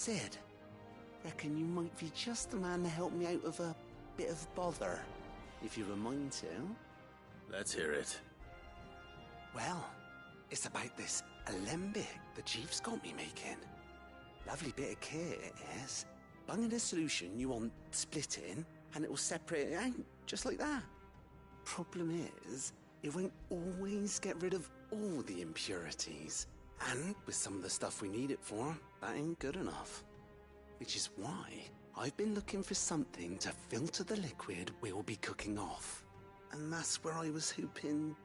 Sid, reckon you might be just the man to help me out of a bit of bother, if you were mind to. Let's hear it. Well, it's about this alembic the chief's got me making. Lovely bit of kit it is. Bung in a solution you want splitting, and it will separate it out, just like that. Problem is, it won't always get rid of all the impurities. And with some of the stuff we need it for, that ain't good enough. Which is why I've been looking for something to filter the liquid we'll be cooking off. And that's where I was hoping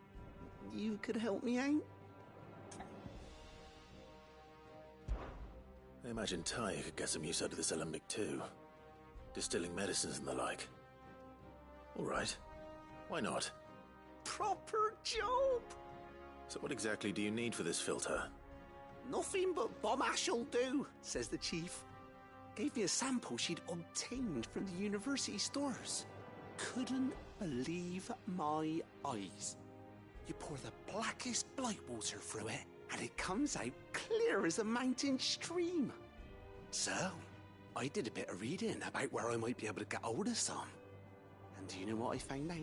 you could help me out. I imagine Ty could get some use out of this alembic too. Distilling medicines and the like. Alright. Why not? Proper job! So what exactly do you need for this filter? Nothing but bomb ash'll do, says the chief. Gave me a sample she'd obtained from the university stores. Couldn't believe my eyes. You pour the blackest blight water through it, and it comes out clear as a mountain stream. So, I did a bit of reading about where I might be able to get hold of some. And do you know what I found out?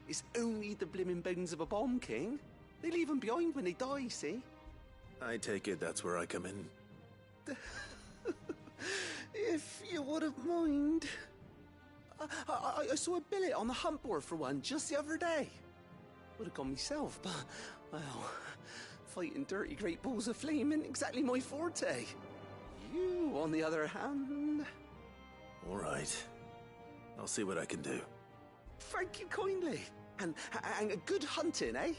It's only the blimmin' bones of a bomb king. They leave them behind when they die, see? I take it that's where I come in. If you wouldn't mind. I saw a billet on the hunt board for one just the other day. Would have gone myself, but, well, fighting dirty great balls of flame isn't exactly my forte. You, on the other hand... Alright. I'll see what I can do. Thank you kindly. And good hunting, eh?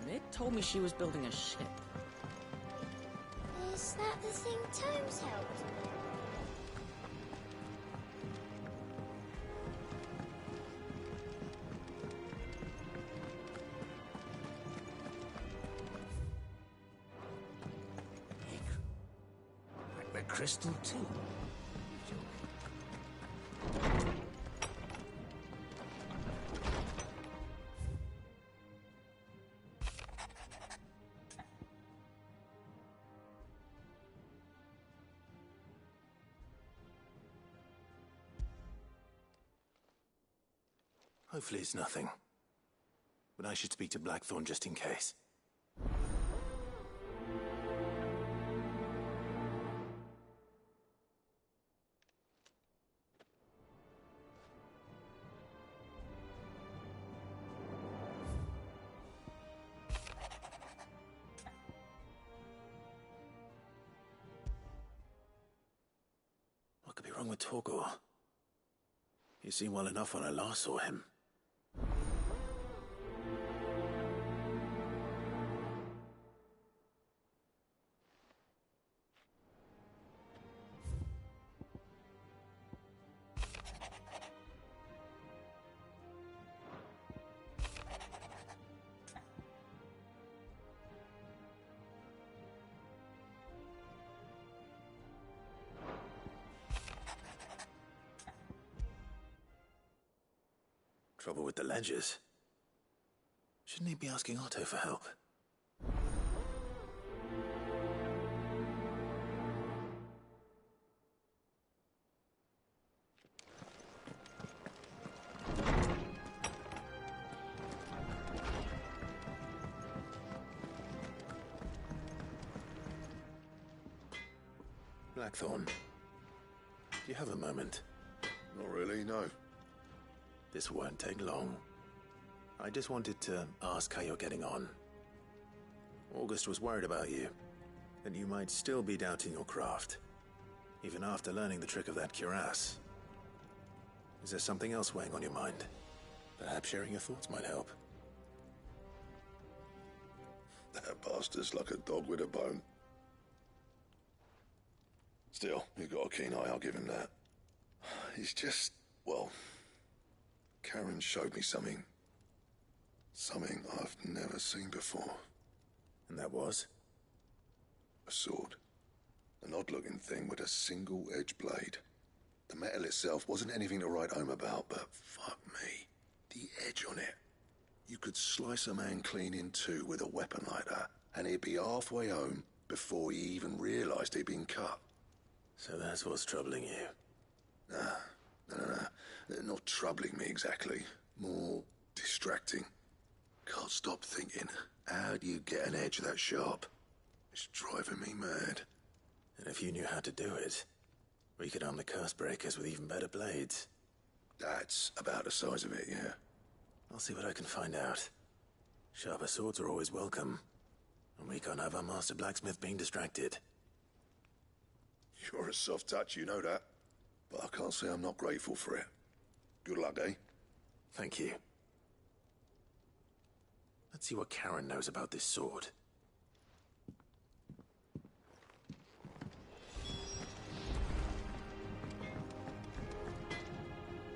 Nick told me she was building a ship. Is that the thing Tomes helped with? Like the crystal too. Hopefully it's nothing. But I should speak to Blackthorn just in case. What could be wrong with Torgor? He seemed well enough when I last saw him. Trouble with the ledgers. Shouldn't he be asking Otto for help? Blackthorn, do you have a moment? Not really, no. This won't take long. I just wanted to ask how you're getting on. August was worried about you, that you might still be doubting your craft, even after learning the trick of that cuirass. Is there something else weighing on your mind? Perhaps sharing your thoughts might help. That bastard's like a dog with a bone. Still, you've got a keen eye, I'll give him that. He's just, well, Karen showed me something. Something I've never seen before. And that was? A sword. An odd-looking thing with a single-edged blade. The metal itself wasn't anything to write home about, but fuck me. The edge on it. You could slice a man clean in two with a weapon like that, and he'd be halfway home before he even realised he'd been cut. So that's what's troubling you? No. Not troubling me exactly. More distracting. Can't stop thinking, how do you get an edge that sharp? It's driving me mad. And if you knew how to do it, we could arm the curse breakers with even better blades. That's about the size of it, yeah. I'll see what I can find out. Sharper swords are always welcome. And we can't have our master blacksmith being distracted. You're a soft touch, you know that. But I can't say I'm not grateful for it. Good luck, eh? Thank you. Let's see what Karen knows about this sword.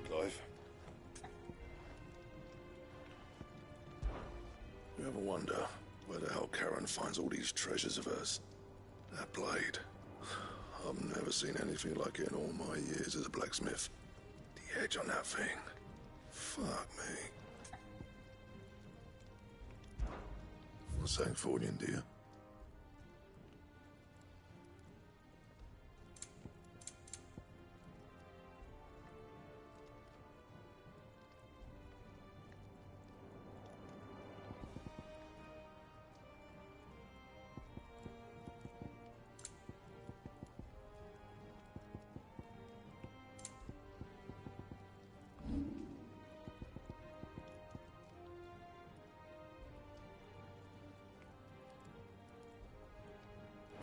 Clive? You ever wonder where the hell Karen finds all these treasures of hers? That blade. I've never seen anything like it in all my years as a blacksmith. The edge on that thing. Fuck me. What's that for you, dear?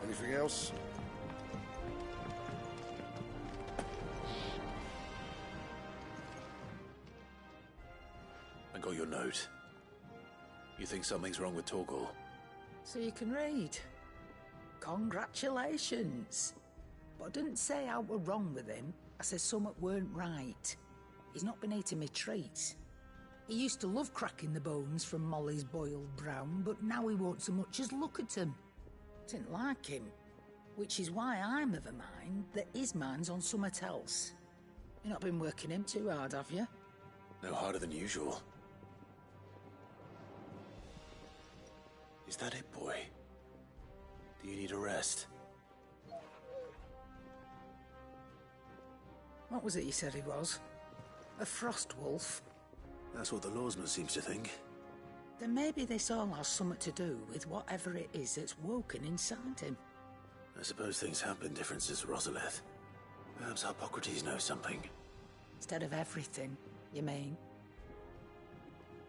Anything else? I got your note. You think something's wrong with Torgal? So you can read. Congratulations. But I didn't say how we're wrong with him. I said something weren't right. He's not been eating me treats. He used to love cracking the bones from Molly's boiled brown, but now he won't so much as look at them. Didn't like him. Which is why I'm of a mind that his mind's on something else. You've not been working him too hard, have you? No harder than usual. Is that it, boy? Do you need a rest? What was it you said he was? A frost wolf? That's what the lawsman seems to think. Then maybe this all has something to do with whatever it is that's woken inside him. I suppose things have been different since Rosalith. Perhaps Hippocrates knows something. Instead of everything, you mean?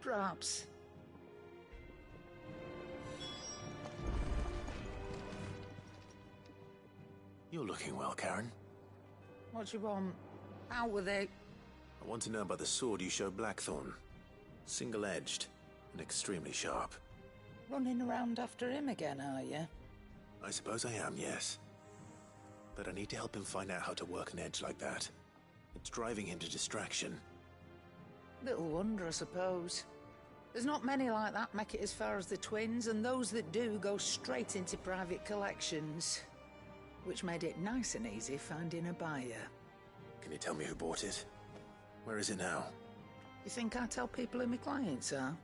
Perhaps. You're looking well, Karen. What do you want? Out with it. I want to know about the sword you showed Blackthorn. Single-edged and extremely sharp. Running around after him again, are you? I suppose I am, yes. But I need to help him find out how to work an edge like that. It's driving him to distraction. Little wonder, I suppose. There's not many like that make it as far as the twins, and those that do go straight into private collections. Which made it nice and easy finding a buyer. Can you tell me who bought it? Where is it now? You think I tell people who my clients are?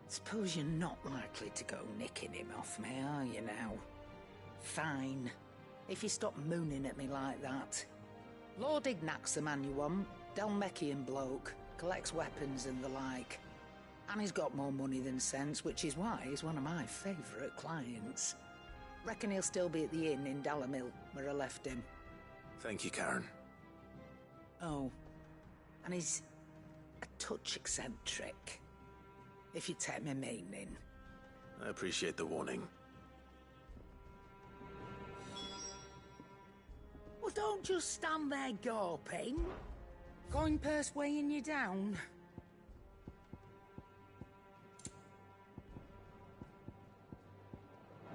Suppose you're not likely to go nicking him off me, are you now? Fine. If you stop mooning at me like that. Lord Ignac's the man you want. Dalmekian bloke. Collects weapons and the like. And he's got more money than sense, which is why he's one of my favourite clients. Reckon he'll still be at the inn in Dalamil, where I left him. Thank you, Karen. Oh, and he's a touch eccentric, if you take my meaning. I appreciate the warning. Well, don't just stand there gawping. Coin purse weighing you down.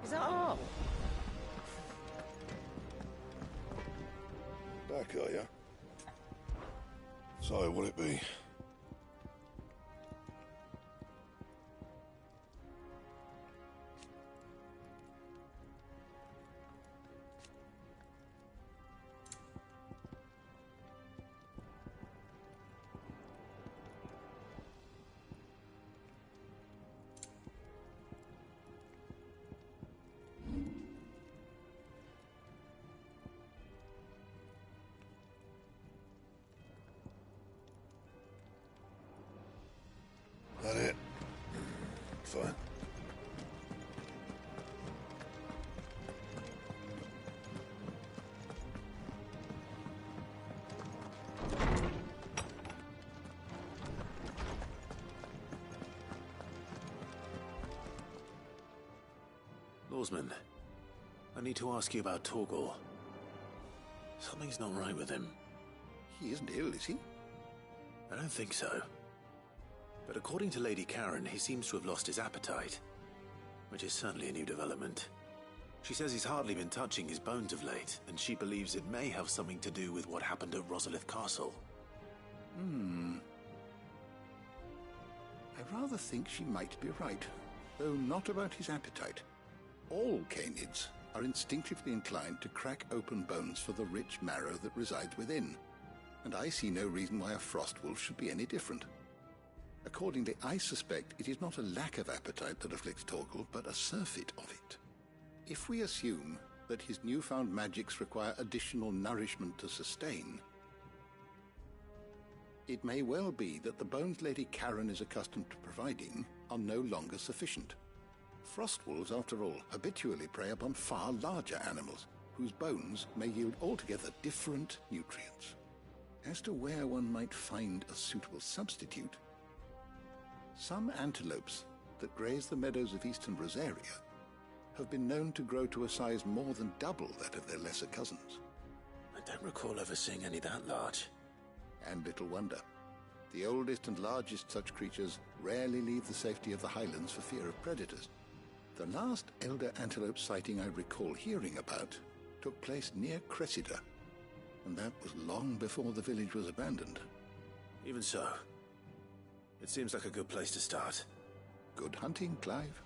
Is that all? Back, are you? So, what'll it be? That it? Fine. Lawsman, I need to ask you about Torgal. Something's not right with him. He isn't ill, is he? I don't think so. But according to Lady Karen, he seems to have lost his appetite, which is certainly a new development. She says he's hardly been touching his bones of late, and she believes it may have something to do with what happened at Rosalith Castle. I rather think she might be right, though not about his appetite. All canids are instinctively inclined to crack open bones for the rich marrow that resides within, and I see no reason why a frostwolf should be any different. Accordingly, I suspect it is not a lack of appetite that afflicts Torgal, but a surfeit of it. If we assume that his newfound magics require additional nourishment to sustain, it may well be that the bones Lady Karen is accustomed to providing are no longer sufficient. Frostwolves, after all, habitually prey upon far larger animals, whose bones may yield altogether different nutrients. As to where one might find a suitable substitute, some antelopes that graze the meadows of eastern Rosaria have been known to grow to a size more than double that of their lesser cousins. I don't recall ever seeing any that large. And little wonder. The oldest and largest such creatures rarely leave the safety of the highlands for fear of predators. The last elder antelope sighting I recall hearing about took place near Cressida, and that was long before the village was abandoned. Even so, it seems like a good place to start. Good hunting, Clive.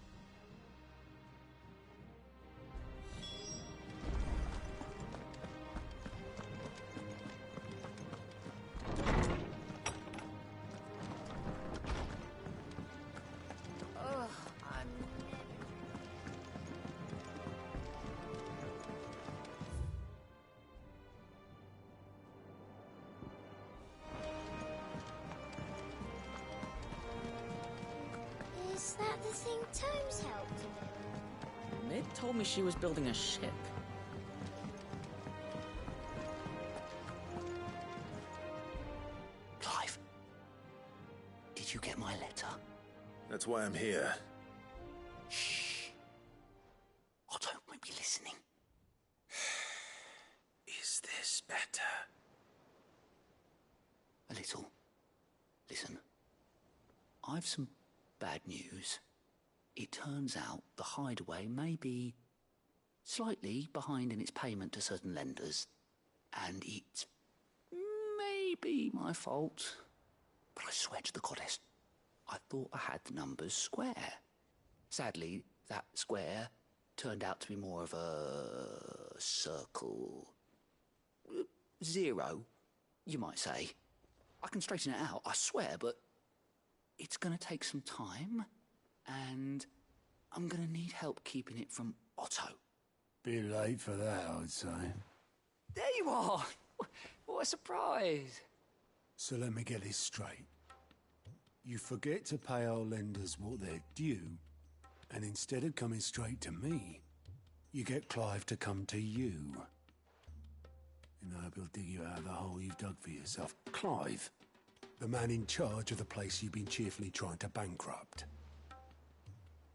Is that the thing Tomes helped him with? Mid told me she was building a ship. Clive, did you get my letter? That's why I'm here. Shh. Otto might be listening. Is this better? A little. Listen, I've some bad news. It turns out the hideaway may be slightly behind in its payment to certain lenders, and it may be my fault. But I swear to the goddess, I thought I had the numbers square. Sadly, that square turned out to be more of a circle. Zero, you might say. I can straighten it out, I swear, but it's going to take some time, and I'm going to need help keeping it from Otto. Bit late for that, I'd say. There you are! What a surprise! So let me get this straight. You forget to pay our lenders what they're due, and instead of coming straight to me, you get Clive to come to you. In the hope he'll dig you out of the hole you've dug for yourself. Clive, the man in charge of the place you've been cheerfully trying to bankrupt.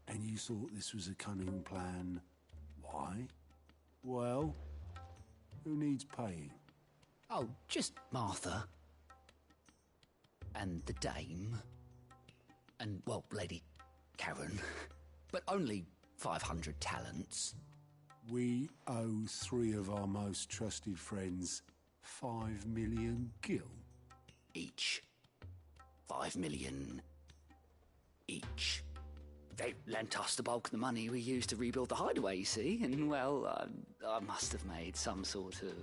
And you thought this was a cunning plan. Why? Well, who needs paying? Oh, just Martha. And the dame. And, well, Lady Karen. But only 500 talents. We owe 3 of our most trusted friends 5 million gil. Each. 5 million each. They lent us the bulk of the money we used to rebuild the hideaway, you see, and, well, I must have made some sort of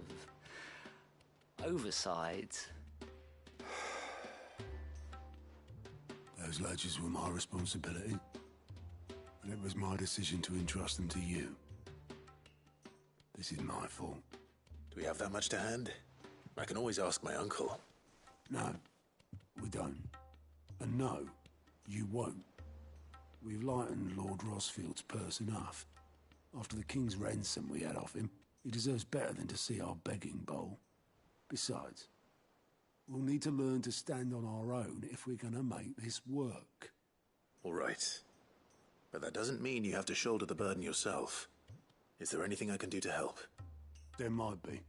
oversight. Those ledgers were my responsibility, and it was my decision to entrust them to you. This is my fault. Do we have that much to hand? I can always ask my uncle. No, we don't. And no, you won't. We've lightened Lord Rosfield's purse enough. After the king's ransom we had off him, he deserves better than to see our begging bowl. Besides, we'll need to learn to stand on our own if we're gonna make this work. All right. But that doesn't mean you have to shoulder the burden yourself. Is there anything I can do to help? There might be.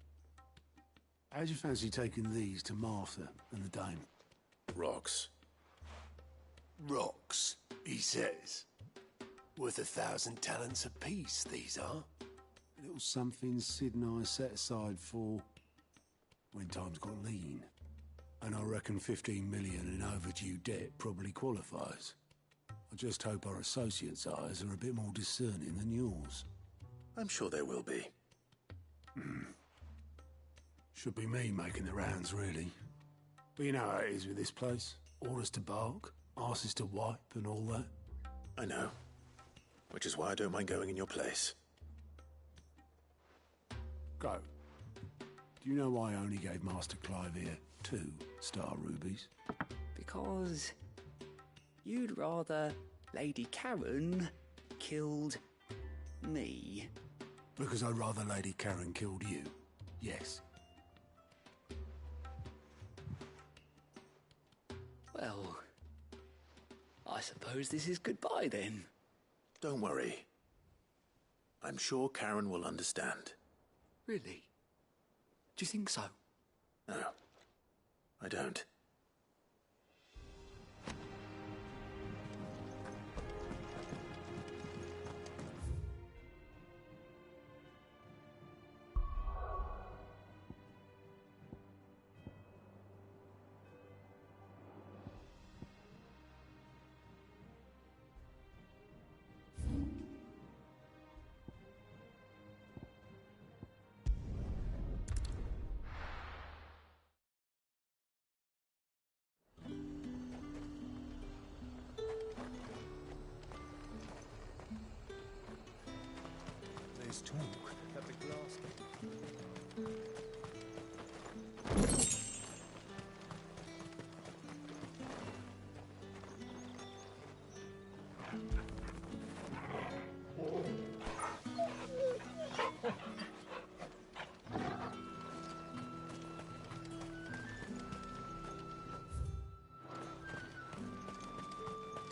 How'd you fancy taking these to Martha and the dame? Rocks. Rocks, he says. Worth 1,000 talents apiece, these are. A little something Sid and I set aside for when times got lean. And I reckon 15 million in overdue debt probably qualifies. I just hope our associates' eyes are a bit more discerning than yours. I'm sure there will be. Should be me making the rounds, really. But you know how it is with this place. Orders to bark, arses to wipe and all that. I know. Which is why I don't mind going in your place. Go. Do you know why I only gave Master Clive here 2 star rubies? Because you'd rather Lady Karen killed me. Because I'd rather Lady Karen killed you. Yes. Well, I suppose this is goodbye then. Don't worry. I'm sure Karen will understand. Really? Do you think so? No, I don't. There's talk that the glass...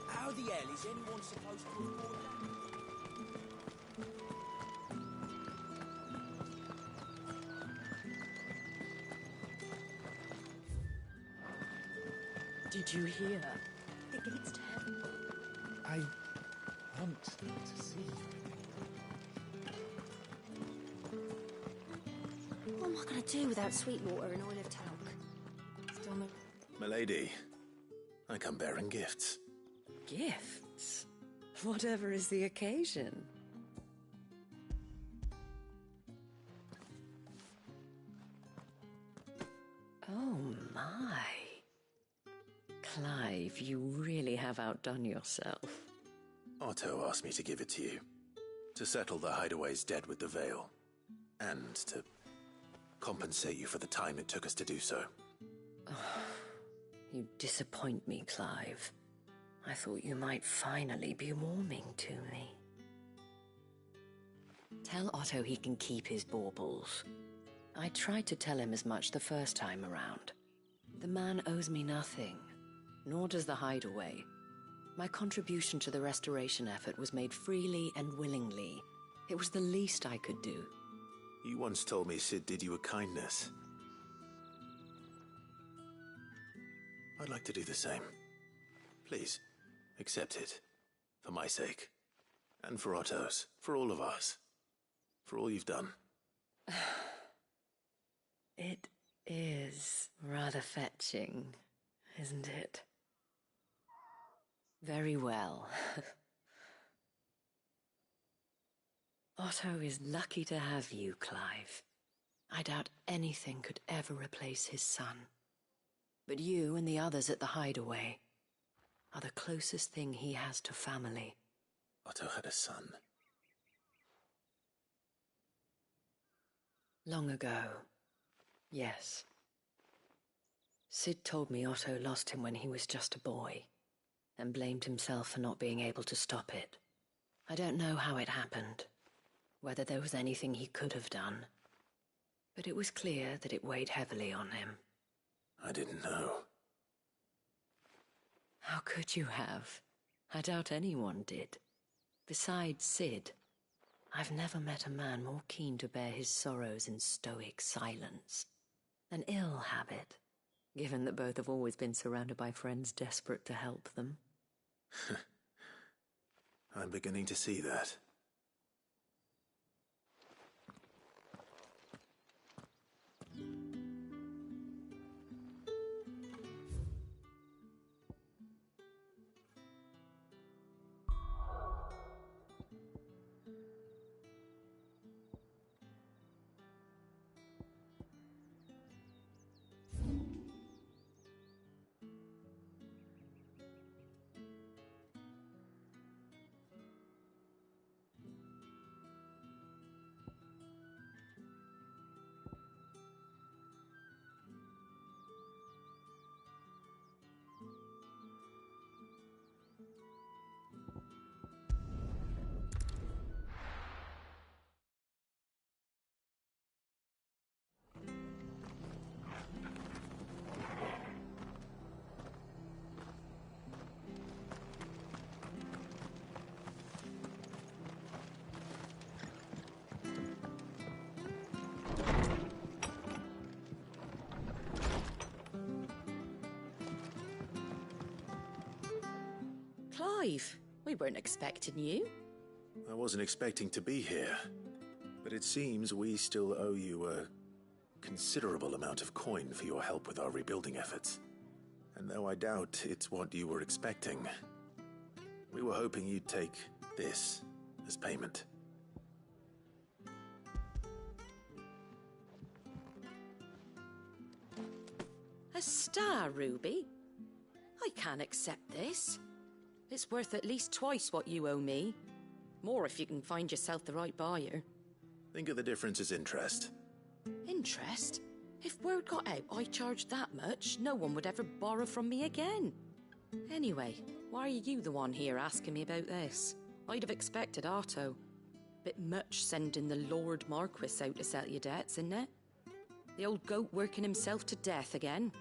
How the hell is anyone supposed to report that? Did you hear? The gates to heaven. I want to see you. What am I going to do without sweet water and oil of talc? Still no... Milady, I come bearing gifts. Gifts? Whatever is the occasion. Oh my. Clive, you really have outdone yourself. Otto asked me to give it to you. To settle the hideaway's debt with the Veil. And to compensate you for the time it took us to do so. You disappoint me, Clive. I thought you might finally be warming to me. Tell Otto he can keep his baubles. I tried to tell him as much the first time around. The man owes me nothing, nor does the hideaway. My contribution to the restoration effort was made freely and willingly. It was the least I could do. You once told me Sid did you a kindness. I'd like to do the same. Please, accept it. For my sake. And for Otto's. For all of us. For all you've done. It is rather fetching, isn't it? Very well. Otto is lucky to have you, Clive. I doubt anything could ever replace his son. But you and the others at the hideaway are the closest thing he has to family. Otto had a son. Long ago, yes. Sid told me Otto lost him when he was just a boy, and blamed himself for not being able to stop it. I don't know how it happened, whether there was anything he could have done, but it was clear that it weighed heavily on him. I didn't know. How could you have? I doubt anyone did. Besides Sid, I've never met a man more keen to bear his sorrows in stoic silence. An ill habit, given that both have always been surrounded by friends desperate to help them. I'm beginning to see that. Clive, we weren't expecting you. I wasn't expecting to be here, but it seems we still owe you a considerable amount of coin for your help with our rebuilding efforts. And though I doubt it's what you were expecting, we were hoping you'd take this as payment. A star ruby? I can't accept this. It's worth at least twice what you owe me. More if you can find yourself the right buyer. Think of the difference as interest. Interest? If word got out I charged that much, no one would ever borrow from me again. Anyway, why are you the one here asking me about this? I'd have expected Otto. Bit much sending the Lord Marquis out to settle your debts, isn't it? The old goat working himself to death again.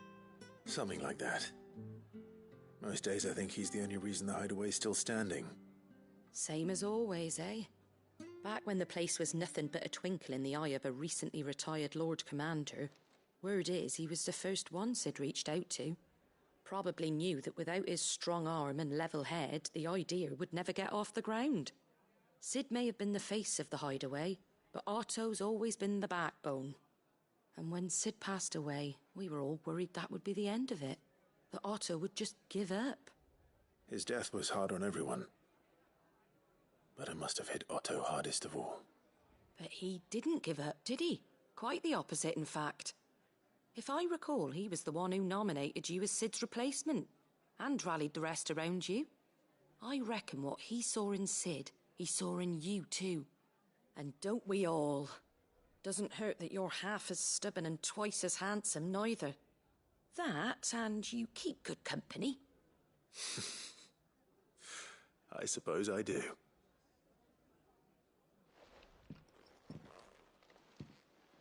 Something like that. Most days I think he's the only reason the hideaway's still standing. Same as always, eh? Back when the place was nothing but a twinkle in the eye of a recently retired Lord Commander, word is he was the first one Sid reached out to. Probably knew that without his strong arm and level head, the idea would never get off the ground. Sid may have been the face of the hideaway, but Otto's always been the backbone. And when Sid passed away, we were all worried that would be the end of it. That Otto would just give up. His death was hard on everyone. But it must have hit Otto hardest of all. But he didn't give up, did he? Quite the opposite, in fact. If I recall, he was the one who nominated you as Sid's replacement, and rallied the rest around you. I reckon what he saw in Sid, he saw in you too. And don't we all? Doesn't hurt that you're half as stubborn and twice as handsome, neither. That, and you keep good company. I suppose I do.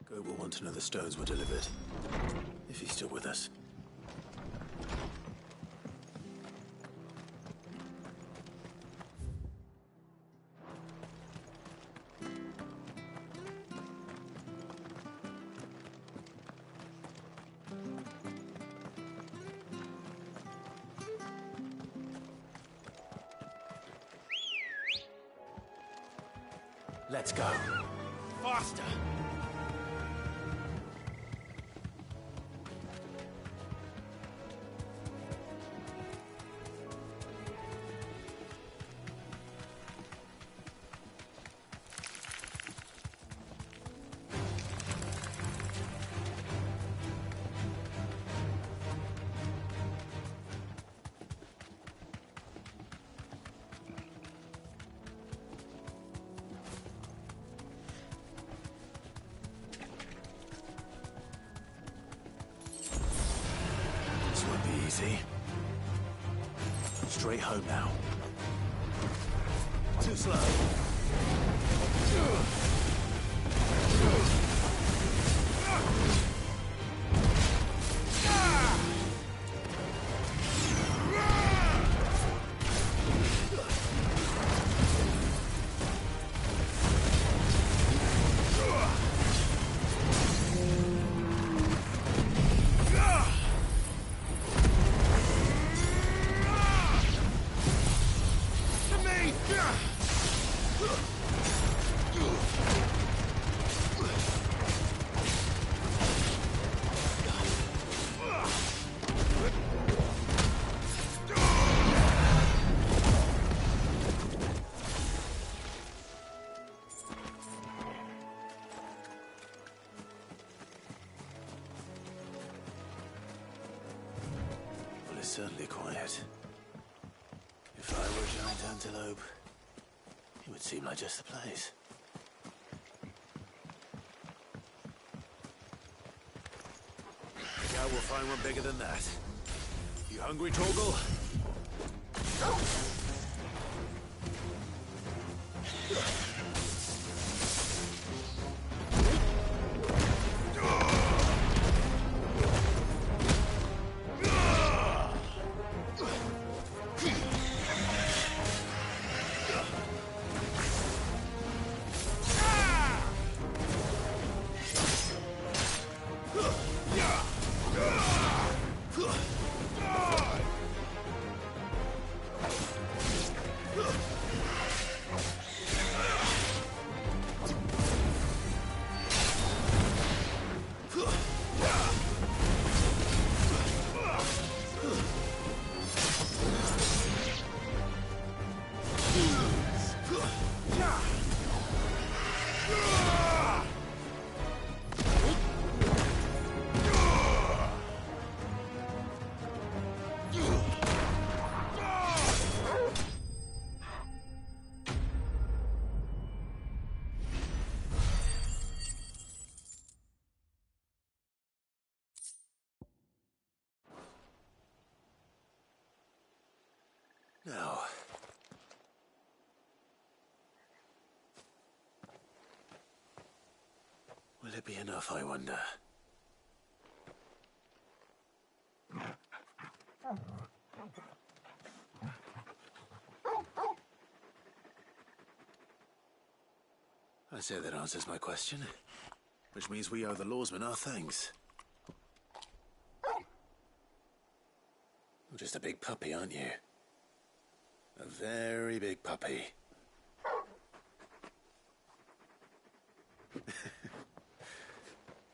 Go will want to know the stones were delivered. If he's still with us. Let's go. Faster! Easy. Straight home now. Too slow. Certainly quiet. If I were a giant antelope, it would seem like just the place. I doubt we'll find one bigger than that. You hungry, Torgal? Now, will it be enough, I wonder? I say that answers my question, which means we owe the lawsmen our thanks. You're just a big puppy, aren't you? A very big puppy.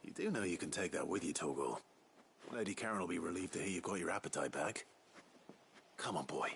You do know you can take that with you, Torgal. Lady Karen will be relieved to hear you've got your appetite back. Come on, boy.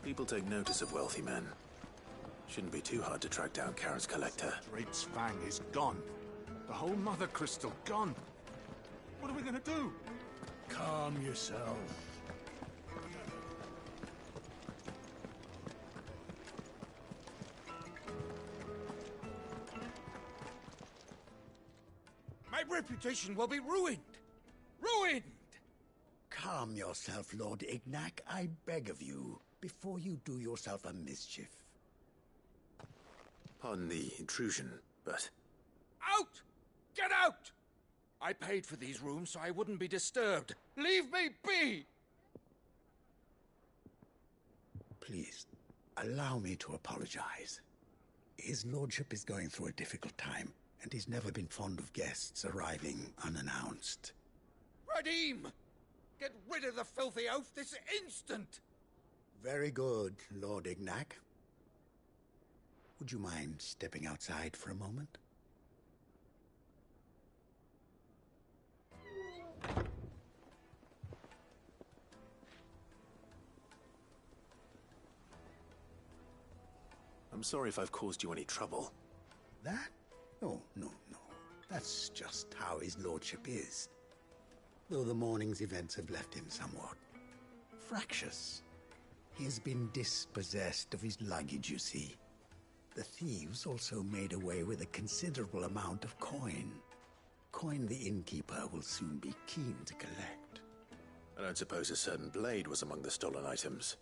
People take notice of wealthy men. Shouldn't be too hard to track down Karen's collector. Drake's Fang is gone. The whole Mother Crystal gone. What are we gonna do? Calm yourself. My reputation will be ruined! Ruined! Calm yourself, Lord Ignac, I beg of you, before you do yourself a mischief. Pardon the intrusion, but... Out! Get out! I paid for these rooms so I wouldn't be disturbed. Leave me be! Please, allow me to apologize. His lordship is going through a difficult time, and he's never been fond of guests arriving unannounced. Radim! Get rid of the filthy oaf this instant! Very good, Lord Ignac. Would you mind stepping outside for a moment? I'm sorry if I've caused you any trouble. That? Oh, no. That's just how his lordship is. Though the morning's events have left him somewhat fractious. He has been dispossessed of his luggage, you see. The thieves also made away with a considerable amount of coin. Coin the innkeeper will soon be keen to collect. I don't suppose a certain blade was among the stolen items.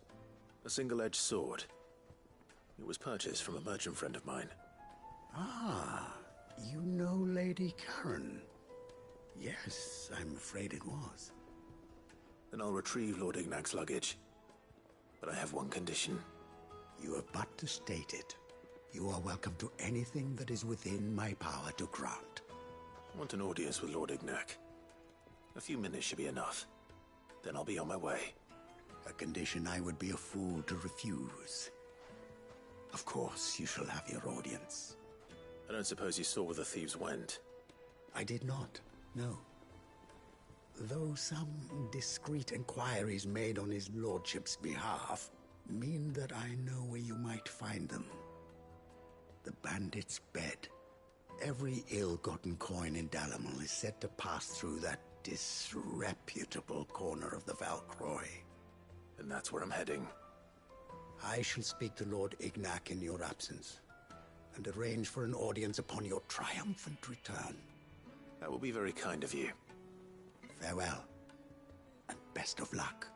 A single-edged sword. It was purchased from a merchant friend of mine. Ah, you know Lady Karen. Yes, I'm afraid it was. Then I'll retrieve Lord Ignac's luggage. But I have one condition. You have but to state it. You are welcome to anything that is within my power to grant. I want an audience with Lord Ignac. A few minutes should be enough. Then I'll be on my way. A condition I would be a fool to refuse. Of course, you shall have your audience. I don't suppose you saw where the thieves went. I did not, no. Though some discreet inquiries made on his lordship's behalf mean that I know where you might find them. The bandit's bed. Every ill-gotten coin in Dalamil is said to pass through that disreputable corner of the Valcroy. And that's where I'm heading. I shall speak to Lord Ignac in your absence, and arrange for an audience upon your triumphant return. That will be very kind of you. Farewell, and best of luck.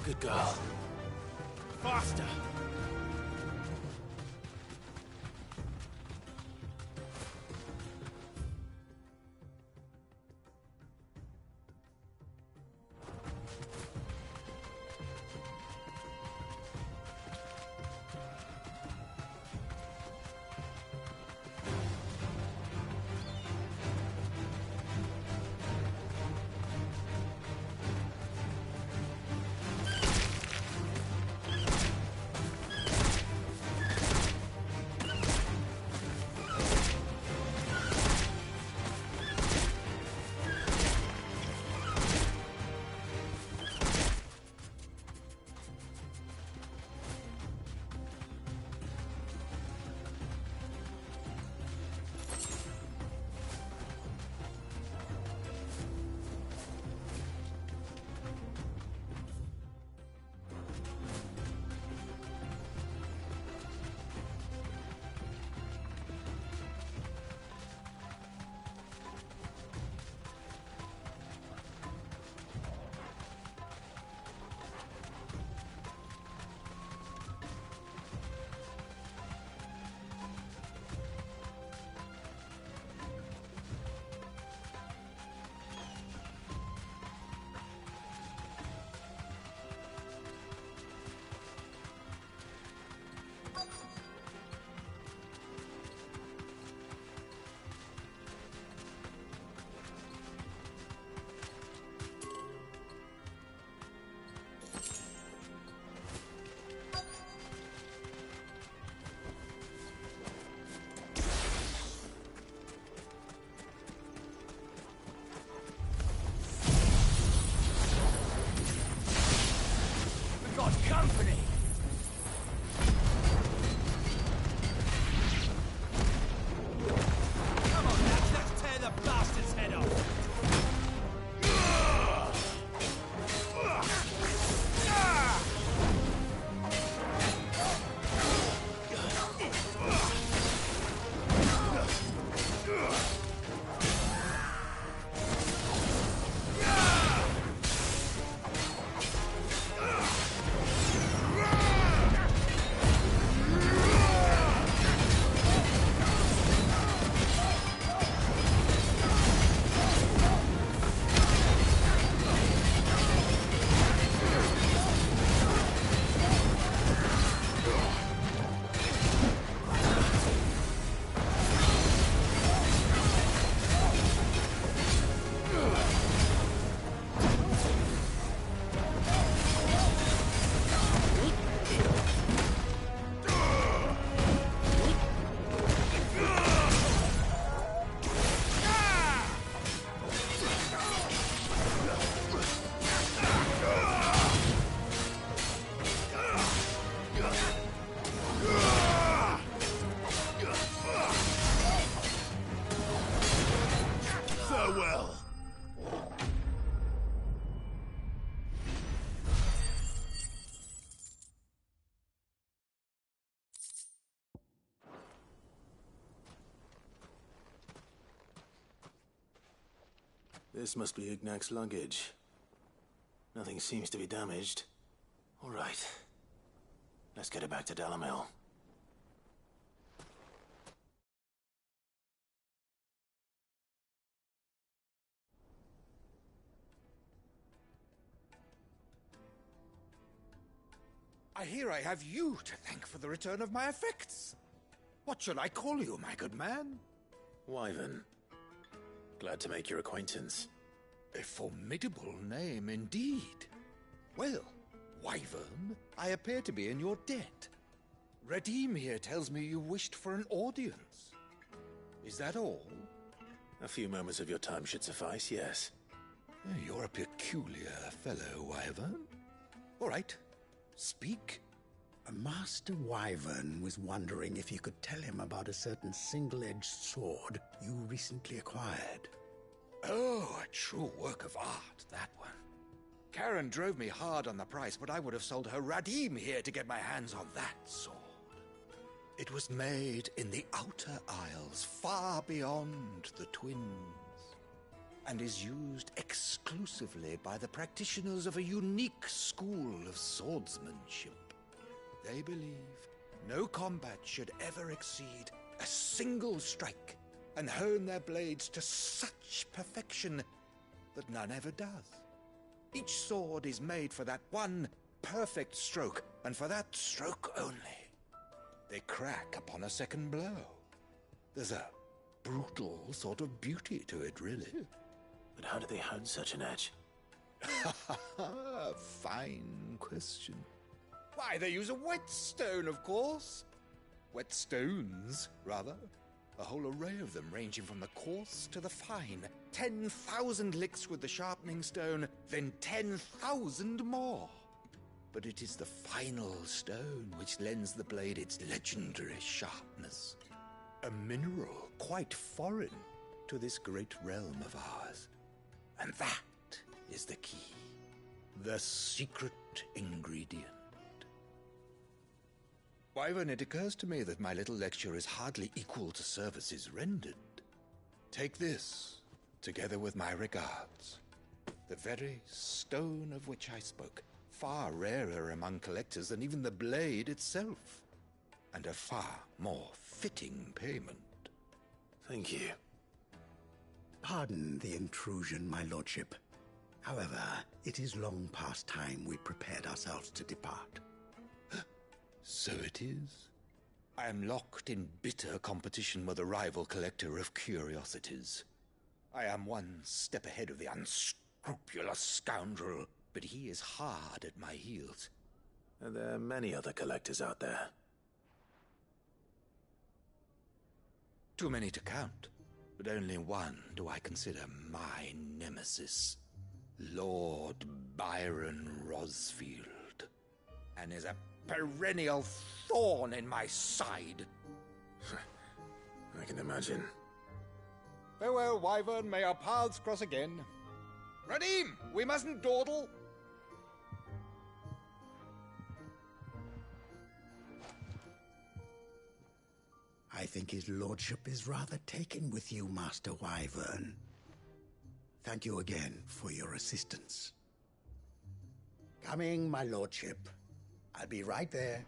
Good girl. Faster! well. This must be Ignac's luggage. Nothing seems to be damaged. All right. Let's get it back to Dalamil. I hear I have you to thank for the return of my effects. What shall I call you, my good man? Wyvern. Glad to make your acquaintance. A formidable name indeed. Well, Wyvern, I appear to be in your debt. Redeem here tells me you wished for an audience. Is that all? A few moments of your time should suffice, yes. You're a peculiar fellow, Wyvern. All right, speak. Master Wyvern was wondering if you could tell him about a certain single-edged sword you recently acquired. Oh, a true work of art, that one. Karen drove me hard on the price, but I would have sold her Radim here to get my hands on that sword. It was made in the Outer Isles, far beyond the Twins, and is used exclusively by the practitioners of a unique school of swordsmanship. They believe no combat should ever exceed a single strike, and hone their blades to such perfection that none ever does. Each sword is made for that one perfect stroke, and for that stroke only. They crack upon a second blow. There's a brutal sort of beauty to it, really. But how do they hone such an edge? Fine question. Why, they use a whetstone, of course. Whetstones, rather. A whole array of them, ranging from the coarse to the fine. 10,000 licks with the sharpening stone, then 10,000 more. But it is the final stone which lends the blade its legendary sharpness. A mineral quite foreign to this great realm of ours. And that is the key. The secret ingredient. Wyvern, it occurs to me that my little lecture is hardly equal to services rendered. Take this, together with my regards. The very stone of which I spoke, far rarer among collectors than even the blade itself, and a far more fitting payment. Thank you. Pardon the intrusion, my lordship. However, it is long past time we prepared ourselves to depart. So it is. I am locked in bitter competition with a rival collector of curiosities. I am one step ahead of the unscrupulous scoundrel, but he is hard at my heels. Are there many other collectors out there? Too many to count, but only one do I consider my nemesis. Lord Byron Rosfield, and is a perennial thorn in my side. I can imagine. Farewell, Wyvern. May our paths cross again. Radim, we mustn't dawdle. I think his lordship is rather taken with you, Master Wyvern. Thank you again for your assistance. Coming, my lordship. I'll be right there.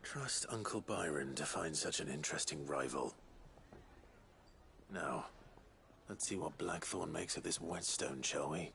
Trust Uncle Byron to find such an interesting rival. Now, let's see what Blackthorn makes of this whetstone, shall we?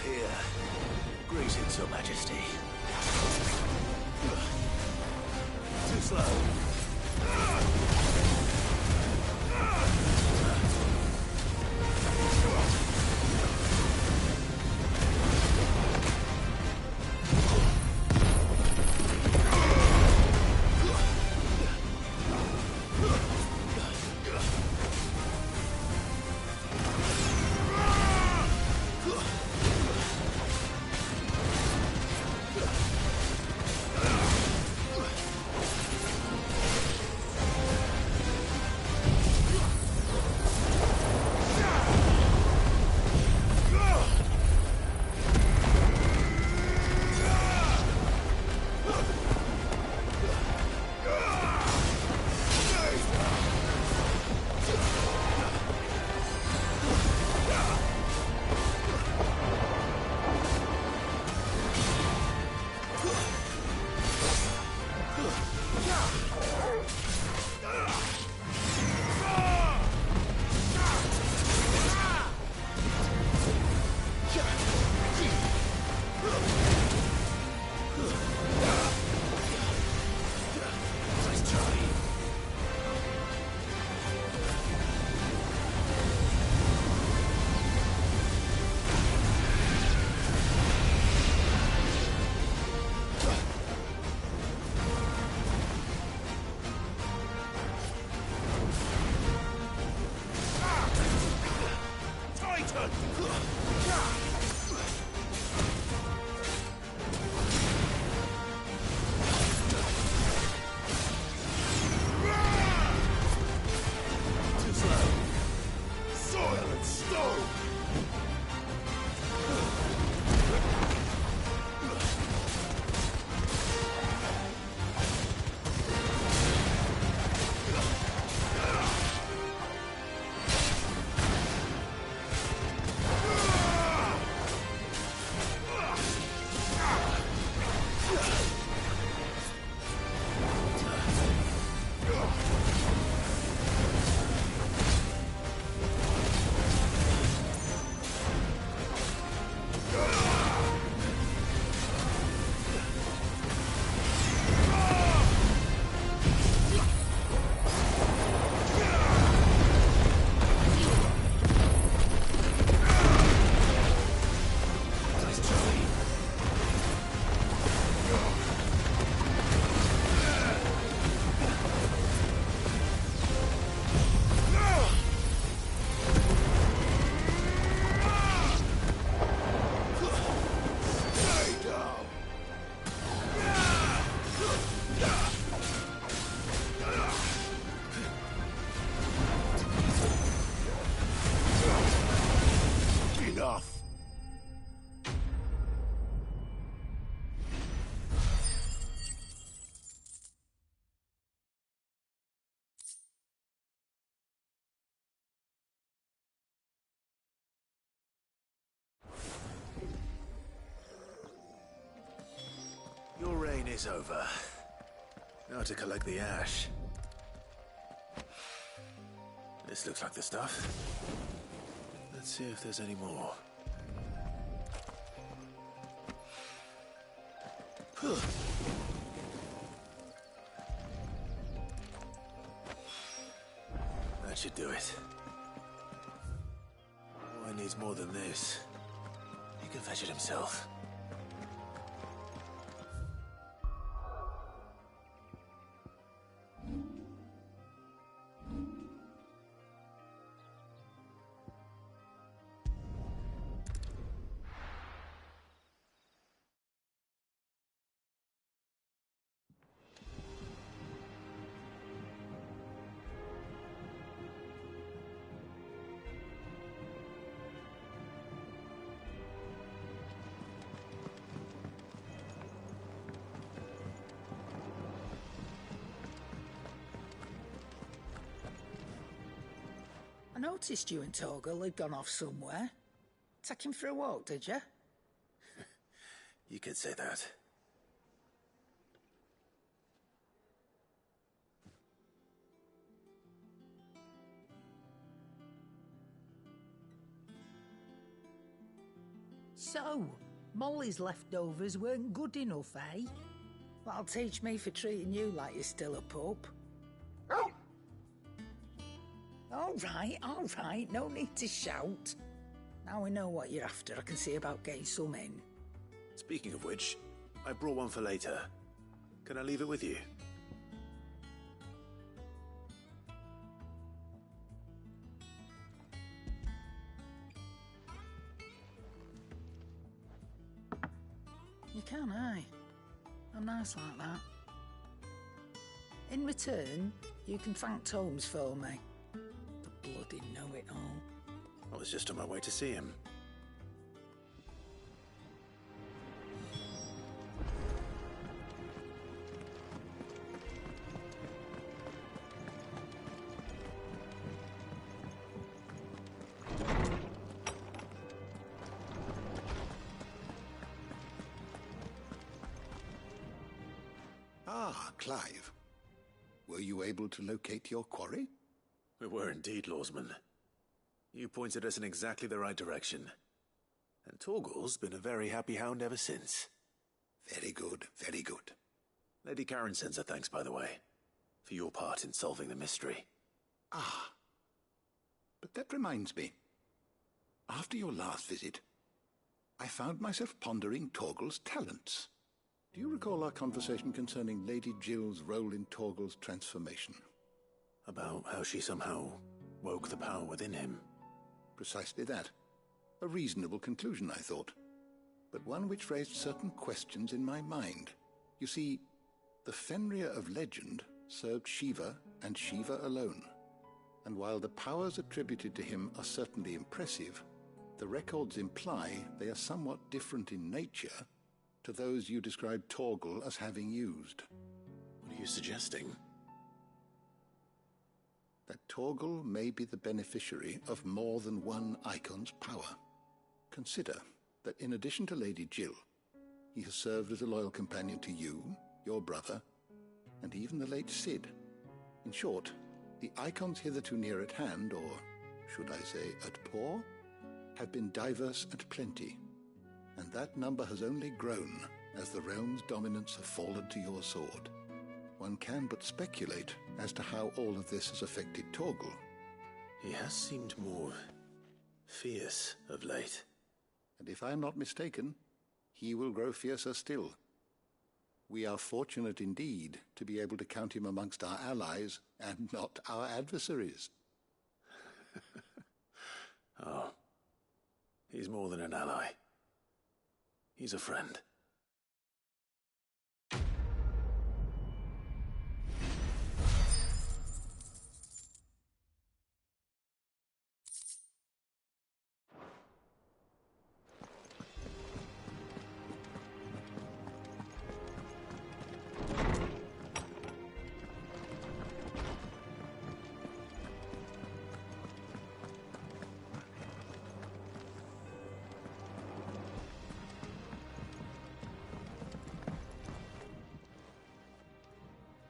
Here. Greetings, Your Majesty. Too slow. day's over. Now to collect the ash. This looks like the stuff. Let's see if there's any more. That should do it. Boy needs more than this. He can fetch it himself. I noticed you and Torgal had gone off somewhere. Take him for a walk, did you? You could say that. So, Molly's leftovers weren't good enough, eh? That'll teach me for treating you like you're still a pup. All right, no need to shout. Now we know what you're after, I can see about getting some in. Speaking of which, I brought one for later. Can I leave it with you? You can, aye. I'm nice like that. In return, you can thank Tomes for me. The bloody know-it-all. I was just on my way to see him. Ah, Clive. Were you able to locate your quarry? We were indeed, Lawsman. You pointed us in exactly the right direction. And Torgal's been a very happy hound ever since. Very good, very good. Lady Karen sends her thanks, by the way, for your part in solving the mystery. Ah. But that reminds me. After your last visit, I found myself pondering Torgal's talents. Do you recall our conversation concerning Lady Jill's role in Torgal's transformation? About how she somehow woke the power within him. Precisely that. A reasonable conclusion, I thought. But one which raised certain questions in my mind. You see, the Fenrir of legend served Shiva and Shiva alone. And while the powers attributed to him are certainly impressive, the records imply they are somewhat different in nature to those you described Torgal as having used. What are you suggesting? That Torgal may be the beneficiary of more than one icon's power. Consider that in addition to Lady Jill, he has served as a loyal companion to you, your brother, and even the late Cid. In short, the icons hitherto near at hand, or should I say at paw, have been diverse and plenty, and that number has only grown as the realm's dominance have fallen to your sword. One can but speculate as to how all of this has affected Torgal. He has seemed more fierce of late. And if I am not mistaken, he will grow fiercer still. We are fortunate indeed to be able to count him amongst our allies and not our adversaries. Oh, he's more than an ally. He's a friend.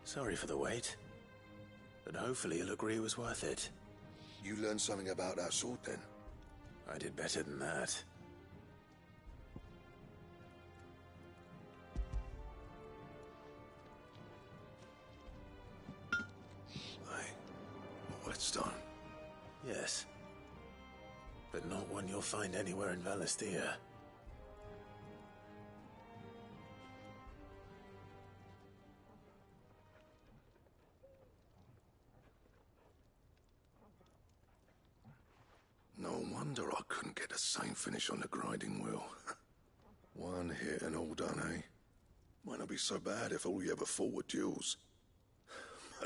Sorry for the wait. But hopefully you'll agree it was worth it. You learned something about that sword, then? I did better than that. Hey, a whetstone? Yes. But not one you'll find anywhere in Valisthea. No wonder I couldn't get the same finish on the grinding wheel. One hit and all done, eh? Might not be so bad if all you ever fought were duels.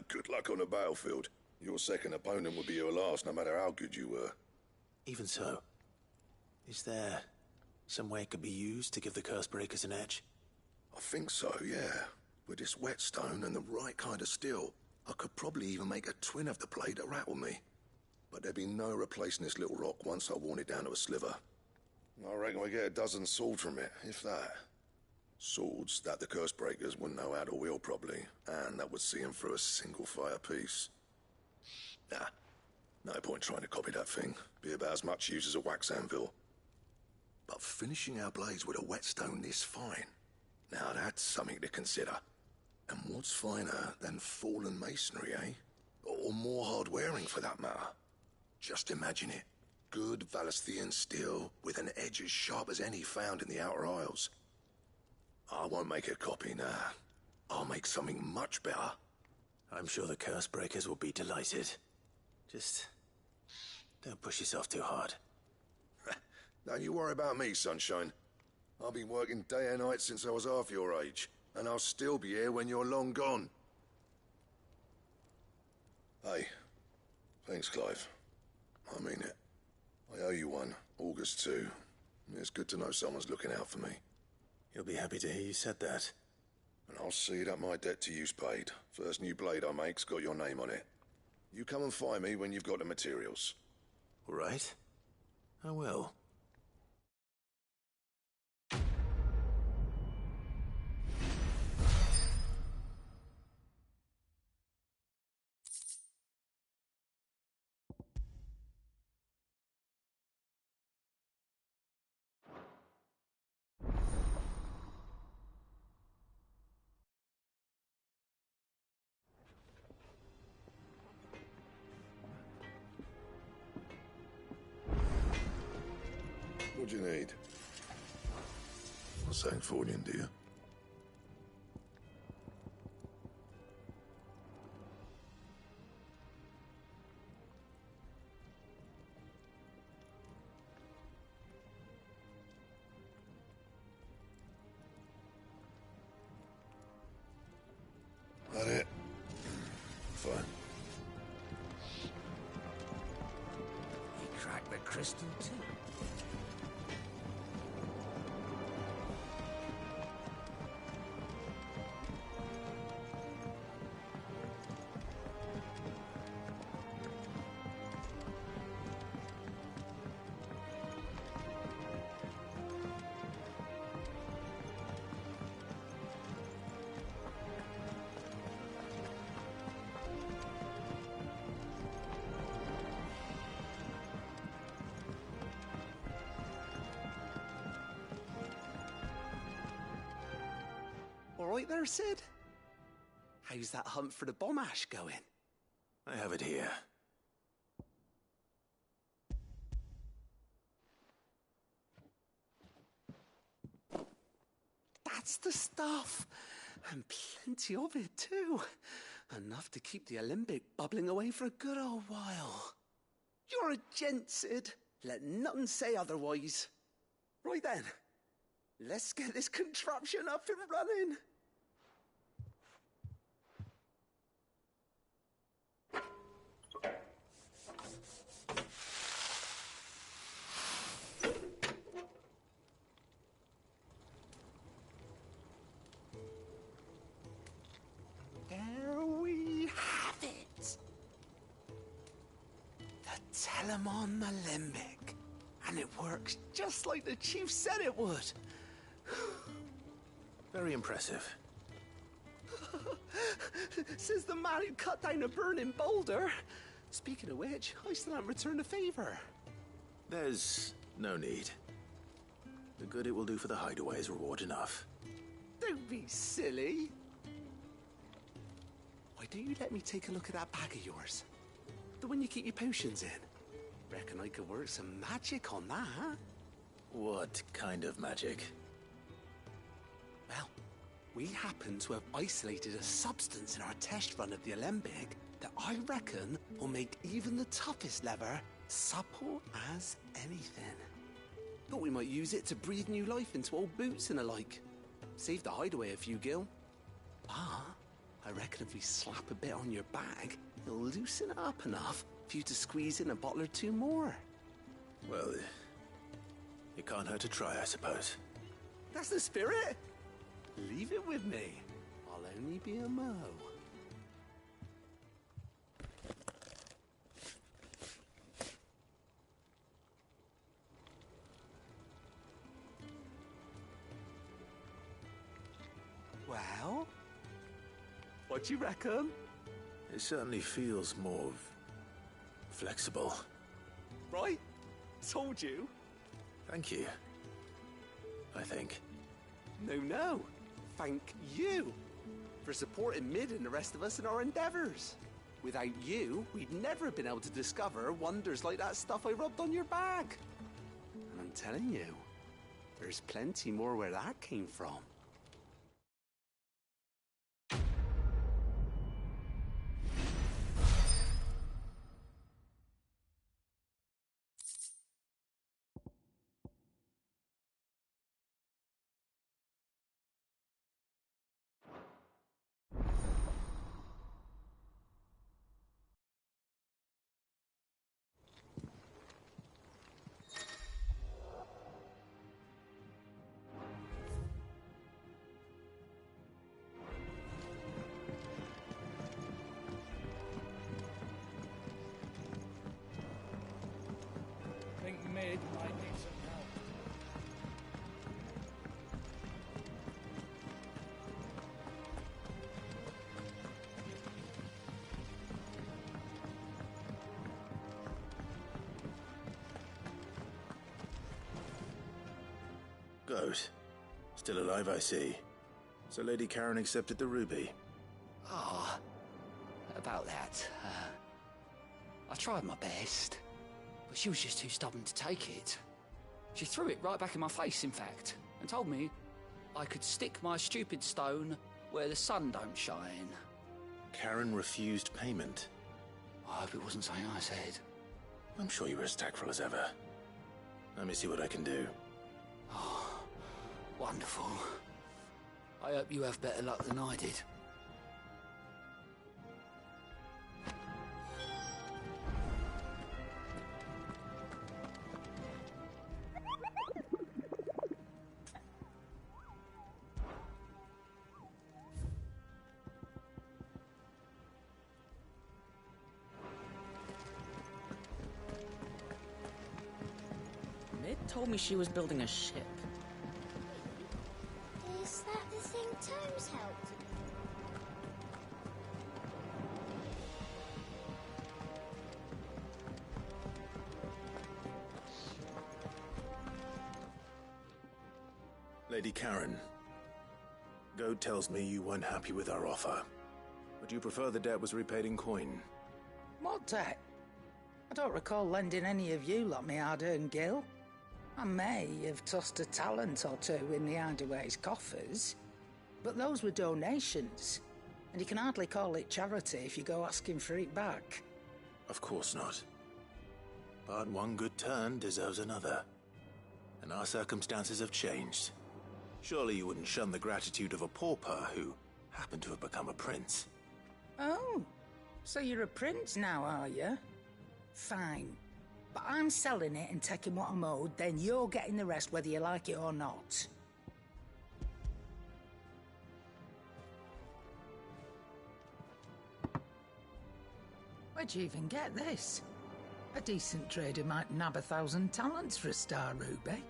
Good luck on the battlefield. Your second opponent would be your last, no matter how good you were. Even so, is there some way it could be used to give the Cursebreakers an edge? I think so, yeah. With this whetstone and the right kind of steel, I could probably even make a twin of the blade that rattled me. But there'd be no replacing this little rock once I worn it down to a sliver. I reckon we get a dozen swords from it, if that. Swords that the Cursebreakers wouldn't know how to wield properly, and that would see them through a single fire piece. Nah, no point trying to copy that thing. Be about as much use as a wax anvil. But finishing our blades with a whetstone this fine, now that's something to consider. And what's finer than fallen masonry, eh? Or more hard-wearing, for that matter. Just imagine it. Good Valisthean steel with an edge as sharp as any found in the Outer Isles. I won't make a copy, nah. I'll make something much better. I'm sure the Cursebreakers will be delighted. Just don't push yourself too hard. Don't you worry about me, sunshine. I've been working day and night since I was half your age, and I'll still be here when you're long gone. Hey, thanks, Clive. I mean it. I owe you one, August too. It's good to know someone's looking out for me. You'll be happy to hear you said that. And I'll see that my debt to you's paid. First new blade I make's got your name on it. You come and find me when you've got the materials. All right. I will. What do you need? Not saying Fordian, do you? That it? Fine. He cracked the crystal too. All right there, Sid? How's that hunt for the bomb ash going? I have it here. That's the stuff. And plenty of it, too. Enough to keep the alembic bubbling away for a good old while. You're a gent, Sid. Let nothing say otherwise. Right then, let's get this contraption up and running. There we have it. The Telemon Alembic. And it works just like the chief said it would. Very impressive. Says the man who cut down a burning boulder. Speaking of which, I still haven't returned the favor. There's no need. The good it will do for the hideaway is reward enough. Don't be silly. Why don't you let me take a look at that bag of yours? The one you keep your potions in. Reckon I could work some magic on that. What kind of magic? Well, we happen to have isolated a substance in our test run of the Alembic that I reckon will make even the toughest leather supple as anything. Thought we might use it to breathe new life into old boots and the like. Save the hideaway a few gil. Ah, I reckon if we slap a bit on your bag, it'll loosen it up enough for you to squeeze in a bottle or two more. Well, it can't hurt to try, I suppose. That's the spirit. Leave it with me. I'll only be a mo. Well, what do you reckon? It certainly feels more flexible. Right? Told you. Thank you. I think. No. Thank you for supporting Mid and the rest of us in our endeavors. Without you, we'd never have been able to discover wonders like that stuff I rubbed on your bag. And I'm telling you, there's plenty more where that came from. Think Mid might need some help. Goat. Still alive, I see. So Lady Karen accepted the ruby. Ah, about that. I tried my best, but she was just too stubborn to take it. She threw it right back in my face, in fact, and told me I could stick my stupid stone where the sun don't shine. Karen refused payment. I hope it wasn't something I said. I'm sure you were as tactful as ever. Let me see what I can do. Oh, wonderful. I hope you have better luck than I did. Mid told me she was building a ship. Is that the thing Tomes helped? Lady Karen, Goat tells me you weren't happy with our offer. Would you prefer the debt was repaid in coin? What debt? I don't recall lending any of you like me hard-earned gil. I may have tossed a talent or two in the hideaway's coffers, but those were donations, and you can hardly call it charity if you go asking for it back. Of course not. But one good turn deserves another. And our circumstances have changed. Surely you wouldn't shun the gratitude of a pauper who happened to have become a prince. Oh, so you're a prince now, are you? Fine. But I'm selling it and taking what I'm owed, then you're getting the rest whether you like it or not. Where'd you even get this? A decent trader might nab 1,000 talents for a star ruby.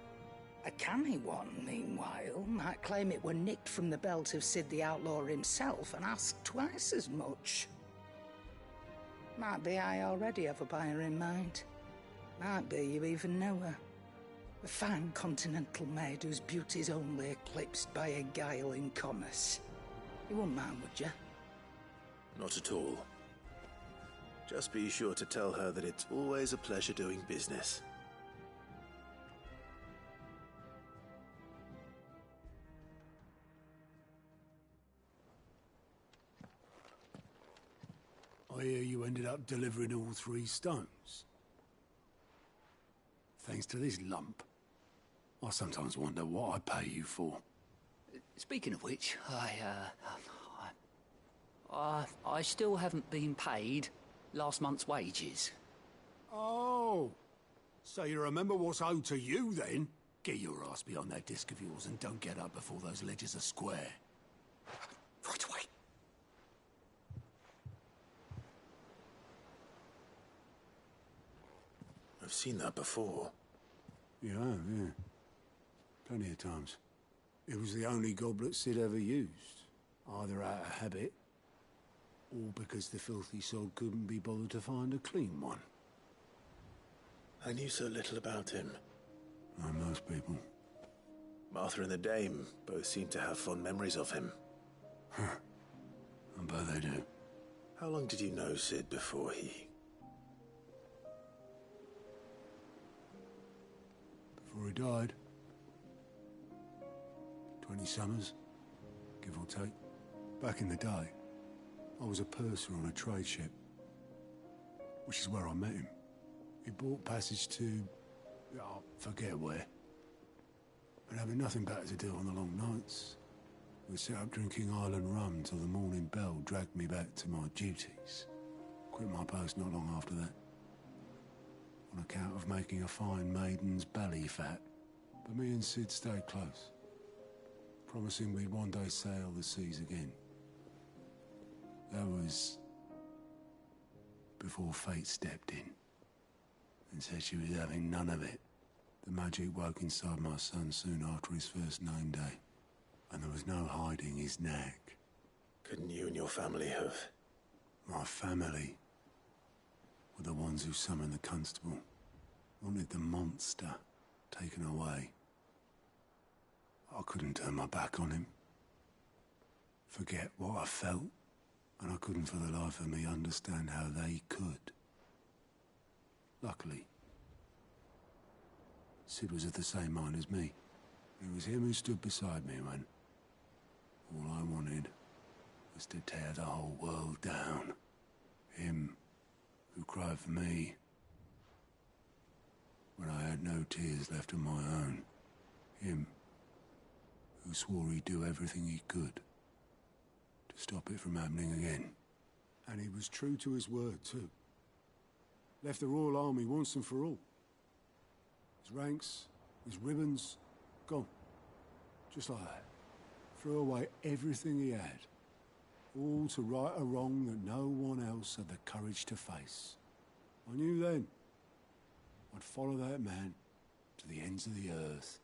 A canny one, meanwhile, might claim it were nicked from the belt of Sid the Outlaw himself and ask twice as much. Might be I already have a buyer in mind. Might be you even know her. A fine continental maid whose beauty's only eclipsed by a guile in commerce. You wouldn't mind, would you? Not at all. Just be sure to tell her that it's always a pleasure doing business. I hear you ended up delivering all 3 stones. Thanks to this lump. I sometimes wonder what I pay you for. Speaking of which, I still haven't been paid last month's wages. Oh, so you remember what's owed to you then? Get your ass behind that disc of yours and don't get up before those ledgers are square. Right away. I've seen that before. You have, yeah. Plenty of times. It was the only goblet Sid ever used. Either out of habit, or because the filthy sod couldn't be bothered to find a clean one. I knew so little about him. Like most people. Martha and the Dame both seem to have fond memories of him. Huh. I bet they do. How long did you know Sid before he... Before he died? 20 summers, give or take. Back in the day, I was a purser on a trade ship, which is where I met him. He bought passage to... I forget where. But having nothing better to do on the long nights, we set up drinking island rum till the morning bell dragged me back to my duties. Quit my post not long after that. On account of making a fine maiden's belly fat. But me and Sid stayed close, promising we'd one day sail the seas again. That was before fate stepped in and said she was having none of it. The magic woke inside my son soon after his first name day, and there was no hiding his knack. Couldn't you and your family have... My family were the ones who summoned the constable, wanted the monster taken away. I couldn't turn my back on him, forget what I felt, and I couldn't for the life of me understand how they could. Luckily, Sid was of the same mind as me. It was him who stood beside me when all I wanted was to tear the whole world down. Him who cried for me when I had no tears left of my own. Him who swore he'd do everything he could to stop it from happening again. And he was true to his word, too. Left the Royal Army once and for all. His ranks, his ribbons, gone. Just like that. Threw away everything he had. All to right a wrong that no one else had the courage to face. I knew then I'd follow that man to the ends of the earth.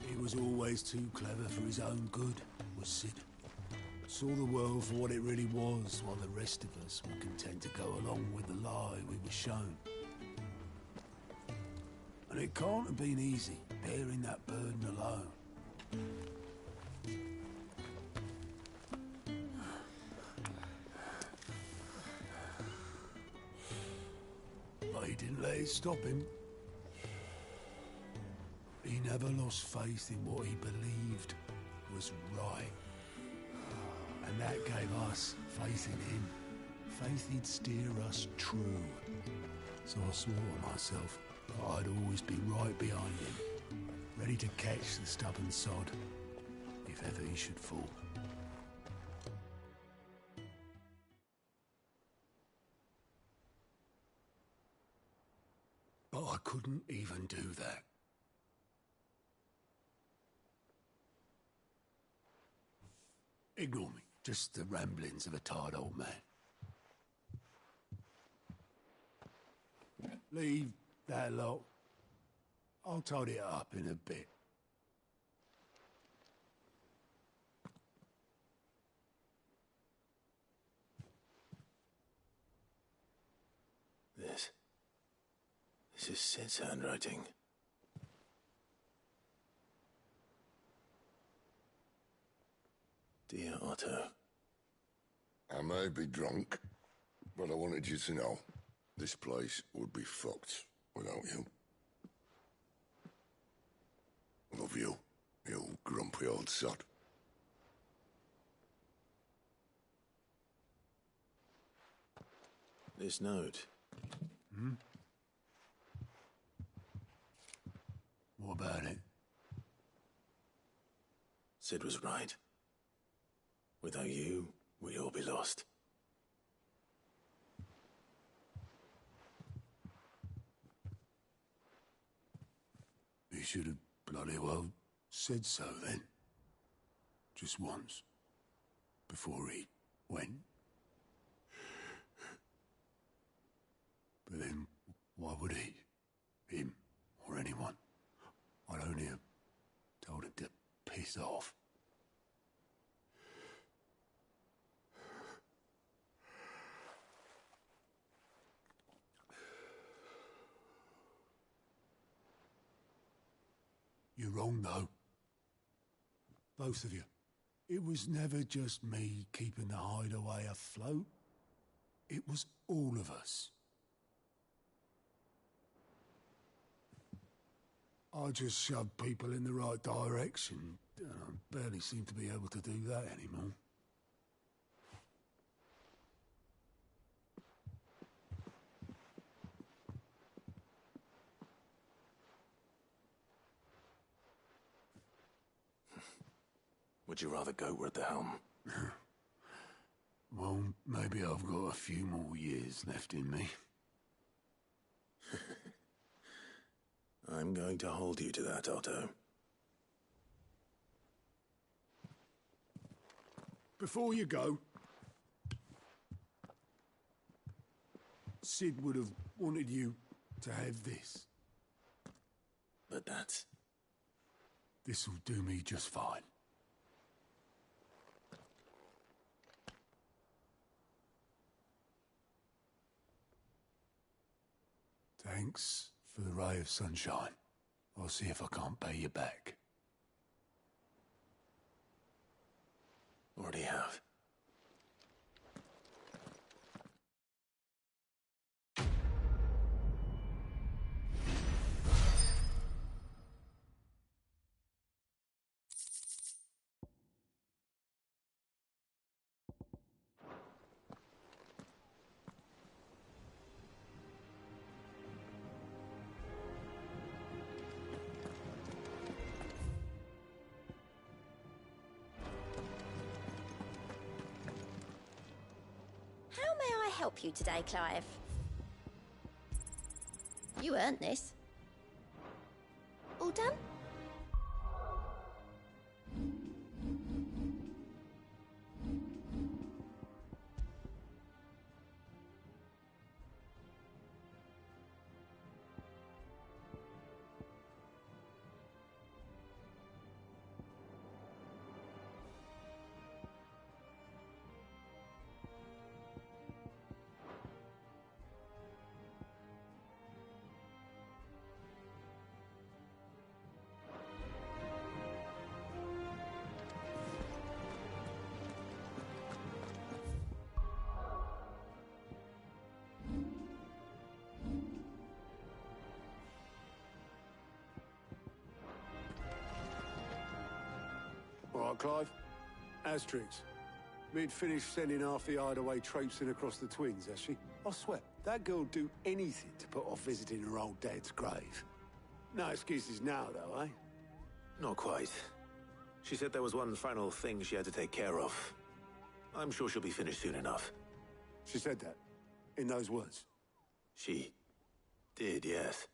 He was always too clever for his own good, was Sid. Saw the world for what it really was, while the rest of us were content to go along with the lie we were shown. And it can't have been easy, bearing that burden alone. But he didn't let it stop him. He never lost faith in what he believed was right. And that gave us faith in him. Faith he'd steer us true. So I swore to myself that I'd always be right behind him, ready to catch the stubborn sod, if ever he should fall. Don't even do that. Ignore me. Just the ramblings of a tired old man. Leave that lot. I'll tidy it up in a bit. This is Sid's handwriting. Dear Otto. I may be drunk, but I wanted you to know this place would be fucked without you. Love you, you grumpy old sod. This note. Hmm? What about it? Sid was right. Without you, we'd all be lost. He should have bloody well said so then. Just once. Before he went. But then, why would he? Him, or anyone? I'd only have told him to piss off. You're wrong, though. Both of you. It was never just me keeping the hideaway afloat. It was all of us. I just shoved people in the right direction, and I barely seem to be able to do that anymore. Would you rather go at the helm? Well, maybe I've got a few more years left in me. I'm going to hold you to that, Otto. Before you go, Sid would have wanted you to have this. But that's... This'll do me just fine. Thanks for the ray of sunshine. I'll see if I can't pay you back. Already have. How may I help you today, Clive? You earned this. All done? All right, Clive. Asterix. Mid finished sending half the hideaway traipsing across the twins, has she? I swear, that girl'd do anything to put off visiting her old dad's grave. No excuses now, though, eh? Not quite. She said there was one final thing she had to take care of. I'm sure she'll be finished soon enough. She said that? In those words? She did, yes.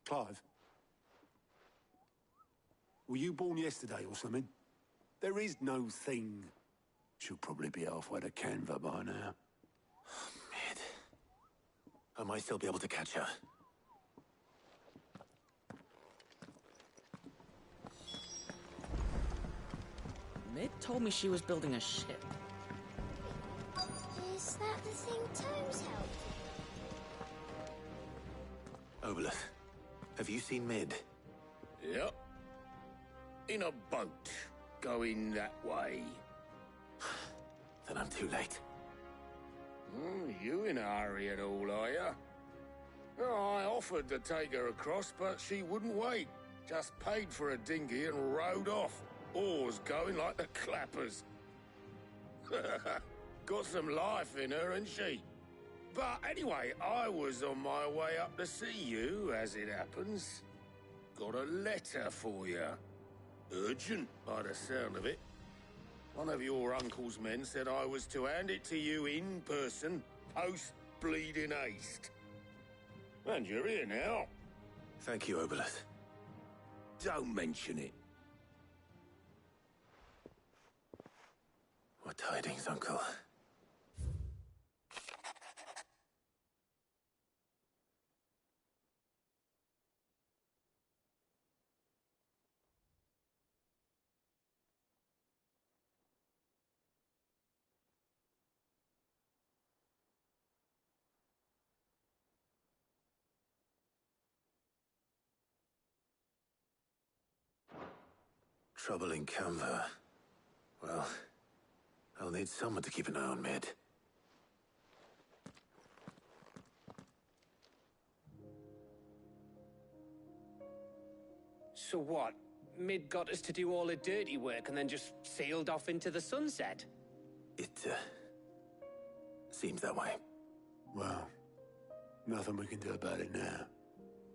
Clive? Were you born yesterday or something? There is no thing. She'll probably be halfway to Canva by now. Mid. I might still be able to catch her. Mid told me she was building a ship. Is that the thing Tomes helped? Oboleth, have you seen Mid? Yep. In a boat, going that way. Then I'm too late. You in a hurry at all, are you? Oh, I offered to take her across, but she wouldn't wait. Just paid for a dinghy and rowed off. Oars going like the clappers. Got some life in her, ain't she? But anyway, I was on my way up to see you, as it happens. Got a letter for you. Urgent, by the sound of it. One of your uncle's men said I was to hand it to you in person, post-bleeding haste. And you're here now. Thank you, Oboleth. Don't mention it. What tidings, Uncle? Trouble in Canva. Well, I'll need someone to keep an eye on Mid. So what? Mid got us to do all the dirty work and then just sailed off into the sunset? It, seems that way. Well, nothing we can do about it now.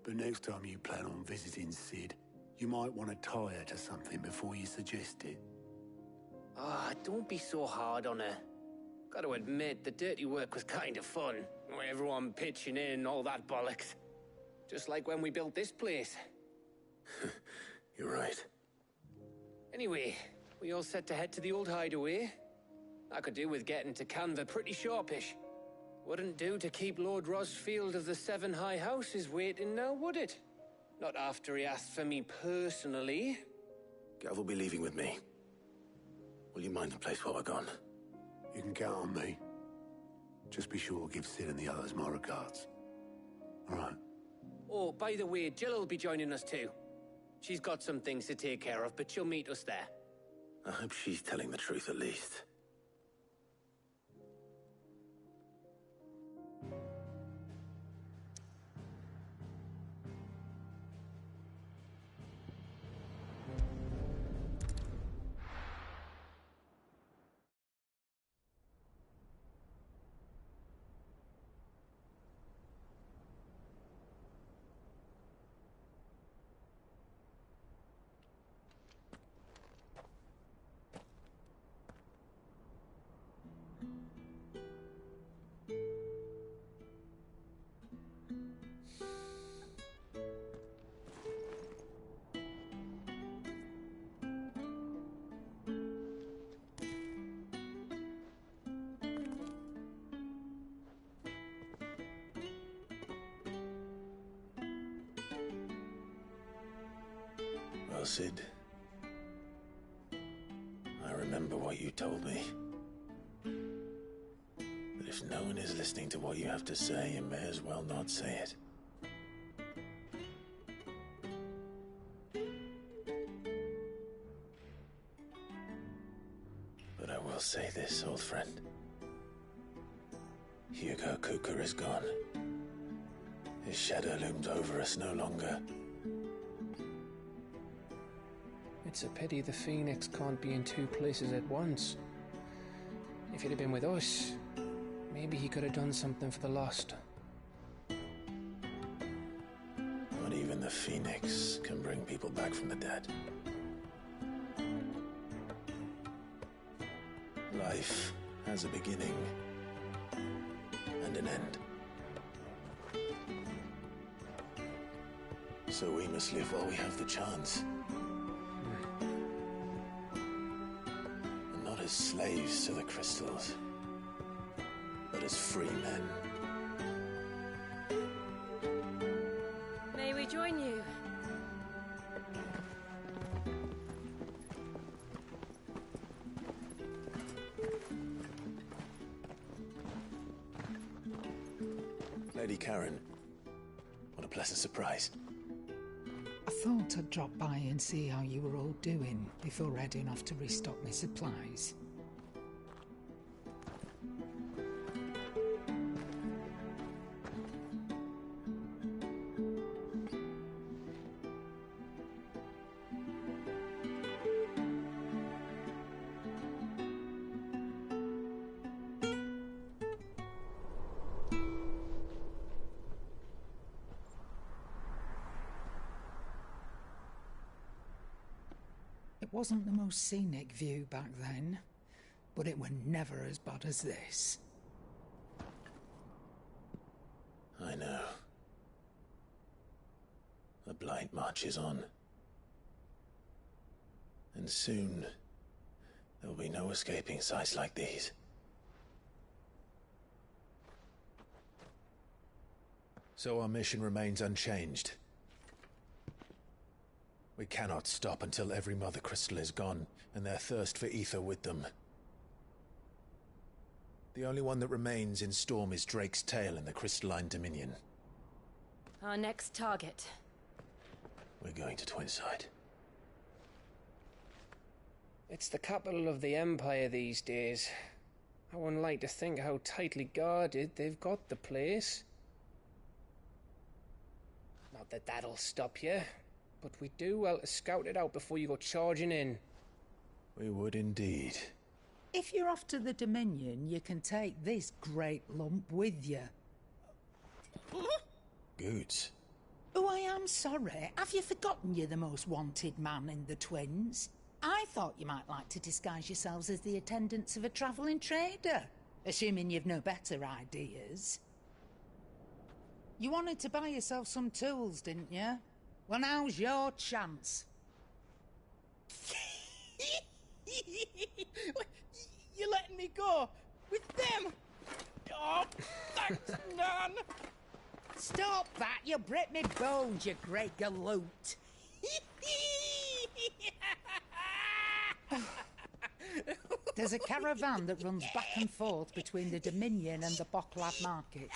But next time you plan on visiting Sid, you might want to tie her to something before you suggest it. Ah, don't be so hard on her. Gotta admit, the dirty work was kind of fun. Everyone pitching in, all that bollocks. Just like when we built this place. You're right. Anyway, we all set to head to the old hideaway. I could do with getting to Canva pretty sharpish. Wouldn't do to keep Lord Rosfield of the Seven High Houses waiting now, would it? Not after he asked for me personally. Gav will be leaving with me. Will you mind the place while we're gone? You can count on me. Just be sure to give Sid and the others my regards. All right. Oh, by the way, Jill will be joining us too. She's got some things to take care of, but she'll meet us there. I hope she's telling the truth at least. Well, Sid, I remember what you told me. That if no one is listening to what you have to say, you may as well not say it. But I will say this, old friend. Hugo Cooker is gone. His shadow looms over us no longer. It's a pity the Phoenix can't be in two places at once. If he'd have been with us, maybe he could have done something for the lost. Not even the Phoenix can bring people back from the dead. Life has a beginning and an end. So we must live while we have the chance. And not as slaves to the crystals, but as free men. May we join you? Lady Karen, what a pleasant surprise. I thought I'd drop by and see how you were all doing before heading off to restock my supplies. It wasn't the most scenic view back then, but it were never as bad as this. I know. The blight marches on. And soon, there will be no escaping sights like these. So our mission remains unchanged. We cannot stop until every Mother Crystal is gone, and their thirst for ether with them. The only one that remains in Storm is Drake's Tail in the Crystalline Dominion. Our next target. We're going to Twinside. It's the capital of the Empire these days. I wouldn't like to think how tightly guarded they've got the place. Not that that'll stop you. But we do well to scout it out before you go charging in. We would indeed. If you're off to the Dominion, you can take this great lump with you. Goods. Oh, I am sorry. Have you forgotten you're the most wanted man in the Twins? I thought you might like to disguise yourselves as the attendants of a travelling trader, assuming you've no better ideas. You wanted to buy yourself some tools, didn't you? Well, now's your chance. You're letting me go? With them? Oh, thanks, Nan! Stop that! You'll break me bones, you great galoot! There's a caravan that runs back and forth between the Dominion and the Bocklad markets.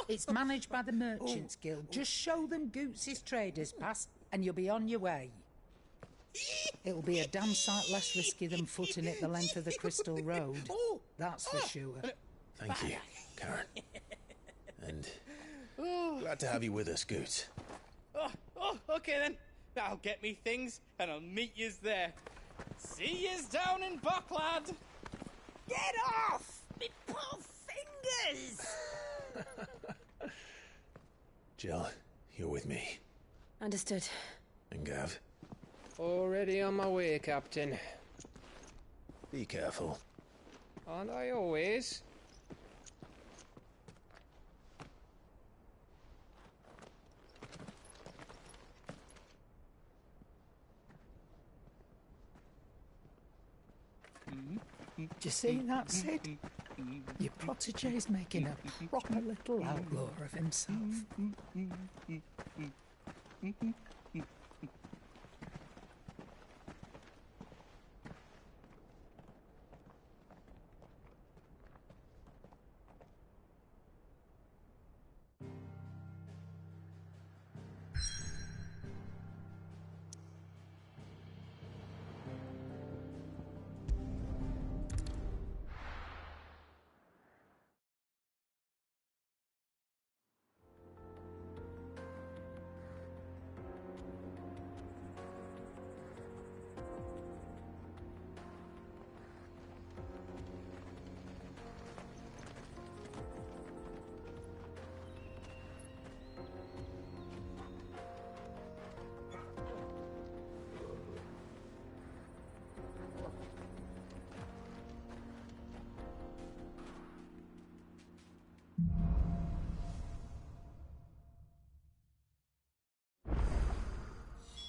It's managed by the Merchants Guild. Just show them Goots' traders pass, and you'll be on your way. It'll be a damn sight less risky than footing it the length of the Crystal Road. That's for sure. Thank you, Karen. And glad to have you with us, Goots. Okay then. I'll get me things, and I'll meet yous there. See yous down in Bocklad. Get off! Me poor fingers! Jill, you're with me. Understood. And Gav? Already on my way, Captain. Be careful. Aren't I always? Do you see that, Sid? Your protege's making a proper little outlaw of himself.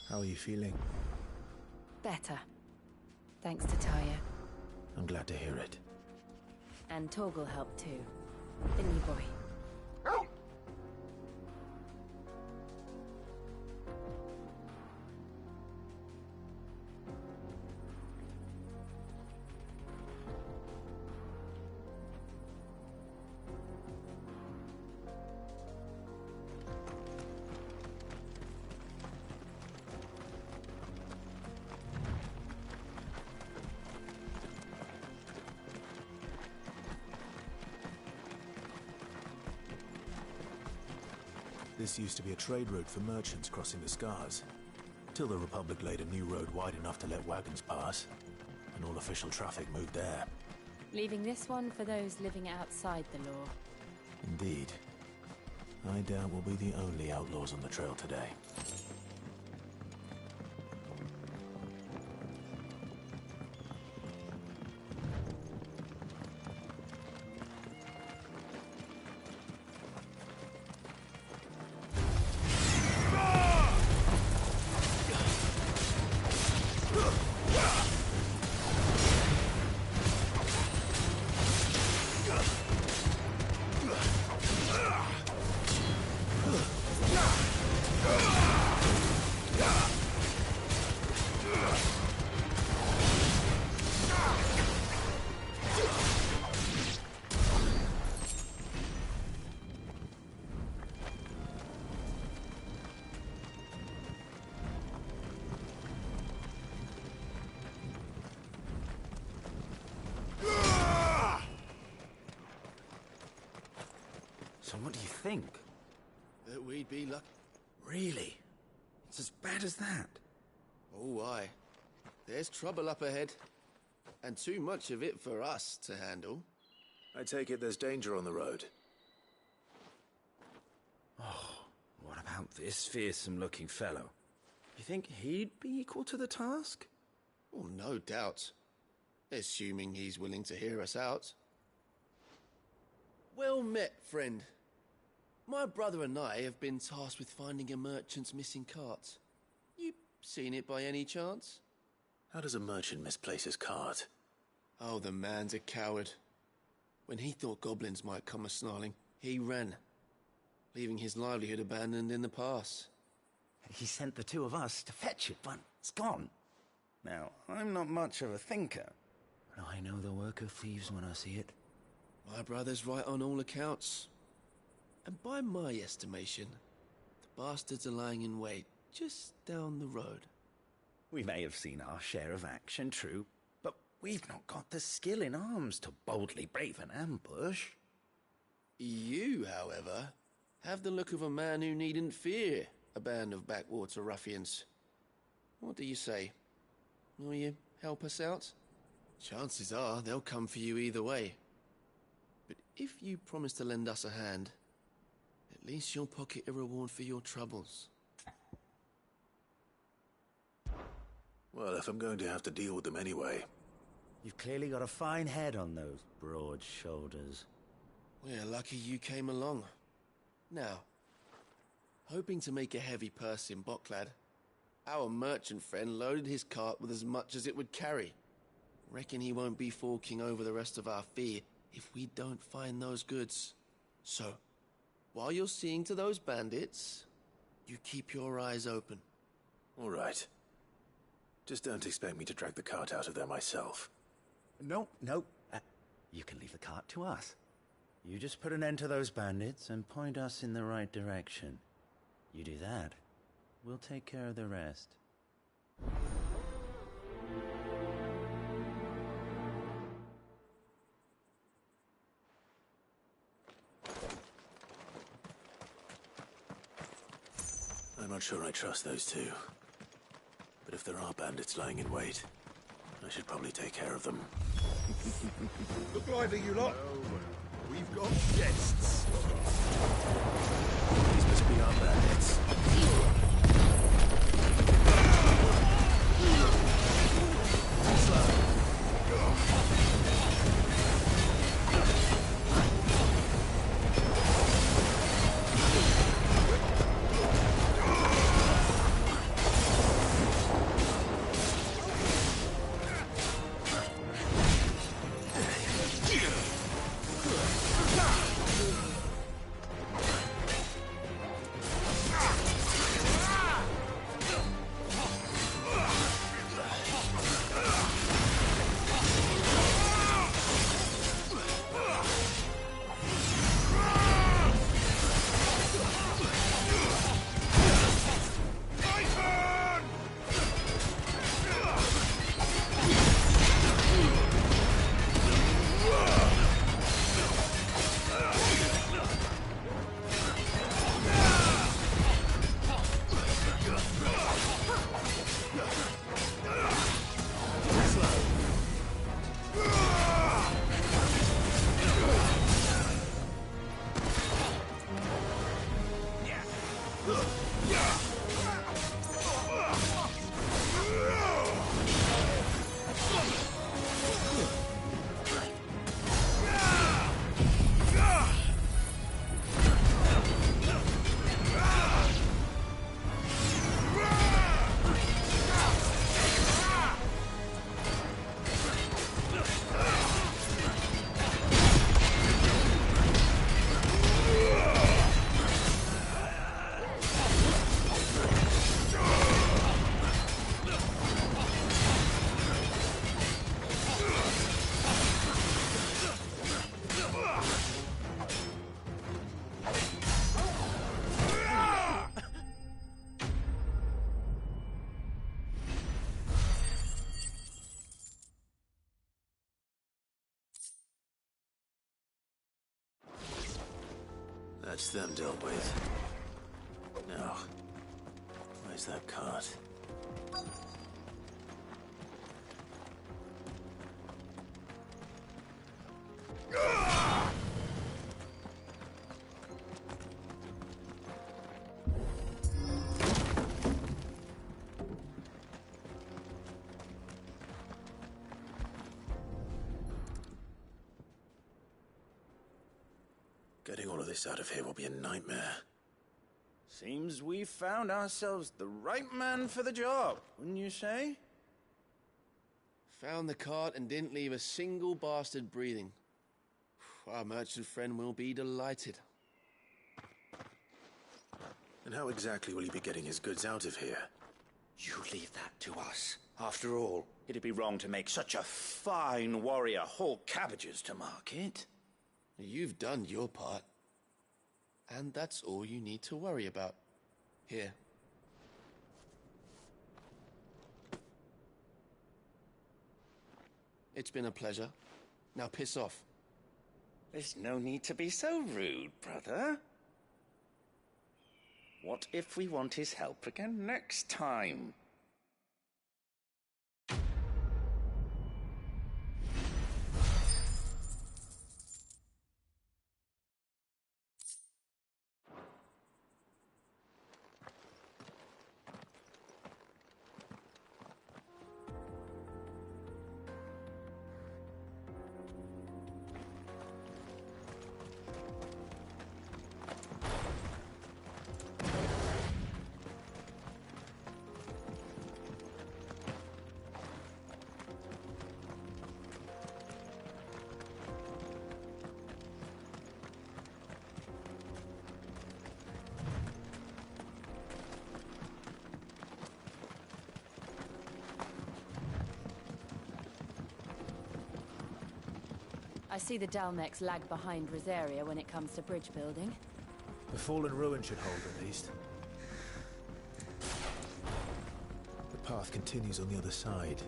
How are you feeling? Better. Thanks to Taya. I'm glad to hear it. And Torgal helped too. Didn't you, boy? This used to be a trade route for merchants crossing the Scars, till the Republic laid a new road wide enough to let wagons pass, and all official traffic moved there. Leaving this one for those living outside the law. Indeed. I doubt we'll be the only outlaws on the trail today. So what do you think? That we'd be lucky. Really? It's as bad as that? Oh, aye. There's trouble up ahead. And too much of it for us to handle. I take it there's danger on the road. Oh, what about this fearsome-looking fellow? You think he'd be equal to the task? Oh, no doubt. Assuming he's willing to hear us out. Well met, friend. My brother and I have been tasked with finding a merchant's missing cart. You seen it by any chance? How does a merchant misplace his cart? Oh, the man's a coward. When he thought goblins might come a-snarling, he ran, leaving his livelihood abandoned in the pass. He sent the two of us to fetch it, but it's gone. Now, I'm not much of a thinker, but I know the work of thieves when I see it. My brother's right on all accounts. And by my estimation, the bastards are lying in wait just down the road. We may have seen our share of action, true, but we've not got the skill in arms to boldly brave an ambush. You, however, have the look of a man who needn't fear a band of backwater ruffians. What do you say? Will you help us out? Chances are they'll come for you either way. But if you promise to lend us a hand, at least you'll pocket a reward for your troubles. Well, if I'm going to have to deal with them anyway. You've clearly got a fine head on those broad shoulders. We're lucky you came along. Now, hoping to make a heavy purse in Bocklad, our merchant friend loaded his cart with as much as it would carry. Reckon he won't be forking over the rest of our fee if we don't find those goods. So, while you're seeing to those bandits, you keep your eyes open. All right. Just don't expect me to drag the cart out of there myself. No. You can leave the cart to us. You just put an end to those bandits and point us in the right direction. You do that, we'll take care of the rest. I'm not sure I trust those two. But if there are bandits lying in wait, I should probably take care of them. Look lively, you lot. We've got guests. These must be our bandits. That's them dealt with. Now, where's that cart? Getting all of this out of here will be a nightmare. Seems we found ourselves the right man for the job, wouldn't you say? Found the cart and didn't leave a single bastard breathing. Our merchant friend will be delighted. And how exactly will he be getting his goods out of here? You leave that to us. After all, it'd be wrong to make such a fine warrior haul cabbages to market. You've done your part. And that's all you need to worry about. Here. It's been a pleasure. Now piss off. There's no need to be so rude, brother. What if we want his help again next time? I see the Dalmex lag behind Rosaria when it comes to bridge building. The fallen ruin should hold, at least. The path continues on the other side.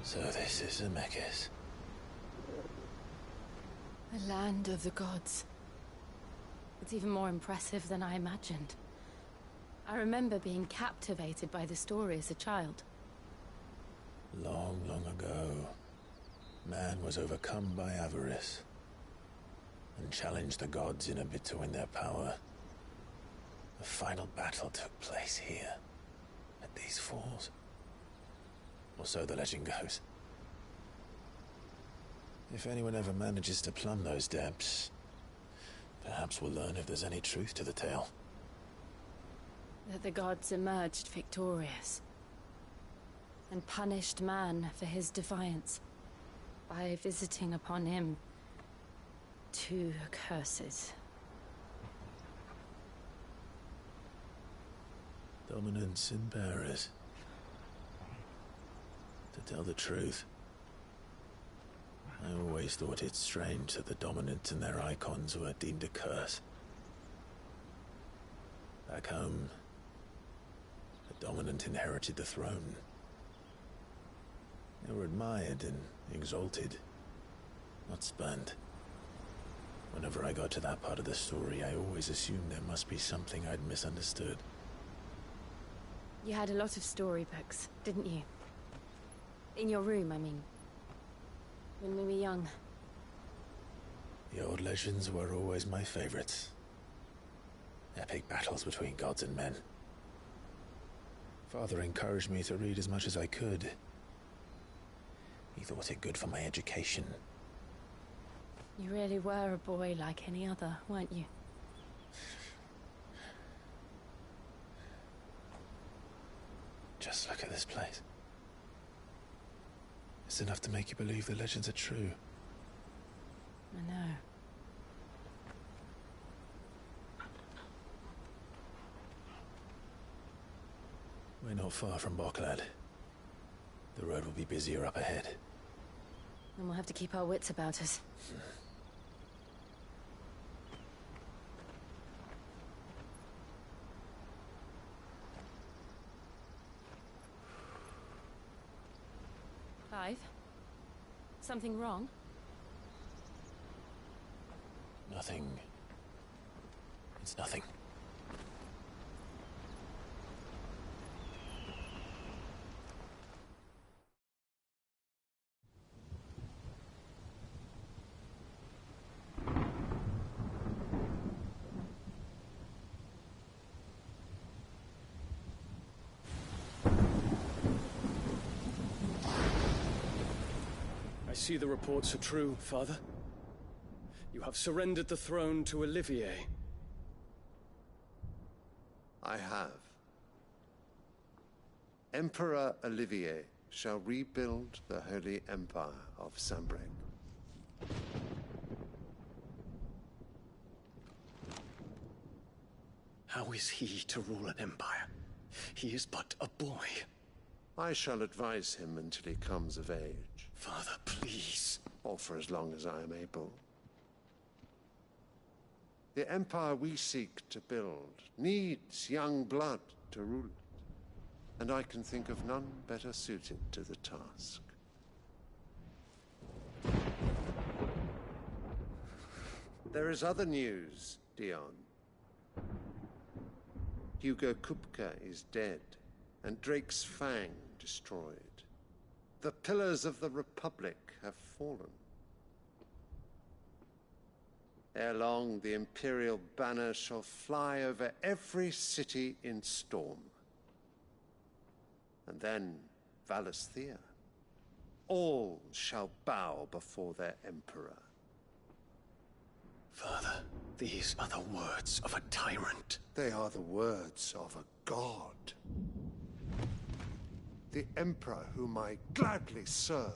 So this is Zemeckis. The land of the gods. It's even more impressive than I imagined. I remember being captivated by the story as a child. Long, long ago, man was overcome by avarice and challenged the gods in a bid to win their power. The final battle took place here, at these falls. Or so the legend goes. If anyone ever manages to plumb those depths, perhaps we'll learn if there's any truth to the tale. That the gods emerged victorious and punished man for his defiance by visiting upon him 2 curses. Dominants and bearers. To tell the truth, I always thought it strange that the dominant and their icons were deemed a curse. Back home, the dominant inherited the throne. They were admired and exalted, not spurned. Whenever I got to that part of the story, I always assumed there must be something I'd misunderstood. You had a lot of storybooks, didn't you? In your room, I mean. When we were young. The old legends were always my favorites. Epic battles between gods and men. Father encouraged me to read as much as I could. He thought it good for my education. You really were a boy like any other, weren't you? Just look at this place. It's enough to make you believe the legends are true. I know. We're not far from Boklad. The road will be busier up ahead. Then we'll have to keep our wits about us. Clive? Something wrong? Nothing. It's nothing. I see the reports are true, Father. You have surrendered the throne to Olivier. I have. Emperor Olivier shall rebuild the Holy Empire of Sanbreque. How is he to rule an empire? He is but a boy. I shall advise him until he comes of age. Father, please. Or for as long as I am able. The empire we seek to build needs young blood to rule it, and I can think of none better suited to the task. There is other news, Dion. Hugo Kupka is dead, and Drake's Fang destroyed. The pillars of the Republic have fallen. Ere long, the Imperial banner shall fly over every city in Storm. And then, Valisthea. All shall bow before their Emperor. Father, these are the words of a tyrant. They are the words of a god. The Emperor whom I gladly serve.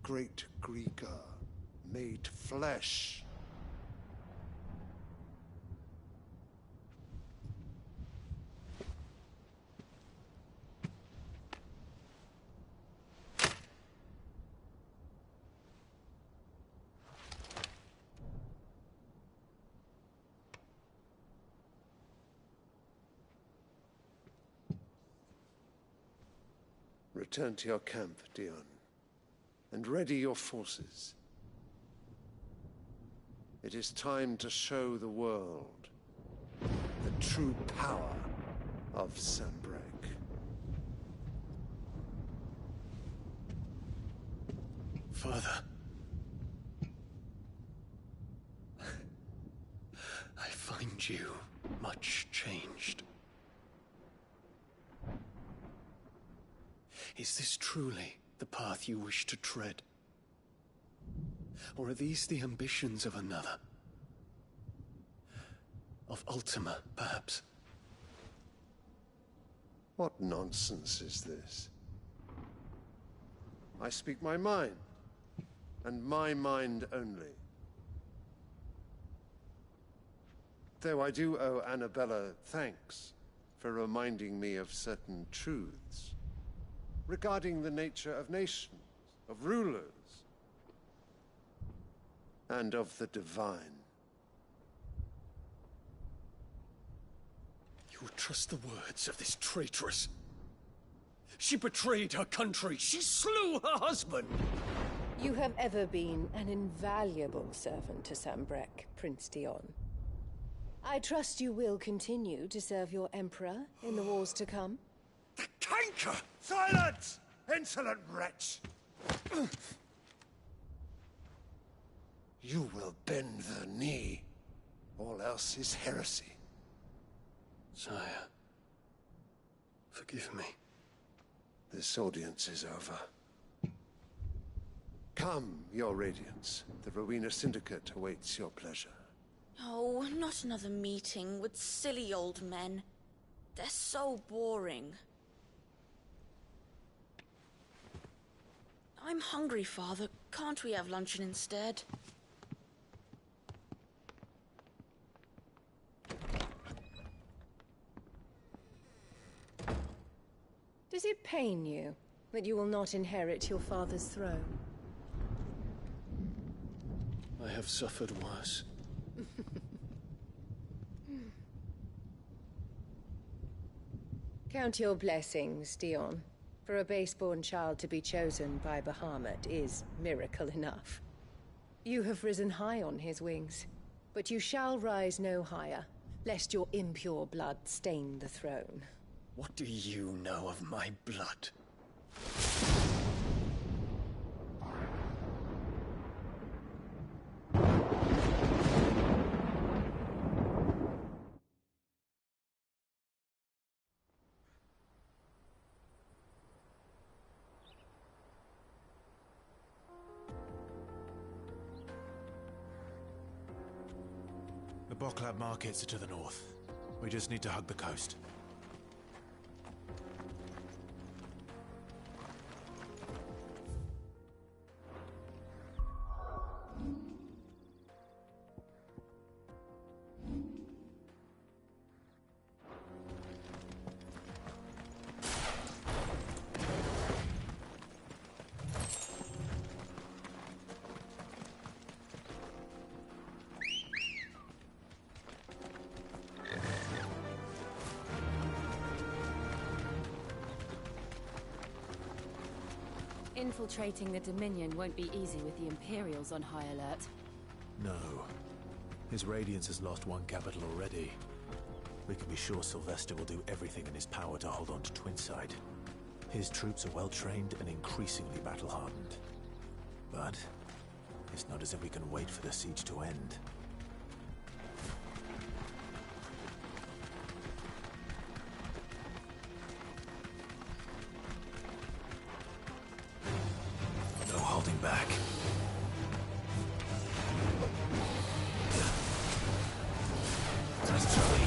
Great Greager, made flesh. Return to your camp, Dion, and ready your forces. It is time to show the world the true power of Sanbreque. Father. I find you much changed. Is this truly the path you wish to tread? Or are these the ambitions of another? Of Ultima, perhaps? What nonsense is this? I speak my mind, and my mind only. Though I do owe Annabella thanks for reminding me of certain truths regarding the nature of nations, of rulers, and of the divine. You trust the words of this traitress. She betrayed her country. She slew her husband. You have ever been an invaluable servant to Sambrek, Prince Dion. I trust you will continue to serve your Emperor in the wars to come. The canker! Silence! Insolent wretch! You will bend the knee. All else is heresy. Sire, forgive me. This audience is over. Come, your Radiance. The Rowena Syndicate awaits your pleasure. Oh, not another meeting with silly old men. They're so boring. I'm hungry, Father. Can't we have luncheon instead? Does it pain you that you will not inherit your father's throne? I have suffered worse. Count your blessings, Dion. For a base-born child to be chosen by Bahamut is miracle enough. You have risen high on his wings, but you shall rise no higher, lest your impure blood stain the throne. What do you know of my blood? The Boklab markets are to the north. We just need to hug the coast. Infiltrating the Dominion won't be easy with the Imperials on high alert. No. His Radiance has lost one capital already. We can be sure Sylvester will do everything in his power to hold on to Twinside. His troops are well-trained and increasingly battle-hardened. But it's not as if we can wait for the siege to end. No holding back. That's Charlie.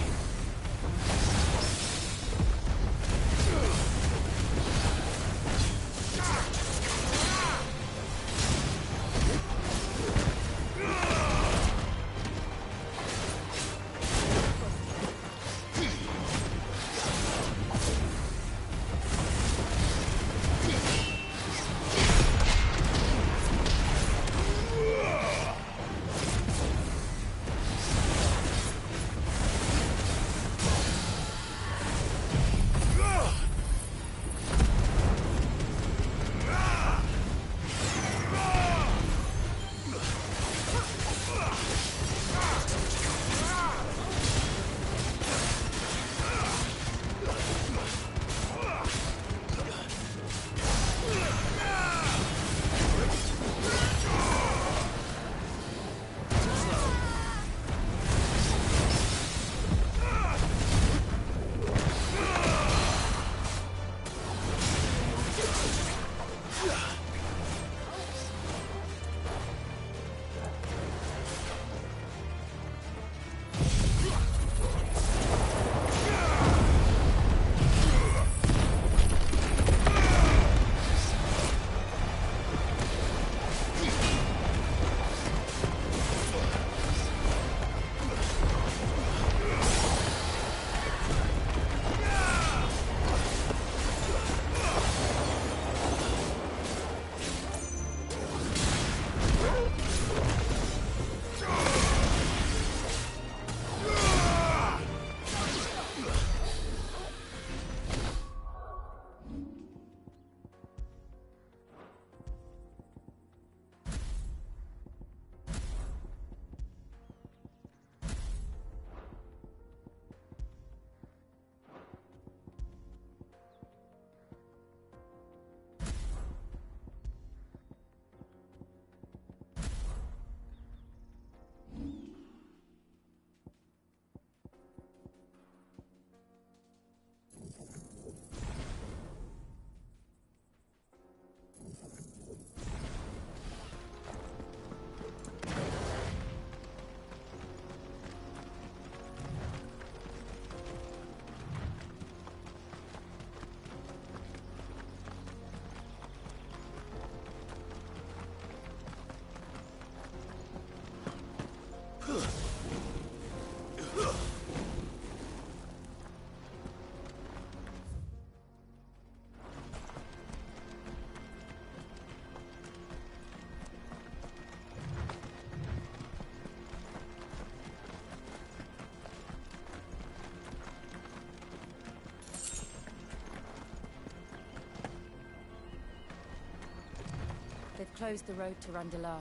closed the road to Randalar.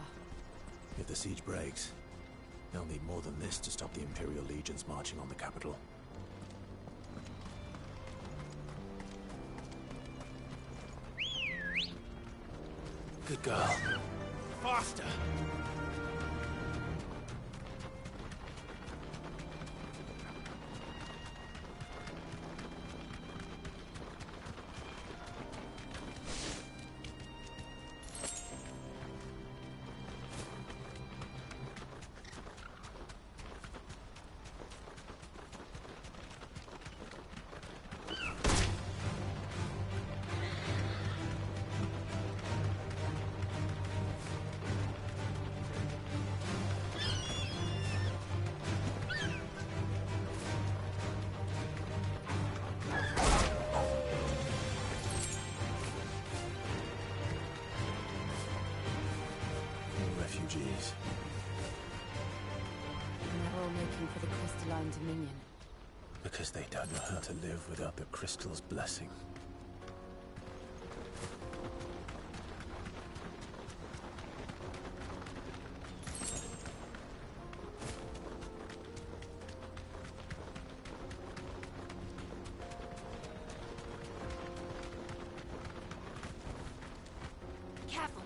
If the siege breaks, they'll need more than this to stop the Imperial legions marching on the capital. Good girl. Faster! Refugees. And they're all making for the crystalline dominion. Because they don't know how to live without the crystal's blessing. Careful!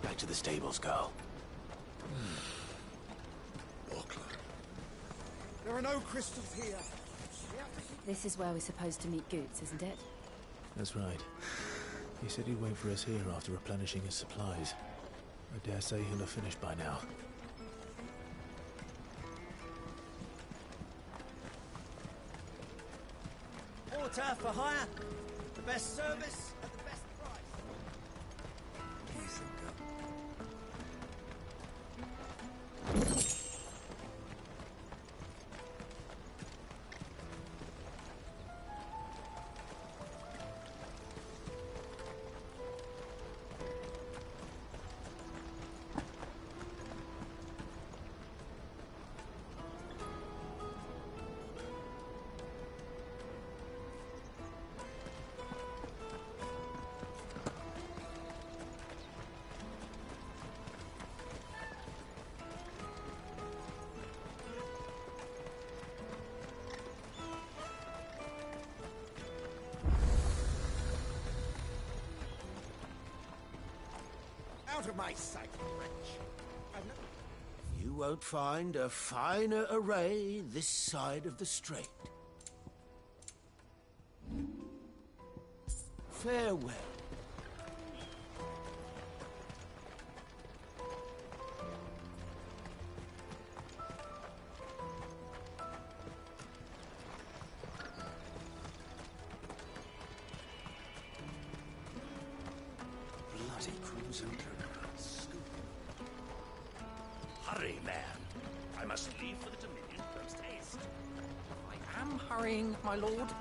Back to the stables, girl. There are no crystals here. This is where we're supposed to meet Goots, isn't it? That's right. He said he'd wait for us here after replenishing his supplies. I dare say he'll have finished by now. Water for hire. The best service at the best price. Easy, Out of my sight, wretch. You won't find a finer array this side of the strait. Farewell. Bloody crimson scoop. Hurry, man. I must leave for the Dominion post haste. I am hurrying, my lord.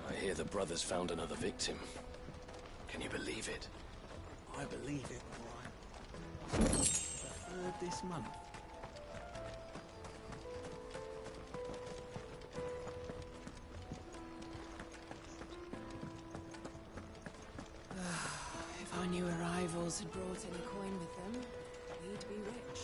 I hear the brothers found another victim. Can you believe it? I believe it, all right. The third this month. If our new arrivals had brought any coin with them, we'd to be rich.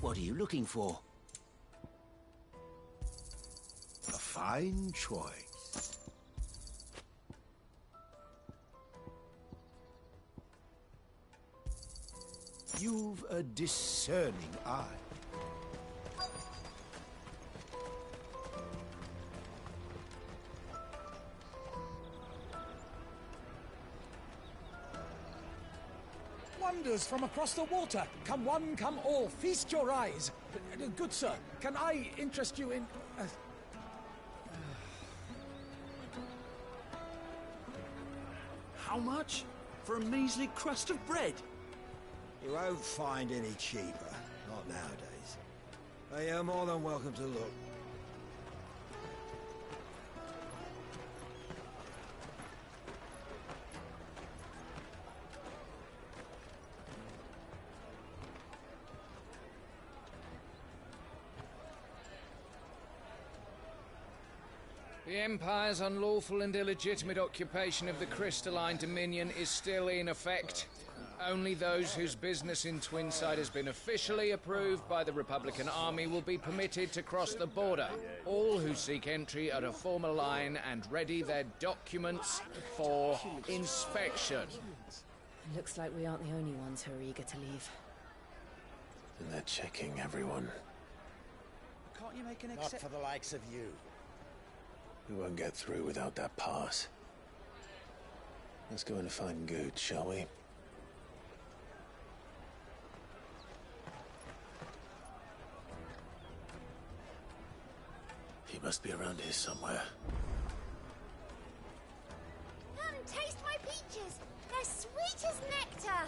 What are you looking for? A fine choice. You've a discerning eye. Wonders from across the water. Come one, come all, feast your eyes. Good sir, can I interest you in... How much? For a measly crust of bread? You won't find any cheaper. Not nowadays. But you're more than welcome to look. The Empire's unlawful and illegitimate occupation of the Crystalline Dominion is still in effect. Only those whose business in Twinside has been officially approved by the Republican Army will be permitted to cross the border. All who seek entry are to form a line and ready their documents for inspection. Looks like we aren't the only ones who are eager to leave. And they're checking everyone. Can't you make an exception? Not for the likes of you. We won't get through without that pass. Let's go and find Good, shall we? He must be around here somewhere. Come, taste my peaches! They're sweet as nectar!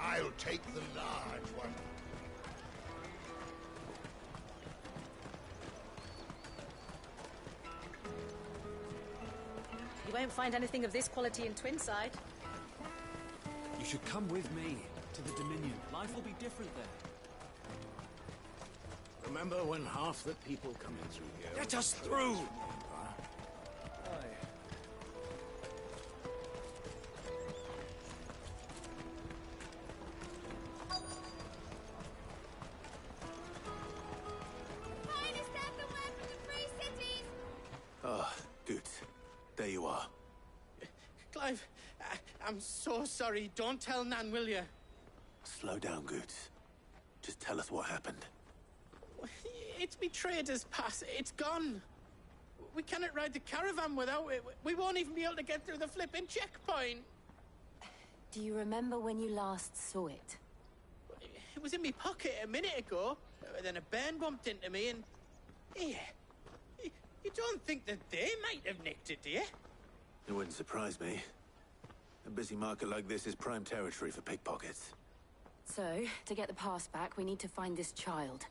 I'll take the large one. You won't find anything of this quality in Twinside. You should come with me to the Dominion. Life will be different there. Remember when half the people coming through here... Let us through! There you are. Clive, I'm so sorry. Don't tell Nan, will you? Slow down, Goots. Just tell us what happened. It's me trader's pass. It's gone. We cannot ride the caravan without it. We won't even be able to get through the flipping checkpoint. Do you remember when you last saw it? It was in my pocket a minute ago. Then a bairn bumped into me and... Yeah. You don't think that they might have nicked it, do you? It wouldn't surprise me. A busy market like this is prime territory for pickpockets. So, to get the pass back, we need to find this child.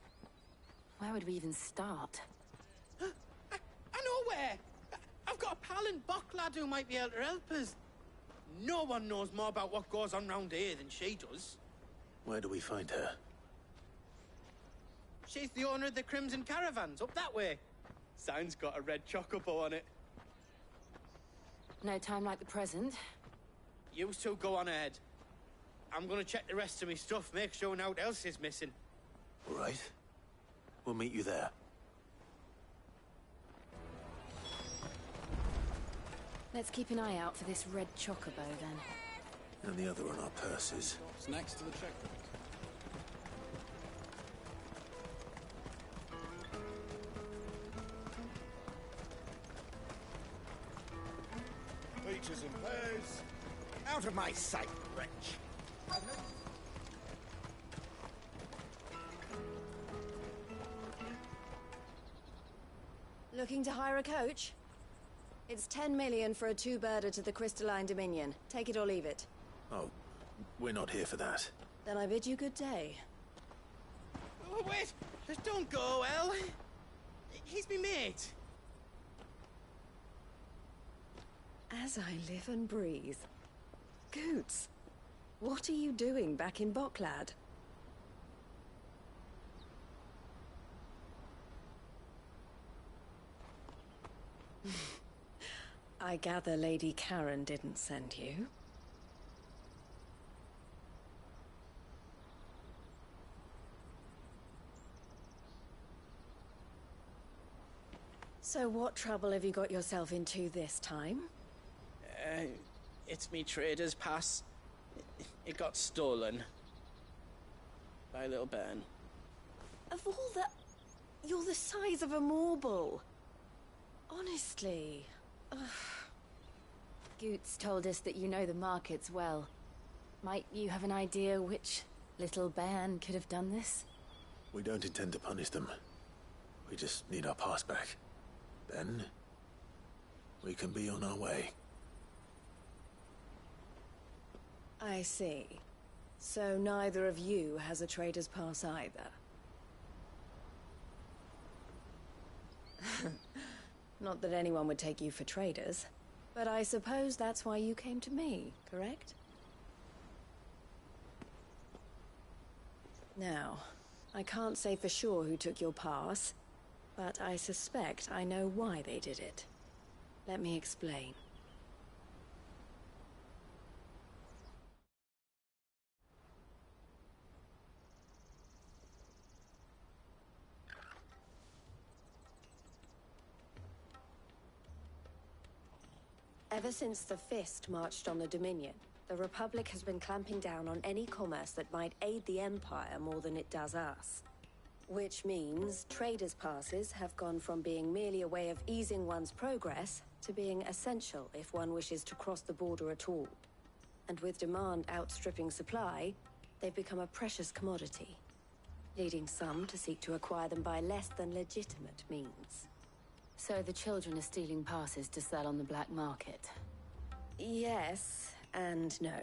Where would we even start? I know where! I've got a pal in Bocklad who might be able to help us. No one knows more about what goes on round here than she does. Where do we find her? She's the owner of the Crimson Caravans, up that way. Sign's got a red chocobo on it. No time like the present. You two go on ahead. I'm gonna check the rest of my stuff, make sure no one else is missing. All right. We'll meet you there. Let's keep an eye out for this red chocobo, then. And the other on our purses. It's next to the checkpoint. Peaches and pears. Out of my sight, wretch. Looking to hire a coach? It's 10 million for a two-birder to the Crystalline Dominion. Take it or leave it. Oh, we're not here for that. Then I bid you good day. Oh, wait! Don't go, El! He's me mate. As I live and breathe. Goots, what are you doing back in Boklad? I gather Lady Karen didn't send you. So what trouble have you got yourself into this time? It's me trader's pass. It got stolen. By little Ben. Of all the... You're the size of a marble. Honestly. Ugh. Goots told us that you know the markets well. Might you have an idea which little bairn could have done this? We don't intend to punish them. We just need our pass back. Then, we can be on our way. I see. So neither of you has a trader's pass either. Not that anyone would take you for traders, but I suppose that's why you came to me, correct? Now, I can't say for sure who took your pass, but I suspect I know why they did it. Let me explain. Ever since the Fist marched on the Dominion, the Republic has been clamping down on any commerce that might aid the Empire more than it does us. Which means traders' passes have gone from being merely a way of easing one's progress to being essential if one wishes to cross the border at all. And with demand outstripping supply, they've become a precious commodity, leading some to seek to acquire them by less than legitimate means. So the children are stealing passes to sell on the black market? Yes, and no.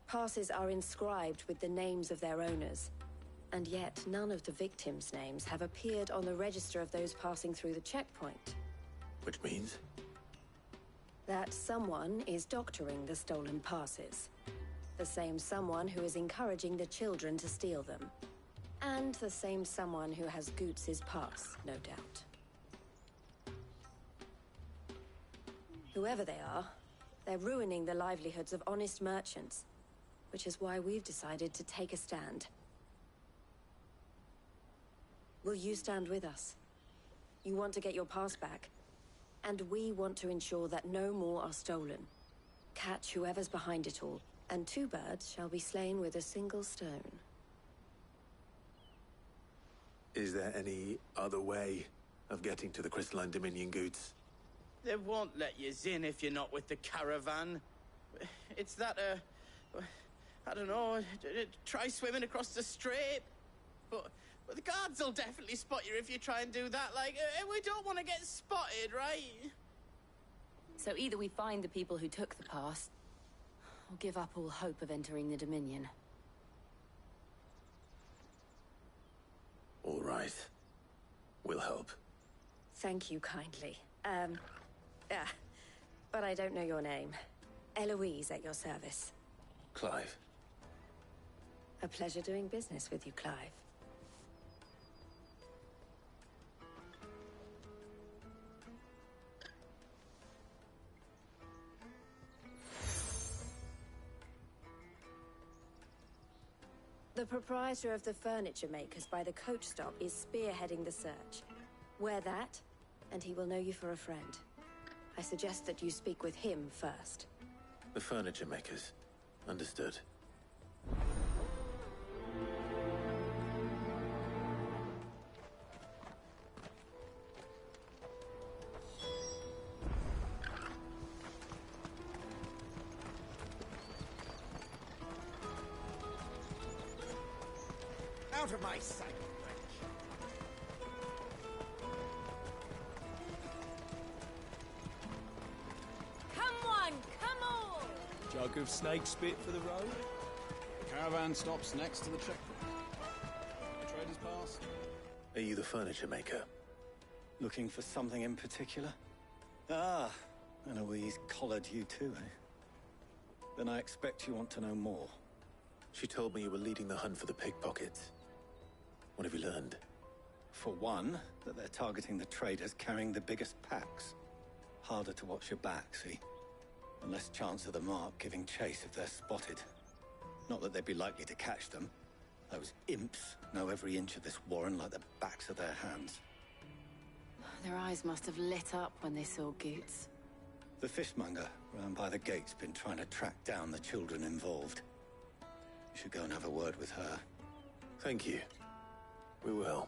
Passes are inscribed with the names of their owners, and yet none of the victims' names have appeared on the register of those passing through the checkpoint. Which means? That someone is doctoring the stolen passes. The same someone who is encouraging the children to steal them. And the same someone who has Goots' pass, no doubt. Whoever they are, they're ruining the livelihoods of honest merchants, which is why we've decided to take a stand. Will you stand with us? You want to get your pass back, and we want to ensure that no more are stolen. Catch whoever's behind it all, and 2 birds shall be slain with a single stone. Is there any other way of getting to the Crystalline Dominion, Goots? They won't let you in if you're not with the caravan. It's that, I don't know, try swimming across the strait. But the guards will definitely spot you if you try and do that. Like, we don't want to get spotted, right? So either we find the people who took the pass, or give up all hope of entering the Dominion. All right. We'll help. Thank you kindly. But I don't know your name. Eloise at your service. Clive. A pleasure doing business with you, Clive. The proprietor of the furniture makers by the coach stop is spearheading the search. Wear that, and he will know you for a friend. I suggest that you speak with him first. The furniture makers. Understood. Out of my sight, Jug of snake spit for the road? Caravan stops next to the checkpoint. The trader's pass. Are you the furniture maker? Looking for something in particular? Ah, Eloise collared you too, eh? Then I expect you want to know more. She told me you were leading the hunt for the pickpockets. What have you learned? For one, that they're targeting the traders carrying the biggest packs. Harder to watch your back, see? And less chance of the mark giving chase if they're spotted. Not that they'd be likely to catch them. Those imps know every inch of this warren like the backs of their hands. Their eyes must have lit up when they saw Goots. The fishmonger round by the gate's been trying to track down the children involved. You should go and have a word with her. Thank you. We will.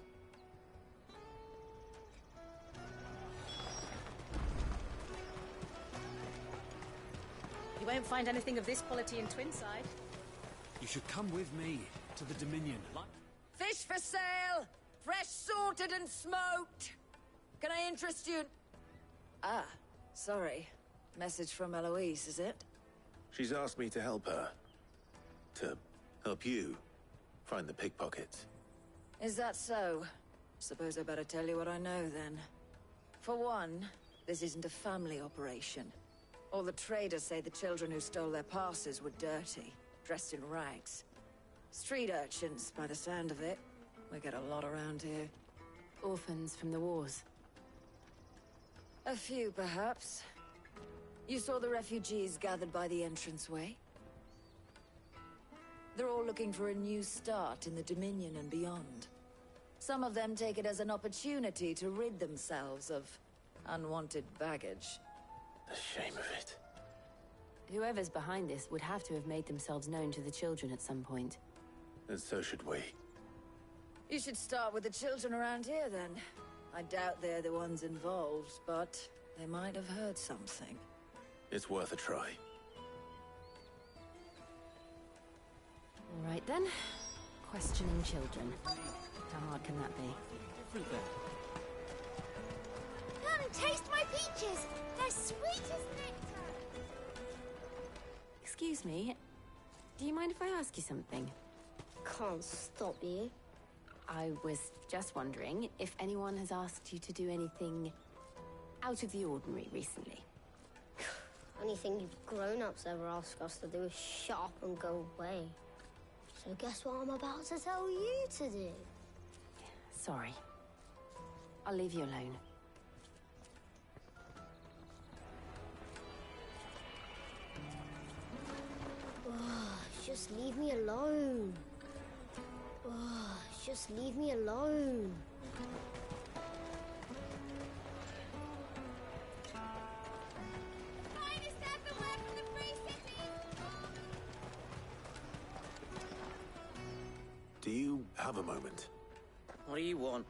You won't find anything of this quality in Twinside. You should come with me to the Dominion. Fish for sale! Fresh sorted and smoked! Can I interest you in... Ah, sorry. Message from Eloise, is it? She's asked me to help her. To help you find the pickpockets. Is that so? Suppose I better tell you what I know, then. For one, this isn't a family operation. All the traders say the children who stole their passes were dirty, dressed in rags. Street urchins, by the sound of it. We get a lot around here. Orphans from the wars. A few, perhaps. You saw the refugees gathered by the entranceway? They're all looking for a new start in the Dominion and beyond. Some of them take it as an opportunity to rid themselves of unwanted baggage. The shame of it. Whoever's behind this would have to have made themselves known to the children at some point. And so should we. You should start with the children around here, then. I doubt they're the ones involved, but they might have heard something. It's worth a try. All right, then. Questioning children. How hard can that be? Come and taste my peaches! They're sweet as nectar! Excuse me. Do you mind if I ask you something? Can't stop you. I was just wondering if anyone has asked you to do anything out of the ordinary recently. Anything you grown-ups ever ask us to do is shut up and go away. So guess what I'm about to tell you to do? Sorry. I'll leave you alone. Oh, just leave me alone. Oh, just leave me alone. Do you have a moment? What do you want?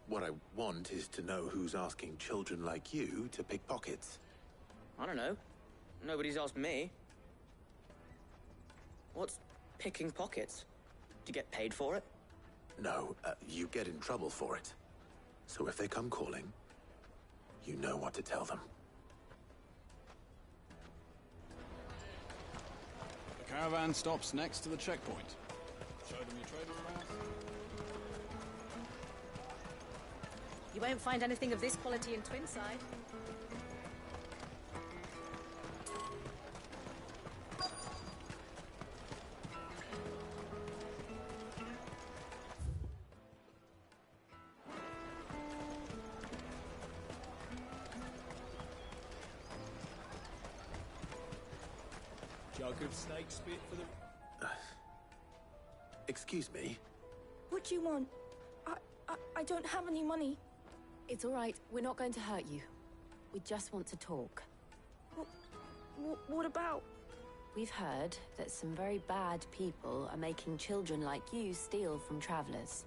What I want is to know who's asking children like you to pick pockets. I don't know. Nobody's asked me. What's picking pockets? Do you get paid for it? No, you get in trouble for it. So if they come calling, you know what to tell them. The caravan stops next to the checkpoint. Show them your trading pass. You won't find anything of this quality in Twinside. Jug of snake spit for the... Excuse me? What do you want? I don't have any money. It's all right. We're not going to hurt you. We just want to talk. What about? We've heard that some very bad people are making children like you steal from travelers.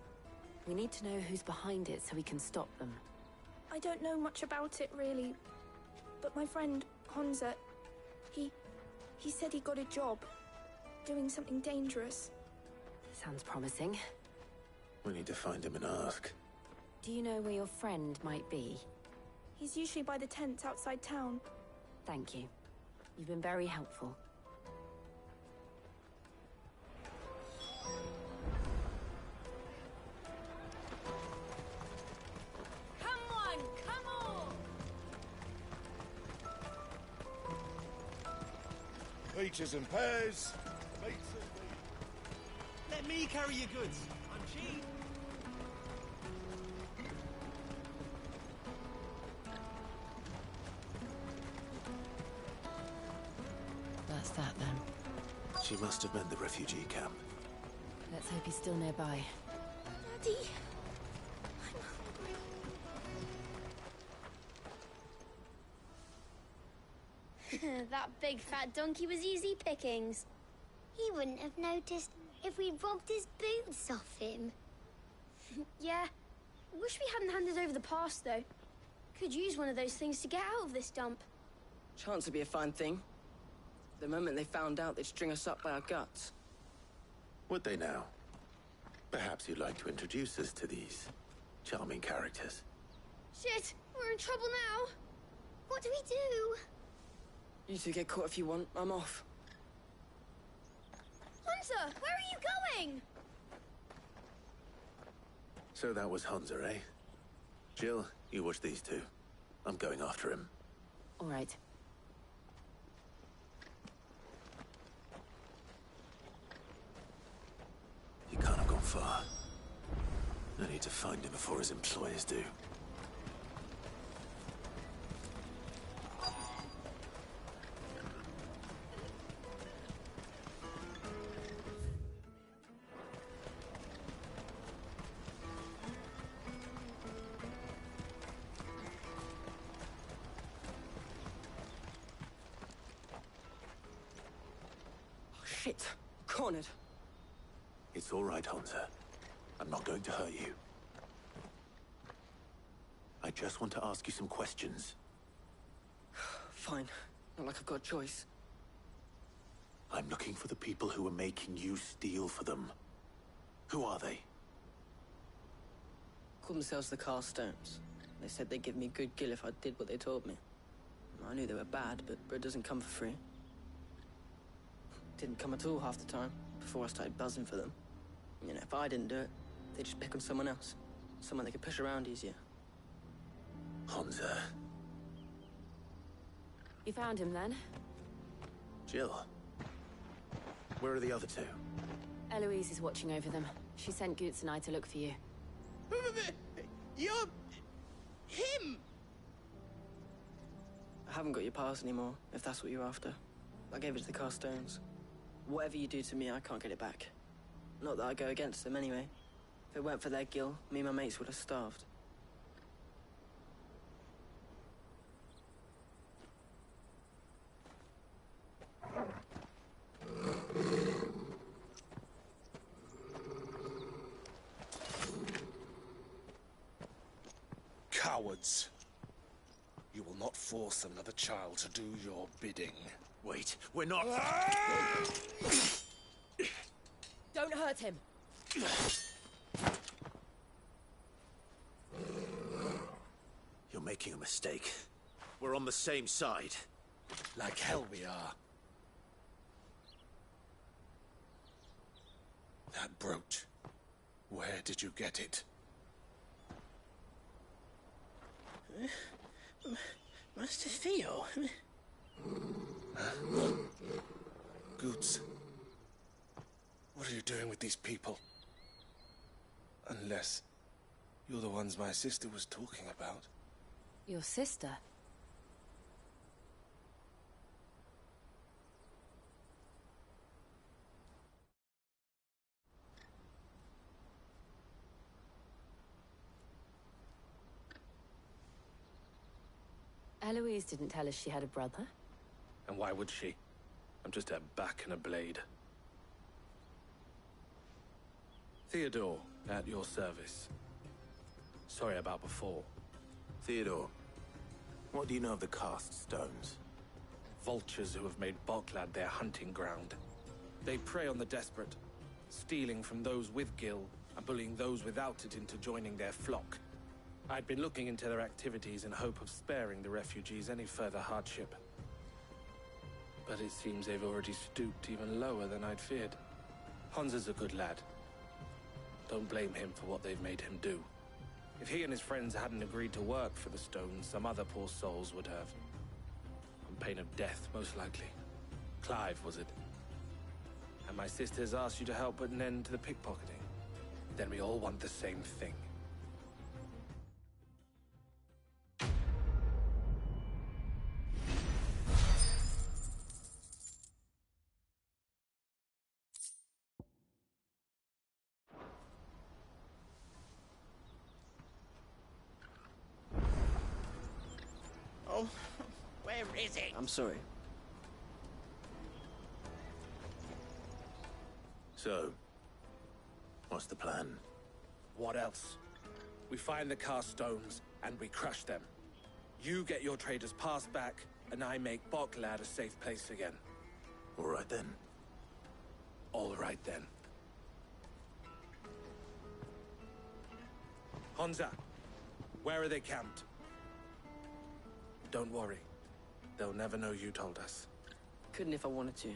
We need to know who's behind it so we can stop them. I don't know much about it, really. But my friend, Honza, he said he got a job. Doing something dangerous. Sounds promising. We need to find him and ask. Do you know where your friend might be? He's usually by the tents outside town. Thank you. You've been very helpful. Peaches and pears. Meats and meat. Let me carry your goods. I'm cheap. That's that then. She must have meant the refugee camp. Let's hope he's still nearby. Daddy. That big fat donkey was easy pickings. He wouldn't have noticed if we'd robbed his boots off him. Yeah. Wish we hadn't handed over the pass, though. Could use one of those things to get out of this dump. Chance would be a fine thing. The moment they found out, they'd string us up by our guts. Would they now? Perhaps you'd like to introduce us to these charming characters. Shit! We're in trouble now! What do we do? You two get caught if you want. I'm off. Hunter! Where are you going? So that was Hunter, eh? Jill, you watch these two. I'm going after him. All right. He can't have gone far. I need to find him before his employers do. Shit. Cornered. It's all right, Hunter. I'm not going to hurt you. I just want to ask you some questions. Fine. Not like I've got a choice. I'm looking for the people who are making you steal for them. Who are they? Called themselves the Carstones. They said they'd give me good gill if I did what they told me. I knew they were bad, but bread doesn't come for free. Didn't come at all half the time, before I started buzzing for them. You know, if I didn't do it, they'd just pick on someone else. Someone they could push around easier. Hunter. You found him then? Jill. Where are the other two? Eloise is watching over them. She sent Goots and I to look for you. You're... him! I haven't got your pass anymore, if that's what you're after. I gave it to the Carstones. Whatever you do to me, I can't get it back. Not that I go against them anyway. If it weren't for their gill, me and my mates would have starved. Cowards. You will not force another child to do your bidding. Wait, we're not... Don't hurt him. You're making a mistake. We're on the same side. Like hell we are. That brooch. Where did you get it? Master Theo? Goots. What are you doing with these people? Unless you're the ones my sister was talking about. Your sister? Eloise didn't tell us she had a brother. And why would she? I'm just her back and a blade. Theodore, at your service. Sorry about before. Theodore, what do you know of the Cast Stones? Vultures who have made Boklad their hunting ground. They prey on the desperate, stealing from those with gil and bullying those without it into joining their flock. I'd been looking into their activities in hope of sparing the refugees any further hardship. But it seems they've already stooped even lower than I'd feared. Hansa's a good lad. Don't blame him for what they've made him do. If he and his friends hadn't agreed to work for the Stones, some other poor souls would have. On pain of death, most likely. Clive, was it? And my sisters asked you to help put an end to the pickpocketing. Then we all want the same thing. Oh, where is it? I'm sorry. So, what's the plan? What else? We find the cast stones and we crush them. You get your trader's pass back, and I make Boklad a safe place again. All right then. All right then. Honza, where are they camped? Don't worry. They'll never know you told us. Couldn't if I wanted to.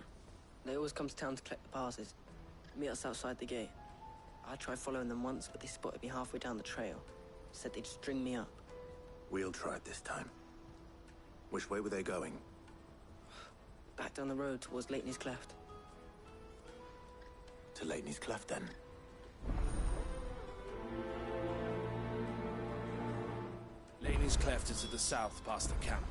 They always come to town to collect the passes. Meet us outside the gate. I tried following them once, but they spotted me halfway down the trail. Said they'd string me up. We'll try it this time. Which way were they going? Back down the road towards Leighton's Cleft. To Leighton's Cleft, then. Leighton's Cleft is to the south, past the camp.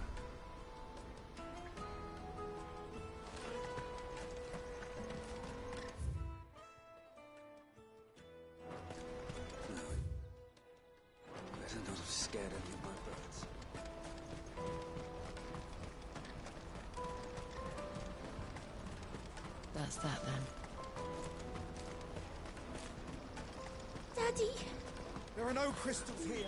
Better not have scared any of my birds. That's that then. Daddy! There are no crystals here.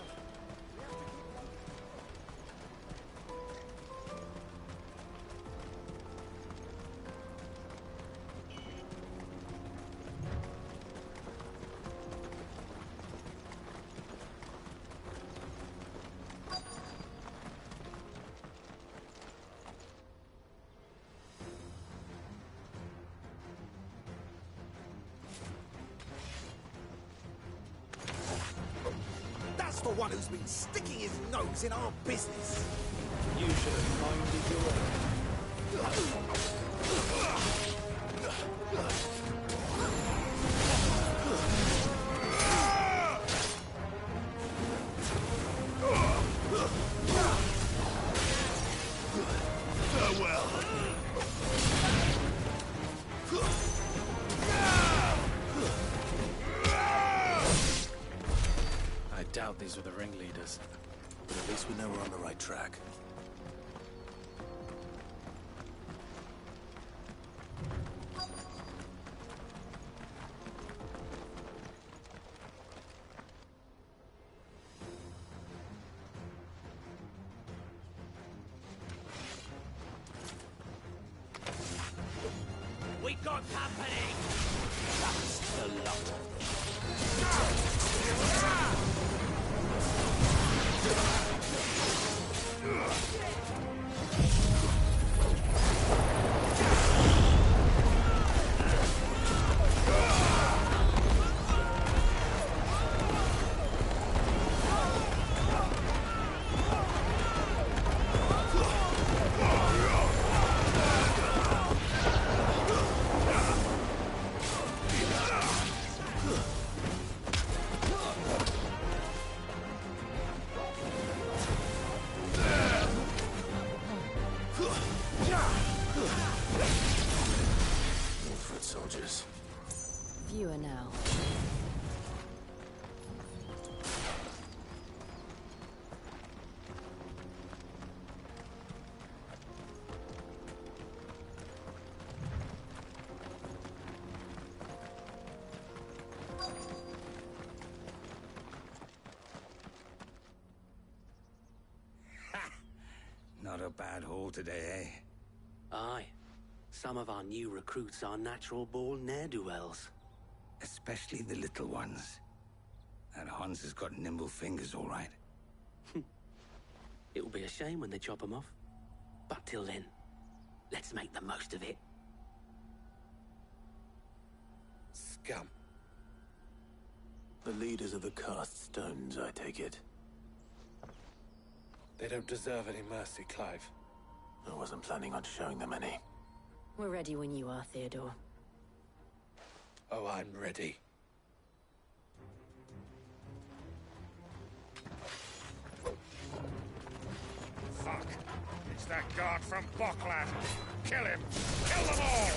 That's the one who's been sticking his nose in our business. You should have minded your own. I doubt these were the ringleaders. But at least we know we're on the right track. We got company! That's the lot of them. Foot soldiers. Fewer now. Not a bad haul today, eh? Aye. Some of our new recruits are natural-born ne'er-do-wells. Especially the little ones. That Hans has got nimble fingers, all right. It will be a shame when they chop them off. But till then, let's make the most of it. Scum. The leaders of the cast stones, I take it. They don't deserve any mercy, Clive. I wasn't planning on showing them any. We're ready when you are, Theodore. Oh, I'm ready. Fuck! It's that guard from Bockland! Kill him! Kill them all!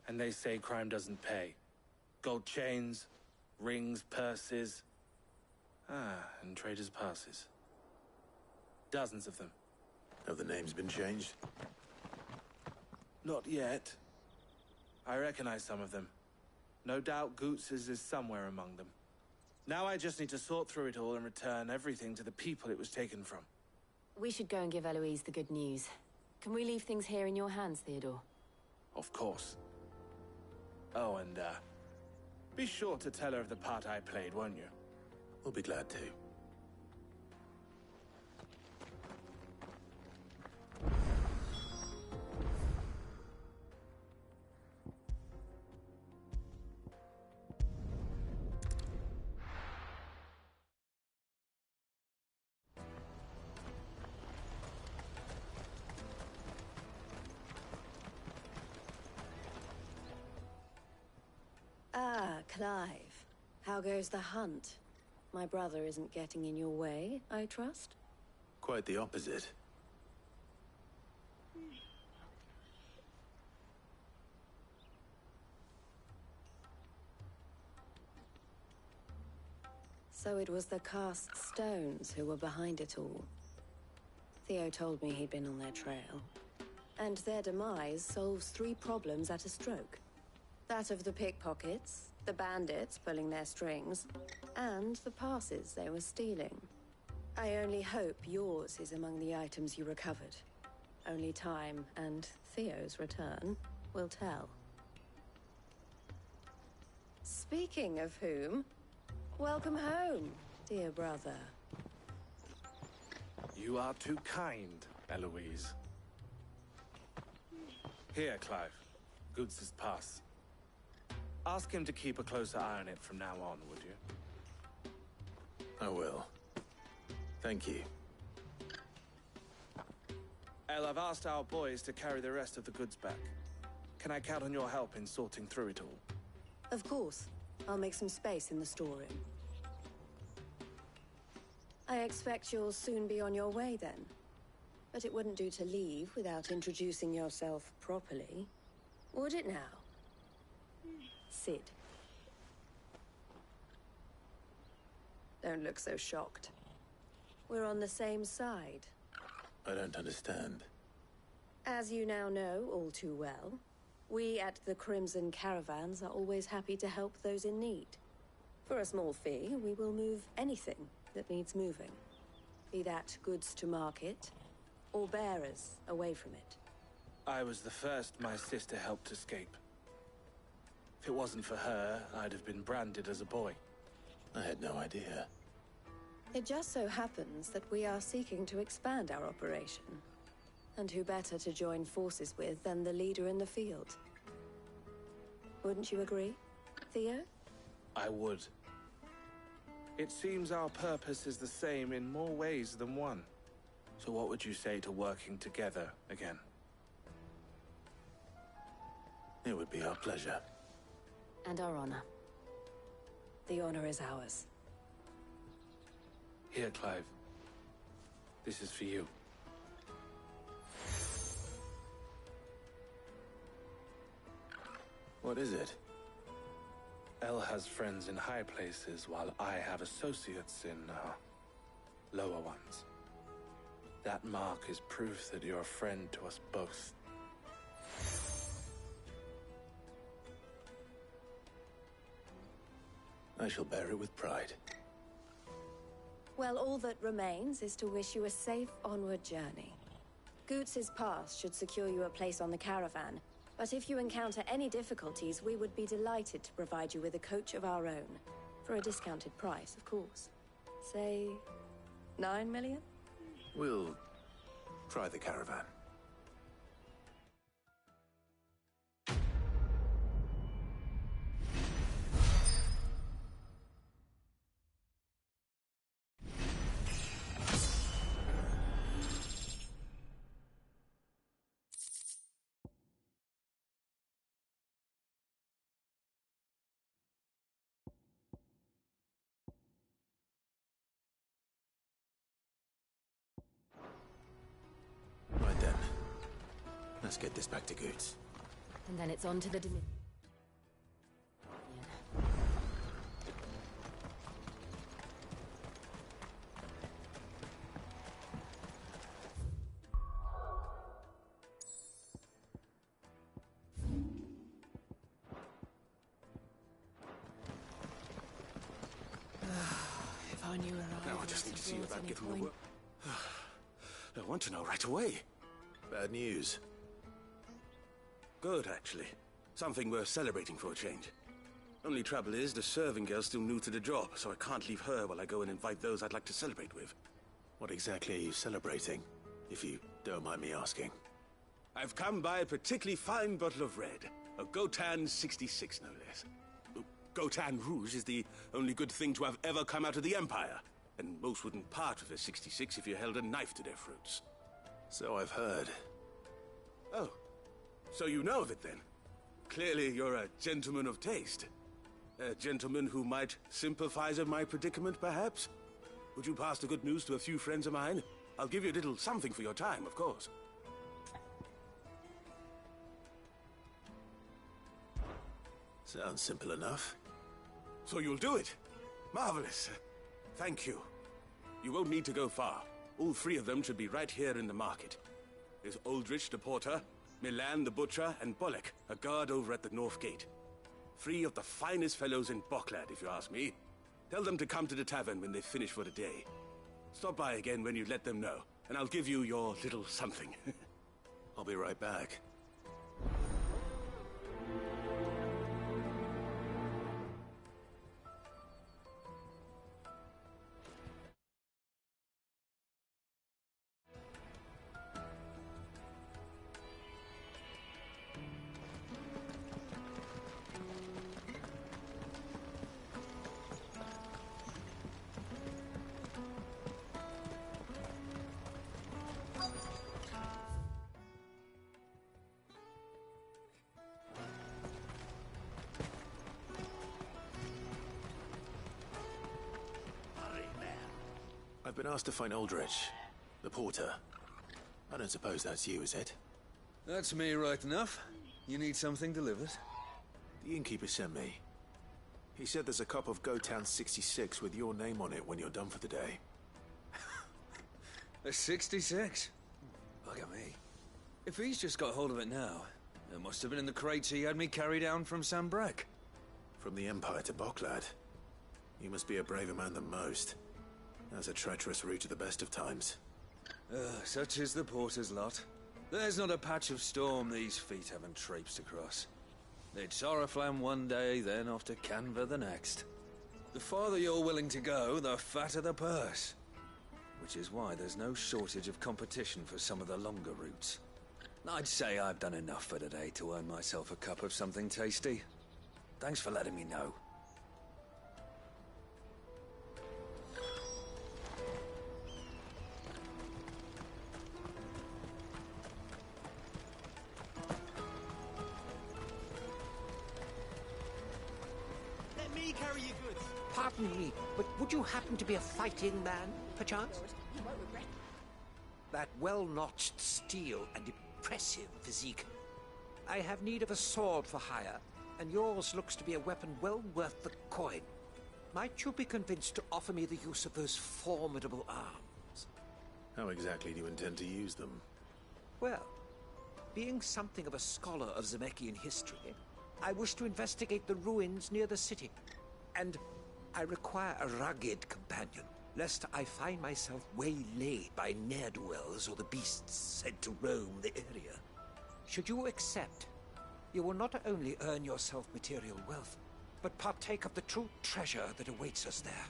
And they say crime doesn't pay. Gold chains, rings, purses. And traders' passes. Dozens of them. Have the names been changed? Not yet. I recognize some of them. No doubt Goots's is somewhere among them. Now I just need to sort through it all and return everything to the people it was taken from. We should go and give Eloise the good news. Can we leave things here in your hands, Theodore? Of course. Oh, and, be sure to tell her of the part I played, won't you? We'll be glad to. Clive. How goes the hunt? My brother isn't getting in your way, I trust? Quite the opposite. So it was the cast stones who were behind it all. Theo told me he'd been on their trail. And their demise solves 3 problems at a stroke. That of the pickpockets, the bandits pulling their strings, and the passes they were stealing. I only hope yours is among the items you recovered. Only time and Theo's return will tell. Speaking of whom, welcome home, dear brother. You are too kind, Eloise. Here, Clive. Goods' pass. Ask him to keep a closer eye on it from now on, would you? I will. Thank you. El, I've asked our boys to carry the rest of the goods back. Can I count on your help in sorting through it all? Of course. I'll make some space in the storeroom. I expect you'll soon be on your way then. But it wouldn't do to leave without introducing yourself properly. Would it now? Cid. Don't look so shocked. We're on the same side. I don't understand. As you now know all too well, we at the Crimson Caravans are always happy to help those in need. For a small fee, we will move anything that needs moving. Be that goods to market, or bearers away from it. I was the first my sister helped escape. If it wasn't for her, I'd have been branded as a boy. I had no idea. It just so happens that we are seeking to expand our operation. And who better to join forces with than the leader in the field? Wouldn't you agree, Theo? I would. It seems our purpose is the same in more ways than one. So what would you say to working together again? It would be our pleasure. And our honor. The honor is ours. Here, Clive. This is for you. What is it? Elle has friends in high places, while I have associates in, lower ones. That mark is proof that you're a friend to us both. I shall bear it with pride. Well, all that remains is to wish you a safe onward journey. Goots's pass should secure you a place on the caravan, but if you encounter any difficulties, we would be delighted to provide you with a coach of our own. For a discounted price, of course. Say, 9 million? We'll try the caravan. Right then. Let's get this back to Goots. And then it's on to the Dominion. If I knew where I just need to see about getting the work. I want to know right away. Bad news. Good, actually. Something worth celebrating for a change. Only trouble is, the serving girl's still new to the job, so I can't leave her while I go and invite those I'd like to celebrate with. What exactly are you celebrating, if you don't mind me asking? I've come by a particularly fine bottle of red. A Gotan 66, no less. Gotan Rouge is the only good thing to have ever come out of the Empire. And most wouldn't part with a 66 if you held a knife to their throats. So I've heard. Oh, so you know of it then? Clearly you're a gentleman of taste. A gentleman who might sympathize with my predicament, perhaps? Would you pass the good news to a few friends of mine? I'll give you a little something for your time, of course. Sounds simple enough. So you'll do it? Marvelous. Thank you. You won't need to go far. All three of them should be right here in the market. There's Aldrich the porter, Milan the butcher, and Bolek, a guard over at the north gate. Three of the finest fellows in Boklad, if you ask me. Tell them to come to the tavern when they've finished for the day. Stop by again when you let them know, and I'll give you your little something. I'll be right back. been asked to find Aldrich, the porter. I don't suppose that's you, is it? That's me right enough. You need something delivered? The innkeeper sent me. He said there's a cup of Gotown 66 with your name on it when you're done for the day. A 66? Look at me. If he's just got hold of it now, it must have been in the crates he had me carry down from Sambrek. From the Empire to Boklad. You must be a braver man than most. That's a treacherous route at the best of times. Such is the porter's lot. There's not a patch of storm these feet haven't traipsed across. It's Oriflamme one day, then off to Canva the next. The farther you're willing to go, the fatter the purse. Which is why there's no shortage of competition for some of the longer routes. I'd say I've done enough for today to earn myself a cup of something tasty. Thanks for letting me know. Carry your goods. Pardon me, but would you happen to be a fighting man, perchance? You won't regret it. That well-notched steel and impressive physique. I have need of a sword for hire, and yours looks to be a weapon well worth the coin. Might you be convinced to offer me the use of those formidable arms? How exactly do you intend to use them? Well, being something of a scholar of Zemeckis history, I wish to investigate the ruins near the city. And I require a rugged companion, lest I find myself waylaid by ne'er-do-wells or the beasts sent to roam the area. Should you accept, you will not only earn yourself material wealth, but partake of the true treasure that awaits us there.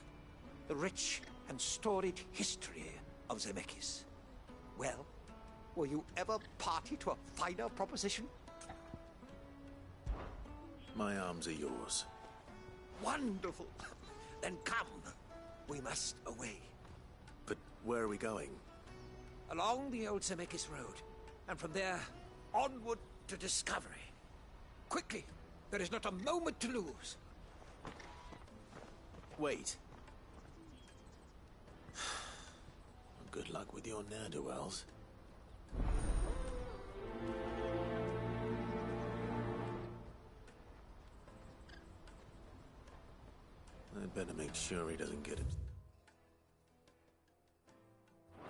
The rich and storied history of Zemeckis. Well, were you ever party to a finer proposition? My arms are yours. Wonderful! Then come. We must away. But where are we going? Along the old Zemeckis Road, and from there, onward to discovery. Quickly! There is not a moment to lose. Wait. Good luck with your ne'er-do-wells. I'd better make sure he doesn't get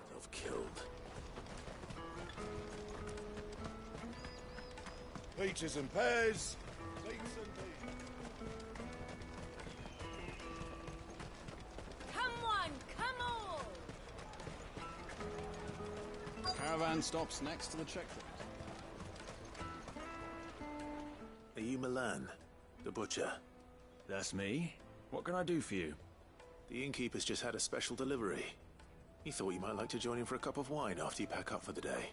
himself killed. Peaches and pears. Beets and beans. Come on, come on! Caravan stops next to the checkpoint. Are you Milan, the butcher? That's me. What can I do for you? The innkeeper's just had a special delivery. He thought you might like to join him for a cup of wine after you pack up for the day.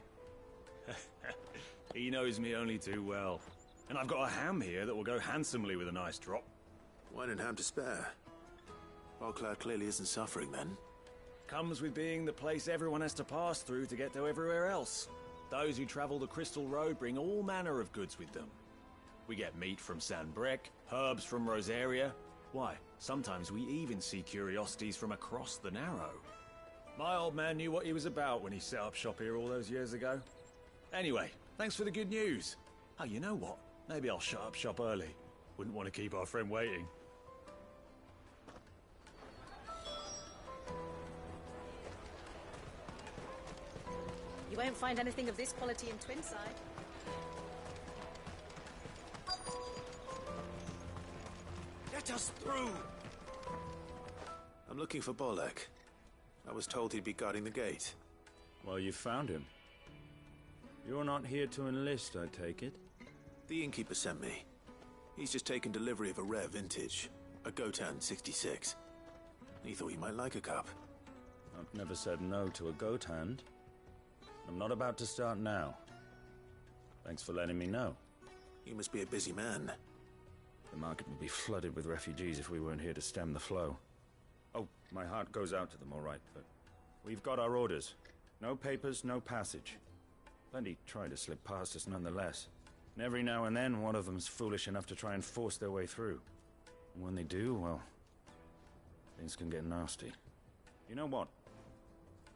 He knows me only too well. And I've got a ham here that will go handsomely with a nice drop. Wine and ham to spare. Boklad clearly isn't suffering, then. Comes with being the place everyone has to pass through to get to everywhere else. Those who travel the Crystal Road bring all manner of goods with them. We get meat from Sanbrek, herbs from Rosaria. Why, sometimes we even see curiosities from across the Narrow. My old man knew what he was about when he set up shop here all those years ago. Anyway, thanks for the good news. Oh, you know what? Maybe I'll shut up shop early. Wouldn't want to keep our friend waiting. You won't find anything of this quality in Twinside. Let us through! I'm looking for Bolek. I was told he'd be guarding the gate. Well, you found him. You're not here to enlist, I take it? The innkeeper sent me. He's just taken delivery of a rare vintage, a Gotown 66. He thought you might like a cup. I've never said no to a goat hand. I'm not about to start now. Thanks for letting me know. You must be a busy man. The market would be flooded with refugees if we weren't here to stem the flow. Oh, my heart goes out to them, all right, but we've got our orders. No papers, no passage. Plenty try to slip past us nonetheless. And every now and then, one of them's foolish enough to try and force their way through. And when they do, well, things can get nasty. You know what?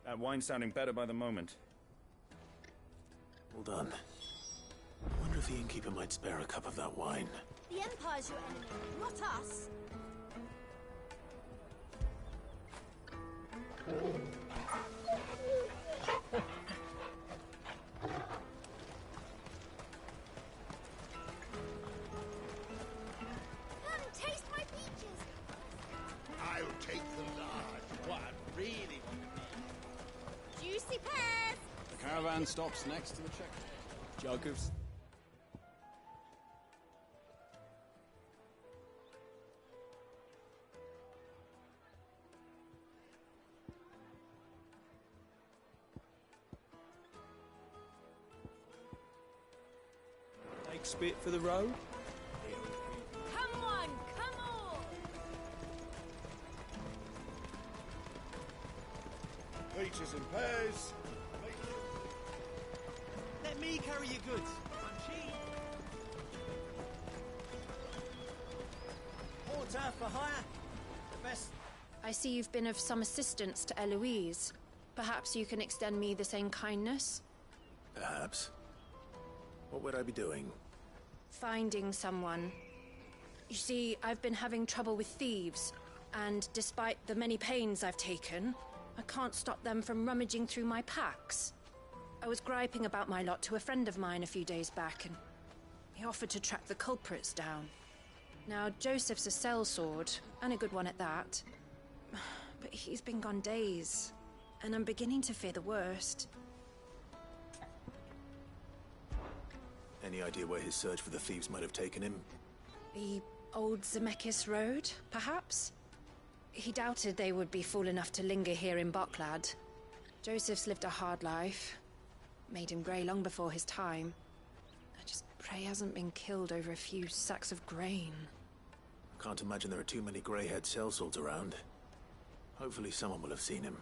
That wine's sounding better by the moment. Hold on. I wonder if the innkeeper might spare a cup of that wine. The Empire's your enemy, not us. Come, taste my peaches. I'll take the large. What I really want to be. Juicy pears. The caravan stops next to the check. Jokers. Take spit for the road. Come on, come on. Peaches and pears. Let me carry your goods. I'm cheap. Water for hire. The best. I see you've been of some assistance to Eloise. Perhaps you can extend me the same kindness? Perhaps. What would I be doing? Finding someone. You see, I've been having trouble with thieves, and despite the many pains I've taken, I can't stop them from rummaging through my packs. I was griping about my lot to a friend of mine a few days back, and he offered to track the culprits down. Now, Joseph's a sellsword, and a good one at that. But he's been gone days, and I'm beginning to fear the worst. Any idea where his search for the thieves might have taken him? The old Zemeckis Road, perhaps? He doubted they would be fool enough to linger here in Boklad. Joseph's lived a hard life. Made him grey long before his time. I just pray he hasn't been killed over a few sacks of grain. I can't imagine there are too many grey-haired sellswords around. Hopefully someone will have seen him.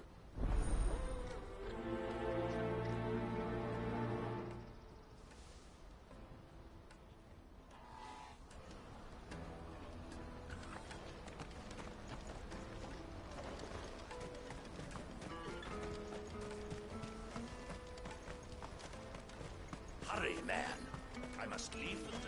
Hurry, man. I must leave the domain.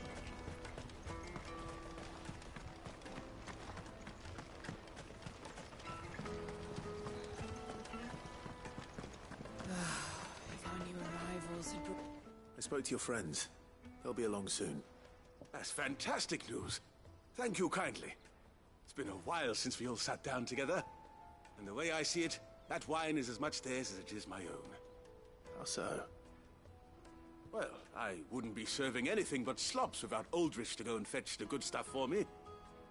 If our new arrivals had brought... I spoke to your friends. They'll be along soon. That's fantastic news. Thank you kindly. It's been a while since we all sat down together. And the way I see it, that wine is as much theirs as it is my own. How so? Well, I wouldn't be serving anything but slops without Aldrich to go and fetch the good stuff for me.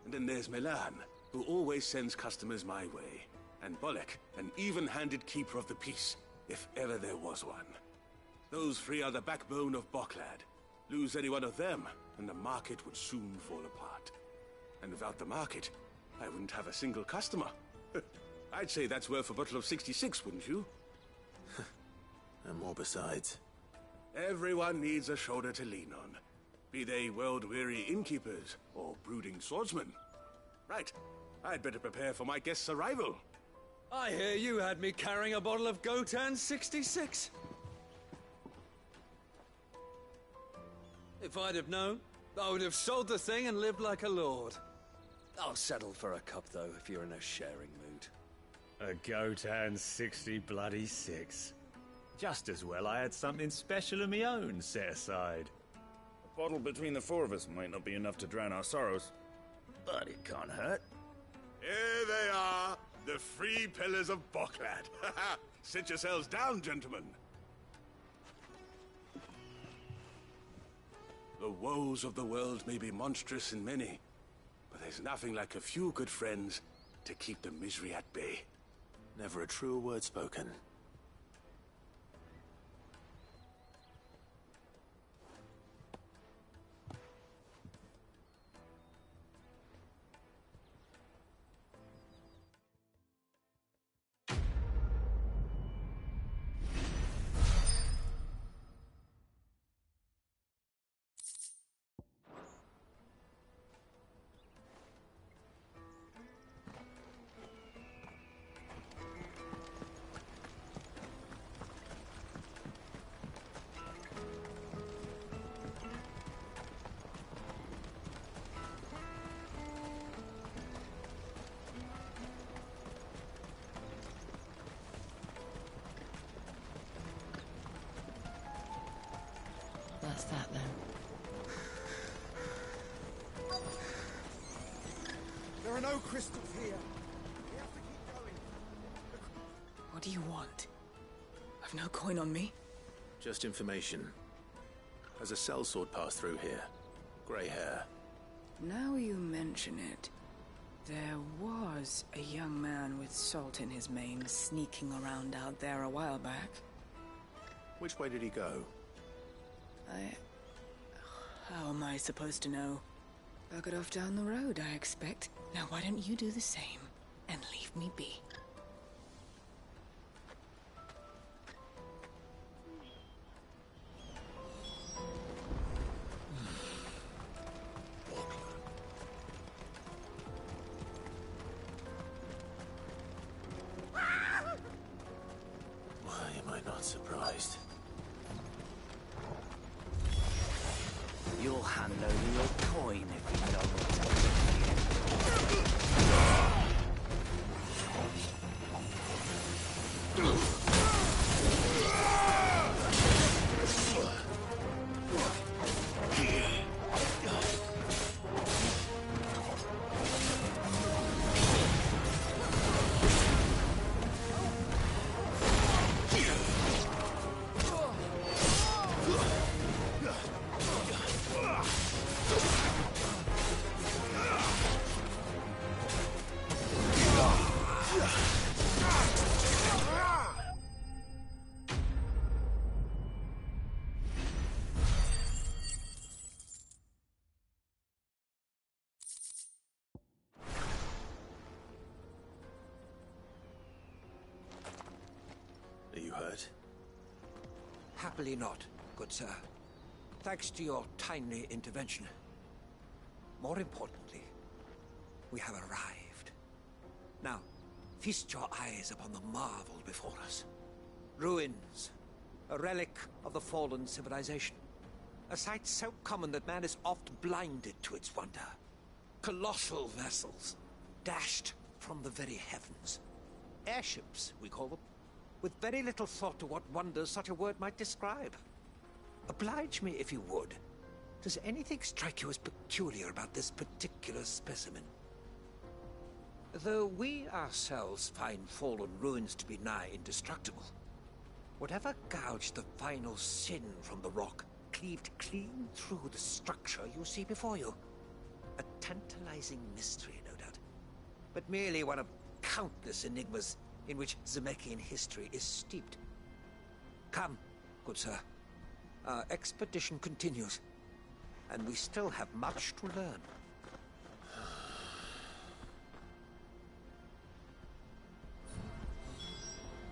And then there's Milan, who always sends customers my way. And Bolek, an even-handed keeper of the peace, if ever there was one. Those three are the backbone of Boklad. Lose any one of them, and the market would soon fall apart. And without the market, I wouldn't have a single customer. I'd say that's worth a bottle of 66, wouldn't you? And more besides. Everyone needs a shoulder to lean on. Be they world-weary innkeepers or brooding swordsmen. Right, I'd better prepare for my guest's arrival. I hear you had me carrying a bottle of Gotan 66. If I'd have known, I would have sold the thing and lived like a lord. I'll settle for a cup, though, if you're in a sharing mood. A Gotan 66. Just as well I had something special of my own set aside. A bottle between the four of us might not be enough to drown our sorrows, but it can't hurt. Here they are, the three pillars of Boklad. Sit yourselves down, gentlemen. The woes of the world may be monstrous in many, but there's nothing like a few good friends to keep the misery at bay. Never a truer word spoken. What's that, then? There are no crystals here. We have to keep going. What do you want? I've no coin on me. Just information. Has a sellsword passed through here? Grey hair. Now you mention it, there was a young man with salt in his mane sneaking around out there a while back. Which way did he go? How am I supposed to know? Buggered off down the road, I expect. Now why don't you do the same and leave me be? Why am I not surprised? You'll hand over your coin if you know what's Are you hurt? Happily not, good sir. Thanks to your timely intervention. More importantly, we have arrived. Now, feast your eyes upon the marvel before us. Ruins, a relic of the fallen civilization. A sight so common that man is oft blinded to its wonder. Colossal vessels, dashed from the very heavens. Airships, we call them, with very little thought to what wonders such a word might describe. Oblige me if you would. Does anything strike you as peculiar about this particular specimen? Though we ourselves find fallen ruins to be nigh indestructible, whatever gouged the final sin from the rock cleaved clean through the structure you see before you. A tantalizing mystery, no doubt, but merely one of countless enigmas in which Zemeckyan history is steeped. Come, good sir. Our expedition continues, and we still have much to learn.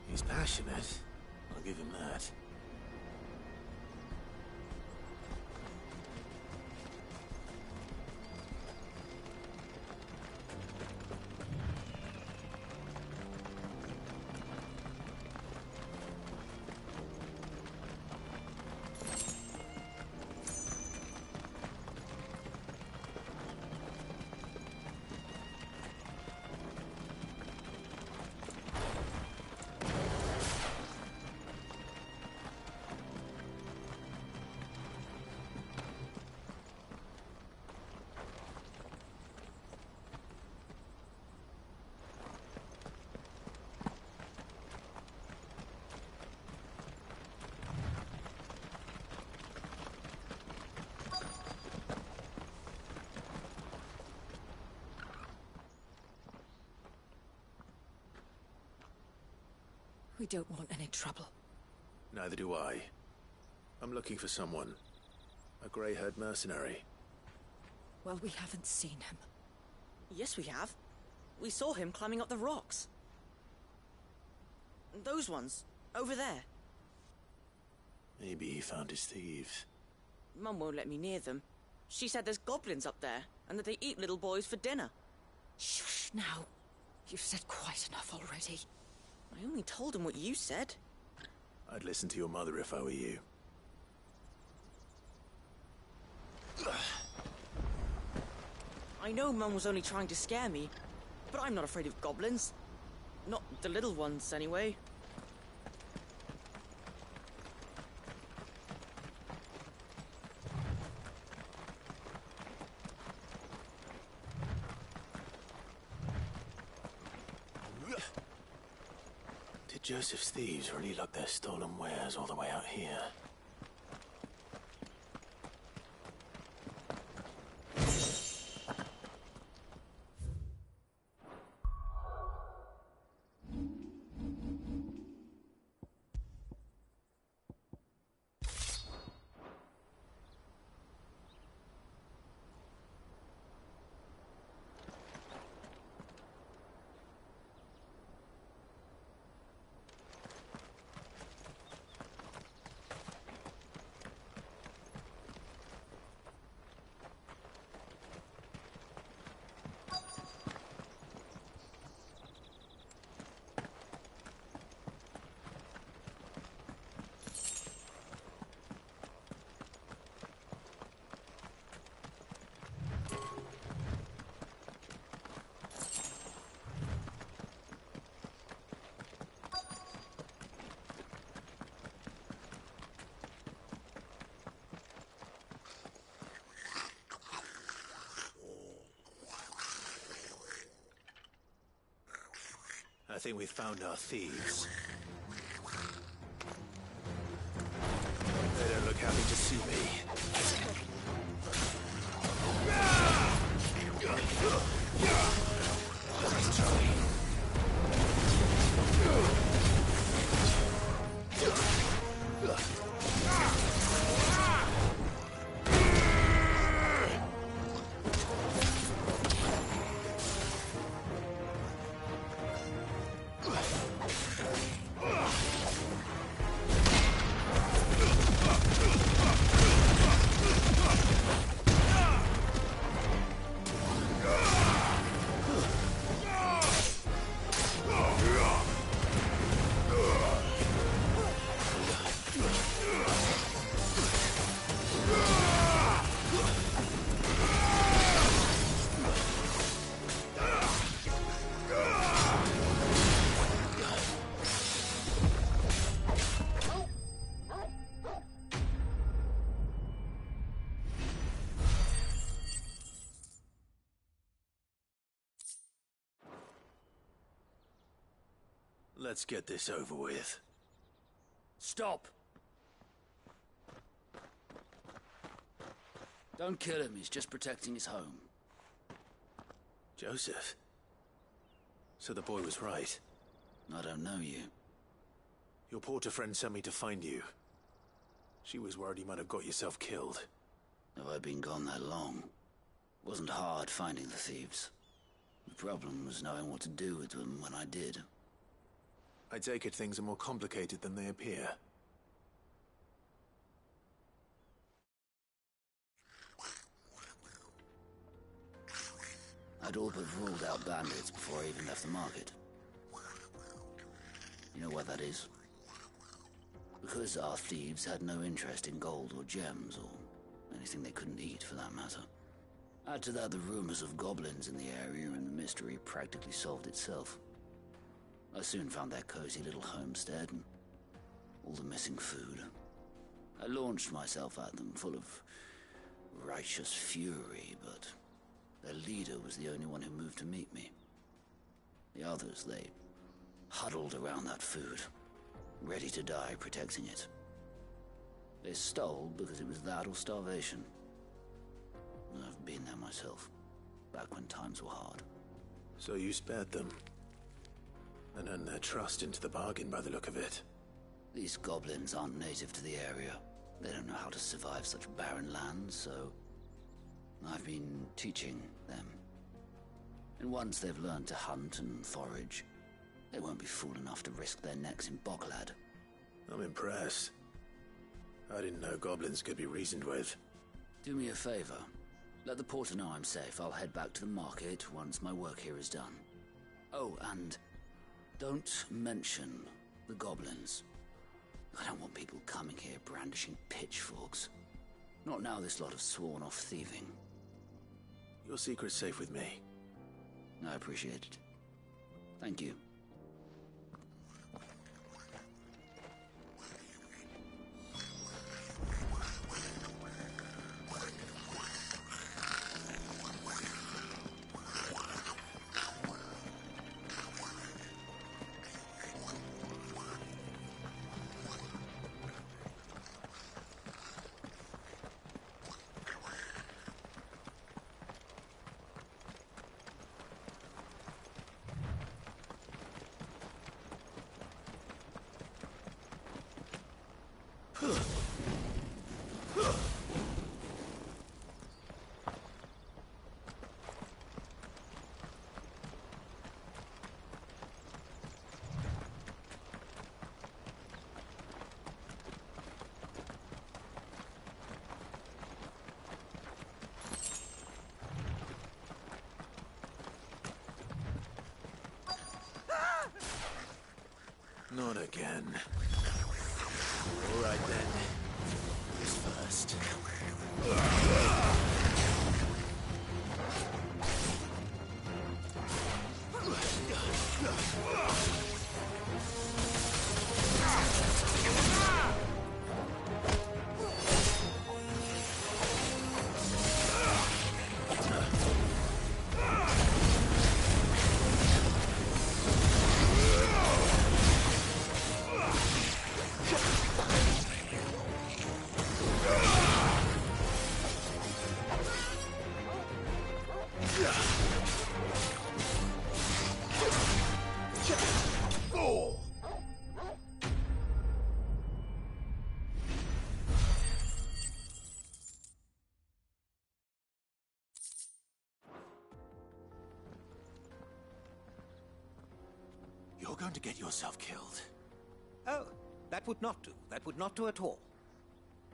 He's passionate. I'll give him that. We don't want any trouble. Neither do I. I'm looking for someone. A grey-haired mercenary. Well, we haven't seen him. Yes, we have. We saw him climbing up the rocks. Those ones, over there. Maybe he found his thieves. Mum won't let me near them. She said there's goblins up there, and that they eat little boys for dinner. Shush now. You've said quite enough already. I only told him what you said. I'd listen to your mother if I were you. I know Mum was only trying to scare me, but I'm not afraid of goblins. Not the little ones, anyway. Joseph's thieves really lug their stolen wares all the way out here. I think we've found our thieves. They don't look happy to see me. Let's try. Let's get this over with. Stop! Don't kill him, he's just protecting his home. Joseph? So the boy was right. I don't know you. Your porter friend sent me to find you. She was worried you might have got yourself killed. Have I been gone that long? Wasn't hard finding the thieves. The problem was knowing what to do with them when I did. I take it things are more complicated than they appear. I'd all but ruled out bandits before I even left the market. You know why that is? Because our thieves had no interest in gold or gems, or anything they couldn't eat for that matter. Add to that the rumors of goblins in the area, and the mystery practically solved itself. I soon found their cozy little homestead and all the missing food. I launched myself at them, full of righteous fury, but their leader was the only one who moved to meet me. The others, they huddled around that food, ready to die protecting it. They stole because it was that or starvation. I've been there myself, back when times were hard. So you spared them? And earned their trust into the bargain by the look of it. These goblins aren't native to the area. They don't know how to survive such barren lands, so I've been teaching them. And once they've learned to hunt and forage, they won't be fool enough to risk their necks in Boklad. I'm impressed. I didn't know goblins could be reasoned with. Do me a favor. Let the porter know I'm safe. I'll head back to the market once my work here is done. Oh, and don't mention the goblins. I don't want people coming here brandishing pitchforks. Not now this lot have sworn off thieving. Your secret's safe with me. I appreciate it. Thank you. Not again. All right then. Who's first? You're going to get yourself killed. Oh, that would not do. That would not do at all.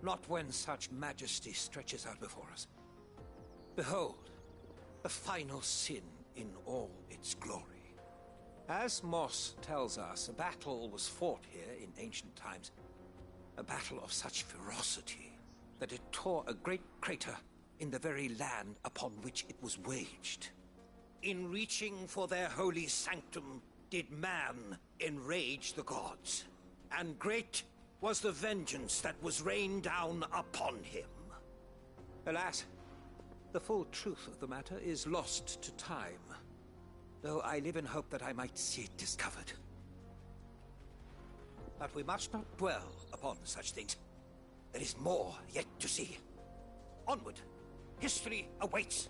Not when such majesty stretches out before us. Behold, the final sin in all its glory. As Moss tells us, a battle was fought here in ancient times. A battle of such ferocity that it tore a great crater in the very land upon which it was waged. In reaching for their holy sanctum, did man enrage the gods, and great was the vengeance that was rained down upon him. Alas, the full truth of the matter is lost to time, though I live in hope that I might see it discovered. But we must not dwell upon such things. There is more yet to see. Onward! History awaits!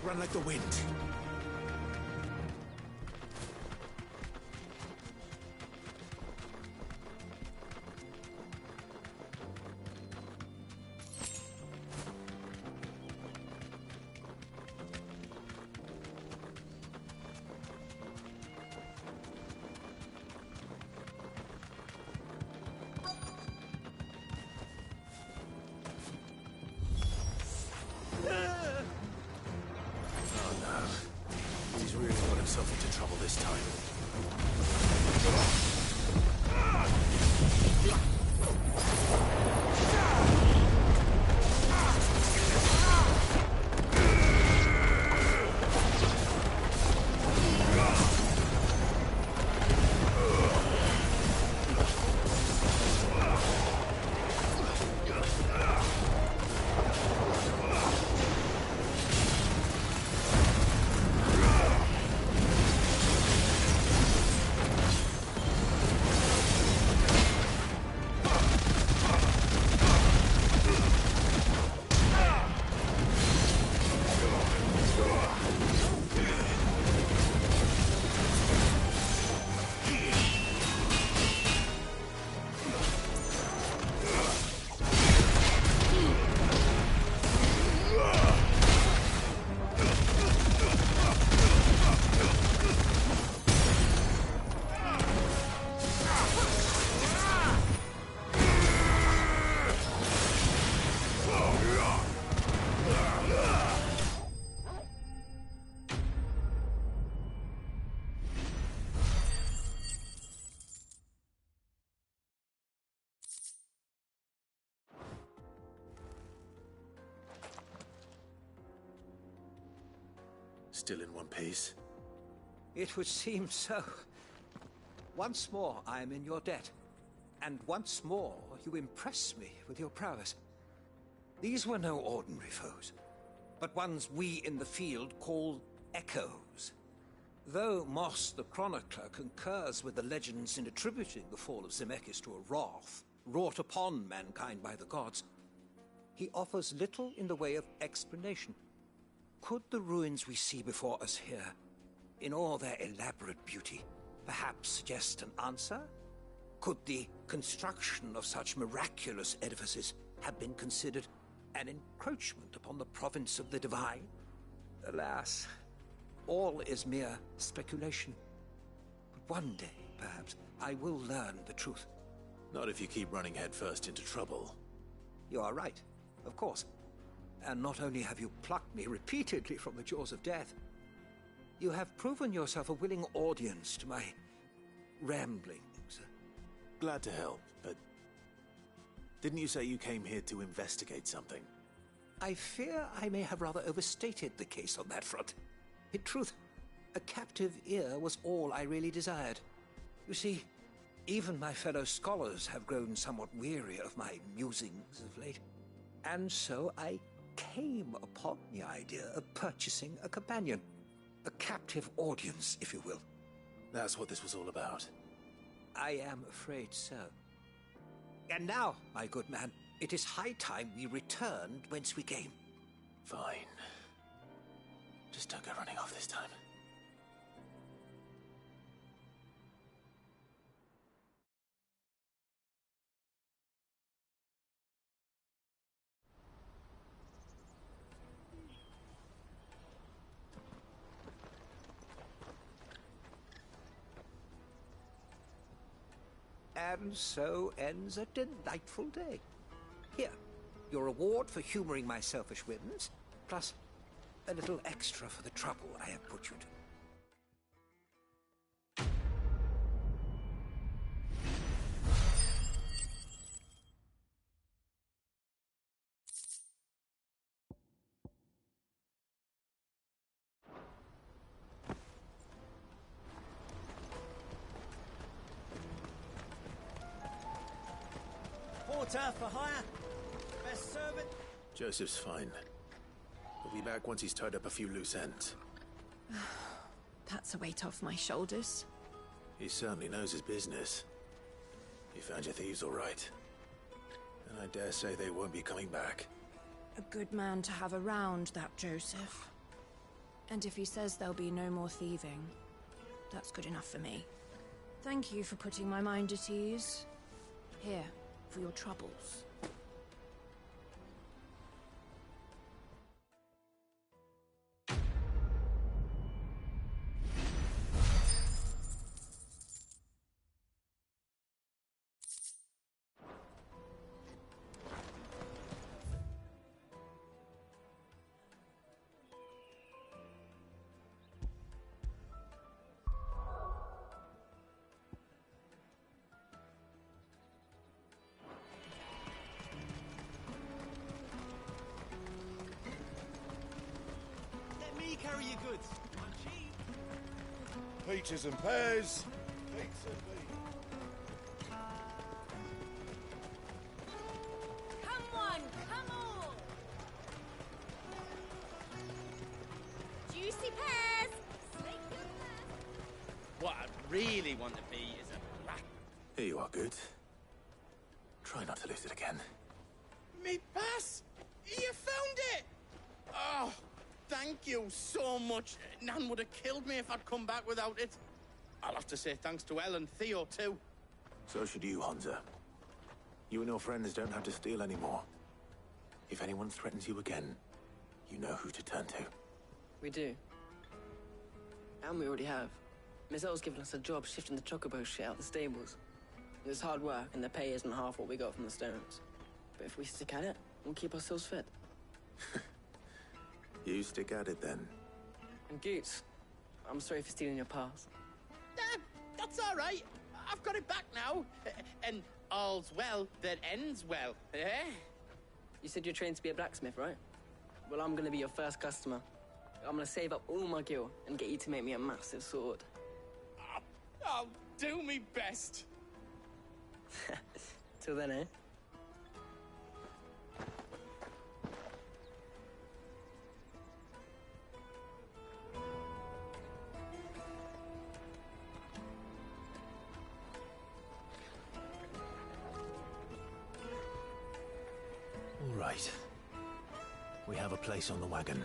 Run like the wind. Himself into trouble this time. Still in one piece? It would seem so. Once more I am in your debt, and once more you impress me with your prowess. These were no ordinary foes, but ones we in the field call echoes. Though Moss the Chronicler concurs with the legends in attributing the fall of Zemeckis to a wrath wrought upon mankind by the gods, he offers little in the way of explanation. Could the ruins we see before us here, in all their elaborate beauty, perhaps suggest an answer? Could the construction of such miraculous edifices have been considered an encroachment upon the province of the divine? Alas, all is mere speculation. But one day, perhaps, I will learn the truth. Not if you keep running headfirst into trouble. You are right, of course. And not only have you plucked me repeatedly from the jaws of death, you have proven yourself a willing audience to my ramblings. Glad to help, but didn't you say you came here to investigate something? I fear I may have rather overstated the case on that front. In truth, a captive ear was all I really desired. You see, even my fellow scholars have grown somewhat weary of my musings of late. And so I came upon the idea of purchasing a companion. A captive audience, if you will. That's what this was all about. I am afraid so. And now, my good man, it is high time we returned whence we came. Fine. Just don't go running off this time. And so ends a delightful day. Here, your reward for humoring my selfish whims, plus a little extra for the trouble I have put you to. Porter for hire. Best servant. Joseph's fine. He'll be back once he's tied up a few loose ends. That's a weight off my shoulders. He certainly knows his business. You found your thieves all right. And I dare say they won't be coming back. A good man to have around, that Joseph. And if he says there'll be no more thieving, that's good enough for me. Thank you for putting my mind at ease. Here, for your troubles. Carry your goods. Peaches and pears. Pizza and beef. Come on, come on! Juicy pears! Slake your thirst. What I really want to be is a black... Here you are, good. Try not to lose it again. Me pass! You found it! Oh, thank you so much. Nan would have killed me if I'd come back without it. I'll have to say thanks to Elle and Theo, too. So should you, Hansa. You and your friends don't have to steal anymore. If anyone threatens you again, you know who to turn to. We do. And we already have. Miss L's given us a job shifting the chocobo shit out the stables. It's hard work, and the pay isn't half what we got from the stones. But if we stick at it, we'll keep ourselves fit. You stick at it, then. And Goots, I'm sorry for stealing your pass. That's all right. I've got it back now. And all's well that ends well, eh? You said you're trained to be a blacksmith, right? Well, I'm gonna be your first customer. I'm gonna save up all my gil and get you to make me a massive sword. I'll do me best. Till then, eh? Right. We have a place on the wagon.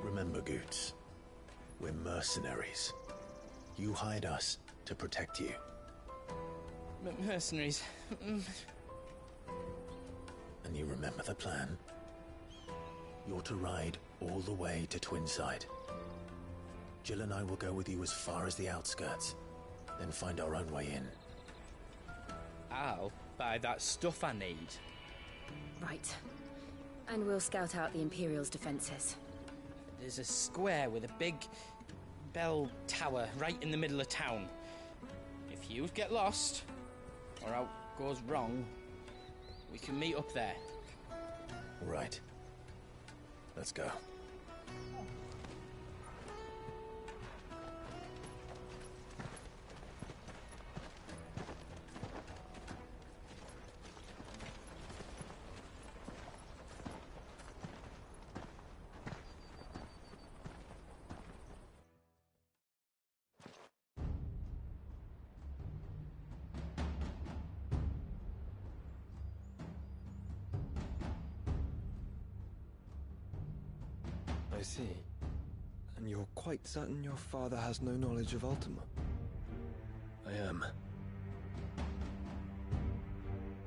Remember, Goots, we're mercenaries. You hired us to protect you. Mercenaries. And you remember the plan? You're to ride all the way to Twinside. Jill and I will go with you as far as the outskirts, then find our own way in. I'll buy that stuff I need. Right. And we'll scout out the Imperial's defenses. There's a square with a big bell tower right in the middle of town. If you get lost, or out goes wrong, we can meet up there. Right. Let's go. I see. And you're quite certain your father has no knowledge of Ultima? I am.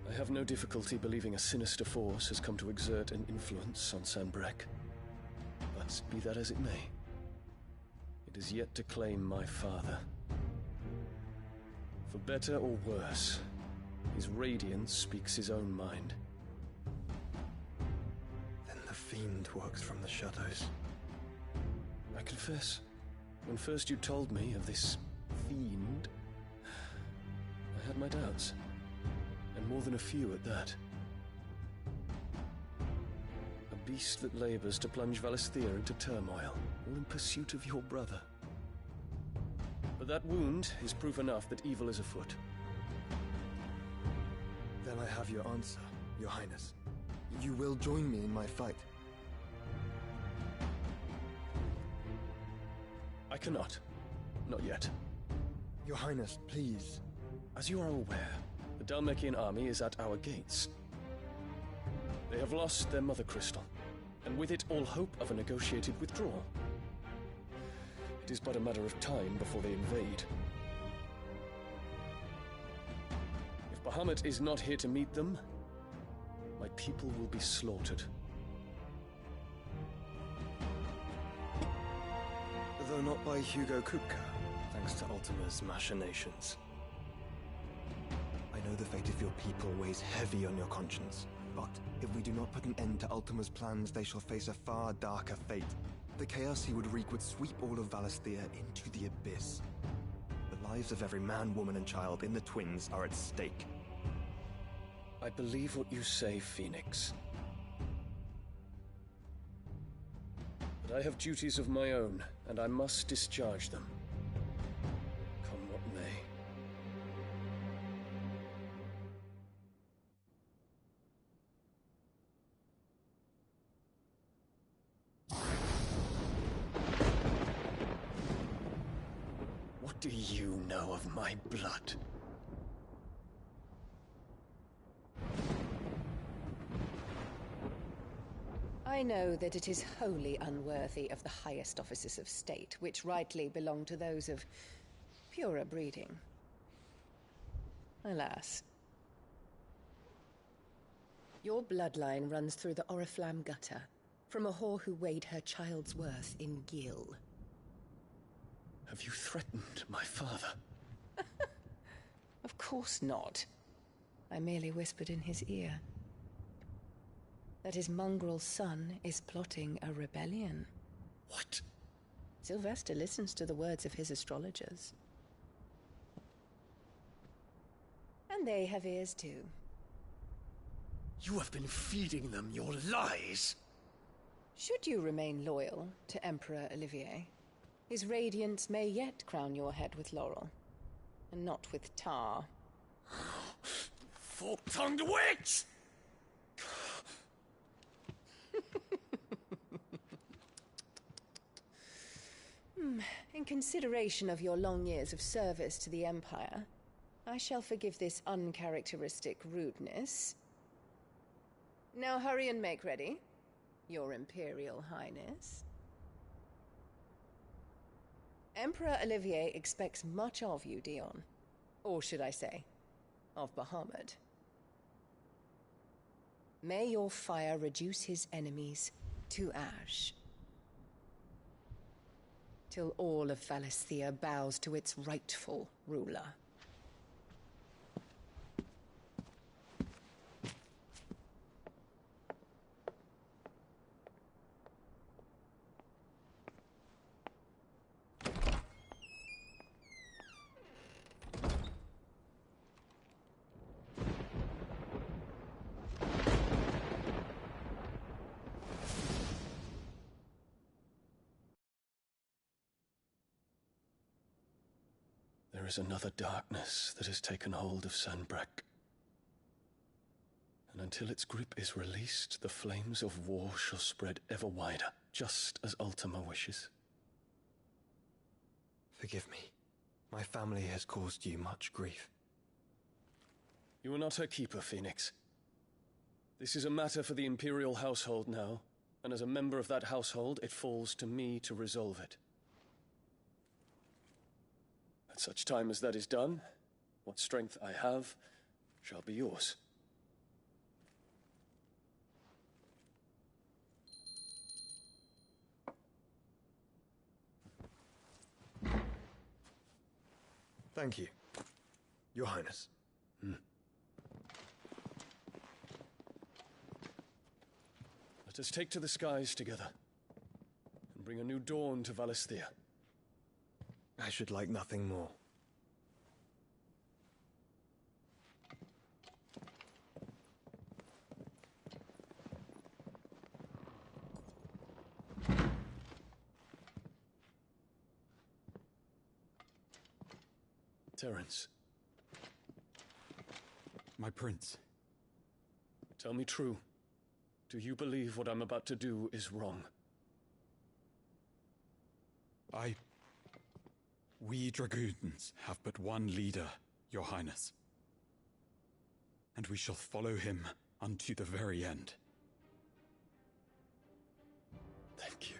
I have no difficulty believing a sinister force has come to exert an influence on Sanbreque. But be that as it may, it is yet to claim my father. For better or worse, his radiance speaks his own mind. Then the fiend works from the shadows. I confess, when first you told me of this fiend, I had my doubts, and more than a few at that. A beast that labors to plunge Valisthea into turmoil, all in pursuit of your brother. But that wound is proof enough that evil is afoot. Then I have your answer, Your Highness. You will join me in my fight. I cannot. Not yet. Your Highness, please. As you are aware, the Dhalmekian army is at our gates. They have lost their mother crystal, and with it all hope of a negotiated withdrawal. It is but a matter of time before they invade. If Bahamut is not here to meet them, my people will be slaughtered. Though not by Hugo Kupka, thanks to Ultima's machinations. I know the fate of your people weighs heavy on your conscience, but if we do not put an end to Ultima's plans, they shall face a far darker fate. The chaos he would wreak would sweep all of Valisthea into the abyss. The lives of every man, woman, and child in the Twins are at stake. I believe what you say, Phoenix. But I have duties of my own, and I must discharge them. Come what may. What do you know of my blood? I know that it is wholly unworthy of the highest offices of state, which rightly belong to those of purer breeding. Alas. Your bloodline runs through the Oriflamme gutter, from a whore who weighed her child's worth in gil. Have you threatened my father? Of course not. I merely whispered in his ear that his mongrel son is plotting a rebellion. What? Sylvester listens to the words of his astrologers. And they have ears too. You have been feeding them your lies! Should you remain loyal to Emperor Olivier, his radiance may yet crown your head with laurel, and not with tar. Fork-tongued witch! In consideration of your long years of service to the Empire, I shall forgive this uncharacteristic rudeness. Now hurry and make ready, Your Imperial Highness. Emperor Olivier expects much of you, Dion. Or should I say, of Bahamut. May your fire reduce his enemies to ash, till all of Valisthea bows to its rightful ruler. There is another darkness that has taken hold of Sanbreque. And until its grip is released, the flames of war shall spread ever wider, just as Ultima wishes. Forgive me. My family has caused you much grief. You are not her keeper, Phoenix. This is a matter for the Imperial household now, and as a member of that household, it falls to me to resolve it. At such time as that is done, what strength I have shall be yours. Thank you, Your Highness. Let us take to the skies together, and bring a new dawn to Valisthea. I should like nothing more. Terence. My prince. Tell me true. Do you believe what I'm about to do is wrong? We dragoons have but one leader, Your Highness. And we shall follow him unto the very end. Thank you.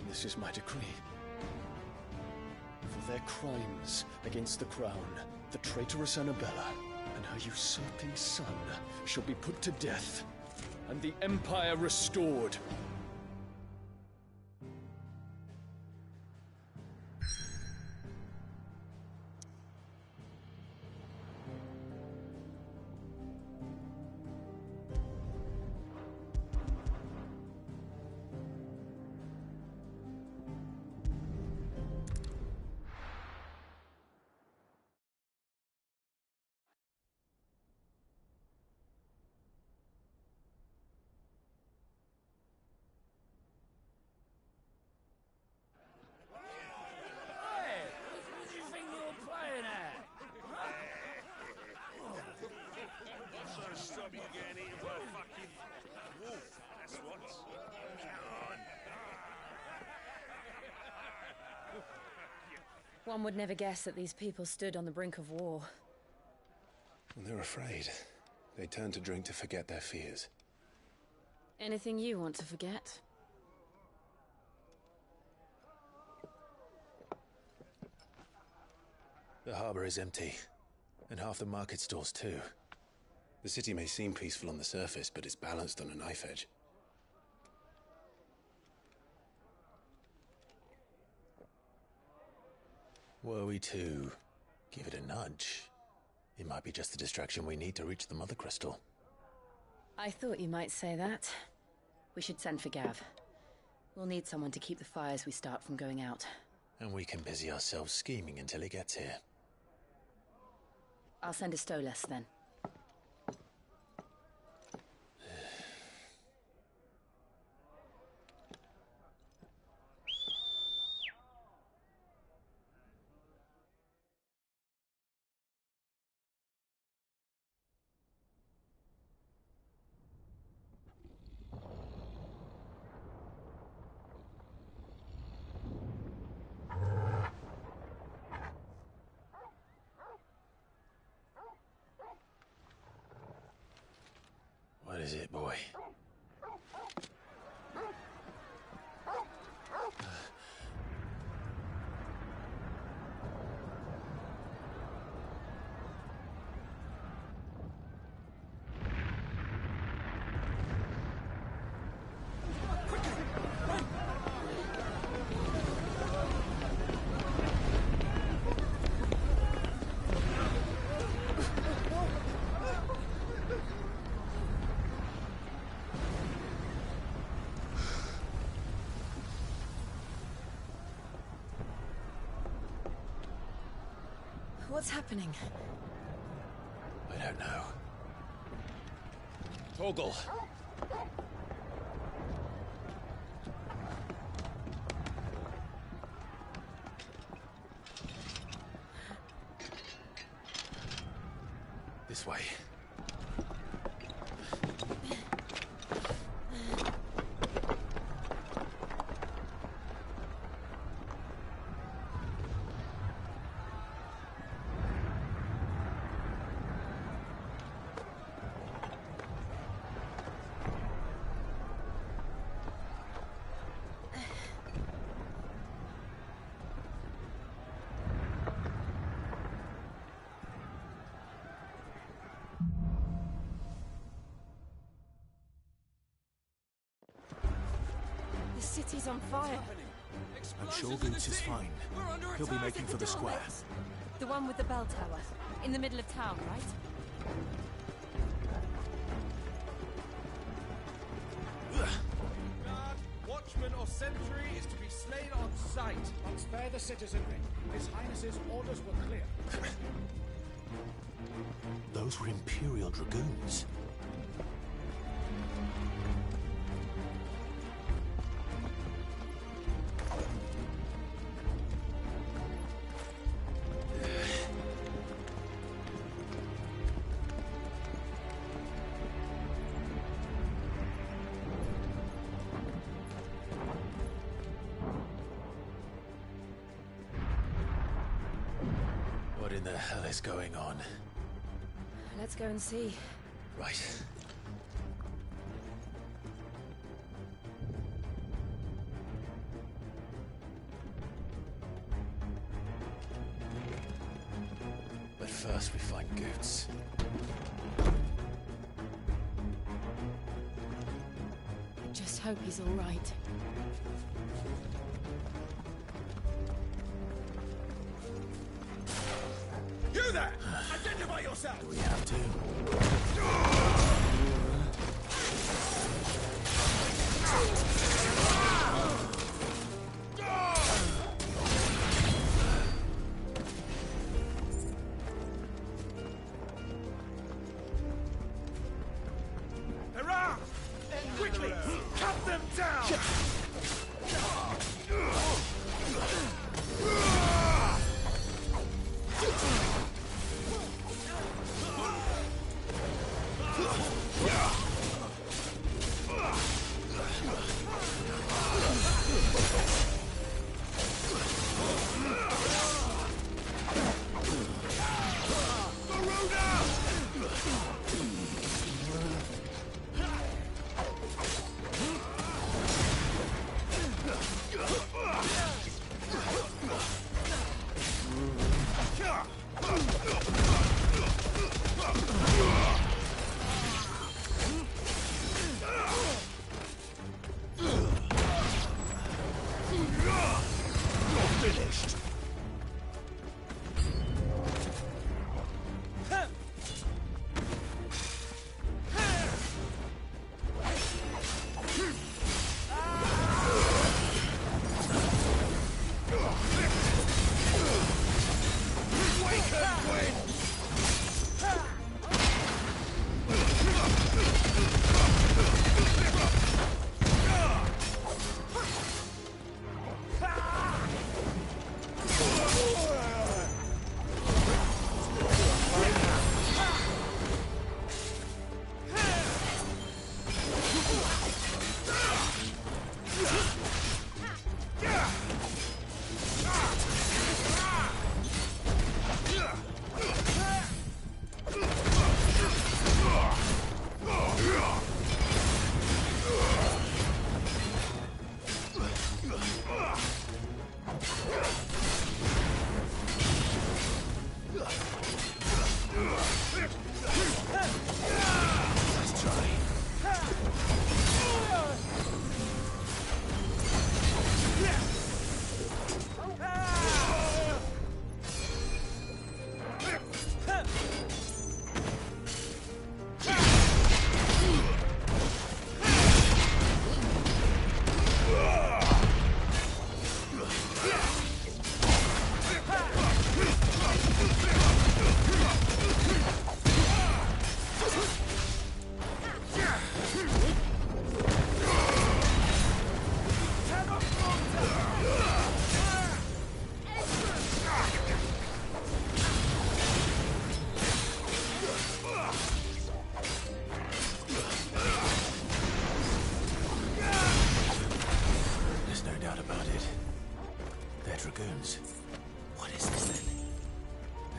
This is my decree. For their crimes against the crown, the traitorous Annabella and her usurping son shall be put to death, and the Empire restored. One would never guess that these people stood on the brink of war. When they're afraid, they turn to drink to forget their fears. Anything you want to forget? The harbor is empty, and half the market stalls too. The city may seem peaceful on the surface, but it's balanced on a knife edge. Were we to give it a nudge, it might be just the distraction we need to reach the Mother Crystal. I thought you might say that. We should send for Gav. We'll need someone to keep the fires we start from going out. And we can busy ourselves scheming until he gets here. I'll send a Stolas then. is it, boy? What's happening? I don't know. Torgal! This way. The city's on fire. I'm sure Boots is fine. He'll be making for the square. The one with the bell tower. In the middle of town, right? Guard, watchman or sentry is to be slain on sight. But spare the citizenry. His Highness's orders were clear. Those were Imperial Dragoons. What in the hell is going on? Let's go and see. Right. But first we find Goots. Just hope he's all right. You there! Identify yourself! Do we have to? Hurrah! Quickly! Cut them down!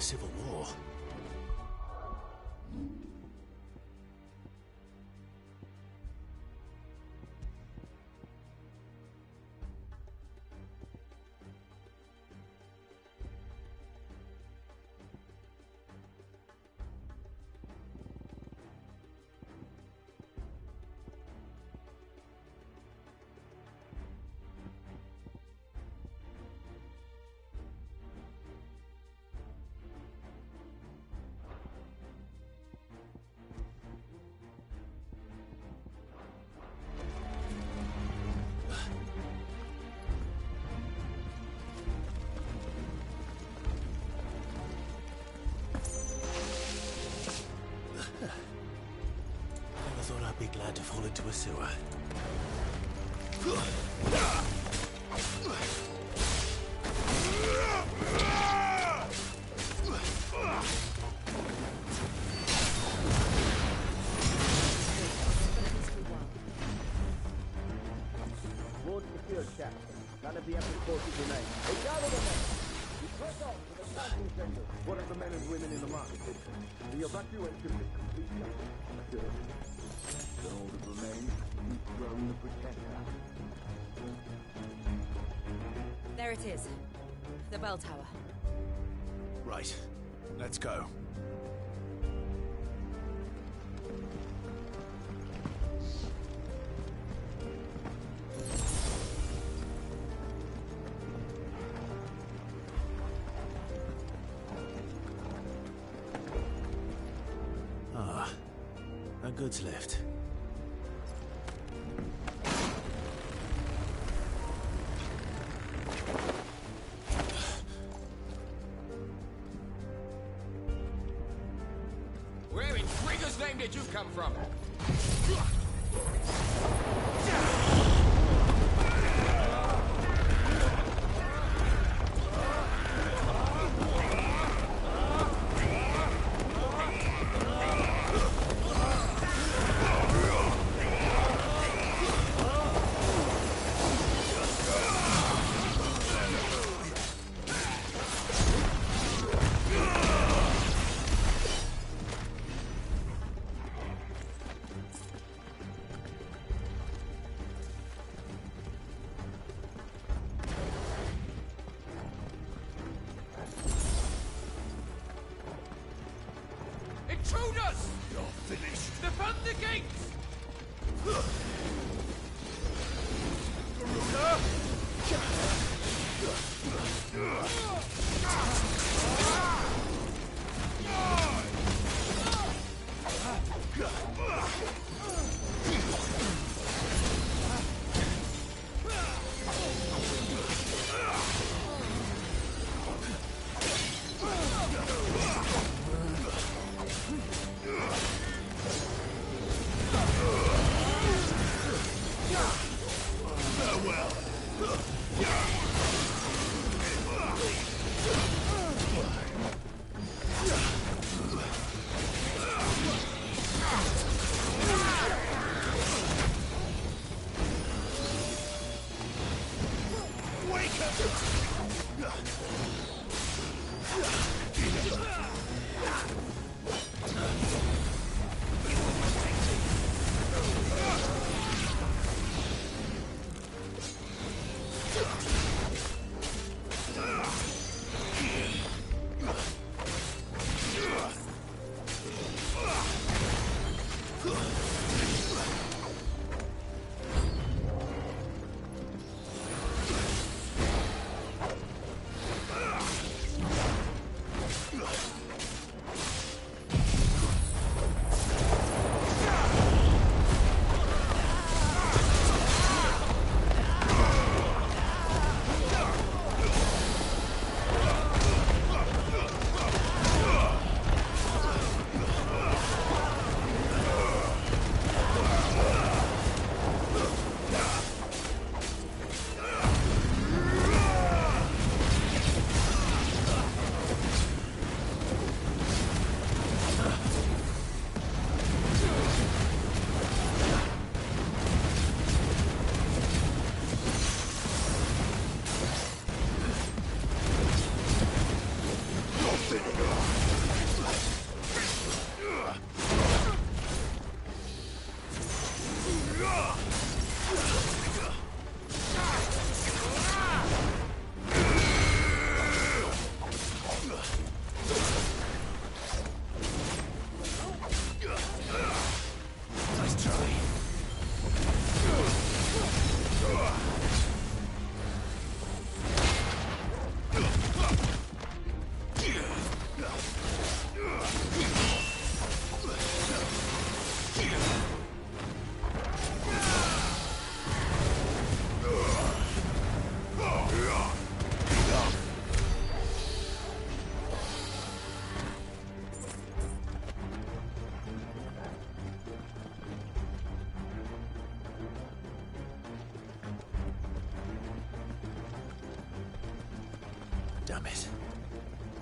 civil war. I'd be glad to fall into a sewer. Ward secured, chap. None of the empty forces remain. Hey, gather the men! You press on to the camping center. What of the men and women in the market? The evacuation is complete. Good. Those that remain, keep growing the protector. There it is. The bell tower. Right. Let's go. Ah, a goods lift. Where in Trigger's name did you come from? Intruders! You're finished. Defend the gates! Damn it.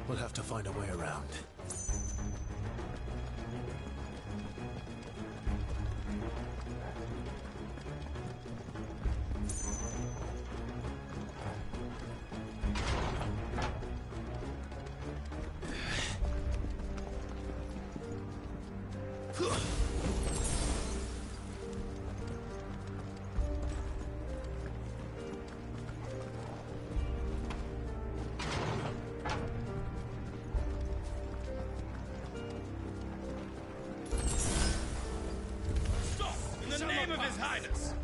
We'll have to find a way around. In the name of His Highness!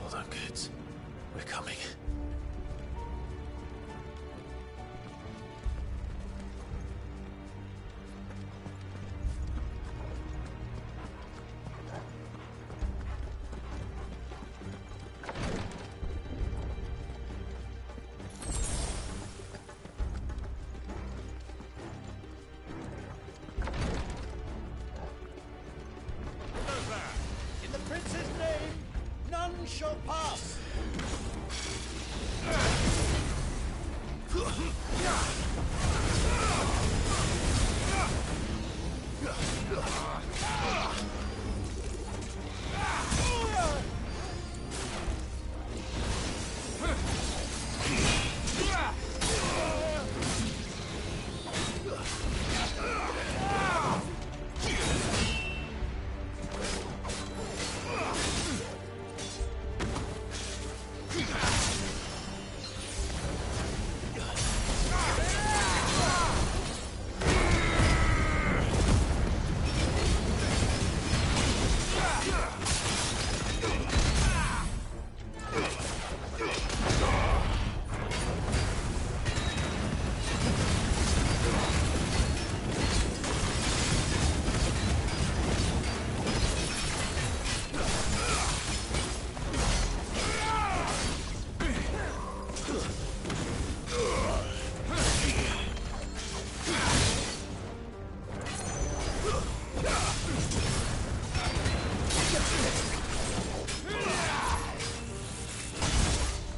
Hold on, kids. We're coming. In the prince's name, none shall pass.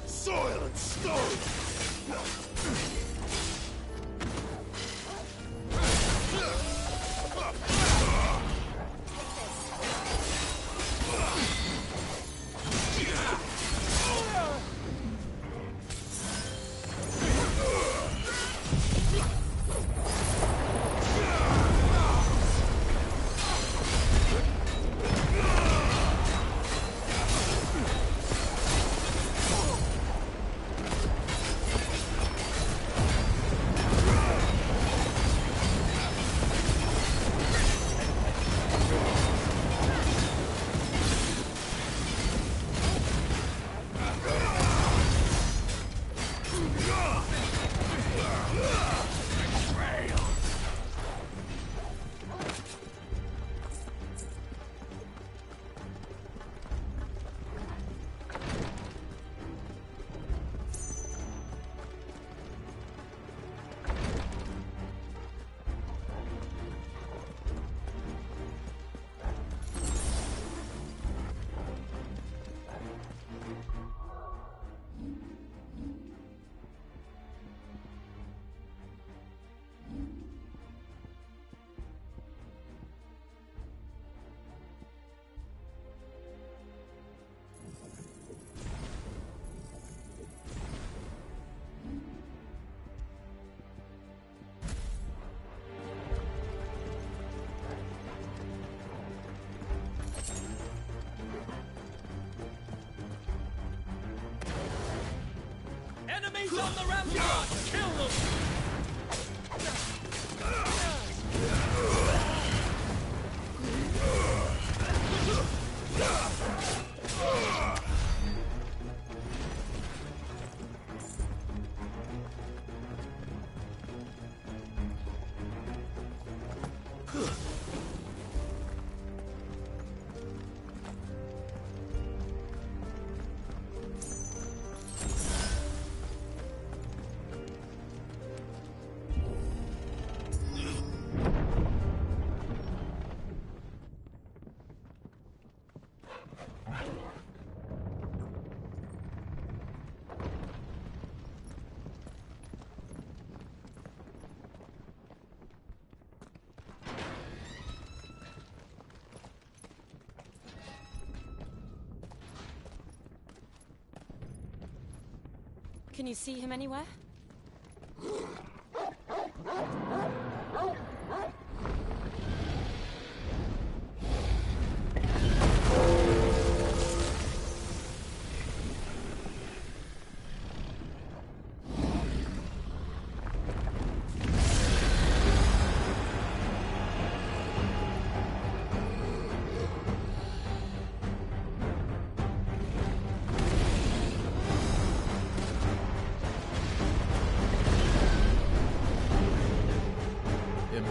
Soil and stone! Enemies on the rampart! Kill them! Can you see him anywhere?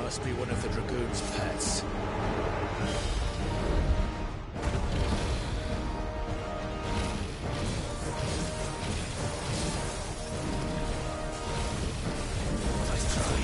Must be one of the Dragoon's pets. Nice try.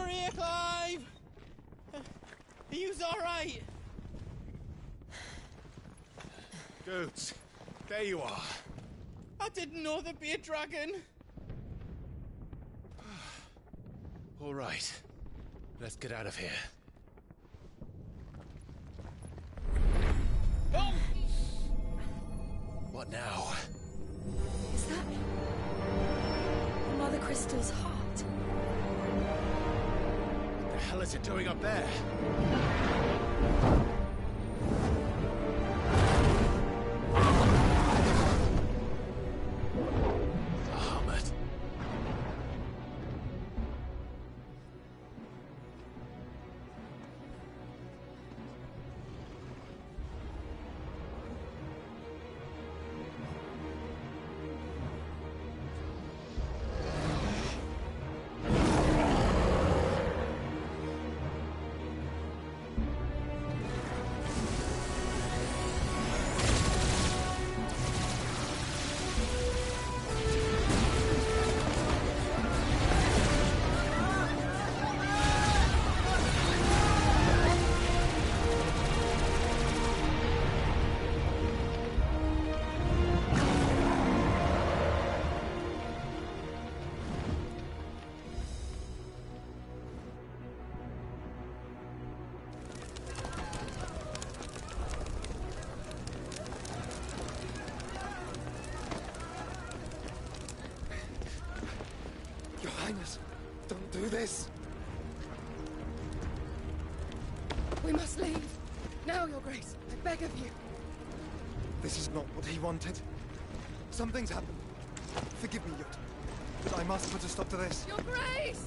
here, Clive! Are you alright? Goods, there you are. I didn't know there'd be a dragon. All right, let's get out of here. Oh! What now? Is that Mother Crystal's heart? What the hell is it doing up there? Bahamut. Your Highness, don't do this. We must leave. Now, Your Grace. I beg of you. This is not what he wanted. Something's happened. Forgive me, Yot, but I must put a stop to this. Your Grace!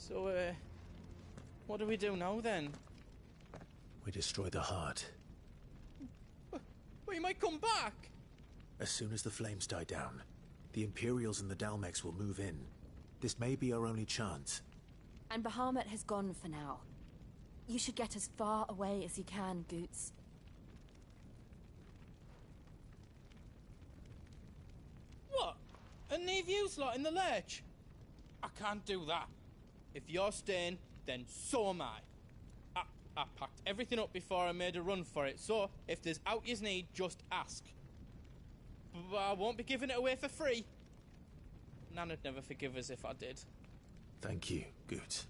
So, what do we do now then? We destroy the heart. We might come back! As soon as the flames die down, the Imperials and the Dalmex will move in. This may be our only chance. And Bahamut has gone for now. You should get as far away as you can, Goots. What? And leave you lot in the lurch? I can't do that. If you're staying, then so am I. I packed everything up before I made a run for it, so if there's out yous need, just ask. But I won't be giving it away for free. Nana'd never forgive us if I did. Thank you, Goots.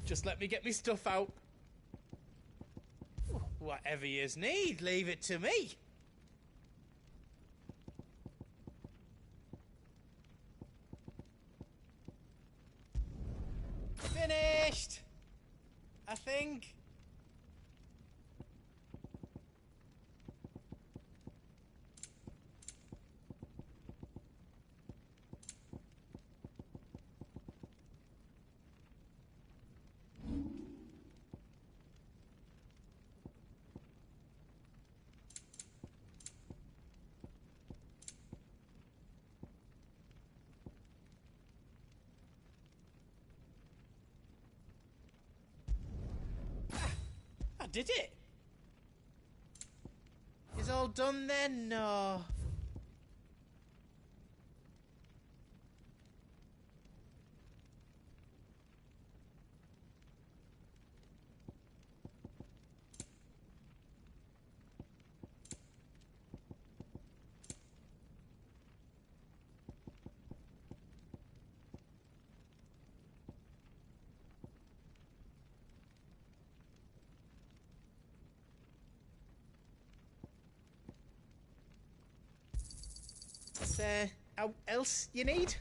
Just let me get me stuff out. Whatever yous need, leave it to me. Finished! I think. did it? Is all done then? No. What else you need?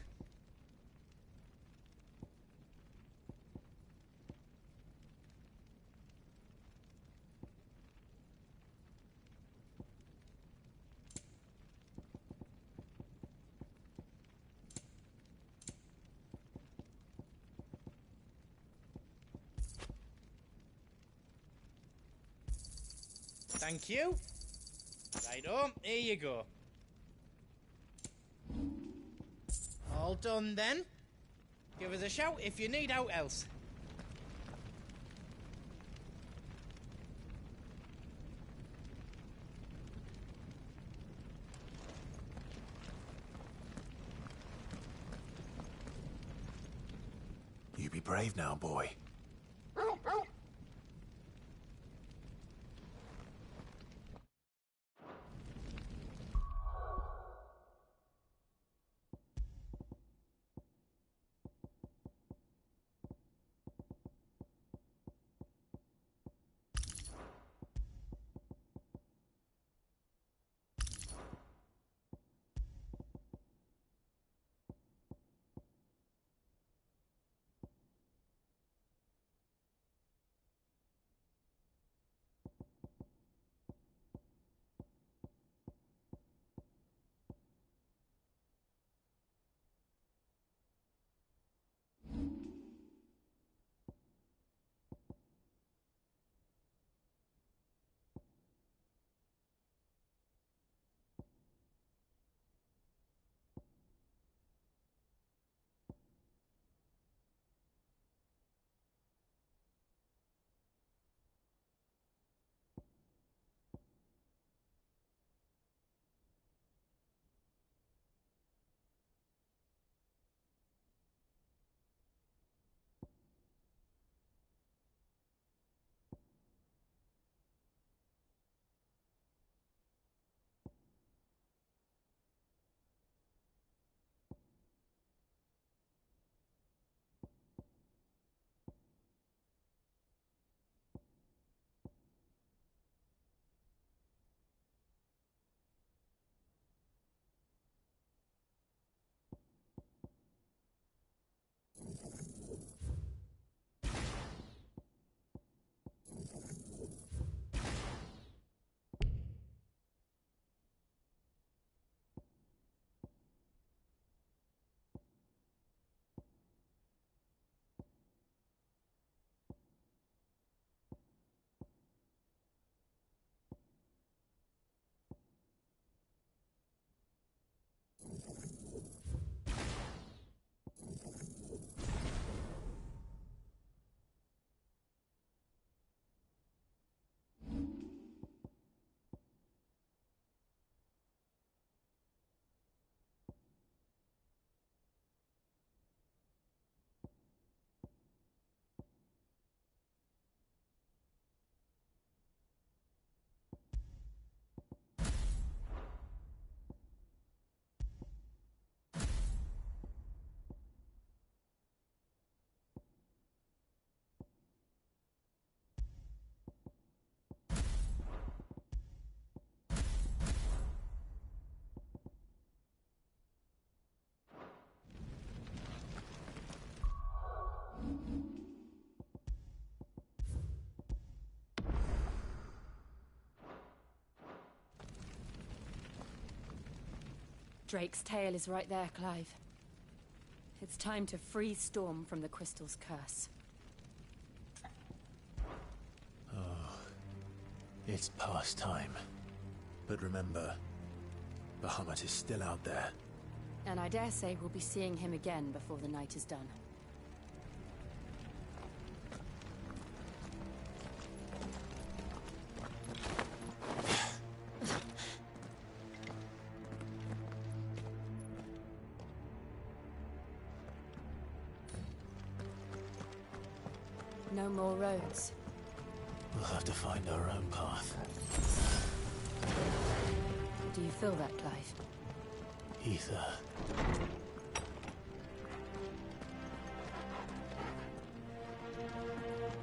Thank you. Right on, here you go. All done then. Give us a shout if you need out else. You be brave now, boy. Drake's tail is right there, Clive. It's time to free Storm from the Crystal's curse. Oh, it's past time. But remember, Bahamut is still out there. And I dare say we'll be seeing him again before the night is done. No more roads. We'll have to find our own path. Do you feel that, Clive? Ether.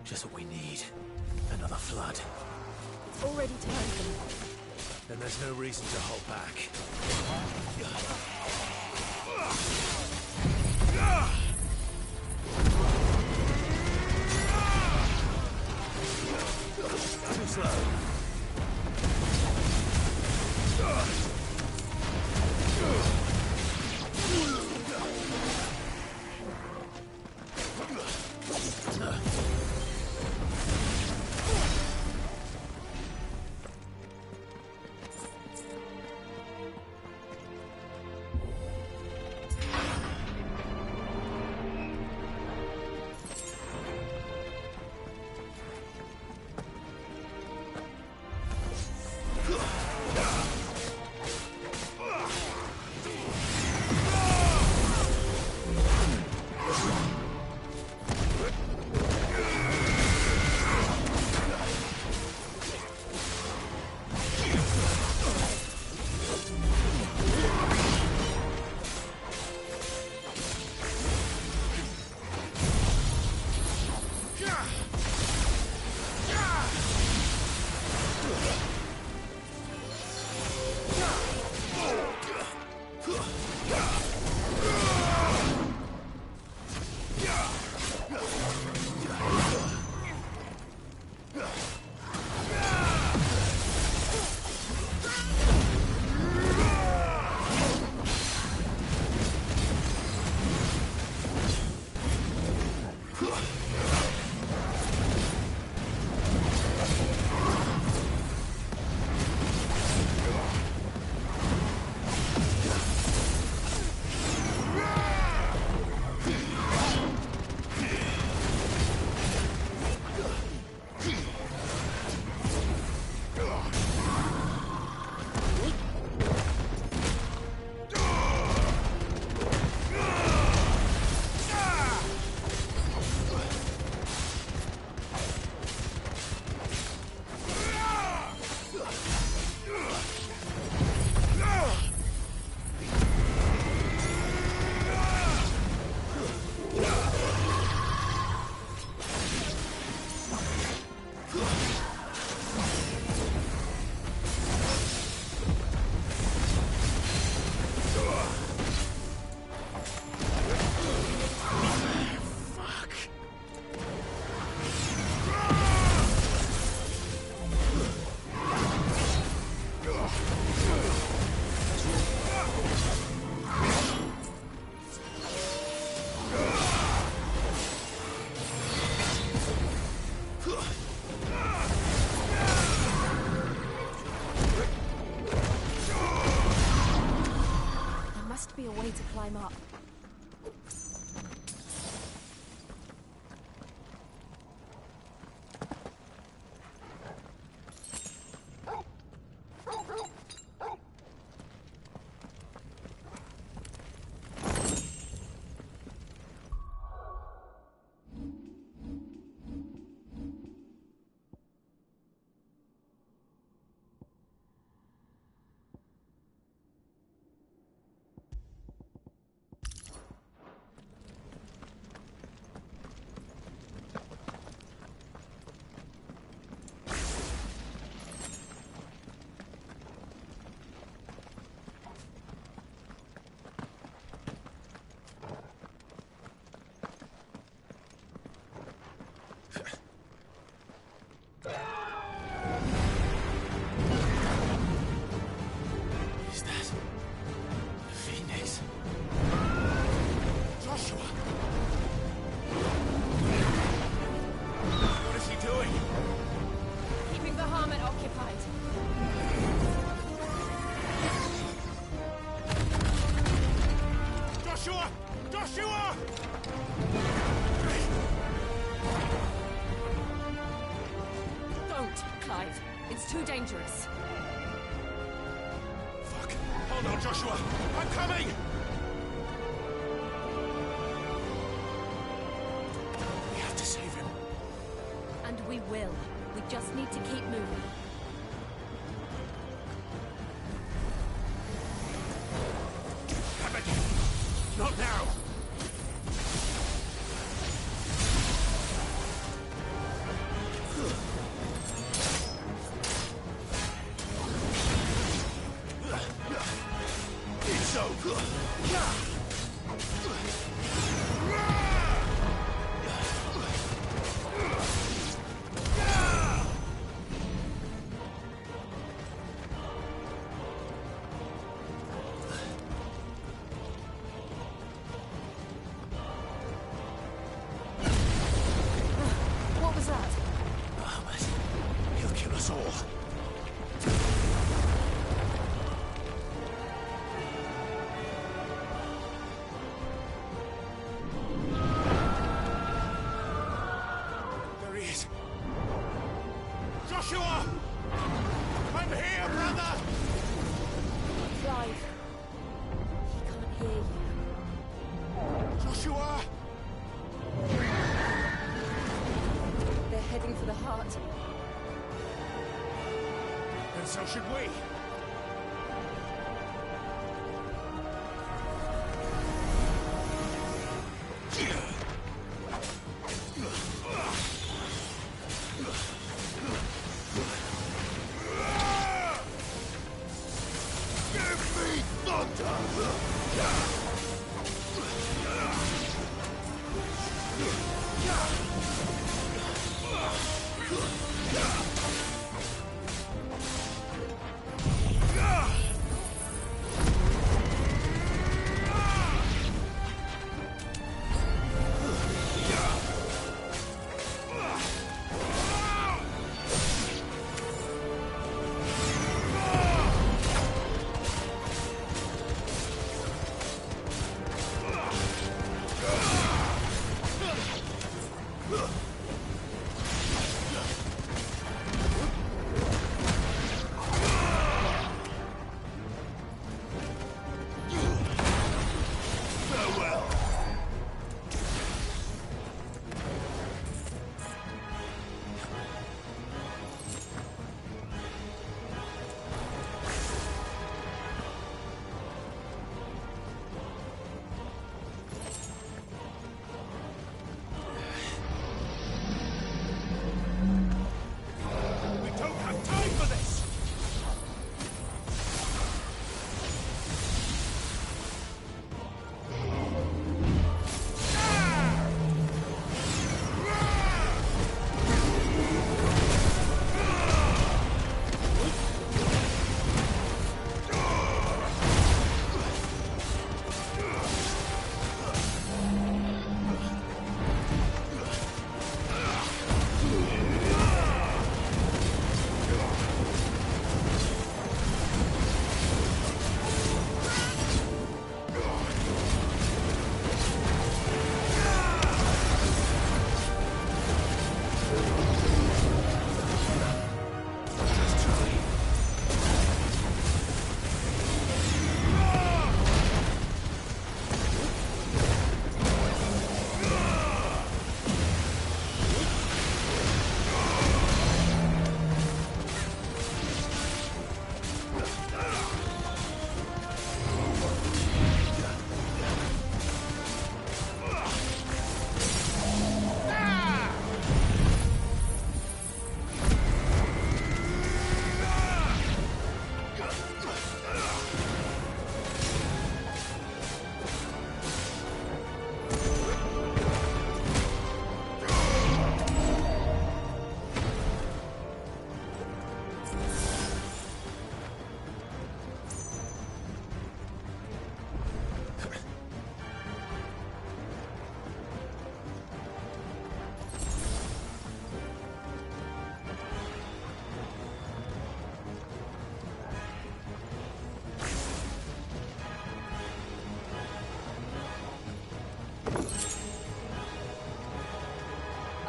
Just what we need. Another flood. It's already turned them. Then there's no reason to hold back. Too slow. To climb up. Too dangerous. Fuck. Hold on, Joshua. I'm coming! We have to save him. we will. We just need to keep moving. Damn it! Not now! It's over! What was that? Bahamut. He'll kill us all. There he is. Joshua! I'm here, brother! Clive. He can't hear you. Joshua! They're heading for the heart. And so should we. Give me thunder!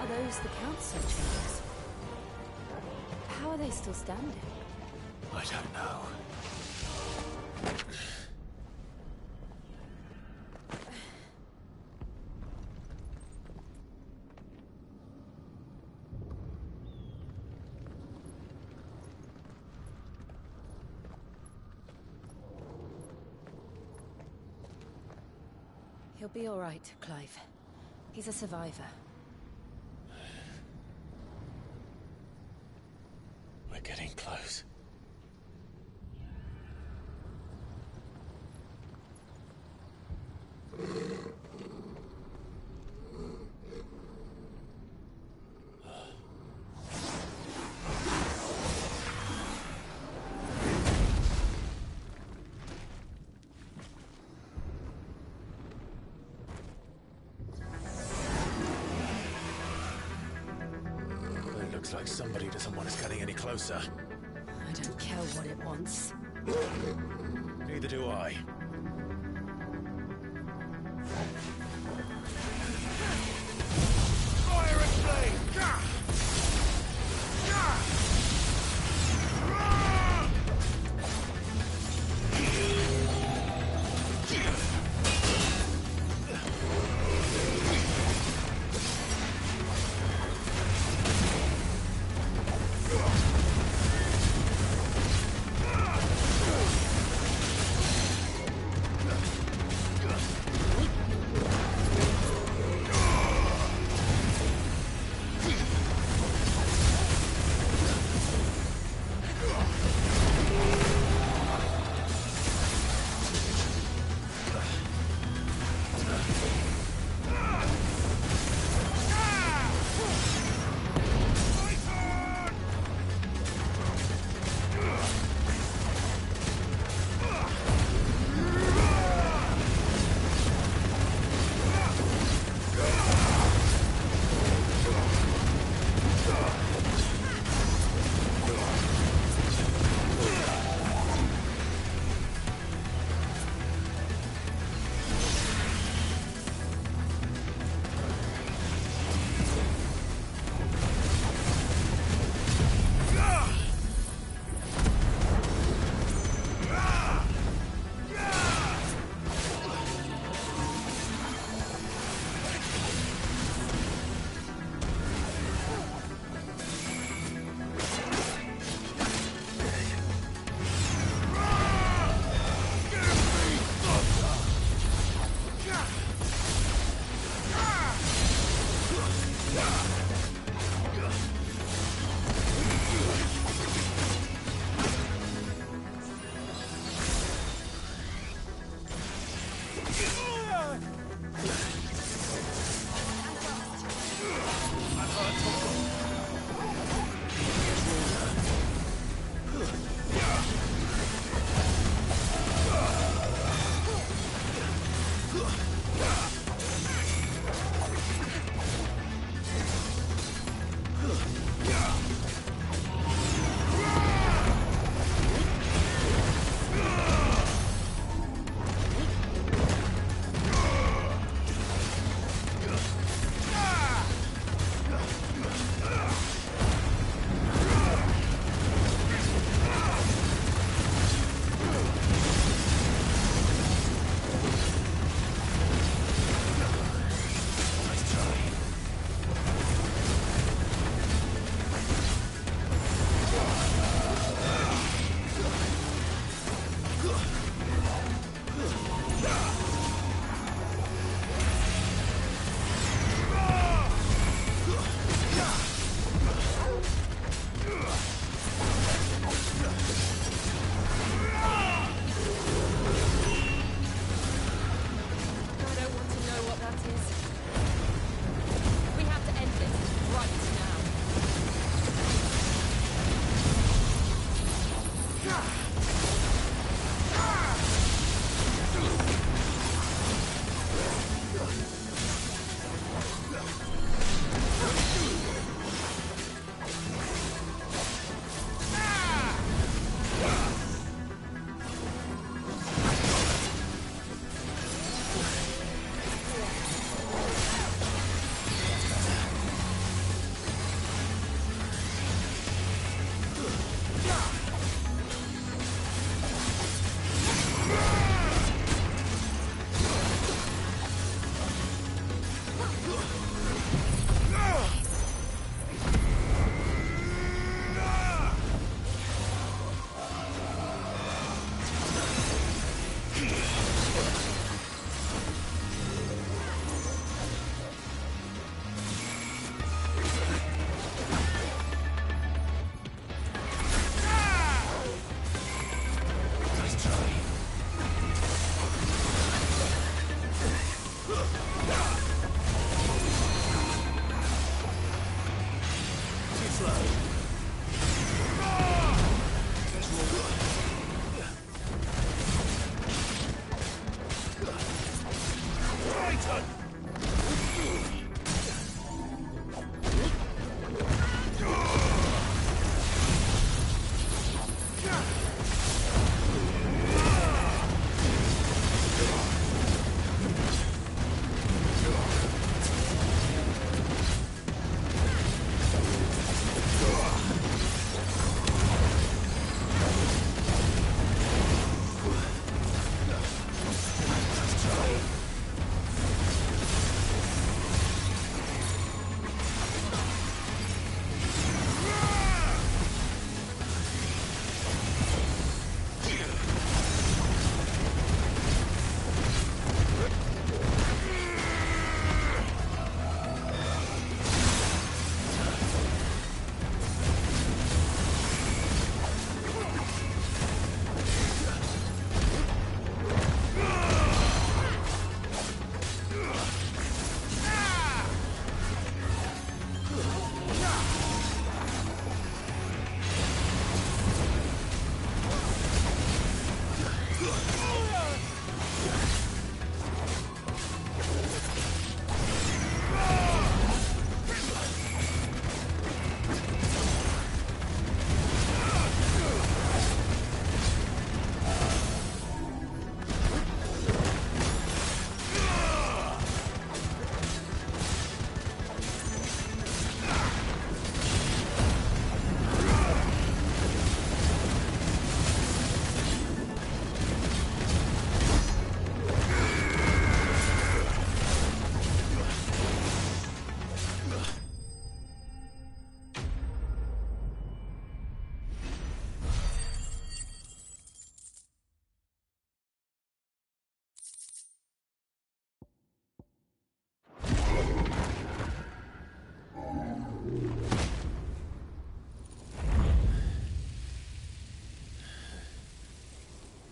those the council chambers? How are they still standing? I don't know. He'll be all right, Clive. He's a survivor. We're getting close. It looks like somebody doesn't want us getting any closer. I don't care what it wants. Neither do I. Fire and flame! Gah! Gah!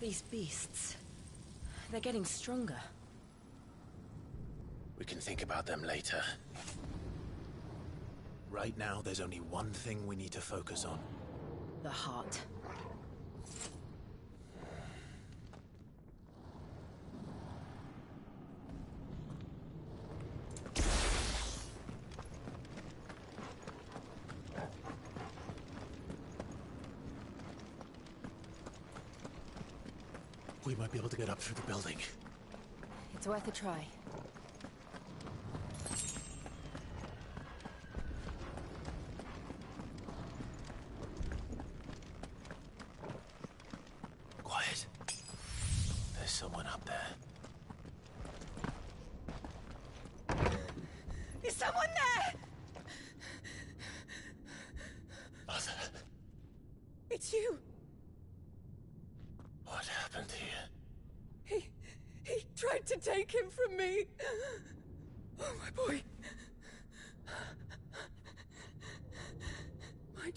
These beasts... they're getting stronger. We can think about them later. Right now, there's only one thing we need to focus on. The heart. We might be able to get up through the building. It's worth a try. Quiet. There's someone up there. Is someone there? Mother. It's you. What happened here? He tried to take him from me. Oh, my boy. My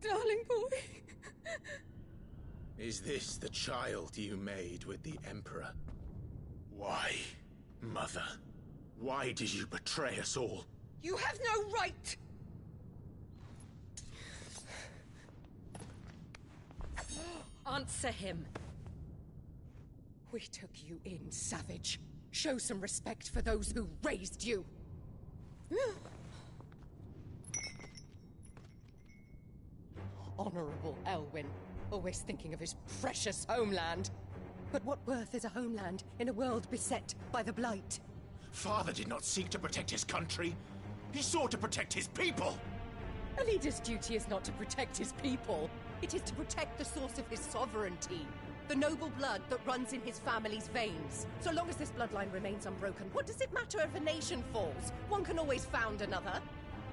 darling boy. Is this the child you made with the Emperor? Why, Mother? Why did you betray us all? You have no right! Answer him. We took you in, savage. Show some respect for those who raised you. Honorable Elwyn, always thinking of his precious homeland. But what worth is a homeland in a world beset by the Blight? Father did not seek to protect his country. He sought to protect his people. A leader's duty is not to protect his people. It is to protect the source of his sovereignty. The noble blood that runs in his family's veins. So long as this bloodline remains unbroken, what does it matter if a nation falls? One can always found another.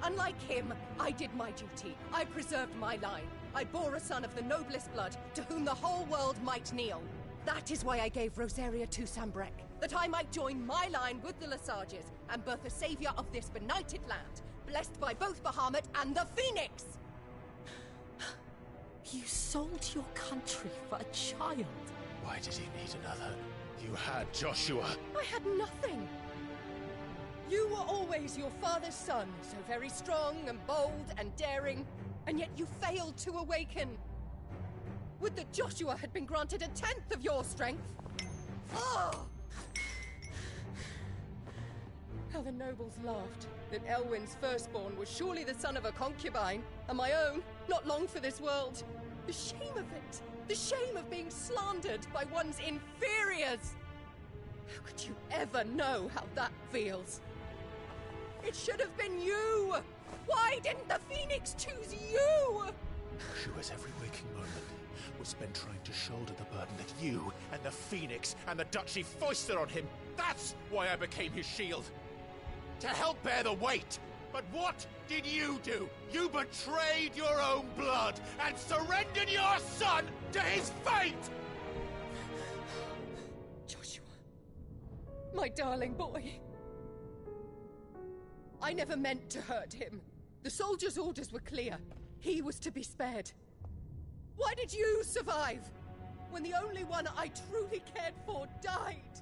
Unlike him, I did my duty. I preserved my line. I bore a son of the noblest blood, to whom the whole world might kneel. That is why I gave Rosaria to Sambrek, that I might join my line with the Lesages and birth a savior of this benighted land, blessed by both Bahamut and the Phoenix! You sold your country for a child. Why did he need another? You had Joshua. I had nothing. You were always your father's son, so very strong and bold and daring, and yet you failed to awaken. Would that Joshua had been granted 1/10 of your strength? Oh! How the nobles laughed that Elwyn's firstborn was surely the son of a concubine, and my own, not long for this world. The shame of it! The shame of being slandered by one's inferiors! How could you ever know how that feels? It should have been you! Why didn't the Phoenix choose you? Joshua's every waking moment was spent trying to shoulder the burden that you and the Phoenix and the Duchy foisted on him. That's why I became his shield. To help bear the weight. But what did you do? You betrayed your own blood and surrendered your son to his fate! Joshua, my darling boy. I never meant to hurt him. The soldiers' orders were clear. He was to be spared. Why did you survive when the only one I truly cared for died?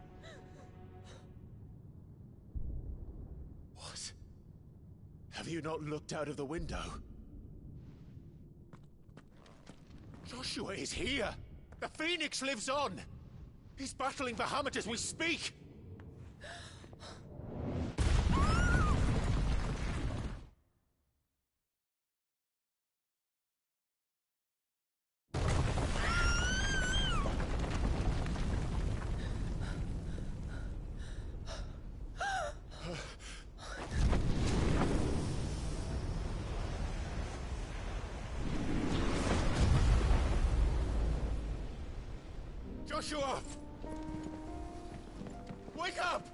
What? Have you not looked out of the window? Joshua is here! The Phoenix lives on! He's battling Bahamut as we speak! Joshua! Wake up!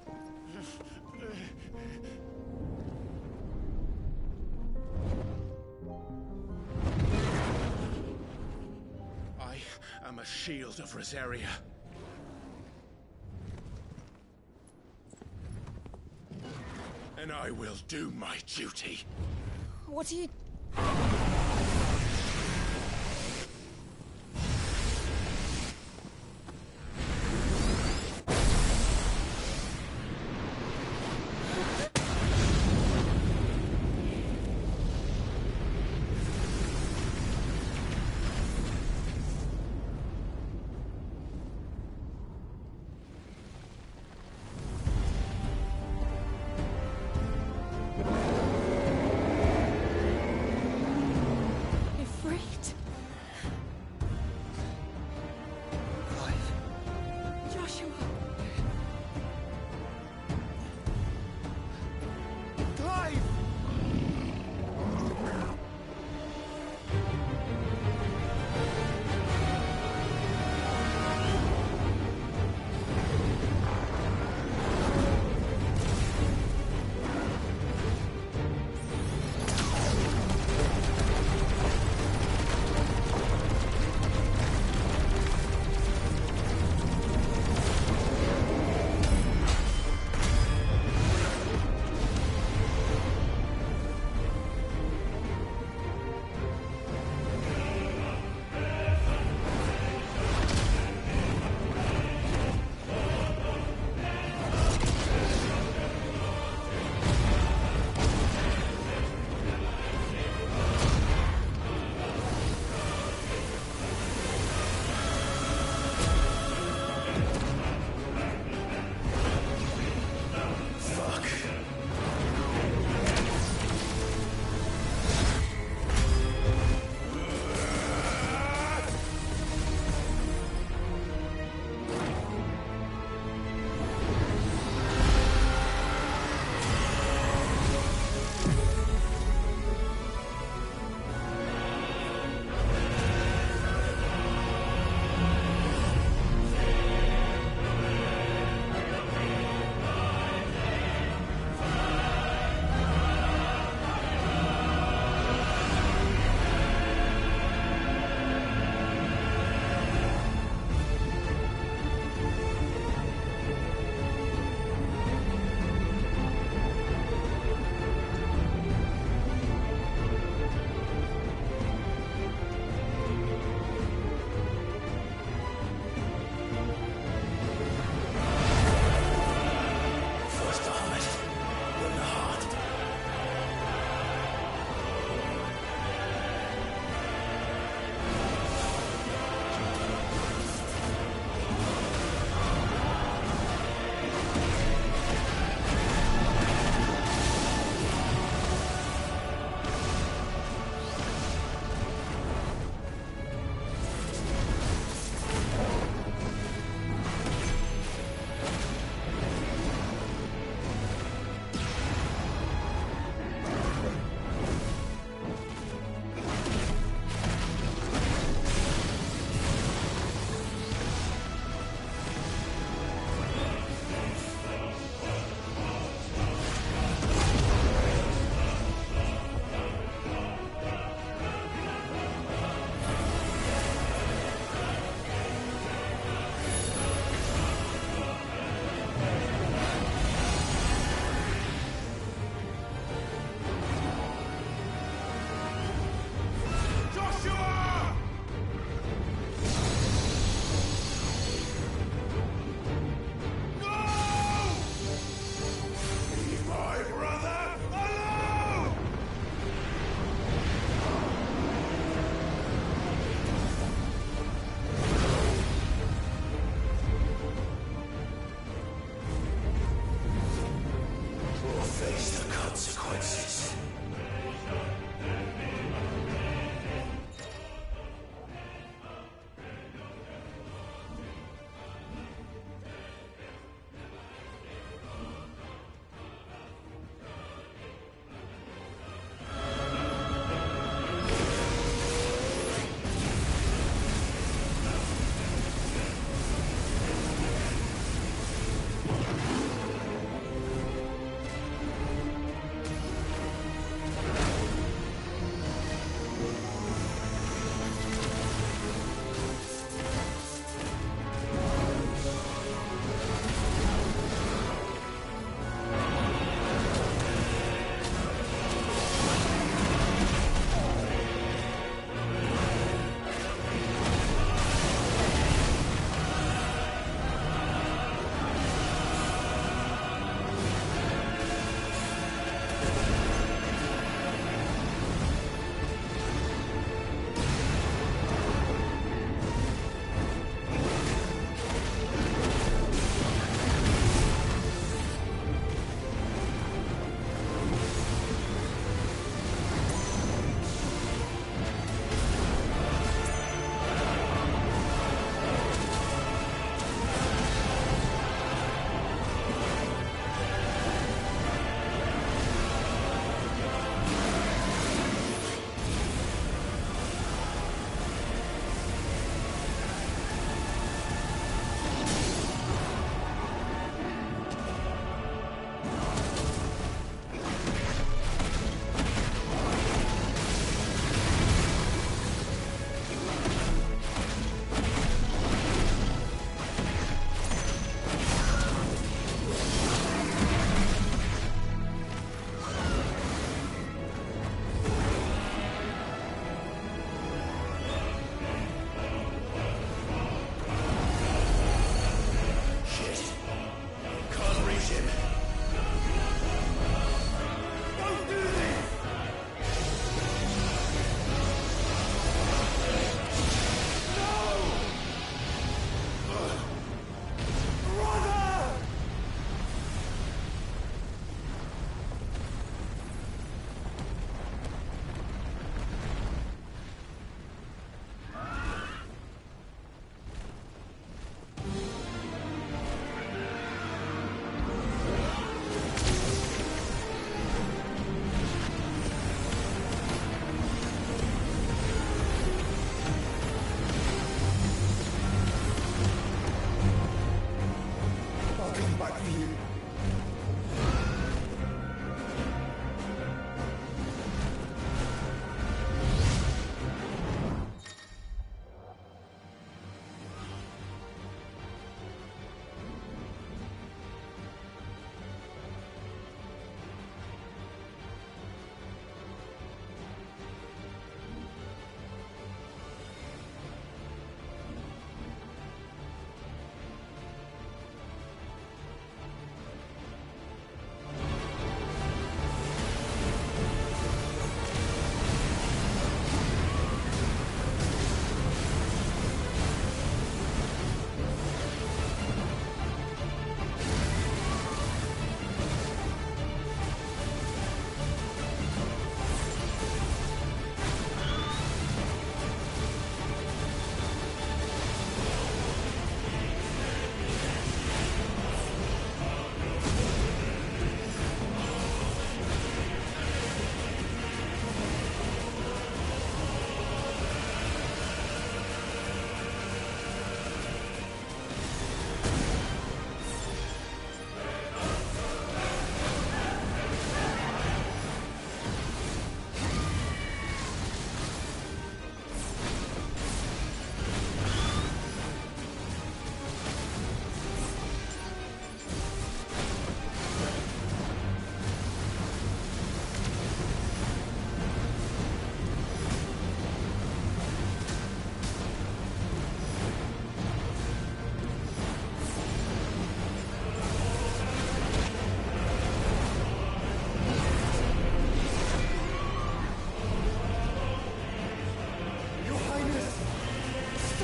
I am a shield of Rosaria. And I will do my duty. What are you...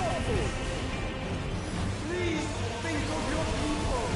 thoughtful. Please think of your people.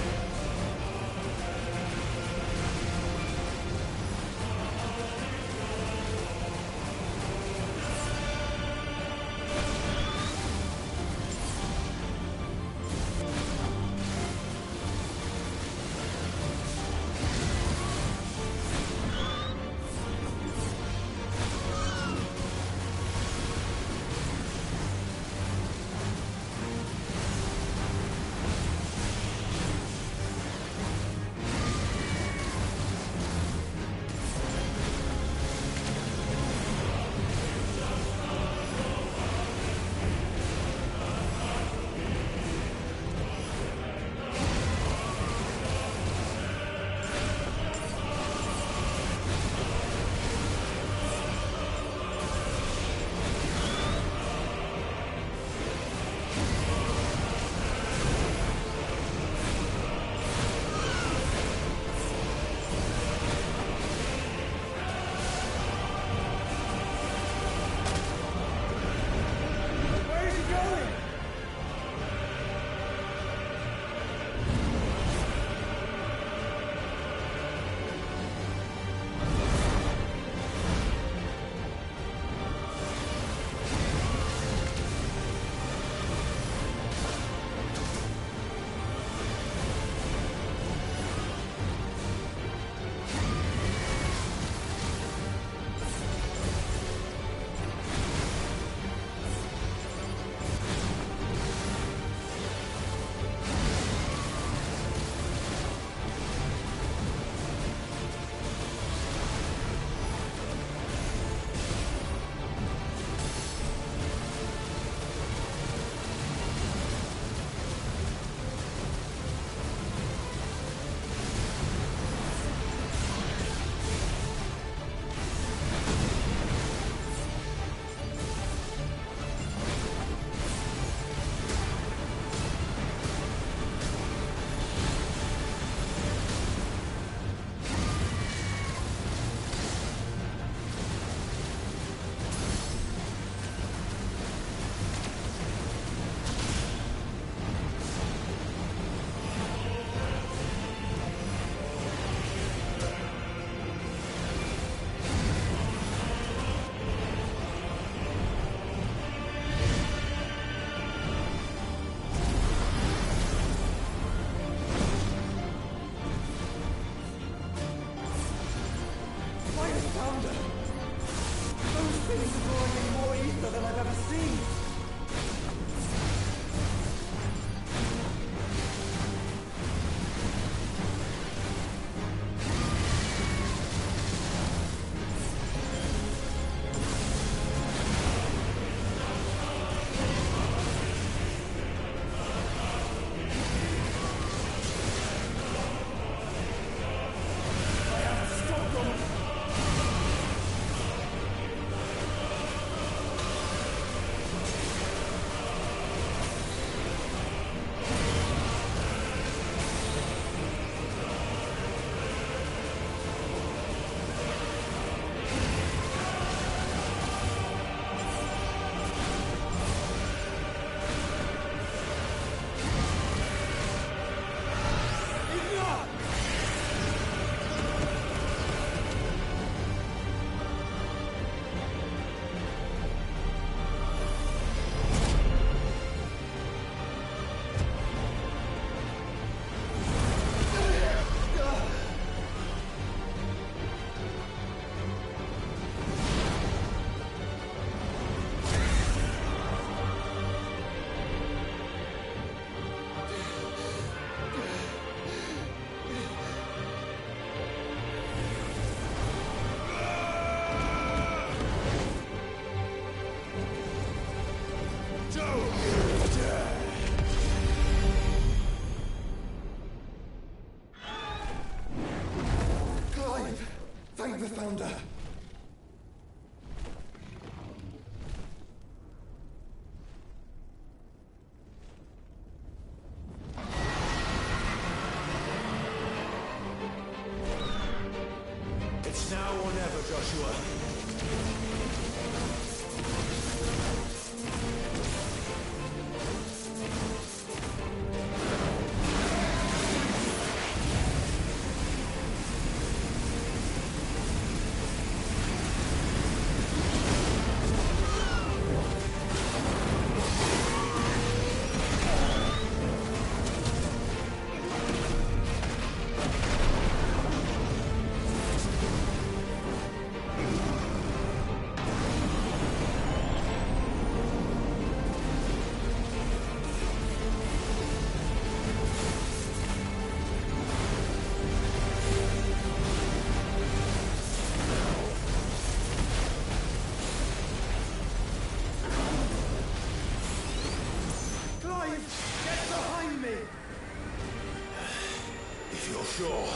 Find the Founder! It's now or never, Joshua. Get behind me! If you're sure.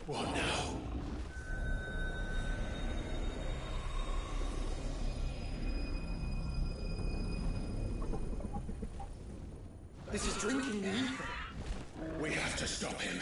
What now? This is drinking the ether. We have to stop him.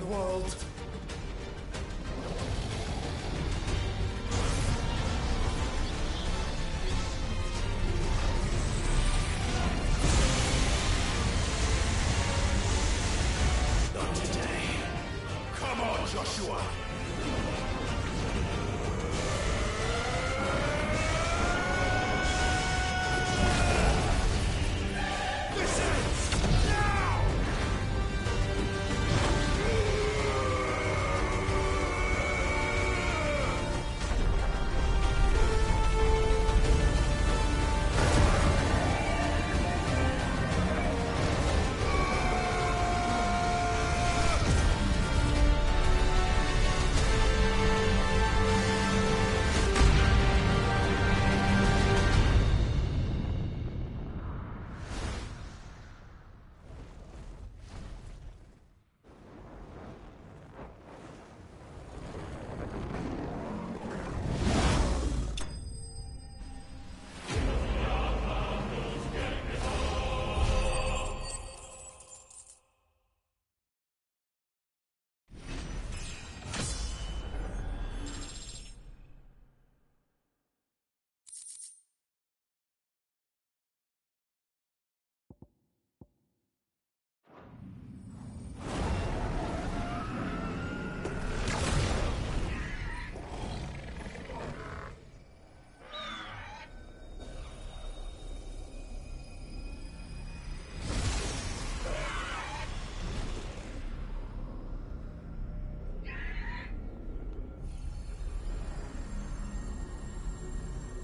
the world. Not today. Come on, Joshua!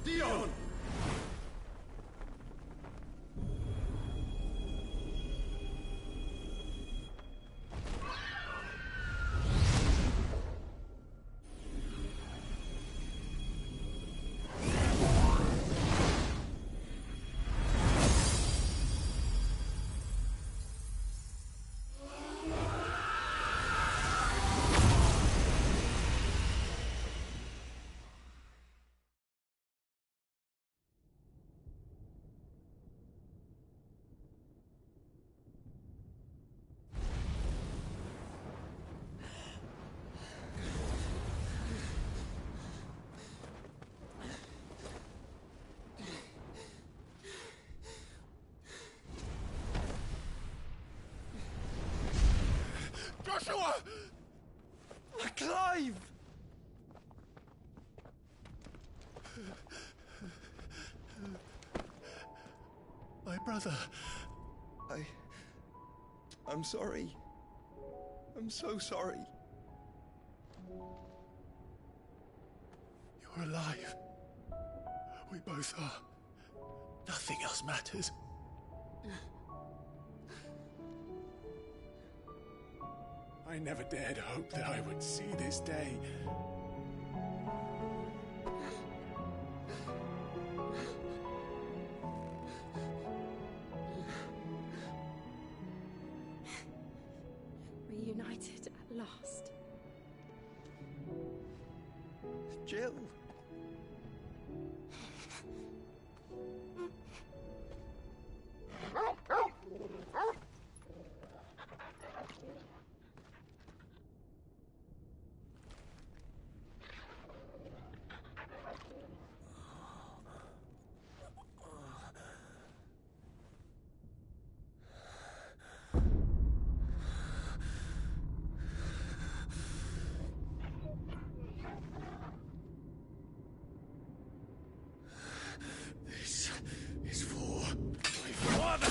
Dion! Joshua! Clive! My brother. I'm sorry. I'm so sorry. You're alive. We both are. Nothing else matters. I never dared hope that I would see this day. Reunited at last. Jill. This is for my father.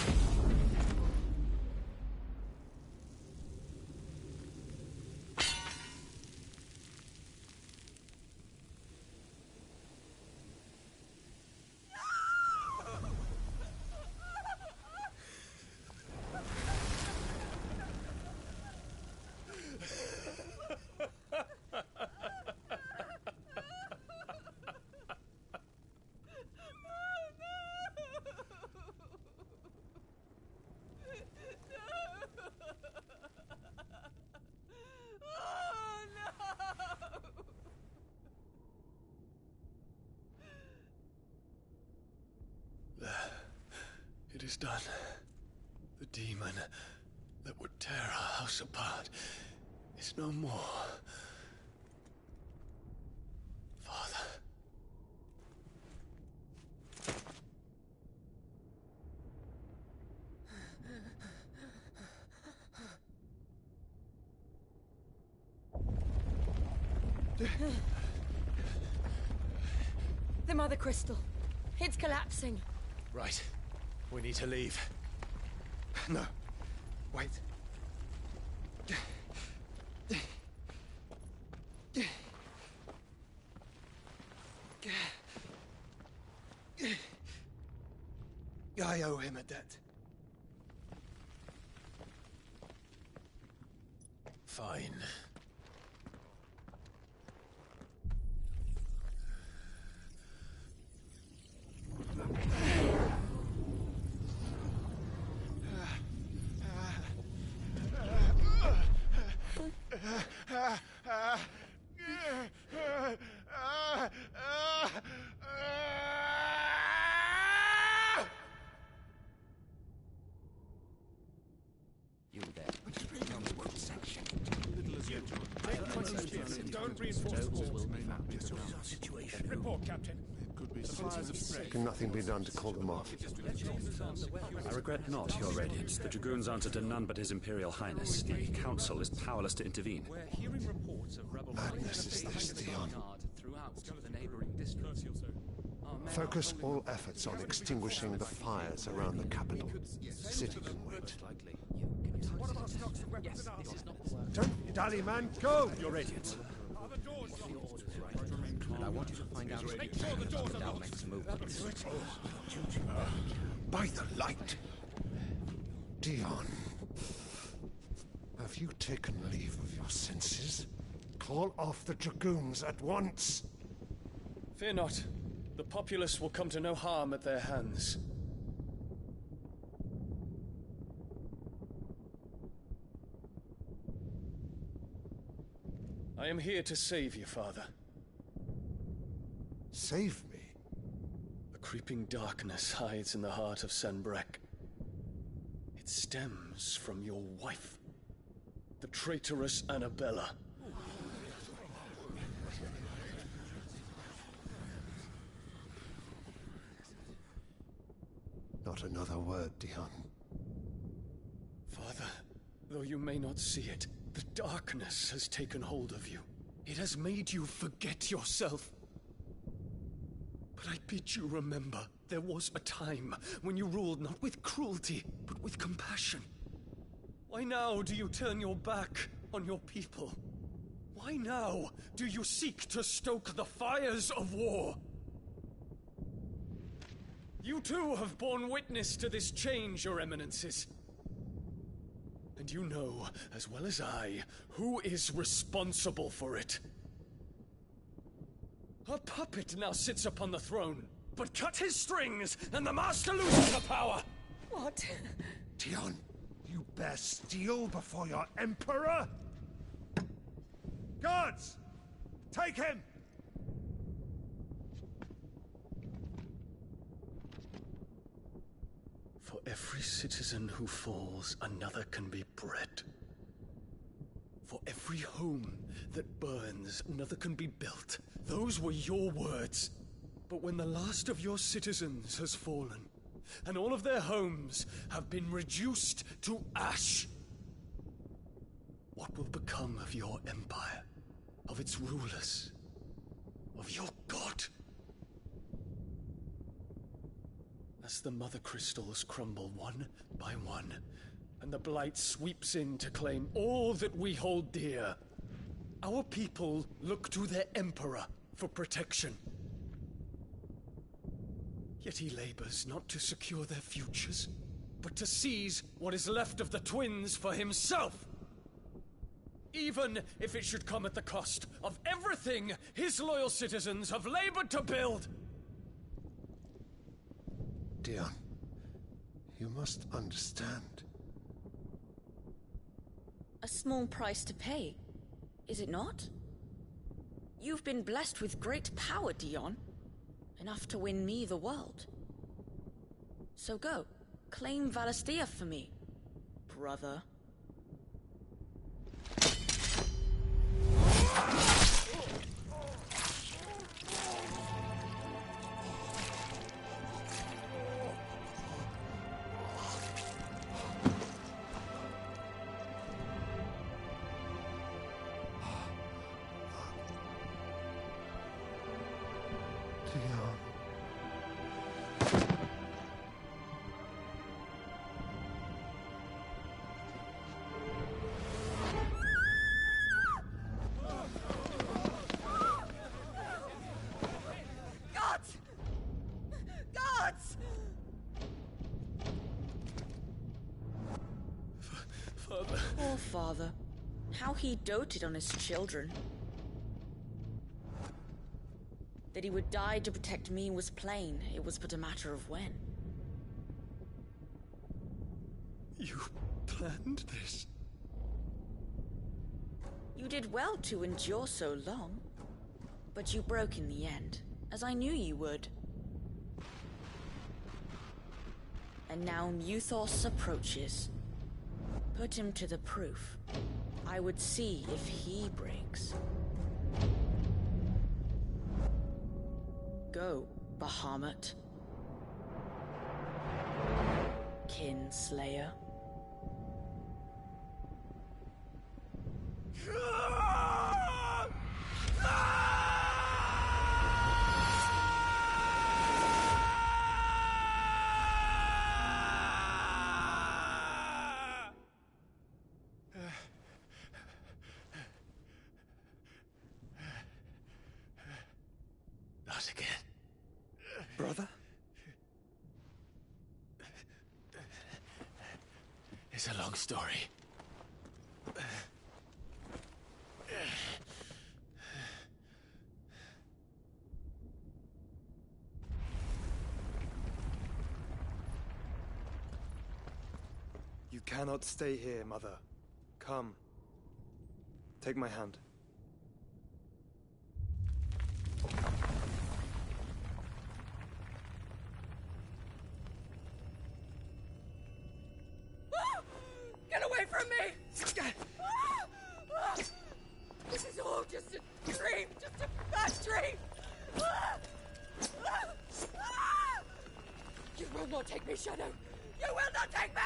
It is done. The demon that would tear our house apart is no more. Father. The Mother Crystal. It's collapsing. Right. We need to leave. No. Wait. I owe him a debt. Fine. You there. Tell me what section. Don't reinforce the walls. Report, Captain. Can nothing be done to call them off? I regret not, Your Radiance. The Dragoons answer to none but His Imperial Highness. The Council is powerless to intervene. We're hearing reports of rebel Madness is this, Dion. throughout the neighboring districts. Focus all efforts on extinguishing the fires around the capital. The city can wait. Don't dally, man. Go! Your Radiance. And I want you to find out our next move. By the light! Dion, have you taken leave of your senses? Call off the Dragoons at once! Fear not. The populace will come to no harm at their hands. I am here to save you, Father. Save me? A creeping darkness hides in the heart of Sanbreque. It stems from your wife, the traitorous Annabella. Not another word, Dion. Father, though you may not see it, the darkness has taken hold of you. It has made you forget yourself. But I bid you remember, there was a time when you ruled not with cruelty, but with compassion. Why now do you turn your back on your people? Why now do you seek to stoke the fires of war? You too have borne witness to this change, Your Eminences. And you know, as well as I, who is responsible for it. A puppet now sits upon the throne, but cut his strings, and the Master loses the power! What? Dion, you bear steel before your Emperor? Guards! Take him! For every citizen who falls, another can be bred. For every home that burns, another can be built. Those were your words. But when the last of your citizens has fallen, and all of their homes have been reduced to ash, what will become of your empire, of its rulers, of your god? As the Mother Crystals crumble one by one, and the Blight sweeps in to claim all that we hold dear, our people look to their Emperor for protection. Yet he labors not to secure their futures, but to seize what is left of the twins for himself! Even if it should come at the cost of everything his loyal citizens have labored to build! Dion, you must understand. A small price to pay, is it not? You've been blessed with great power, Dion. Enough to win me the world. So go, claim Valisthea for me, brother. father. How he doted on his children. That he would die to protect me was plain. It was but a matter of when. You planned this? You did well to endure so long. But you broke in the end, as I knew you would. And now Mythos approaches. Put him to the proof. I would see if he breaks. Go, Bahamut. Kinslayer. Not again. Brother? It's a long story. You cannot stay here, Mother. Come. Take my hand. Get away from me! This is all just a dream, just a bad dream! You will not take me, Shadow! You will not take me!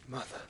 Mother.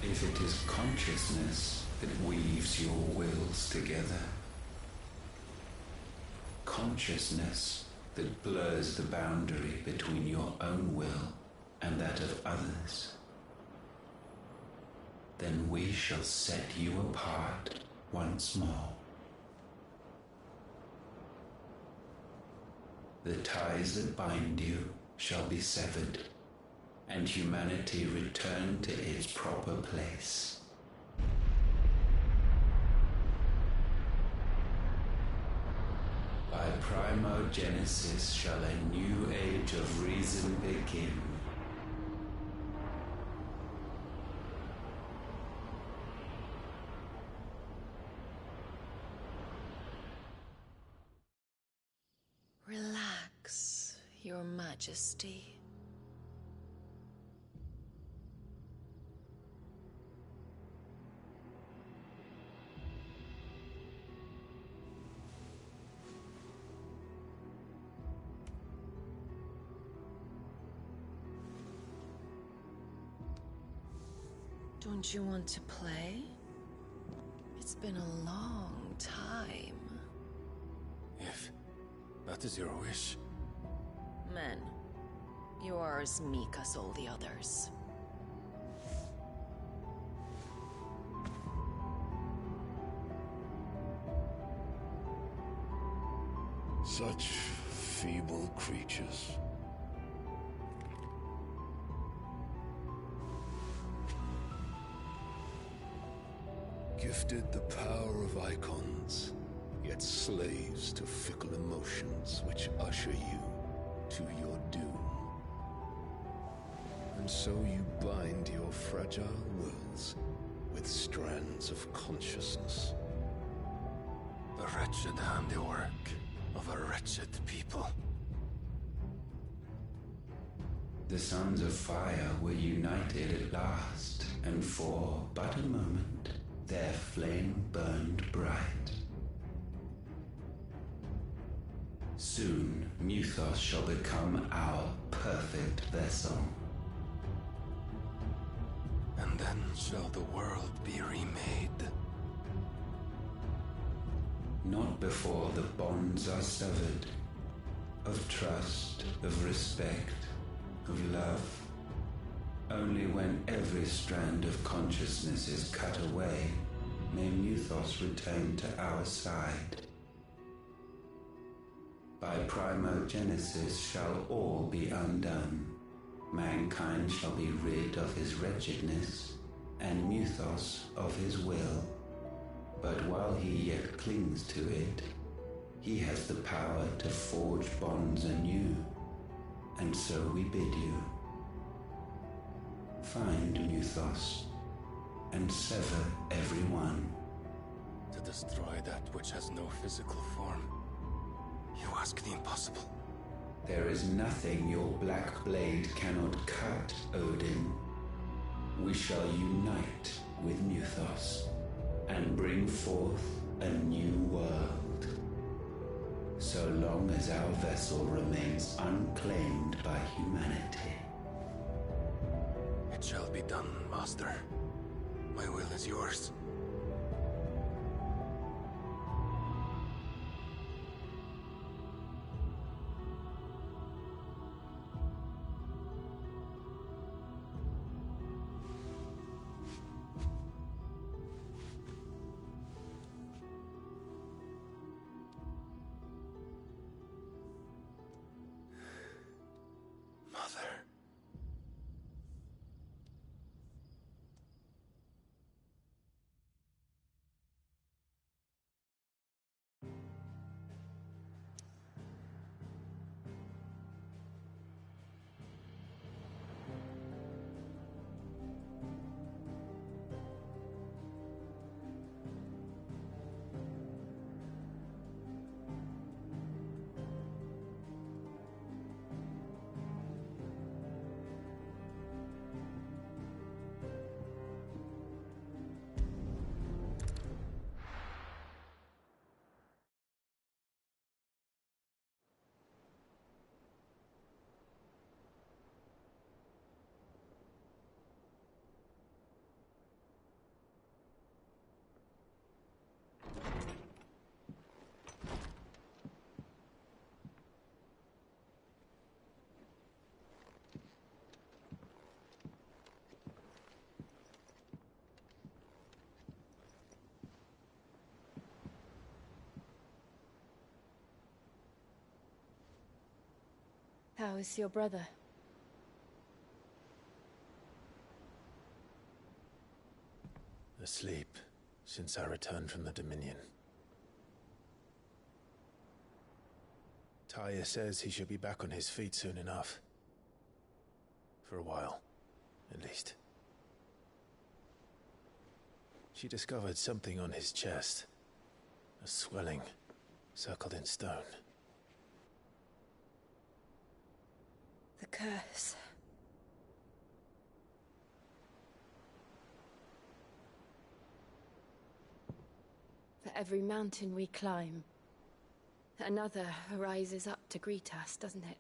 If it is consciousness that weaves your wills together, consciousness that blurs the boundary between your own will and that of others, then we shall set you apart once more. The ties that bind you shall be severed, and humanity return to its proper place. By primogenesis shall a new age of reason begin. Relax, Your Majesty. Don't you want to play? It's been a long time. If that is your wish. Men, you are as meek as all the others. Such feeble creatures. Gifted the power of icons, yet slaves to fickle emotions which usher you to your doom. And so you bind your fragile wills with strands of consciousness. The wretched handiwork of a wretched people. The Sons of Fire were united at last, and for but a moment, their flame burned bright. Soon, Mythos shall become our perfect vessel. And then shall the world be remade. Not before the bonds are severed, of trust, of respect, of love. Only when every strand of consciousness is cut away, may Mythos return to our side. By primogenesis shall all be undone. Mankind shall be rid of his wretchedness, and Mythos of his will. But while he yet clings to it, he has the power to forge bonds anew. And so we bid you, find Mythos, and sever every one. To destroy that which has no physical form, you ask the impossible. There is nothing your black blade cannot cut, Odin. We shall unite with Mythos, and bring forth a new world. So long as our vessel remains unclaimed by humanity. It shall be done, Master. My will is yours. How is your brother? Asleep since I returned from the Dominion. Taya says he should be back on his feet soon enough. For a while, at least. She discovered something on his chest. A swelling, circled in stone. The curse. For every mountain we climb, another rises up to greet us, doesn't it?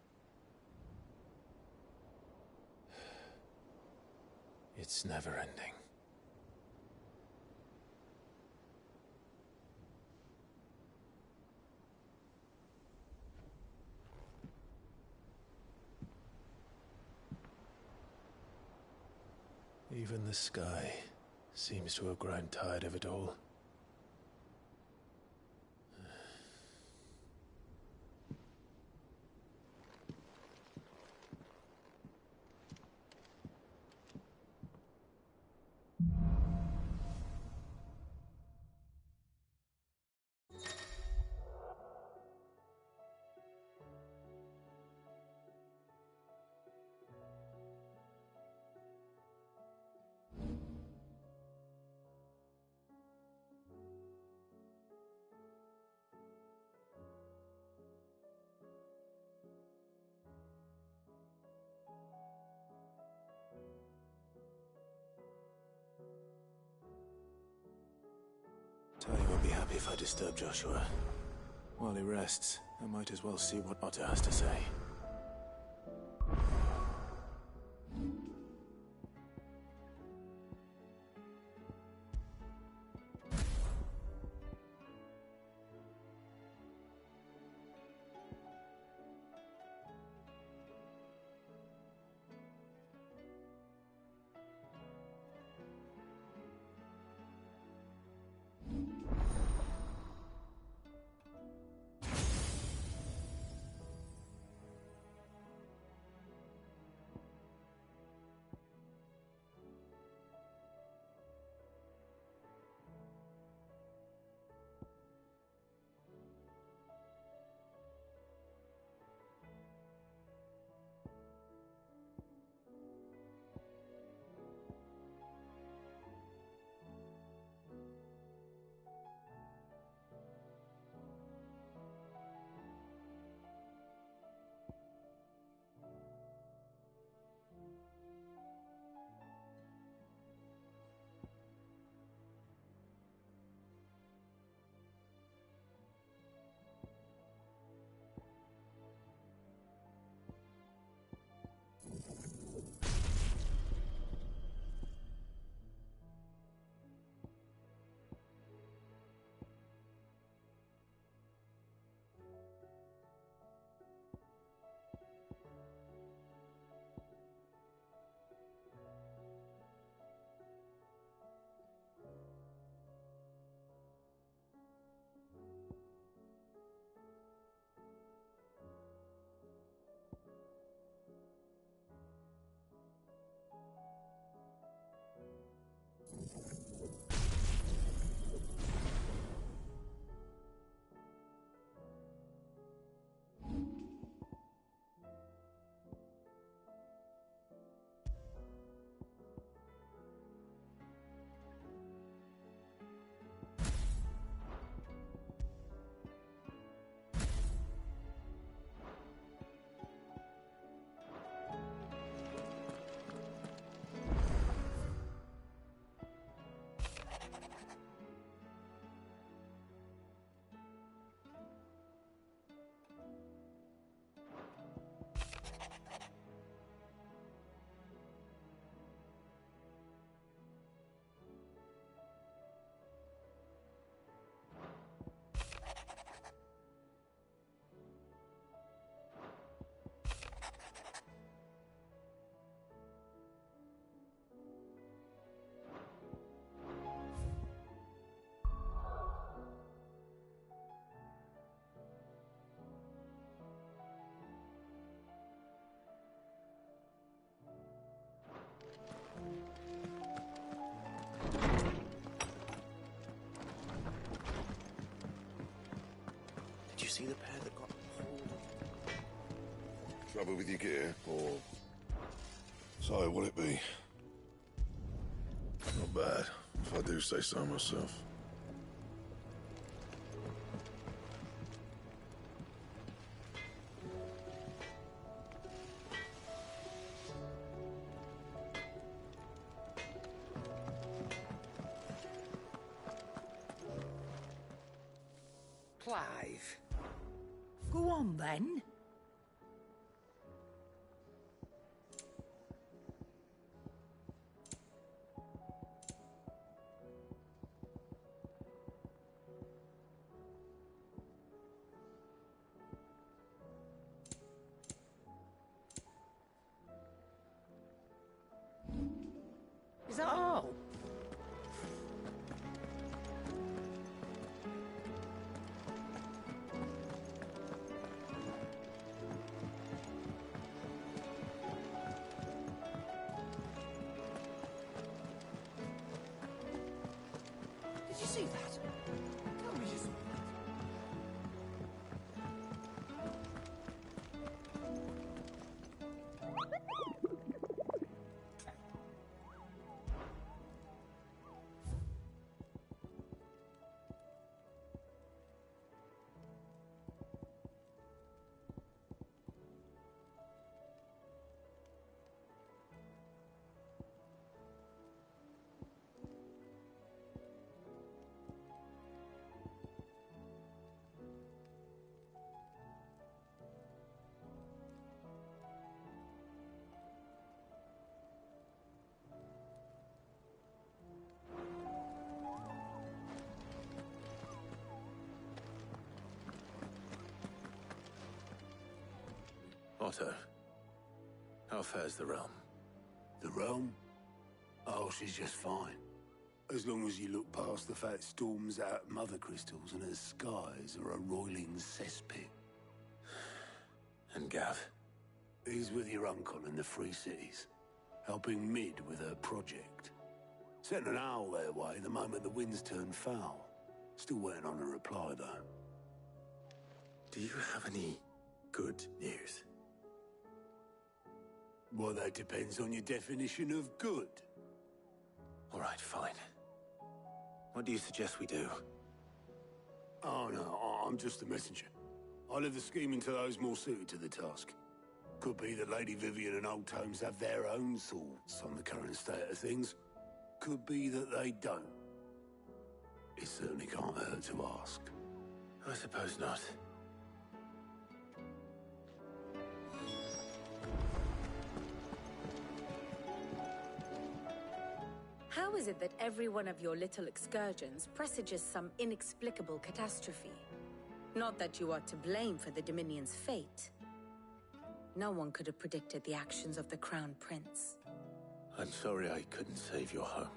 It's never ending. Even the sky seems to have grown tired of it all. Ty won't be happy if I disturb Joshua. While he rests, I might as well see what Otter has to say. Did you see the pair that got pulled? Trouble with your gear, or... So, will it be? Not bad, if I do say so myself. Clive. Go on, then. Is that all? Did you see that? Tell me you saw that. Otto, how fares the realm? The realm? Oh, she's just fine. As long as you look past the fat storms out mother crystals and her skies are a roiling cesspit. And Gav? He's with your uncle in the Free Cities, helping Mid with her project. Sent an owl their way the moment the winds turned foul. Still waiting on a reply, though. Do you have any good news? Well, that depends on your definition of good. All right, fine. What do you suggest we do? Oh, no, I'm just a messenger. I leave the scheming to those more suited to the task. Could be that Lady Vivian and Old Tomes have their own thoughts on the current state of things. Could be that they don't. It certainly can't hurt to ask. I suppose not. How is it that every one of your little excursions presages some inexplicable catastrophe? Not that you are to blame for the Dominion's fate. No one could have predicted the actions of the Crown Prince. I'm sorry I couldn't save your home.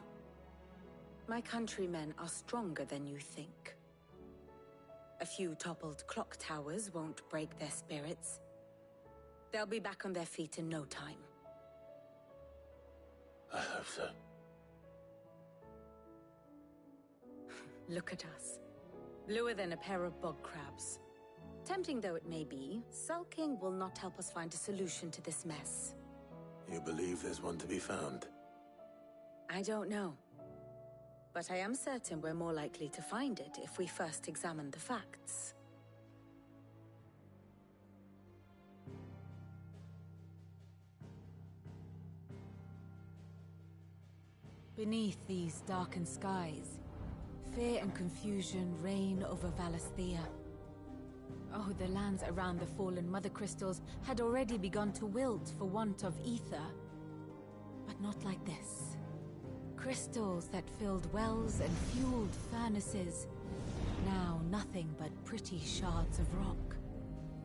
My countrymen are stronger than you think. A few toppled clock towers won't break their spirits. They'll be back on their feet in no time. I hope so. Look at us. Bluer than a pair of bog crabs. Tempting though it may be, sulking will not help us find a solution to this mess. You believe there's one to be found? I don't know. But I am certain we're more likely to find it if we first examine the facts. Beneath these darkened skies, fear and confusion reign over Valisthea. Oh, the lands around the fallen Mother Crystals had already begun to wilt for want of ether. But not like this. Crystals that filled wells and fueled furnaces. Now nothing but pretty shards of rock.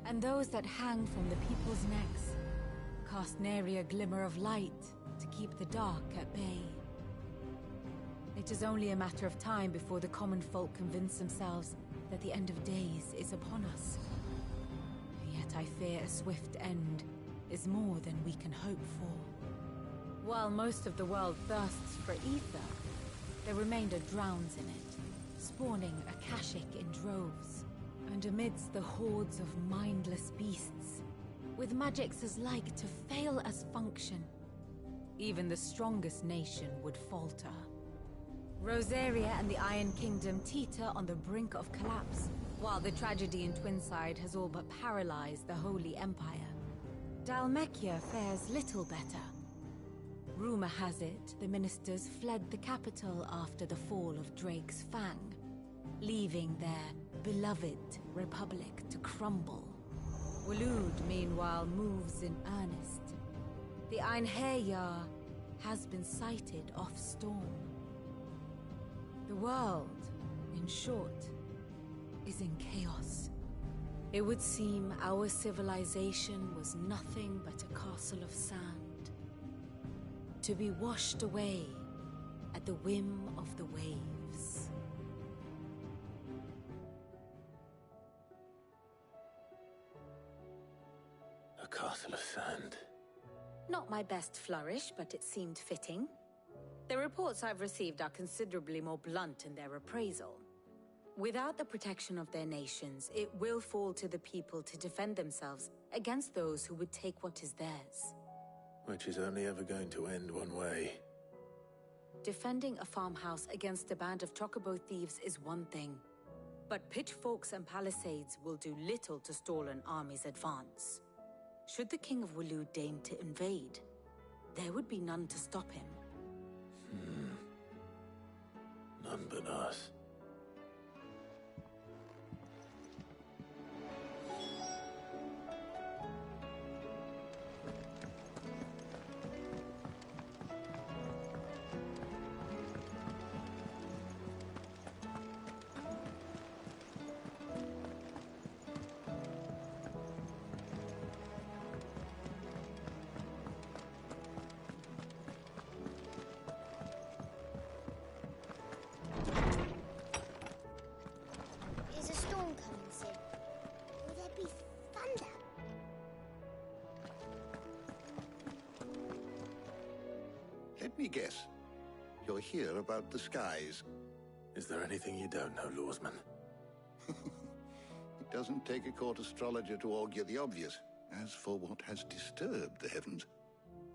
And those that hang from the people's necks cast nary a glimmer of light to keep the dark at bay. It is only a matter of time before the common folk convince themselves that the end of days is upon us. Yet I fear a swift end is more than we can hope for. While most of the world thirsts for ether, the remainder drowns in it, spawning Akashic in droves. And amidst the hordes of mindless beasts, with magics as like to fail as function, even the strongest nation would falter. Rosaria and the Iron Kingdom teeter on the brink of collapse, while the tragedy in Twinside has all but paralyzed the Holy Empire. Dhalmekia fares little better. Rumor has it the ministers fled the capital after the fall of Drake's Fang, leaving their beloved republic to crumble. Waloed, meanwhile, moves in earnest. The Einherjar has been sighted off-storm. The world, in short, is in chaos. It would seem our civilization was nothing but a castle of sand, to be washed away at the whim of the waves. A castle of sand. Not my best flourish, but it seemed fitting. The reports I've received are considerably more blunt in their appraisal. Without the protection of their nations, it will fall to the people to defend themselves against those who would take what is theirs. Which is only ever going to end one way. Defending a farmhouse against a band of chocobo thieves is one thing, but pitchforks and palisades will do little to stall an army's advance. Should the King of Waloed deign to invade, there would be none to stop him. None but us. Let me guess. You're here about the skies. Is there anything you don't know, Lawsman? It doesn't take a court astrologer to augur the obvious. As for what has disturbed the heavens,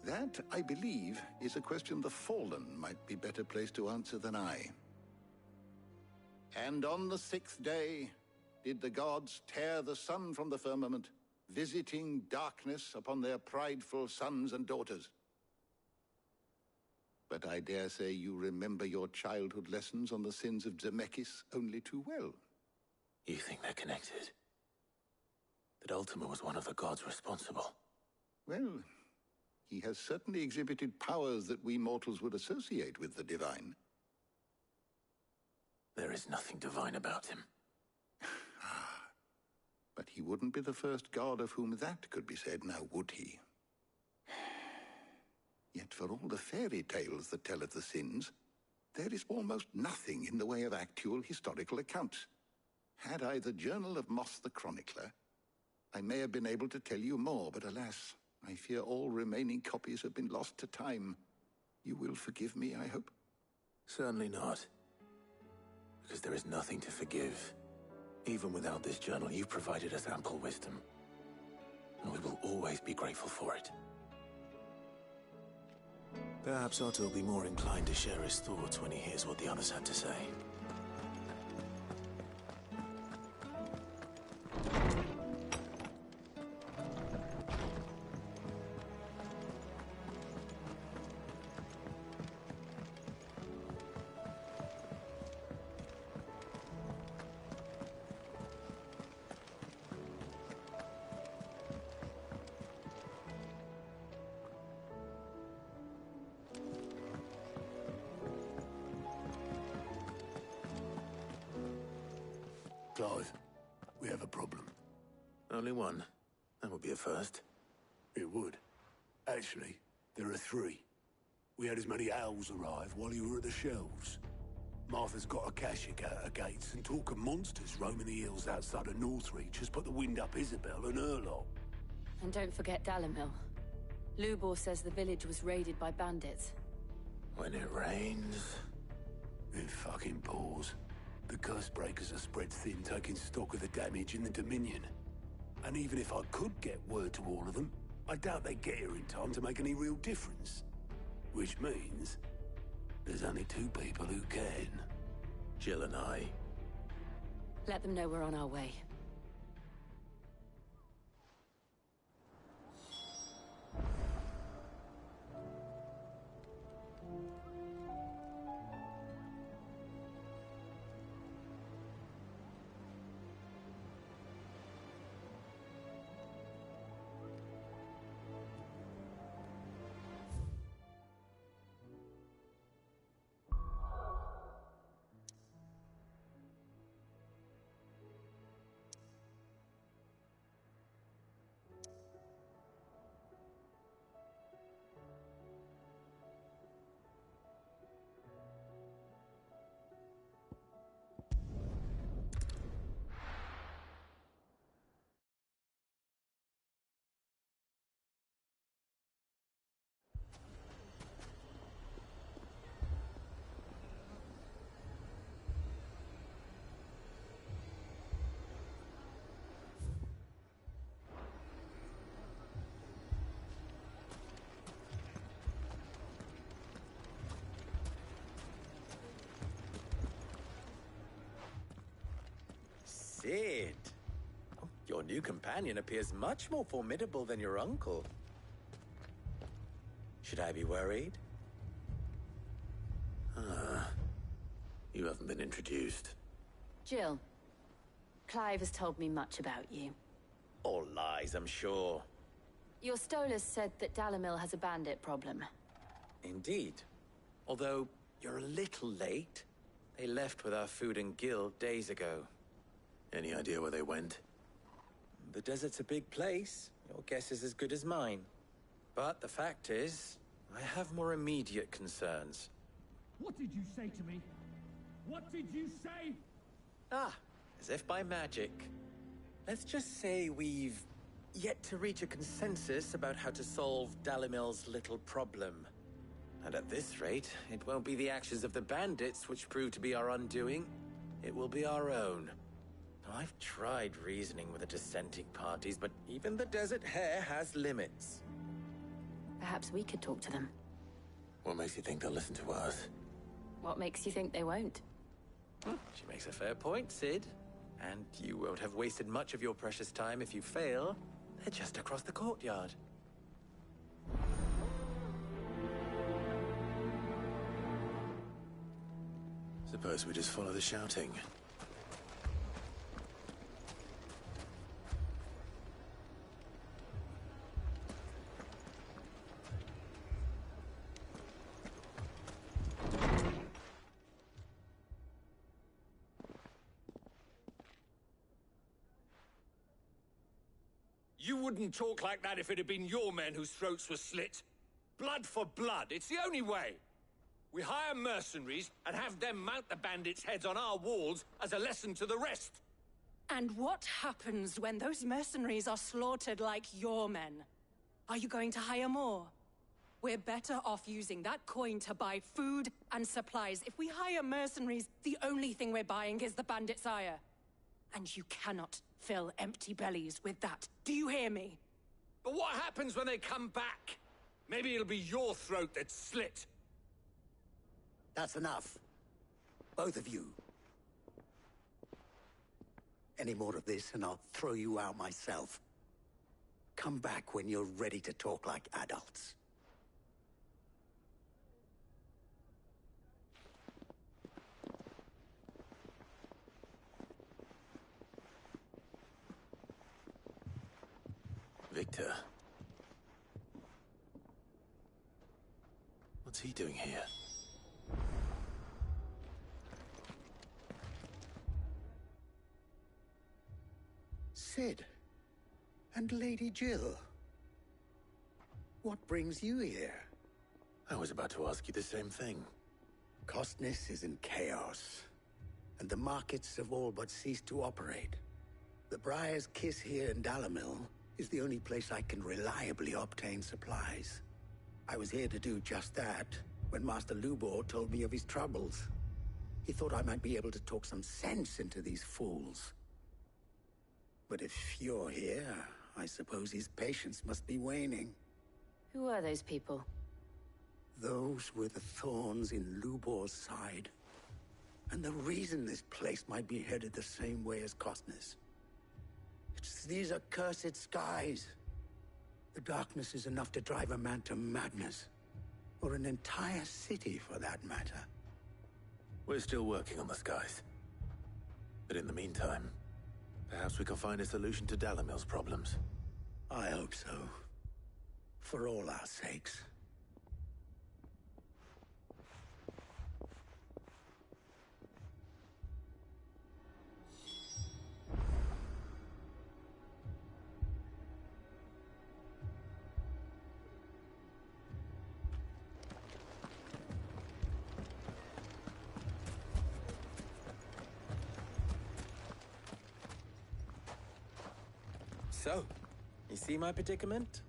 that, I believe, is a question the Fallen might be better placed to answer than I. And on the 6th day did the gods tear the sun from the firmament, visiting darkness upon their prideful sons and daughters. But I dare say you remember your childhood lessons on the sins of Zemeckis only too well. You think they're connected? That Ultima was one of the gods responsible? Well, he has certainly exhibited powers that we mortals would associate with the divine. There is nothing divine about him. But he wouldn't be the first god of whom that could be said, now would he? Yet for all the fairy tales that tell of the sins, there is almost nothing in the way of actual historical accounts. Had I the Journal of Moss the Chronicler, I may have been able to tell you more, but alas, I fear all remaining copies have been lost to time. You will forgive me, I hope? Certainly not. Because there is nothing to forgive. Even without this journal, you've provided us ample wisdom. And we will always be grateful for it. Perhaps Otto will be more inclined to share his thoughts when he hears what the others had to say. Clive, we have a problem. Only one. That would be a first. It would. Actually, there are 3. We had as many owls arrive while you were at the shelves. Martha's got a Kashik out her gates, and talk of monsters roaming the hills outside of Northreach has put the wind up Isabel and her lot. And don't forget Dalimil. Lubor says the village was raided by bandits. When it rains... It fucking pours. The curse breakers are spread thin, taking stock of the damage in the Dominion. And even if I could get word to all of them, I doubt they get here in time to make any real difference. Which means there's only 2 people who can. Jill and I. Let them know we're on our way. Sid! Oh, your new companion appears much more formidable than your uncle. Should I be worried? You haven't been introduced. Jill, Clive has told me much about you. All lies, I'm sure. Your Stolas said that Dalimil has a bandit problem. Indeed. Although, you're a little late. They left with our food and guild days ago. Any idea where they went? The desert's a big place. Your guess is as good as mine. But the fact is, I have more immediate concerns. What did you say to me? What did you say? Ah, as if by magic. Let's just say we've yet to reach a consensus about how to solve Dalimil's little problem. And at this rate, it won't be the actions of the bandits which prove to be our undoing. It will be our own. I've tried reasoning with the dissenting parties, but even the Desert Hare has limits. Perhaps we could talk to them. What makes you think they'll listen to us? What makes you think they won't? She makes a fair point, Sid. And you won't have wasted much of your precious time if you fail. They're just across the courtyard. Suppose we just follow the shouting. You wouldn't talk like that if it had been your men whose throats were slit. Blood for blood, it's the only way. We hire mercenaries and have them mount the bandits' heads on our walls as a lesson to the rest. And what happens when those mercenaries are slaughtered like your men? Are you going to hire more? We're better off using that coin to buy food and supplies. If we hire mercenaries, the only thing we're buying is the bandits' ire. And you cannot fill empty bellies with that. Do you hear me? But what happens when they come back? Maybe it'll be your throat that's slit. That's enough. Both of you. Any more of this and I'll throw you out myself. Come back when you're ready to talk like adults. Victor. What's he doing here? Sid. And Lady Jill. What brings you here? I was about to ask you the same thing. Costness is in chaos, and the markets have all but ceased to operate. The Briar's Kiss here in Dalamil is the only place I can reliably obtain supplies. I was here to do just that when Master Lubor told me of his troubles. He thought I might be able to talk some sense into these fools. But if you're here, I suppose his patience must be waning. Who are those people? Those were the thorns in Lubor's side. And the reason this place might be headed the same way as Costness. It's these accursed skies. The darkness is enough to drive a man to madness. Or an entire city, for that matter. We're still working on the skies. But in the meantime, perhaps we can find a solution to Dalamil's problems. I hope so. For all our sakes. So, you see my predicament?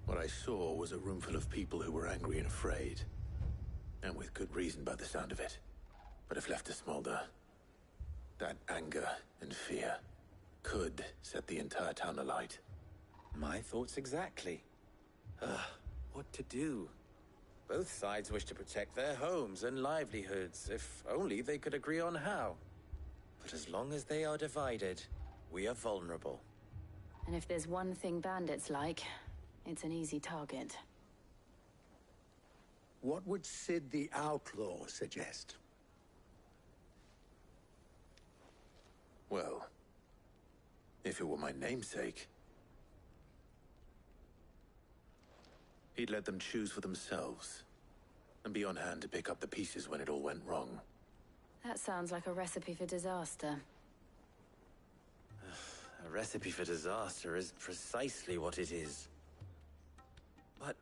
What I saw was a room full of people who were angry and afraid. And with good reason by the sound of it. But if left to smolder, that anger and fear could set the entire town alight. My thoughts exactly. What to do? Both sides wish to protect their homes and livelihoods, if only they could agree on how. But as long as they are divided, we are vulnerable. And if there's one thing bandits like, it's an easy target. What would Sid the Outlaw suggest? Well, if it were my namesake, he'd let them choose for themselves, and be on hand to pick up the pieces when it all went wrong. That sounds like a recipe for disaster. A recipe for disaster is precisely what it is. But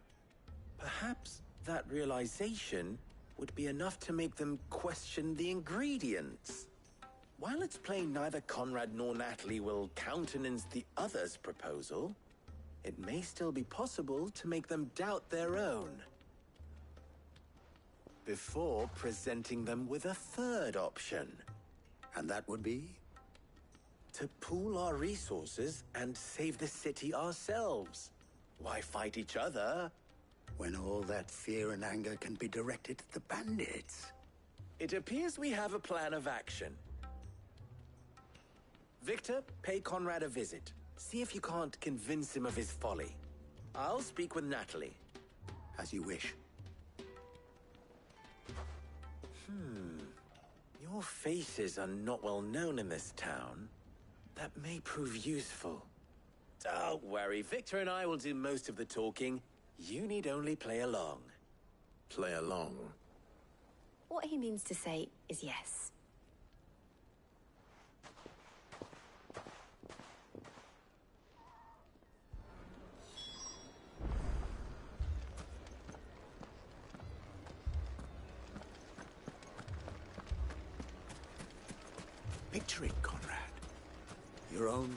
perhaps that realization would be enough to make them question the ingredients. While it's plain neither Conrad nor Natalie will countenance the other's proposal, it may still be possible to make them doubt their own. before presenting them with a third option. And that would be? To pool our resources and save the city ourselves. Why fight each other? When all that fear and anger can be directed at the bandits. It appears we have a plan of action. Victor, pay Conrad a visit. See if you can't convince him of his folly. I'll speak with Natalie. As you wish. Your faces are not well known in this town. That may prove useful. Don't worry, Victor and I will do most of the talking. You need only play along. Play along? What he means to say is yes. Picture it, Conrad. Your own...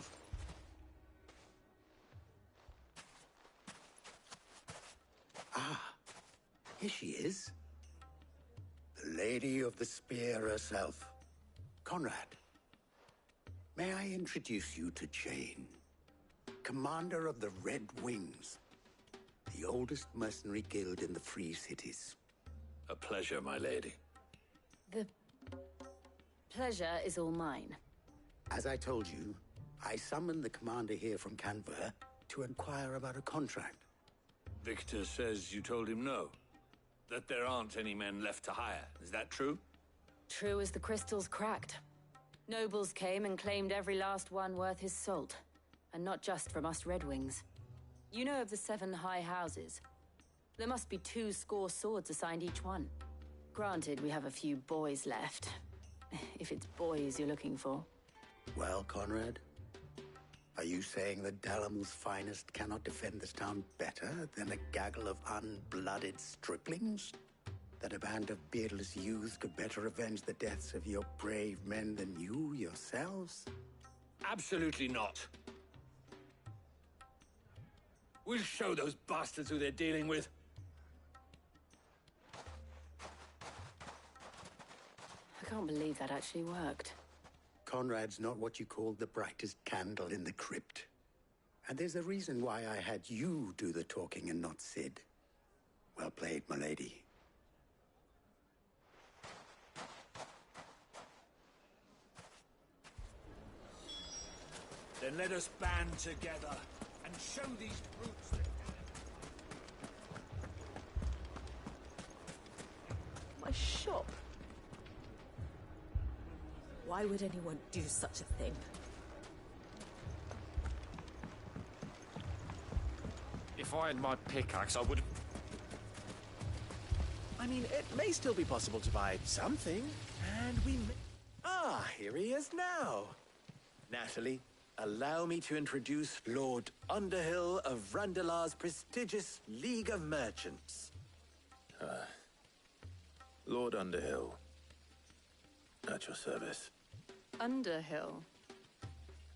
Ah, here she is. The Lady of the Spear herself. Conrad, may I introduce you to Jane, commander of the Red Wings, the oldest mercenary guild in the Free Cities. A pleasure, my lady. The pleasure is all mine. As I told you, I summoned the commander here from Canver to inquire about a contract. Victor says you told him no. That there aren't any men left to hire. Is that true? True as the crystals cracked. Nobles came and claimed every last one worth his salt. And not just from us Red Wings. You know of the 7 high houses. There must be 2 swords assigned each one. Granted, we have a few boys left. If it's boys you're looking for. Well, Conrad, are you saying that Dalamul's finest cannot defend this town better than a gaggle of unblooded striplings? That a band of beardless youths could better avenge the deaths of your brave men than you yourselves? Absolutely not. We'll show those bastards who they're dealing with. I can't believe that actually worked. Conrad's not what you call the brightest candle in the crypt. And there's a reason why I had you do the talking and not Sid. Well played, my lady. Then let us band together and show these brutes that... My shop? Why would anyone do such a thing? If I had my pickaxe, I would... I mean, it may still be possible to buy something, and we may... Ah, here he is now. Natalie, allow me to introduce Lord Underhill of Randalar's prestigious League of Merchants. Lord Underhill. At your service. Underhill?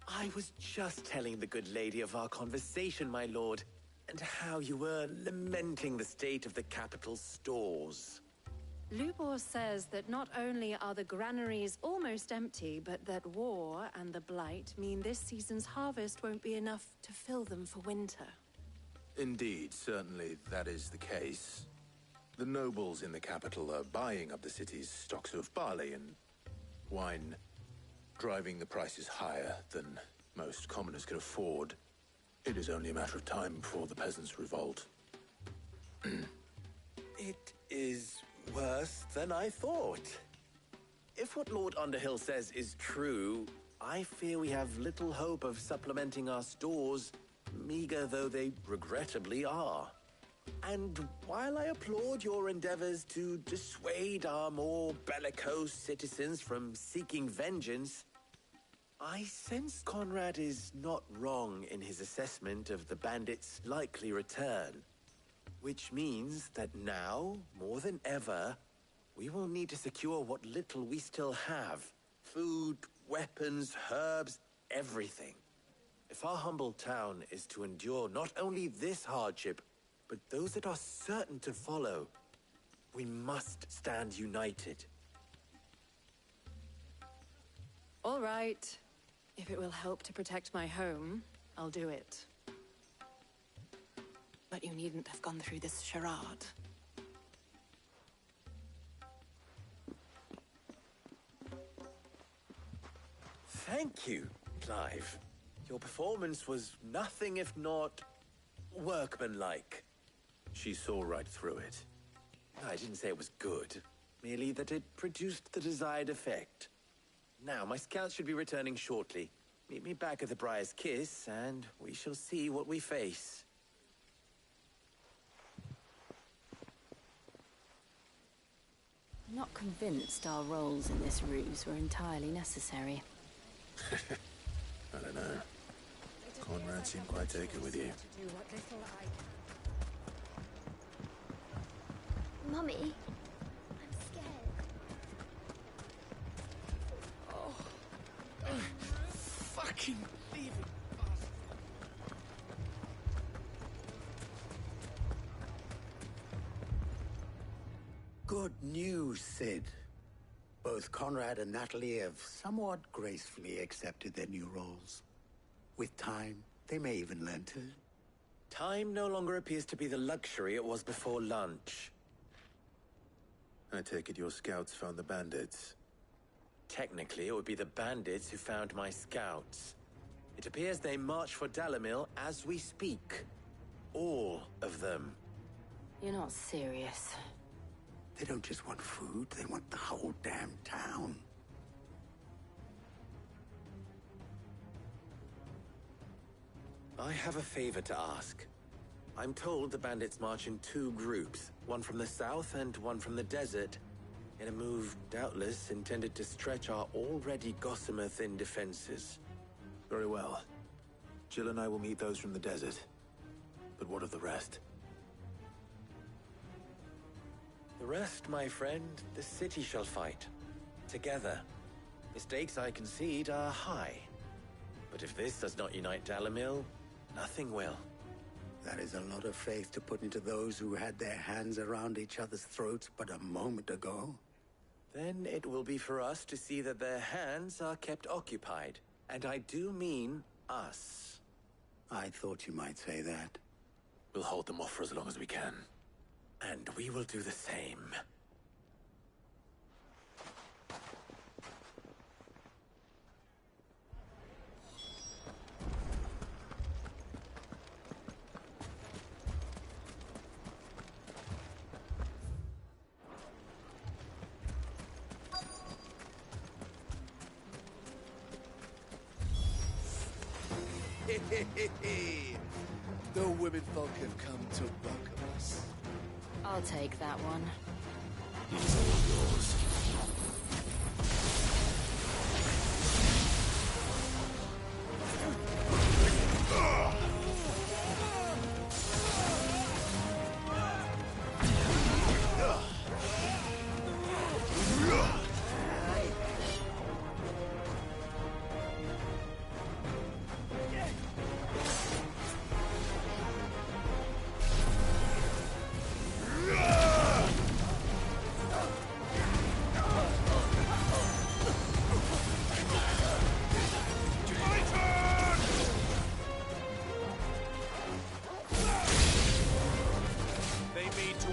I was just telling the good lady of our conversation, my lord, and how you were lamenting the state of the capital's stores. Lubor says that not only are the granaries almost empty, but that war and the Blight mean this season's harvest won't be enough to fill them for winter. Indeed, certainly that is the case. The nobles in the capital are buying up the city's stocks of barley and wine, driving the prices higher than most commoners can afford. It is only a matter of time before the peasants revolt. It is worse than I thought. If what Lord Underhill says is true, I fear we have little hope of supplementing our stores, meager though they regrettably are. And while I applaud your endeavors to dissuade our more bellicose citizens from seeking vengeance, I sense Conrad is not wrong in his assessment of the bandits' likely return. Which means that now, more than ever, we will need to secure what little we still have. Food, weapons, herbs, everything. If our humble town is to endure not only this hardship, but those that are certain to follow, We must stand united. All right. If it will help to protect my home, I'll do it. But you needn't have gone through this charade. Thank you, Clive. Your performance was nothing if not workmanlike. She saw right through it. I didn't say it was good, merely that it produced the desired effect. Now, my scouts should be returning shortly. Meet me back at the Briar's Kiss, and we shall see what we face. I'm not convinced our roles in this ruse were entirely necessary. I don't know. Conrad seemed quite taken with you. Mummy, I'm scared. Oh, fucking thieving Good news, Sid. Both Conrad and Natalie have somewhat gracefully accepted their new roles. With time, they may even learn to... Time no longer appears to be the luxury it was before lunch. I take it your scouts found the bandits. Technically, it would be the bandits who found my scouts. It appears they march for Dalamil as we speak. All of them. You're not serious. They don't just want food, they want the whole damn town. I have a favor to ask. I'm told the bandits march in two groups, one from the south and one from the desert, in a move doubtless intended to stretch our already gossamer-thin defenses. Very well. Jill and I will meet those from the desert. But what of the rest? The rest, my friend, the city shall fight. Together. The stakes, I concede, are high. But if this does not unite Dalamil, nothing will. That is a lot of faith to put into those who had their hands around each other's throats but a moment ago. Then it will be for us to see that their hands are kept occupied. And I do mean us. I thought you might say that. We'll hold them off for as long as we can. And we will do the same. The women folk have come to welcome us. I'll take that one. He's all yours.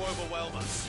Overwhelm us.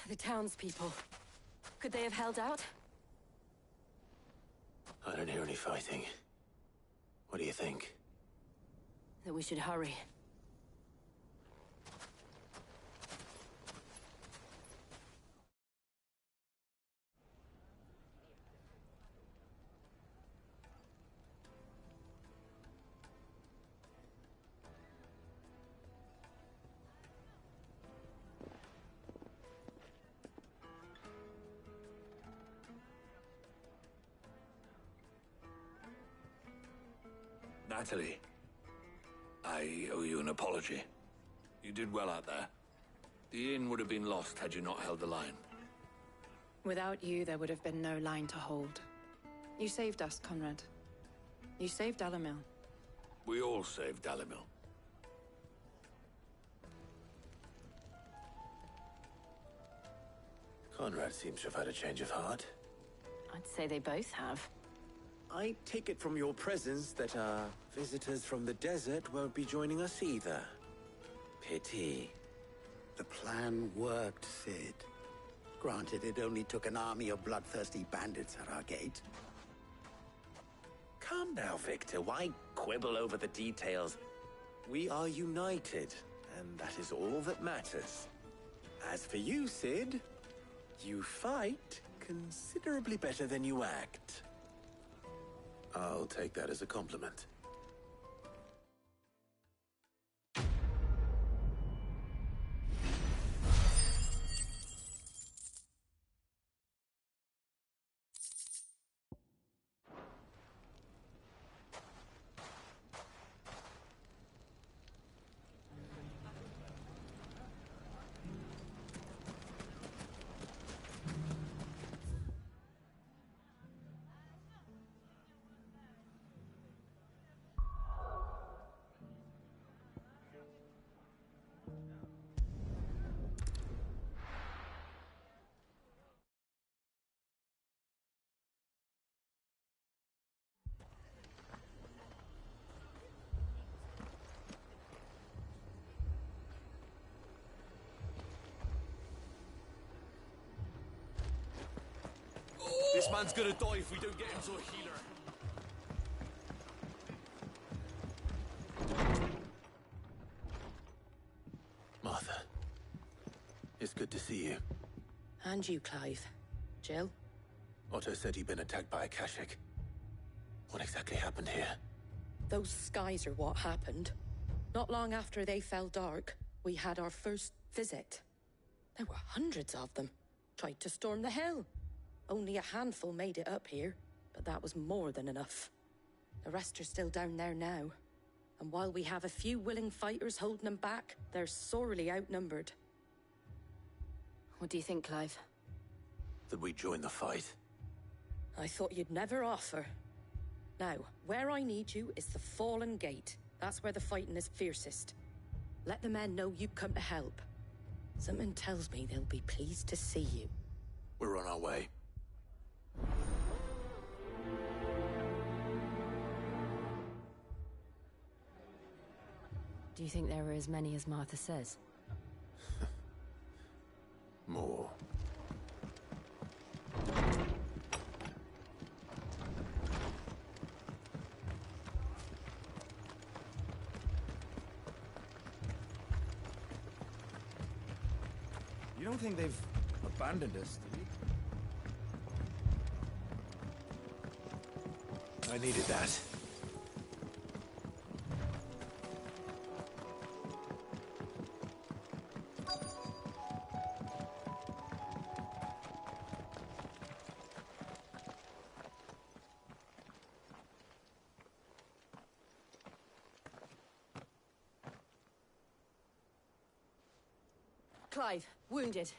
The townspeople. Could they have held out? I don't hear any fighting. What do you think? That we should hurry. Natalie, I owe you an apology. You did well out there. The inn would have been lost had you not held the line. Without you, there would have been no line to hold. You saved us, Conrad. You saved Dalamil. We all saved Dalamil. Conrad seems to have had a change of heart. I'd say they both have. I take it from your presence that our visitors from the desert won't be joining us either. Pity. The plan worked, Sid. Granted, it only took an army of bloodthirsty bandits at our gate. Calm now, Victor. Why quibble over the details? We are united, and that is all that matters. As for you, Sid, you fight considerably better than you act. I'll take that as a compliment. This man's gonna die if we don't get him to a healer. Martha, it's good to see you. And you, Clive. Jill? Otto said he'd been attacked by a Kashik. What exactly happened here? Those skies are what happened. Not long after they fell dark, we had our first visit. There were hundreds of them. Tried to storm the hill. Only a handful made it up here, but that was more than enough. The rest are still down there now. And while we have a few willing fighters holding them back, they're sorely outnumbered. What do you think, Clive? That we join the fight? I thought you'd never offer. Now, where I need you is the Fallen Gate. That's where the fighting is fiercest. Let the men know you come to help. Something tells me they'll be pleased to see you. We're on our way. Do you think there are as many as Martha says? More. You don't think they've abandoned us, do you? I needed that. Clive, wounded.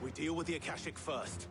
We deal with the Akashic first.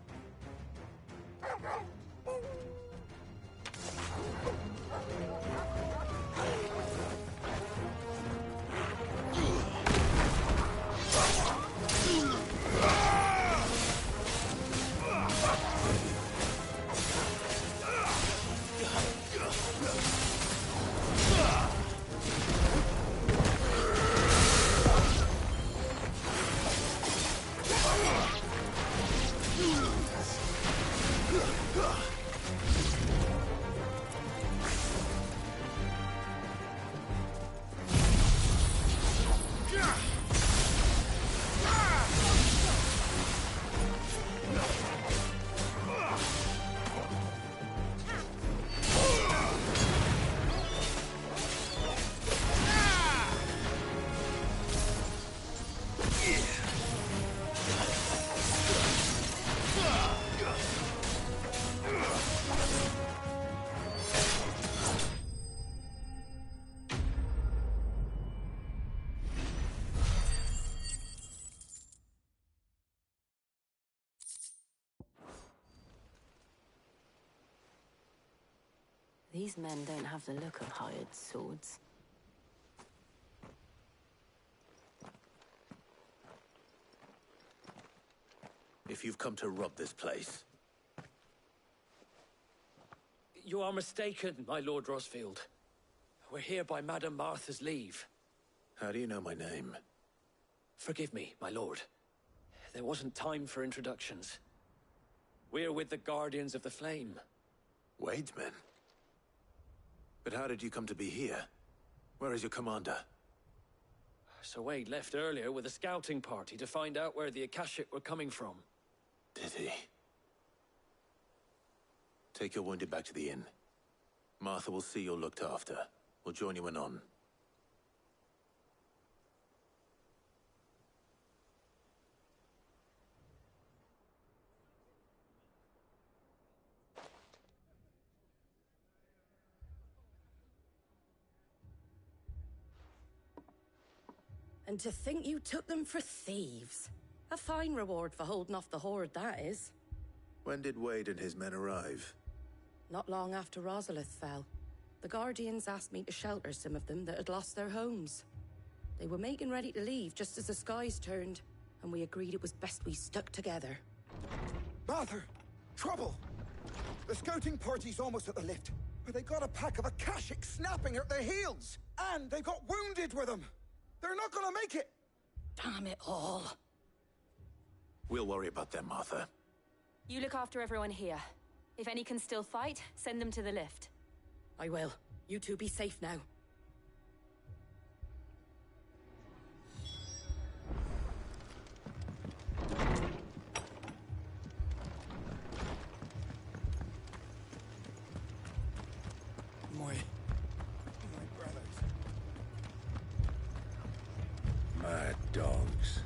These men don't have the look of hired swords. If you've come to rob this place, You are mistaken, my Lord Rosfield. We're here by Madame Martha's leave. how do you know my name? Forgive me, my lord. There wasn't time for introductions. We're with the Guardians of the Flame. Wade's men? But how did you come to be here? Where is your commander? Sir Wade left earlier with a scouting party to find out where the Akashic were coming from. Did he? Take your wounded back to the inn. Martha will see you're looked after. We'll join you anon. And to think you took them for thieves. A fine reward for holding off the horde, that is. When did Wade and his men arrive? Not long after Rosalith fell. The Guardians asked me to shelter some of them that had lost their homes. They were making ready to leave just as the skies turned, and we agreed it was best we stuck together. Martha! Trouble! The scouting party's almost at the lift, but they got a pack of Akashic snapping at their heels! And they've got wounded with them! They're not gonna make it! Damn it all. We'll worry about them, Martha. You look after everyone here. If any can still fight, send them to the lift. I will. You two be safe now. My brothers. Mad dogs.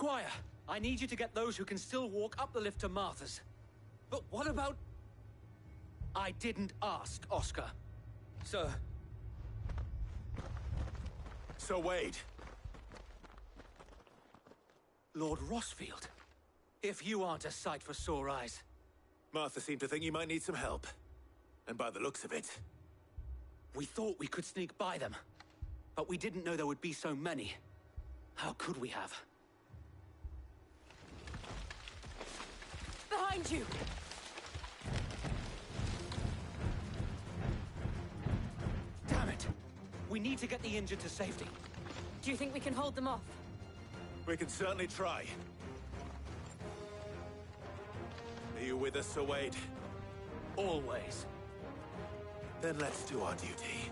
Squire, I need you to get those who can still walk up the lift to Martha's. But what about... I didn't ask, Oscar. Sir. Sir Wade. Lord Rossfield. If you aren't a sight for sore eyes. Martha seemed to think you might need some help. And by the looks of it... We thought we could sneak by them. But we didn't know there would be so many. How could we have? Behind you! Damn it! We need to get the injured to safety. Do you think we can hold them off? We can certainly try. Are you with us, Sir Wade? Always. Then let's do our duty.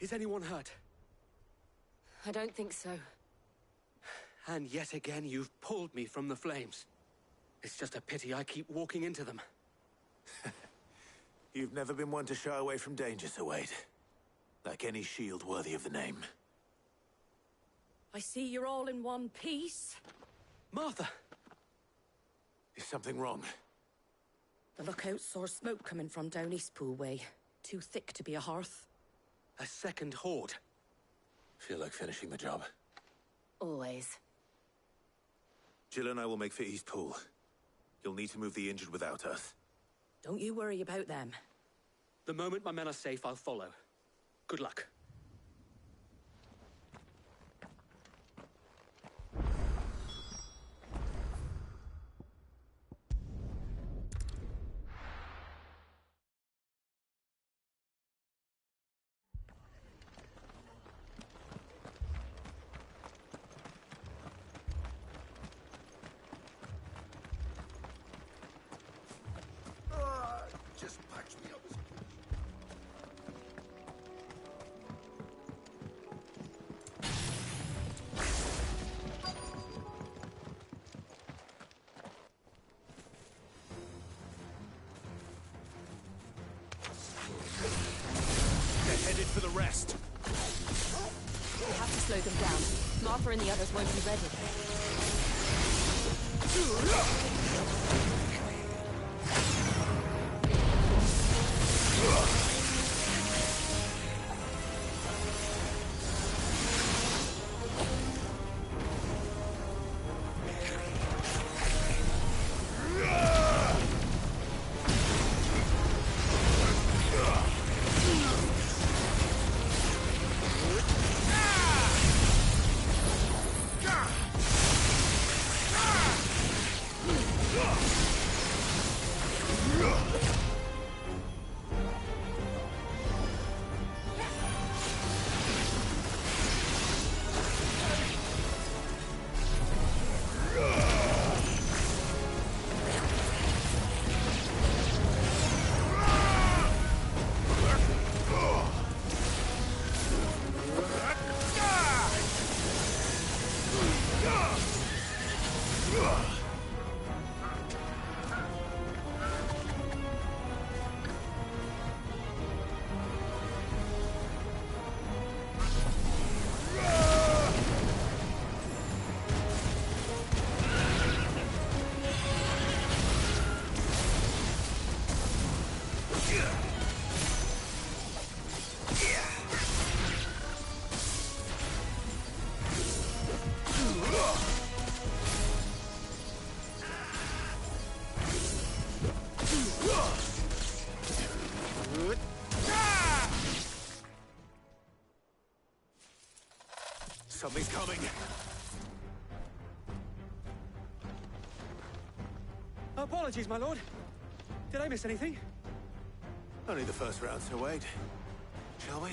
Is anyone hurt? I don't think so. And yet again, you've pulled me from the flames. It's just a pity I keep walking into them. You've never been one to shy away from danger, Sir Wade. Like any shield worthy of the name. I see you're all in one piece. Martha! Is something wrong? The lookout saw smoke coming from down Eastpool way. Too thick to be a hearth. A second horde. Feel like finishing the job. Always. Jill and I will make for Eastpool. You'll need to move the injured without us. Don't you worry about them. The moment my men are safe, I'll follow. Good luck. rest. We have to slow them down. Martha and the others won't be ready. Something's coming. Apologies, my lord. Did I miss anything? Only the first round, Sir Wade. Shall we?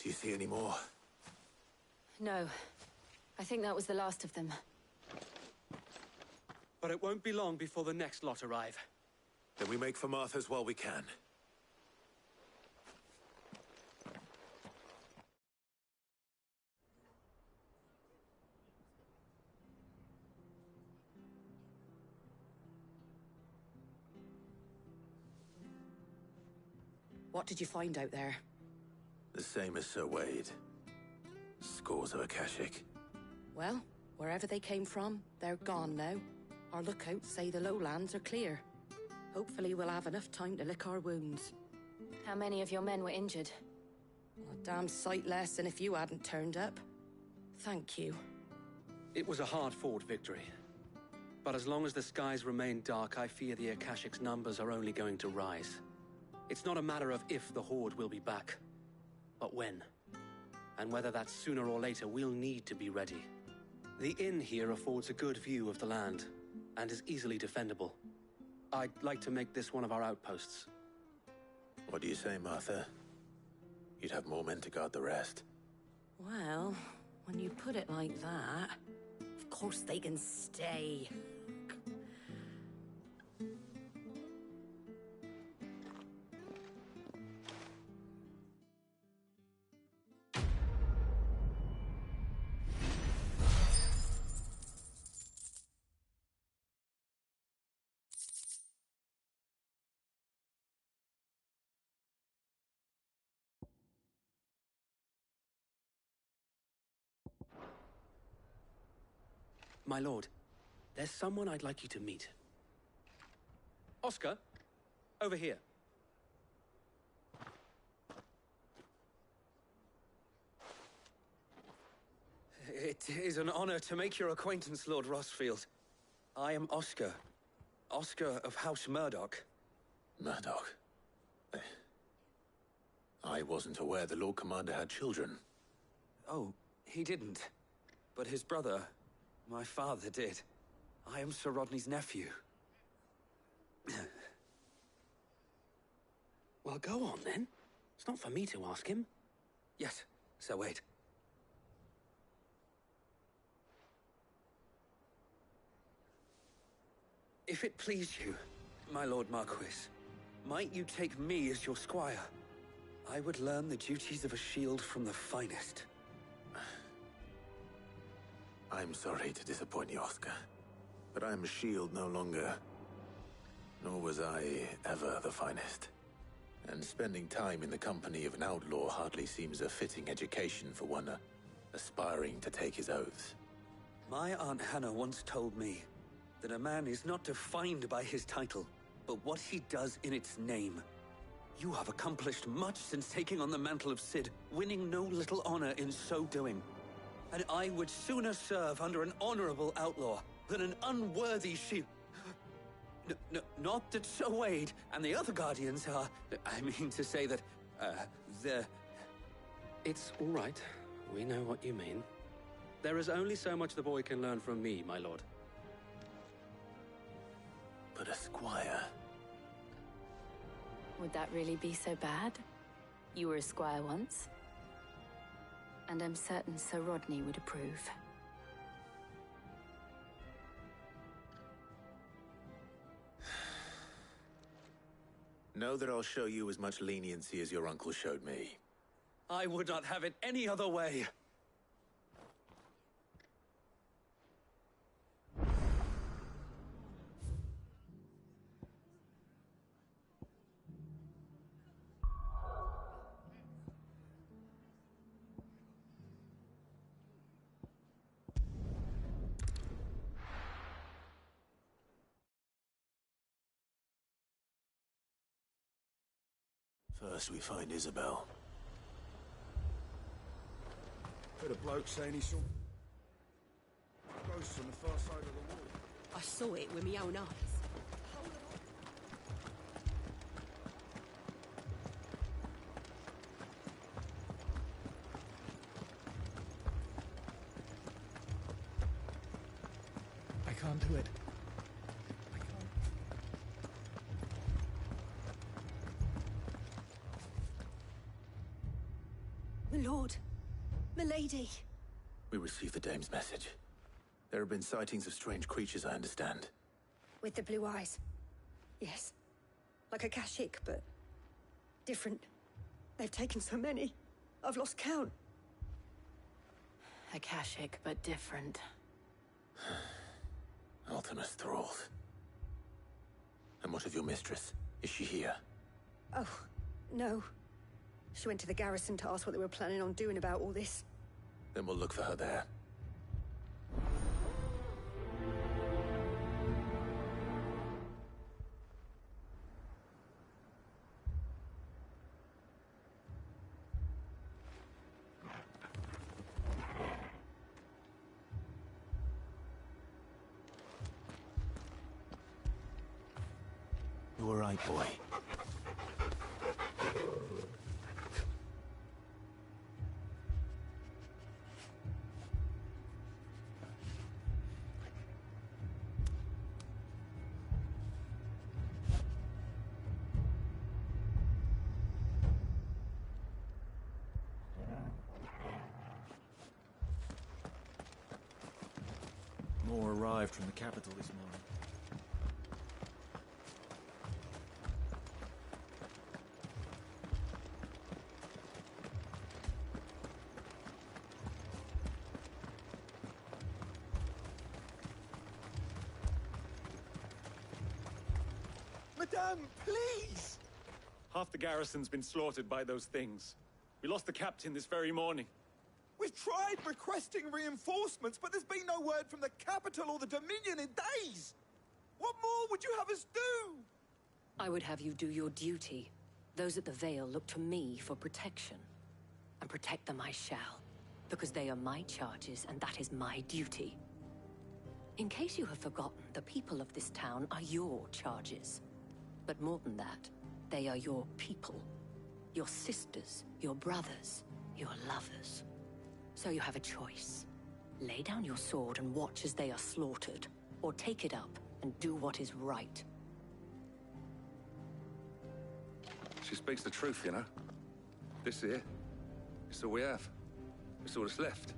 Do you see any more? No. I think that was the last of them. But it won't be long before the next lot arrive. Then we make for Martha's while we can. What did you find out there? The same as Sir Wade. Scores of Akashic. Well, wherever they came from, they're gone now. Our lookouts say the lowlands are clear. Hopefully we'll have enough time to lick our wounds. How many of your men were injured? A damn sight less than if you hadn't turned up. Thank you. It was a hard-fought victory. But as long as the skies remain dark, I fear the Akashic's numbers are only going to rise. It's not a matter of if the Horde will be back, but when. And whether that's sooner or later, we'll need to be ready. The inn here affords a good view of the land, and is easily defendable. I'd like to make this one of our outposts. What do you say, Martha? You'd have more men to guard the rest. Well, when you put it like that, of course they can stay. My lord, there's someone I'd like you to meet. Oscar, over here. It is an honor to make your acquaintance, Lord Rossfield. I am Oscar. Oscar of House Murdoch. Murdoch? I wasn't aware the Lord Commander had children. Oh, he didn't. But his brother, my father, did. I am Sir Rodney's nephew. Well, go on, then. It's not for me to ask him. Yes, Sir Wade. If it please you, my Lord Marquis, might you take me as your squire? I would learn the duties of a shield from the finest. I'm sorry to disappoint you, Oscar, but I'm a shield no longer. Nor was I ever the finest. And spending time in the company of an outlaw hardly seems a fitting education for one aspiring to take his oaths. My Aunt Hannah once told me that a man is not defined by his title, but what he does in its name. You have accomplished much since taking on the mantle of Cid, winning no little honor in so doing. And I would sooner serve under an honorable outlaw than an unworthy shield. Not that Sir Wade and the other Guardians are... I mean to say that, they're... It's all right. We know what you mean. There is only so much the boy can learn from me, my lord. But a squire... Would that really be so bad? You were a squire once. And I'm certain Sir Rodney would approve. Know that I'll show you as much leniency as your uncle showed me. I would not have it any other way. First we find Isabel. Heard a bloke saying he saw ghosts on the far side of the wall. I saw it with my own eyes. I can't do it. My lord, milady. We received the dame's message. There have been sightings of strange creatures, I understand. With the blue eyes. Yes. Like a Kashik, but different. They've taken so many. I've lost count. Akashic, but different. Ultima's thralls. And what of your mistress? Is she here? Oh, no. She went to the garrison to ask what they were planning on doing about all this. Then we'll look for her there. You all right, boy? More arrived from the capital this morning. Madame, please! Half the garrison's been slaughtered by those things. We lost the captain this very morning. We've tried requesting reinforcements, but there's been no word from the capital or the Dominion in days! What more would you have us do? I would have you do your duty. Those at the Vale look to me for protection. And protect them I shall, because they are my charges, and that is my duty. In case you have forgotten, the people of this town are your charges. But more than that, they are your people. Your sisters, your brothers, your lovers. So you have a choice. Lay down your sword and watch as they are slaughtered, or take it up and do what is right. She speaks the truth, you know. This here, it's all we have. It's all that's left.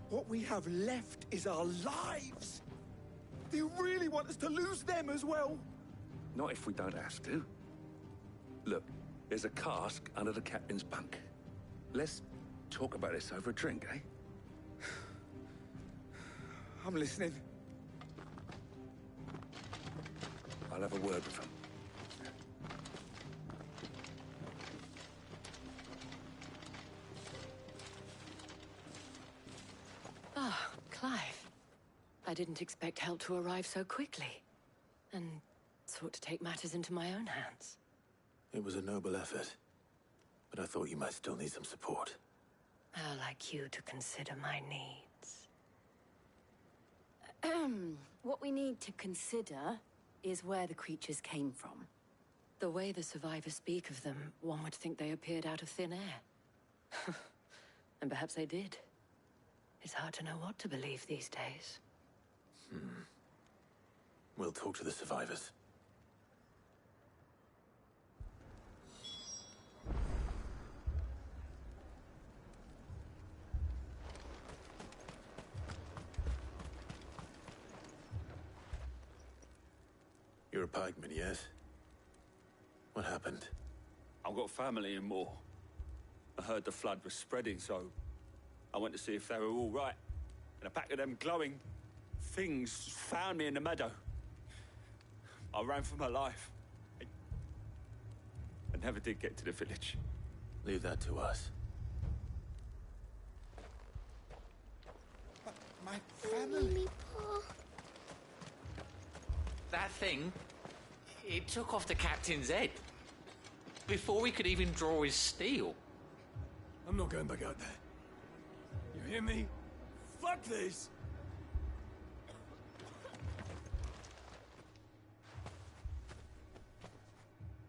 What we have left is our lives! Do you really want us to lose them as well? Not if we don't have to. Look, there's a cask under the captain's bunk. Let's talk about this over a drink, eh? I'm listening. I'll have a word with him. Ah, Clive. I didn't expect help to arrive so quickly. And sought to take matters into my own hands. It was a noble effort, but I thought you might still need some support. How like you to consider my needs. What we need to consider is where the creatures came from. The way the survivors speak of them, one would think they appeared out of thin air. And perhaps they did. It's hard to know what to believe these days. We'll talk to the survivors. You're a pikeman, yes? What happened? I've got family in Moor. I heard the flood was spreading, so I went to see if they were all right. And a pack of them glowing things found me in the meadow. I ran for my life. I never did get to the village. Leave that to us. My family. That thing, it took off the captain's head. Before we could even draw his steel. I'm not going back out there. You hear me? Fuck this!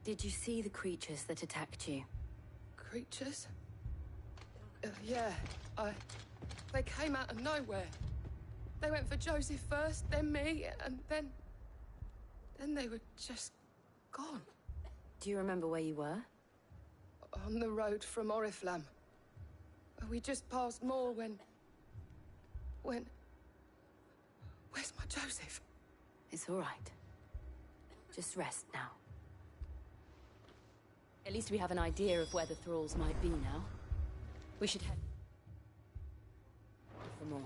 Did you see the creatures that attacked you? Creatures? Yeah, they came out of nowhere. They went for Joseph first, then me, and then they were just gone. Do you remember where you were? On the road from Oriflamme. We just passed Moor when... Where's my Joseph? It's all right. Just rest now. At least we have an idea of where the thralls might be now. We should head for more.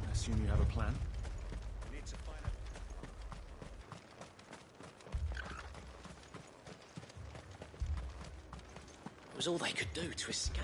I assume you have a plan? We need to find out. It was all they could do to escape.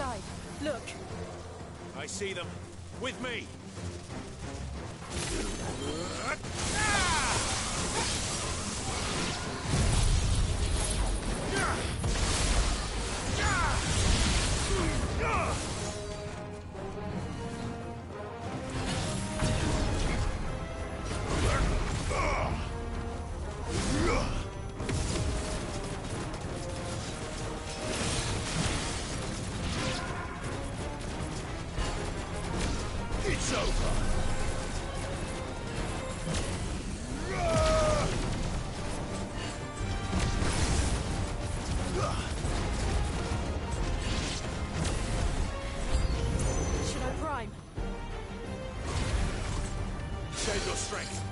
Clive, look! I see them. With me! It's over! Should I prime? Save your strength!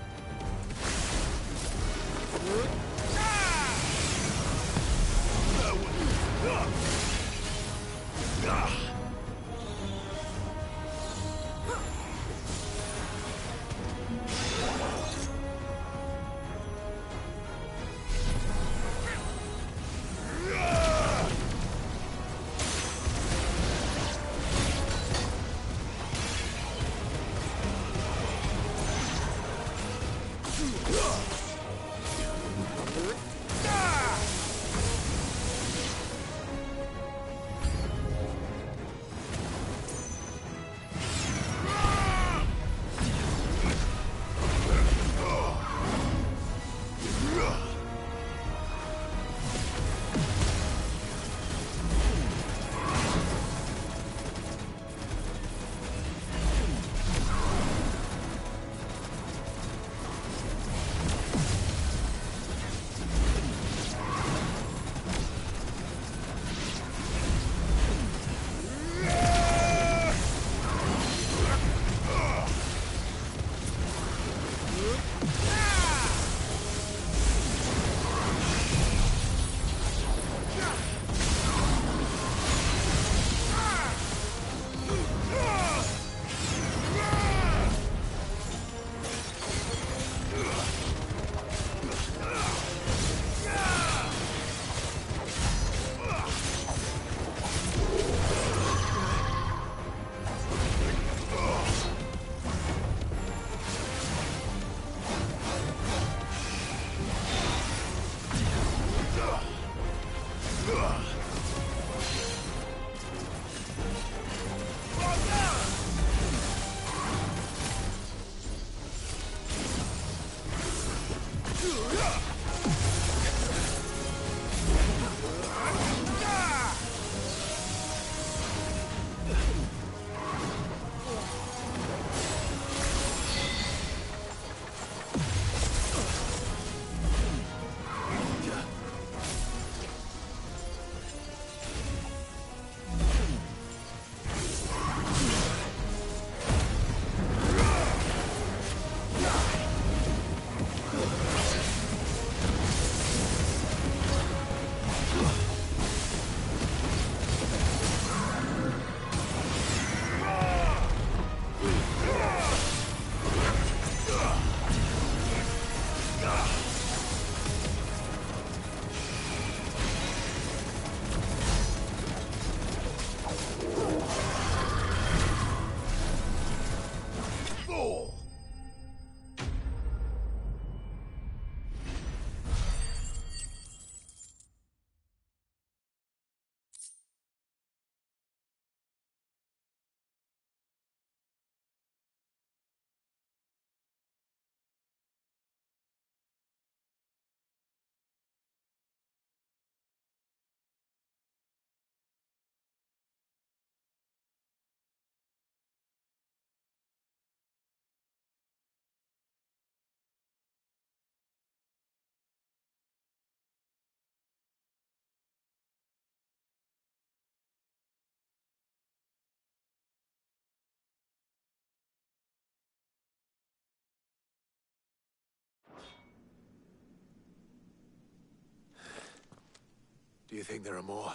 Do you think there are more?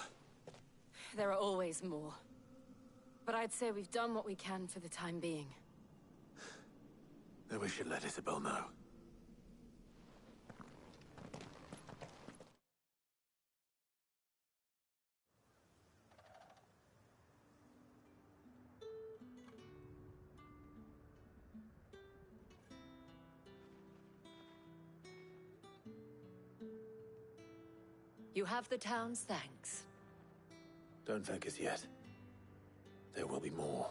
There are always more. But I'd say we've done what we can for the time being. Then we should let Isabel know. You have the town's thanks. Don't thank us yet. There will be more.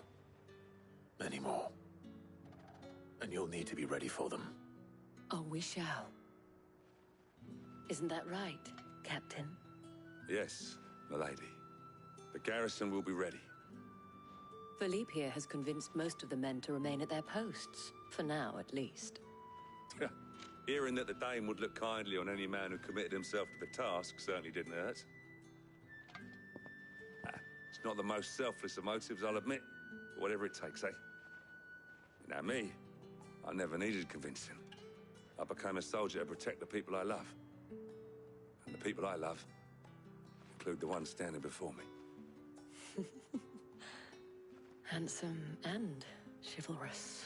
Many more. And you'll need to be ready for them. Oh, we shall. Isn't that right, Captain? Yes, milady. The garrison will be ready. Philippe here has convinced most of the men to remain at their posts. For now, at least. Hearing that the Dame would look kindly on any man who committed himself to the task certainly didn't hurt. It's not the most selfless of motives, I'll admit. But whatever it takes, eh? Now me, I never needed convincing. I became a soldier to protect the people I love. And the people I love include the ones standing before me. Handsome and chivalrous.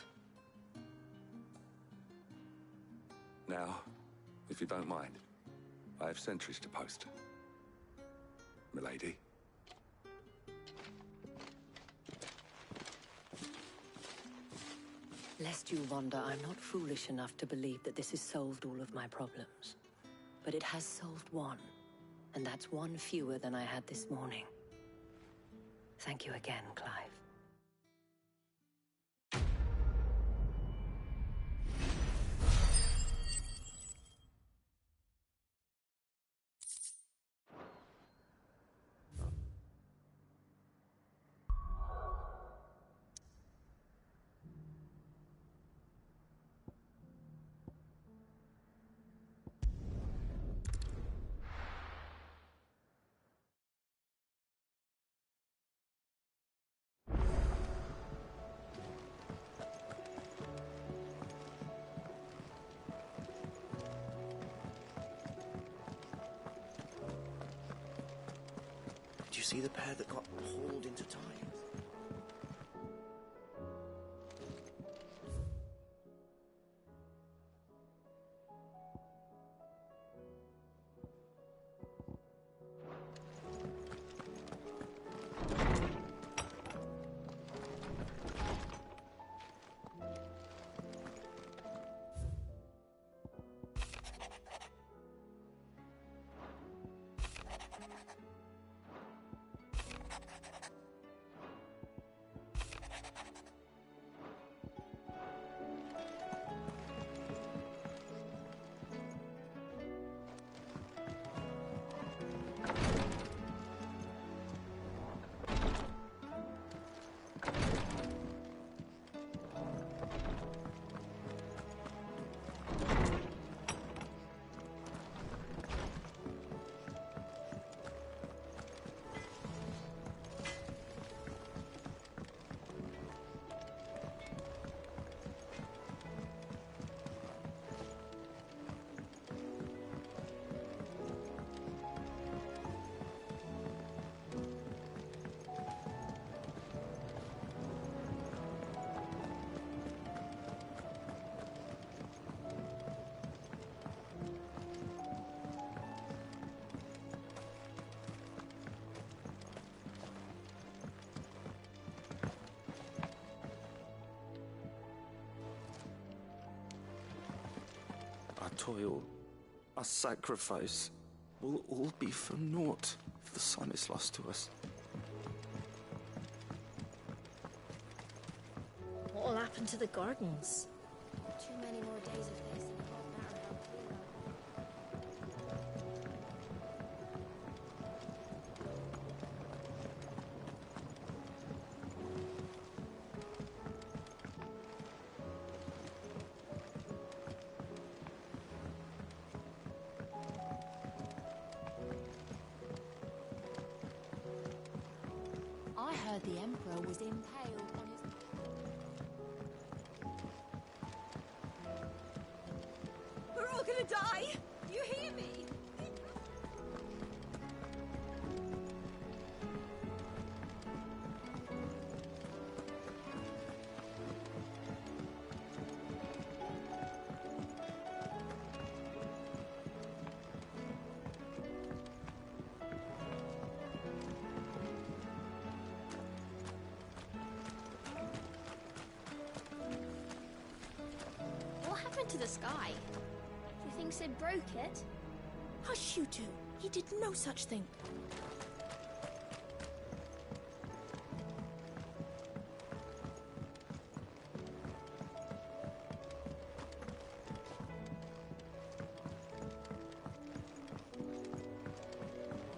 Now, if you don't mind, I have sentries to post. Milady. Lest you wonder, I'm not foolish enough to believe that this has solved all of my problems. But it has solved one, and that's one fewer than I had this morning. Thank you again, Clive. Did you see the pair that got hauled into time? Our toil, our sacrifice, will all be for naught if the sun is lost to us. What'll happen to the gardens? Too many more days of this, and it won't matter how clear. I heard the Emperor was impaled on his... We're all gonna die! You hear me? What happened to the sky? Do you think Sid broke it? Hush, you two. He did no such thing.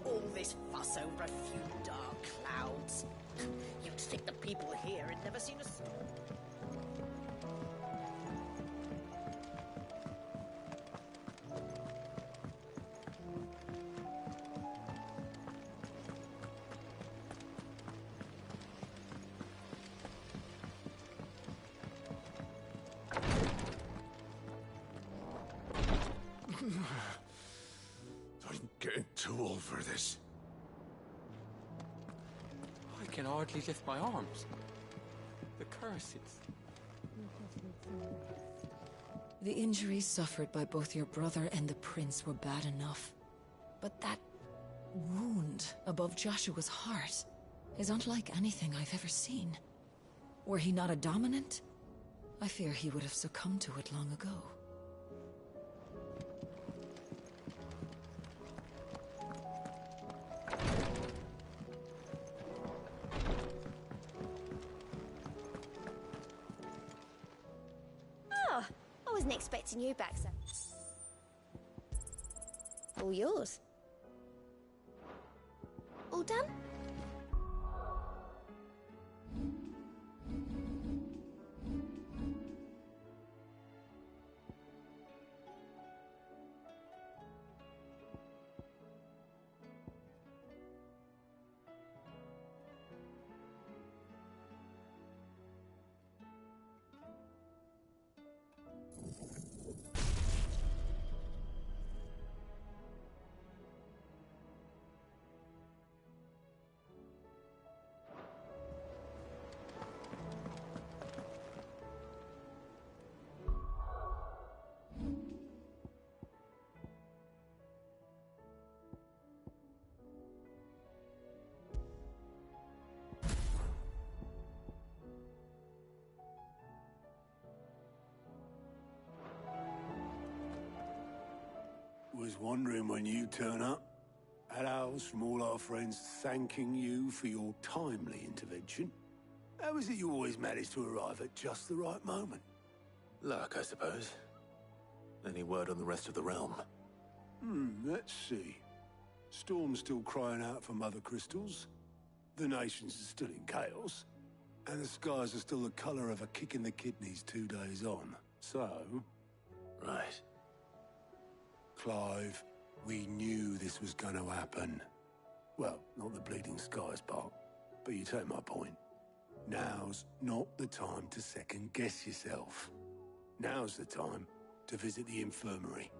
All this fuss over a few dark clouds. You'd think the people here had never seen a storm. I'm getting too old for this. I can hardly lift my arms. The curses. The injuries suffered by both your brother and the prince were bad enough. But that wound above Joshua's heart is unlike anything I've ever seen. Were he not a dominant, I fear he would have succumbed to it long ago. Ah, I wasn't expecting you back, sir. All yours. All done? Was wondering when you turn up. Had owls from all our friends thanking you for your timely intervention. How is it you always manage to arrive at just the right moment? Luck, I suppose. Any word on the rest of the realm? Let's see. Storm's still crying out for mother crystals. The nations are still in chaos. And the skies are still the colour of a kick in the kidneys 2 days on. So... Right. Clive, we knew this was going to happen. Well, not the bleeding skies part, but you take my point. Now's not the time to second-guess yourself. Now's the time to visit the infirmary.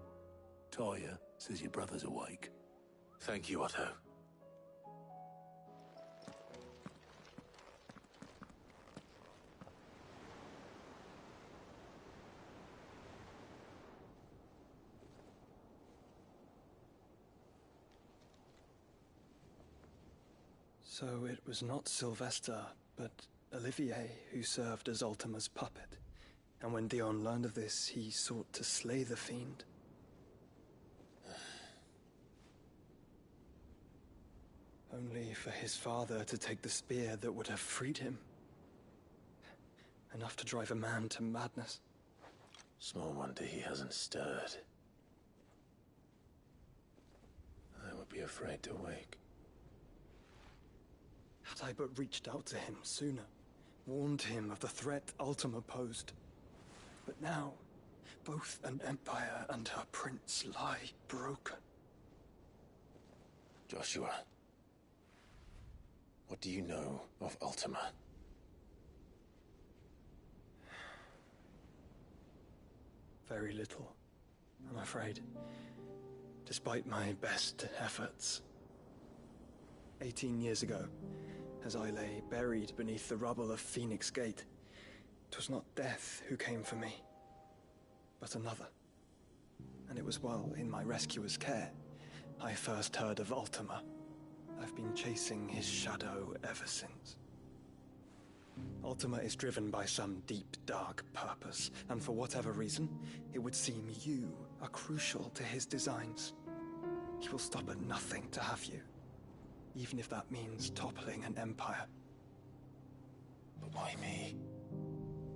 Talia says your brother's awake. Thank you, Otto. So it was not Sylvester, but Olivier who served as Ultima's puppet. And when Dion learned of this, he sought to slay the fiend. Only for his father to take the spear that would have freed him. Enough to drive a man to madness. Small wonder he hasn't stirred. I would be afraid to wake. Had I but reached out to him sooner, warned him of the threat Ultima posed. But now, both an empire and her prince lie broken. Joshua, what do you know of Ultima? Very little, I'm afraid. Despite my best efforts. 18 years ago, as I lay buried beneath the rubble of Phoenix Gate, 'twas not death who came for me, but another. And it was while in my rescuer's care, I first heard of Ultima. I've been chasing his shadow ever since. Ultima is driven by some deep, dark purpose, and for whatever reason, it would seem you are crucial to his designs. He will stop at nothing to have you, even if that means toppling an empire. But why me?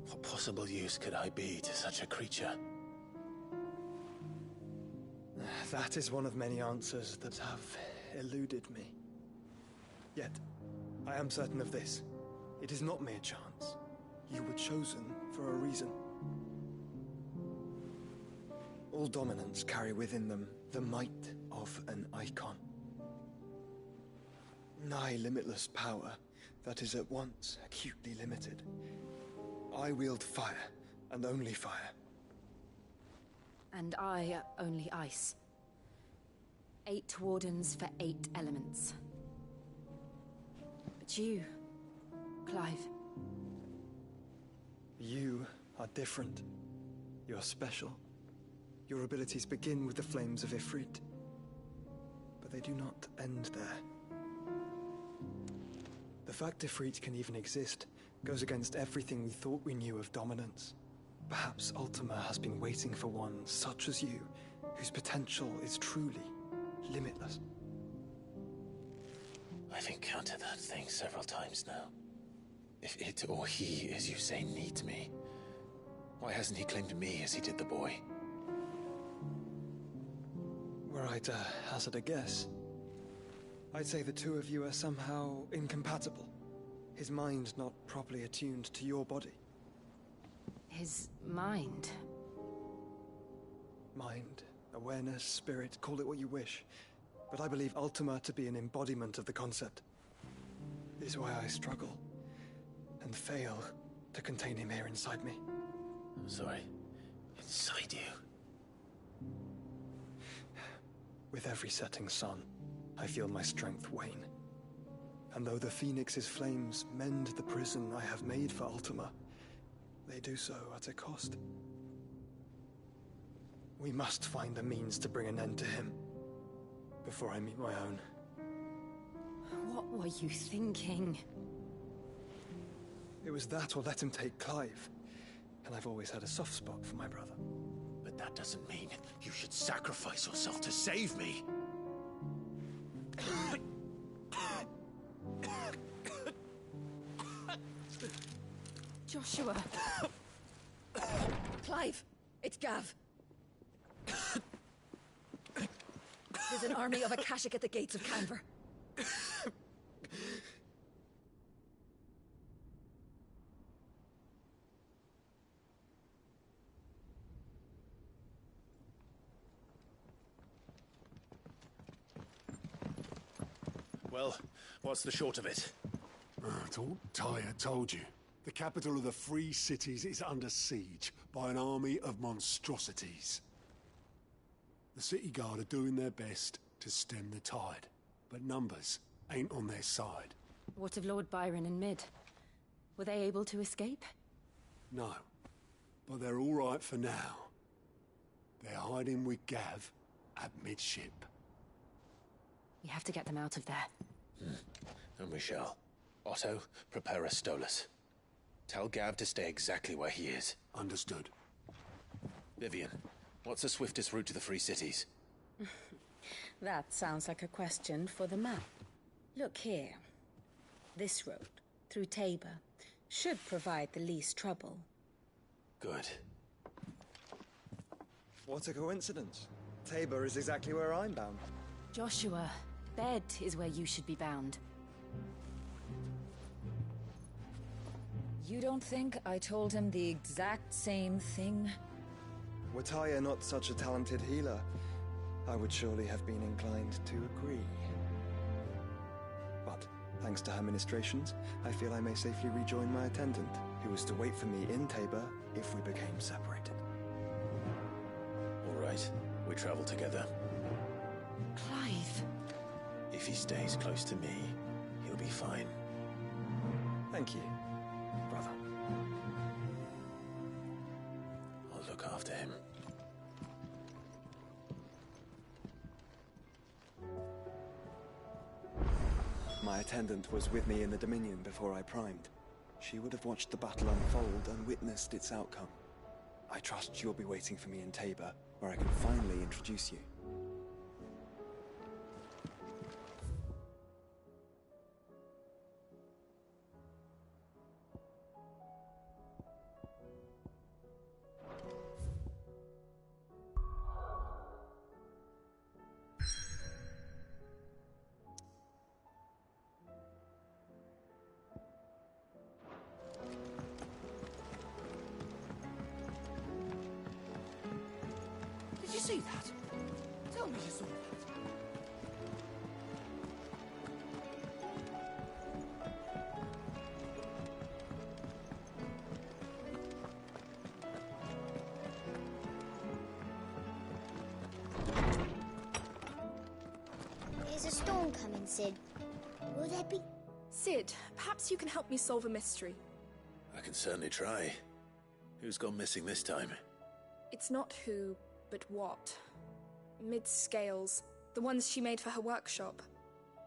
What possible use could I be to such a creature? That is one of many answers that have eluded me. Yet, I am certain of this. It is not mere chance. You were chosen for a reason. All dominants carry within them the might of an icon. Nigh limitless power that is at once acutely limited. I wield fire, and only fire. And I only ice. 8 wardens for 8 elements. But you, Clive. You are different. You're special. Your abilities begin with the flames of Ifrit. But they do not end there. The fact Ifrit can even exist goes against everything we thought we knew of dominance. Perhaps Ultima has been waiting for one such as you, whose potential is truly limitless. I've encountered that thing several times now. If it or he, as you say, needs me, why hasn't he claimed me as he did the boy? Were I to hazard a guess, I'd say the two of you are somehow incompatible. His mind not properly attuned to your body. His mind? Mind, awareness, spirit, call it what you wish. But I believe Ultima to be an embodiment of the concept. This is why I struggle and fail to contain him here inside me. I'm sorry. Inside you? With every setting sun, I feel my strength wane. And though the Phoenix's flames mend the prison I have made for Ultima, they do so at a cost. We must find a means to bring an end to him before I meet my own. What were you thinking? It was that or let him take Clive. And I've always had a soft spot for my brother. But that doesn't mean you should sacrifice yourself to save me. Joshua. Clive, it's Gav. There's an army of Akashic at the gates of Canver. Well, what's the short of it? Thought Tyre told you. The capital of the Free Cities is under siege by an army of monstrosities. The city guard are doing their best to stem the tide, but numbers ain't on their side. What of Lord Byron and Mid? Were they able to escape? No, but they're all right for now. They're hiding with Gav at midship. We have to get them out of there. And we shall. Otto, prepare a Stolas. Tell Gav to stay exactly where he is. Understood. Vivian, what's the swiftest route to the Free Cities? That sounds like a question for the map. Look here. This road, through Tabor, should provide the least trouble. Good. What a coincidence. Tabor is exactly where I'm bound. Joshua, bed is where you should be bound. You don't think I told him the exact same thing? Were Tyre not such a talented healer, I would surely have been inclined to agree. But, thanks to her ministrations, I feel I may safely rejoin my attendant, who was to wait for me in Tabor if we became separated. All right, we travel together. Clive. If he stays close to me, he'll be fine. Thank you, brother. I'll look after him. My attendant was with me in the Dominion before I primed. She would have watched the battle unfold and witnessed its outcome. I trust you'll be waiting for me in Tabor, where I can finally introduce you. see that? Tell me you saw that. There's a storm coming, Sid. Will there be... Sid, perhaps you can help me solve a mystery. I can certainly try. Who's gone missing this time? It's not who, but what. Mid's scales, the ones she made for her workshop.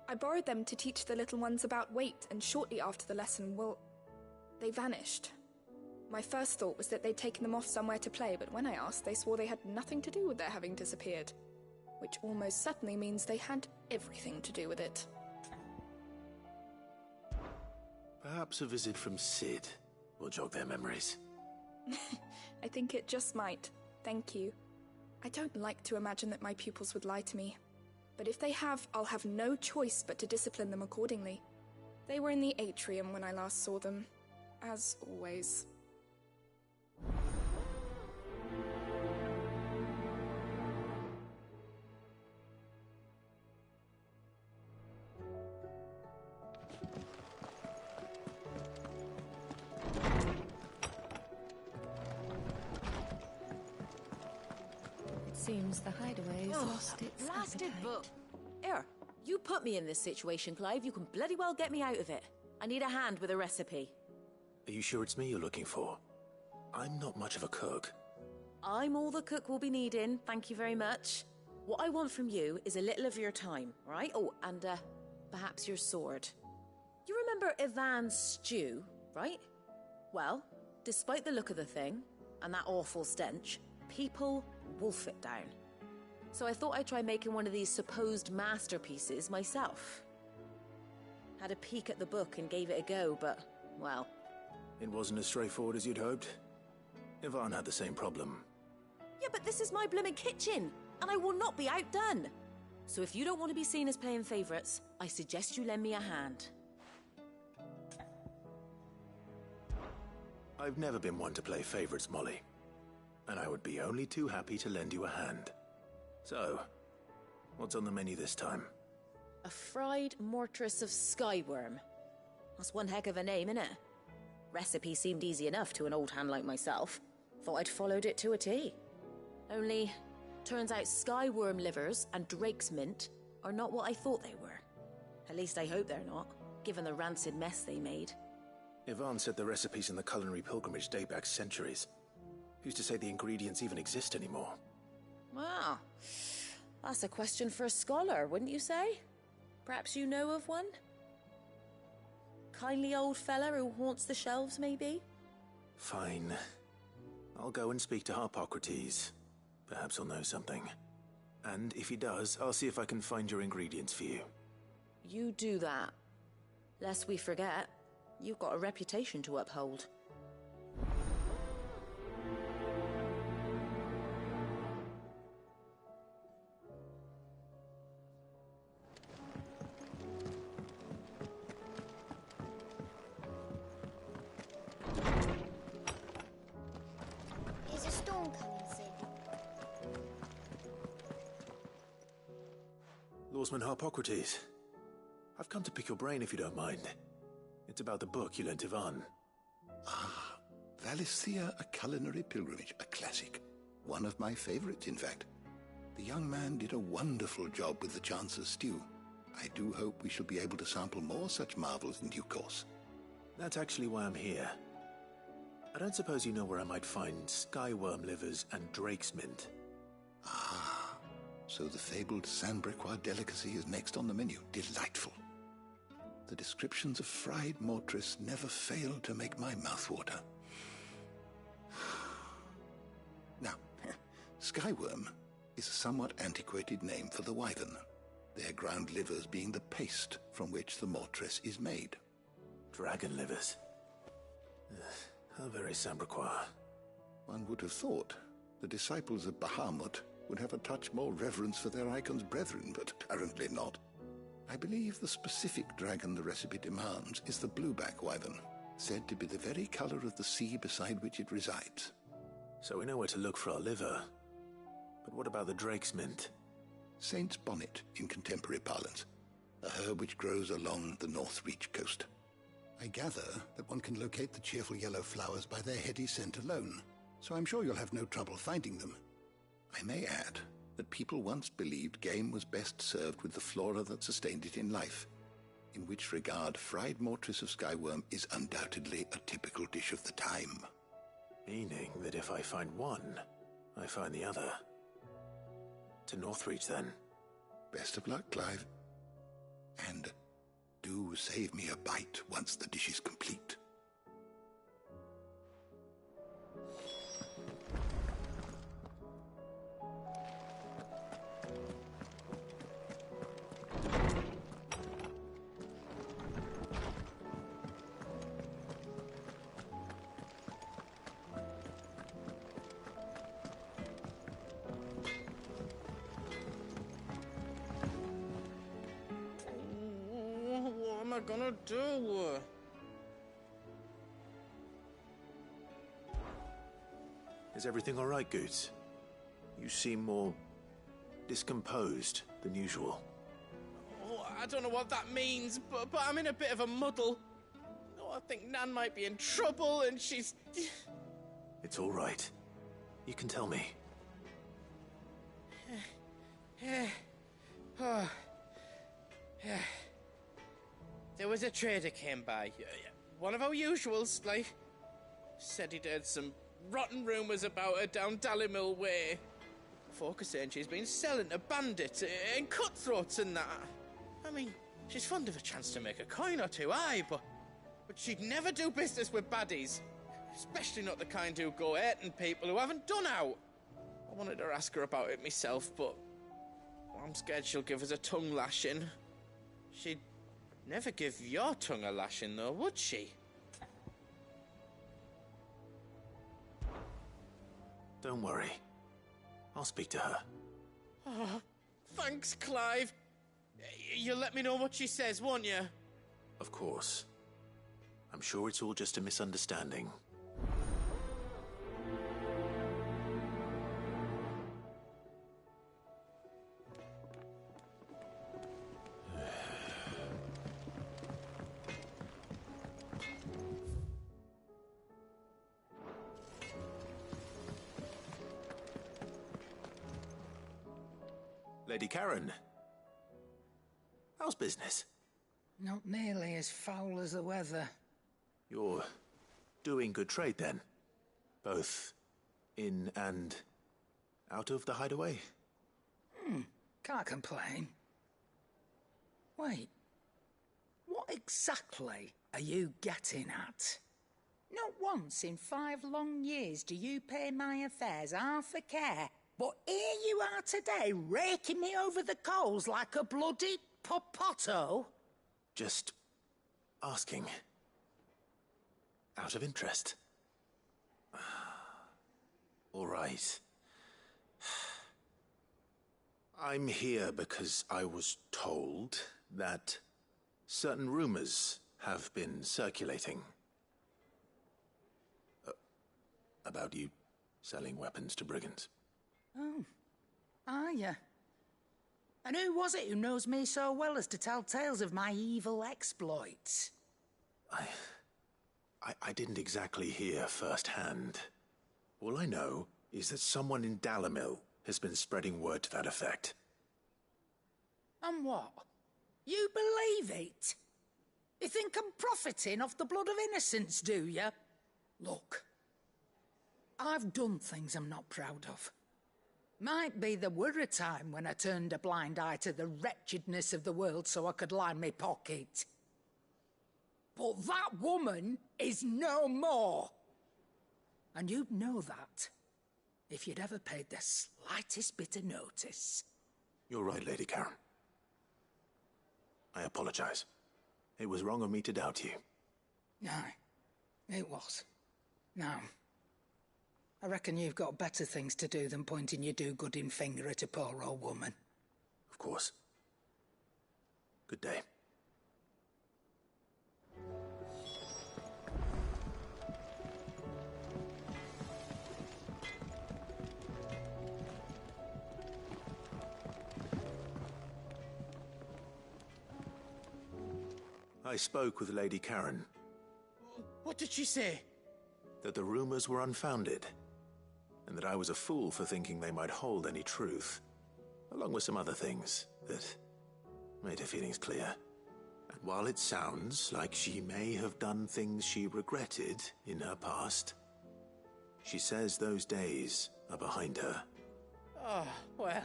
I borrowed them to teach the little ones about weight, and shortly after the lesson, well, they vanished. My first thought was that they'd taken them off somewhere to play, but when I asked, they swore they had nothing to do with their having disappeared. Which almost certainly means they had everything to do with it. Perhaps a visit from Sid will jog their memories. I think it just might. Thank you. I don't like to imagine that my pupils would lie to me. But if they have, I'll have no choice but to discipline them accordingly. They were in the atrium when I last saw them. As always. Seems the hideaway's lost its blasted appetite. book. Here, you put me in this situation, Clive. You can bloody well get me out of it. I need a hand with a recipe. Are you sure it's me you're looking for? I'm not much of a cook. I'm all the cook will be needing, thank you very much. What I want from you is a little of your time, right? Oh, and perhaps your sword. You remember Ivan's stew, right? Well, despite the look of the thing, and that awful stench, people wolf it down. So I thought I'd try making one of these supposed masterpieces myself. Had a peek at the book and gave it a go, but, well... It wasn't as straightforward as you'd hoped. Ivan had the same problem. Yeah, but this is my blimmin' kitchen, and I will not be outdone. So if you don't want to be seen as playing favourites, I suggest you lend me a hand. I've never been one to play favourites, Molly. And I would be only too happy to lend you a hand. So, what's on the menu this time? A fried mortress of skyworm. That's one heck of a name, innit? Recipe seemed easy enough to an old hand like myself. Thought I'd followed it to a T. Only, turns out skyworm livers and drake's mint are not what I thought they were. At least I hope they're not, given the rancid mess they made. Ivan said the recipes in the culinary pilgrimage date back centuries. Who's to say the ingredients even exist anymore? Wow. That's a question for a scholar, wouldn't you say? Perhaps you know of one? Kindly old fella who haunts the shelves, maybe? Fine. I'll go and speak to Harpocrates. Perhaps he'll know something. And if he does, I'll see if I can find your ingredients for you. You do that. Lest we forget, you've got a reputation to uphold. Is a storm coming, Sid? Lawsman Harpocrates. I've come to pick your brain if you don't mind. It's about the book you lent Ivan. Ah, Valisthea, A Culinary Pilgrimage, a classic. One of my favorites, in fact. The young man did a wonderful job with the Chance's stew. I do hope we shall be able to sample more such marvels in due course. That's actually why I'm here. I don't suppose you know where I might find skyworm livers and drake's mint. Ah, so the fabled Sandbrequois delicacy is next on the menu. Delightful. The descriptions of fried mortress never fail to make my mouth water. Now, skyworm is a somewhat antiquated name for the wyvern, their ground livers being the paste from which the mortress is made. Dragon livers. How very Sandbrequois. One would have thought the disciples of Bahamut would have a touch more reverence for their icon's brethren, but apparently not. I believe the specific dragon the recipe demands is the blueback wyvern, said to be the very color of the sea beside which it resides. So we know where to look for our liver. But what about the Drake's Mint? Saint's bonnet in contemporary parlance, a herb which grows along the North Reach coast. I gather that one can locate the cheerful yellow flowers by their heady scent alone, so I'm sure you'll have no trouble finding them. I may add that people once believed game was best served with the flora that sustained it in life, in which regard fried mortress of skyworm is undoubtedly a typical dish of the time. Meaning that if I find one, I find the other. To Northreach, then. Best of luck, Clive. And do save me a bite once the dish is complete. What am I gonna do? Is everything all right, Goots? You seem more discomposed than usual. Oh, I don't know what that means, but I'm in a bit of a muddle. Oh, I think Nan might be in trouble, and she's... It's all right. You can tell me. There was a trader came by. One of our usuals, like. Said he'd heard some rotten rumours about her down Dallimil Way. Folk are saying she's been selling to bandits and cutthroats and that. I mean, she's fond of a chance to make a coin or two, aye, but she'd never do business with baddies. Especially not the kind who go hurting people who haven't done out. I wanted to ask her about it myself, but I'm scared she'll give us a tongue lashing. She'd never give your tongue a lashing, though, would she? Don't worry. I'll speak to her. Oh, thanks, Clive. You'll let me know what she says, won't you? Of course. I'm sure it's all just a misunderstanding. Lady Karen, how's business? Not nearly as foul as the weather. You're doing good trade, then? Both in and out of the hideaway? Can't complain. Wait, what exactly are you getting at? Not once in 5 long years do you pay my affairs half a care. But here you are today, raking me over the coals like a bloody popoto? Just asking. Out of interest. All right. I'm here because I was told that certain rumors have been circulating. About you selling weapons to brigands. Oh, are you? And who was it who knows me so well as to tell tales of my evil exploits? I didn't exactly hear firsthand. All I know is that someone in Dallimil has been spreading word to that effect. And what? You believe it? You think I'm profiting off the blood of innocents, do you? Look, I've done things I'm not proud of. Might be there were a time when I turned a blind eye to the wretchedness of the world so I could line my pocket. But that woman is no more. And you'd know that if you'd ever paid the slightest bit of notice. You're right, Lady Karen. I apologize. It was wrong of me to doubt you. Aye, it was. Now, I reckon you've got better things to do than pointing your do-gooding finger at a poor old woman. Of course. Good day. I spoke with Lady Karen. What did she say? That the rumors were unfounded, and that I was a fool for thinking they might hold any truth, along with some other things that made her feelings clear. And while it sounds like she may have done things she regretted in her past, she says those days are behind her. Oh, well,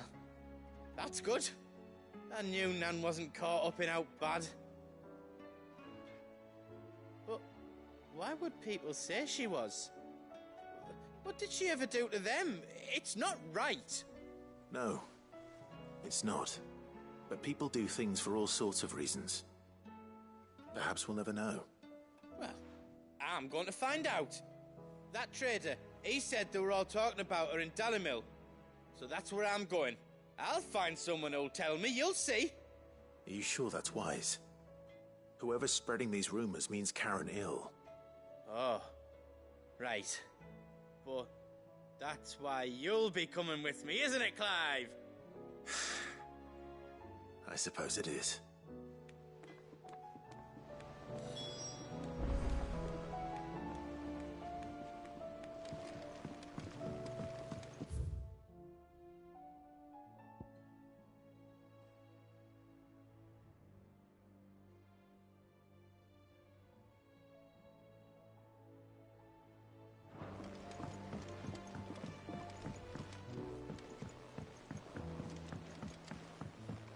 that's good. I knew Nan wasn't caught up in out bad. But why would people say she was? What did she ever do to them? It's not right. No, it's not. But people do things for all sorts of reasons. Perhaps we'll never know. Well, I'm going to find out. That trader, he said they were all talking about her in Dalimil. So that's where I'm going. I'll find someone who'll tell me, you'll see. Are you sure that's wise? Whoever's spreading these rumors means Karen ill. Oh, right. But that's why you'll be coming with me, isn't it, Clive? I suppose it is.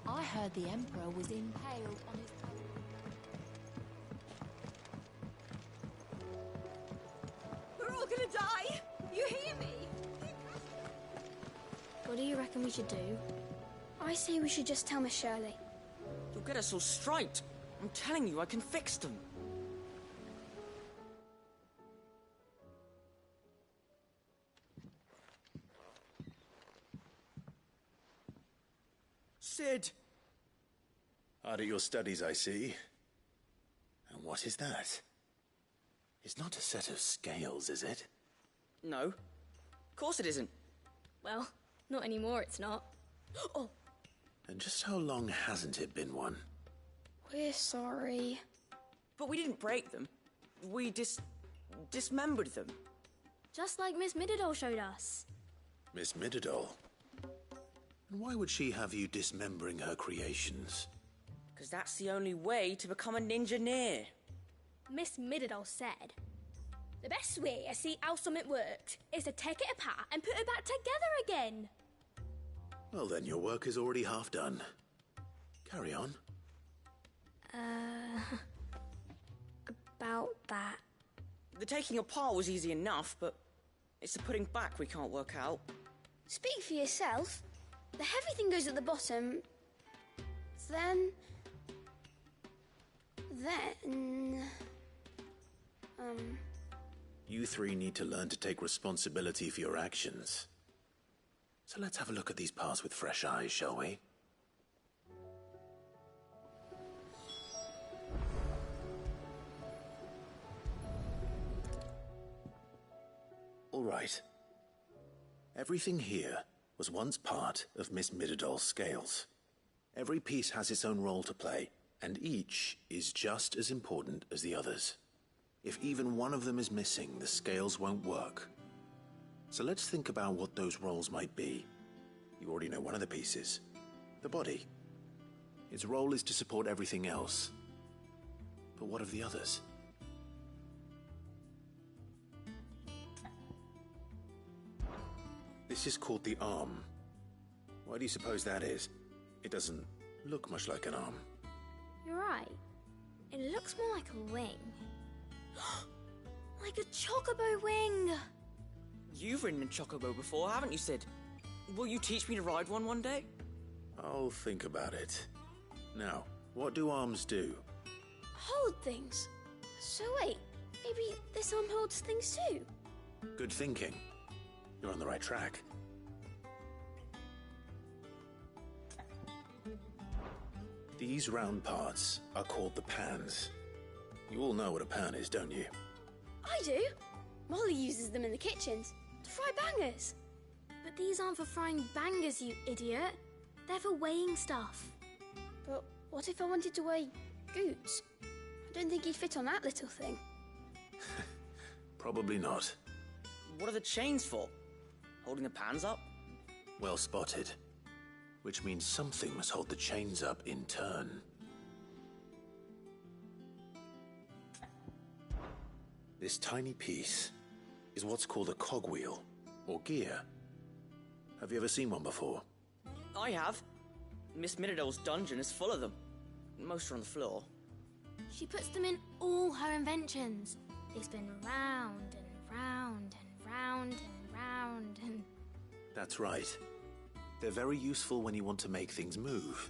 I heard the Emperor was impaled on his... We're all gonna die! You hear me? What do you reckon we should do? I say we should just tell Miss Shirley. You'll get us all straight. I'm telling you, I can fix them. Sid! Hard at your studies, I see. And what is that? It's not a set of scales, is it? No. Of course it isn't. Well, not anymore, it's not. Oh! And just how long hasn't it been one? We're sorry. But we didn't break them. We dismembered them. Just like Miss Mididol showed us. Miss Mididol? And why would she have you dismembering her creations? Because that's the only way to become a ninja-neer. Miss Mididol said, the best way to see how something works is to take it apart and put it back together again. Well then, your work is already half done. Carry on. About that. The taking apart was easy enough, but it's the putting back we can't work out. Speak for yourself. The heavy thing goes at the bottom. Then... You three need to learn to take responsibility for your actions. So let's have a look at these parts with fresh eyes, shall we? All right. Everything here was once part of Miss Mididol's scales. Every piece has its own role to play, and each is just as important as the others. If even one of them is missing, the scales won't work. So let's think about what those roles might be. You already know one of the pieces. The body. Its role is to support everything else. But what of the others? This is called the arm. Why do you suppose that is? It doesn't look much like an arm. You're right. It looks more like a wing. Like a chocobo wing! You've ridden a chocobo before, haven't you, Sid? Will you teach me to ride one day? I'll think about it. Now, what do arms do? Hold things. So wait, maybe this arm holds things too? Good thinking. You're on the right track. These round parts are called the pans. You all know what a pan is, don't you? I do. Molly uses them in the kitchens to fry bangers. But these aren't for frying bangers, you idiot. They're for weighing stuff. But what if I wanted to weigh goods? I don't think he'd fit on that little thing. Probably not. What are the chains for? Holding the pans up? Well spotted. Which means something must hold the chains up in turn. This tiny piece is what's called a cogwheel, or gear. Have you ever seen one before? I have. Miss Middledale's dungeon is full of them. Most are on the floor. She puts them in all her inventions. They spin round and round and round and round and... That's right. They're very useful when you want to make things move.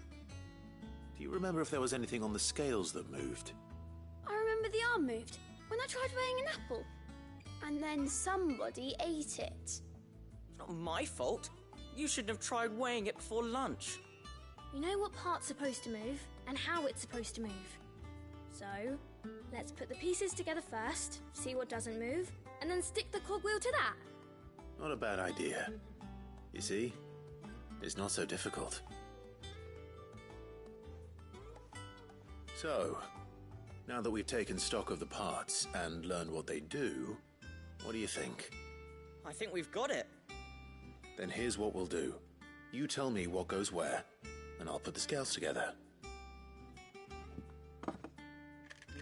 Do you remember if there was anything on the scales that moved? I remember the arm moved when I tried weighing an apple. And then somebody ate it. It's not my fault. You shouldn't have tried weighing it before lunch. You know what part's supposed to move and how it's supposed to move. So, let's put the pieces together first, see what doesn't move, and then stick the cogwheel to that. Not a bad idea. You see? It's not so difficult. So, now that we've taken stock of the parts and learned what they do, what do you think? I think we've got it. Then here's what we'll do. You tell me what goes where, and I'll put the scales together.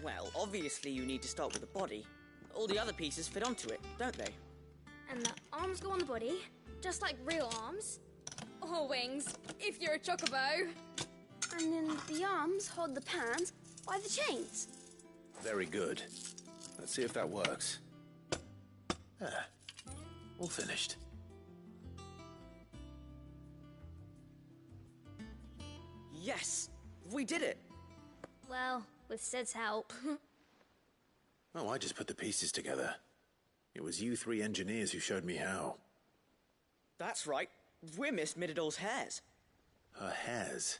Well, obviously you need to start with the body. All the other pieces fit onto it, don't they? And the arms go on the body, just like real arms. Or wings, if you're a chocobo. And then the arms hold the pans by the chains. Very good. Let's see if that works. Ah, all finished. Yes! We did it! Well, with Sid's help. Oh, I just put the pieces together. It was you three engineers who showed me how. That's right. We're Miss Middledale's hairs. Her hairs?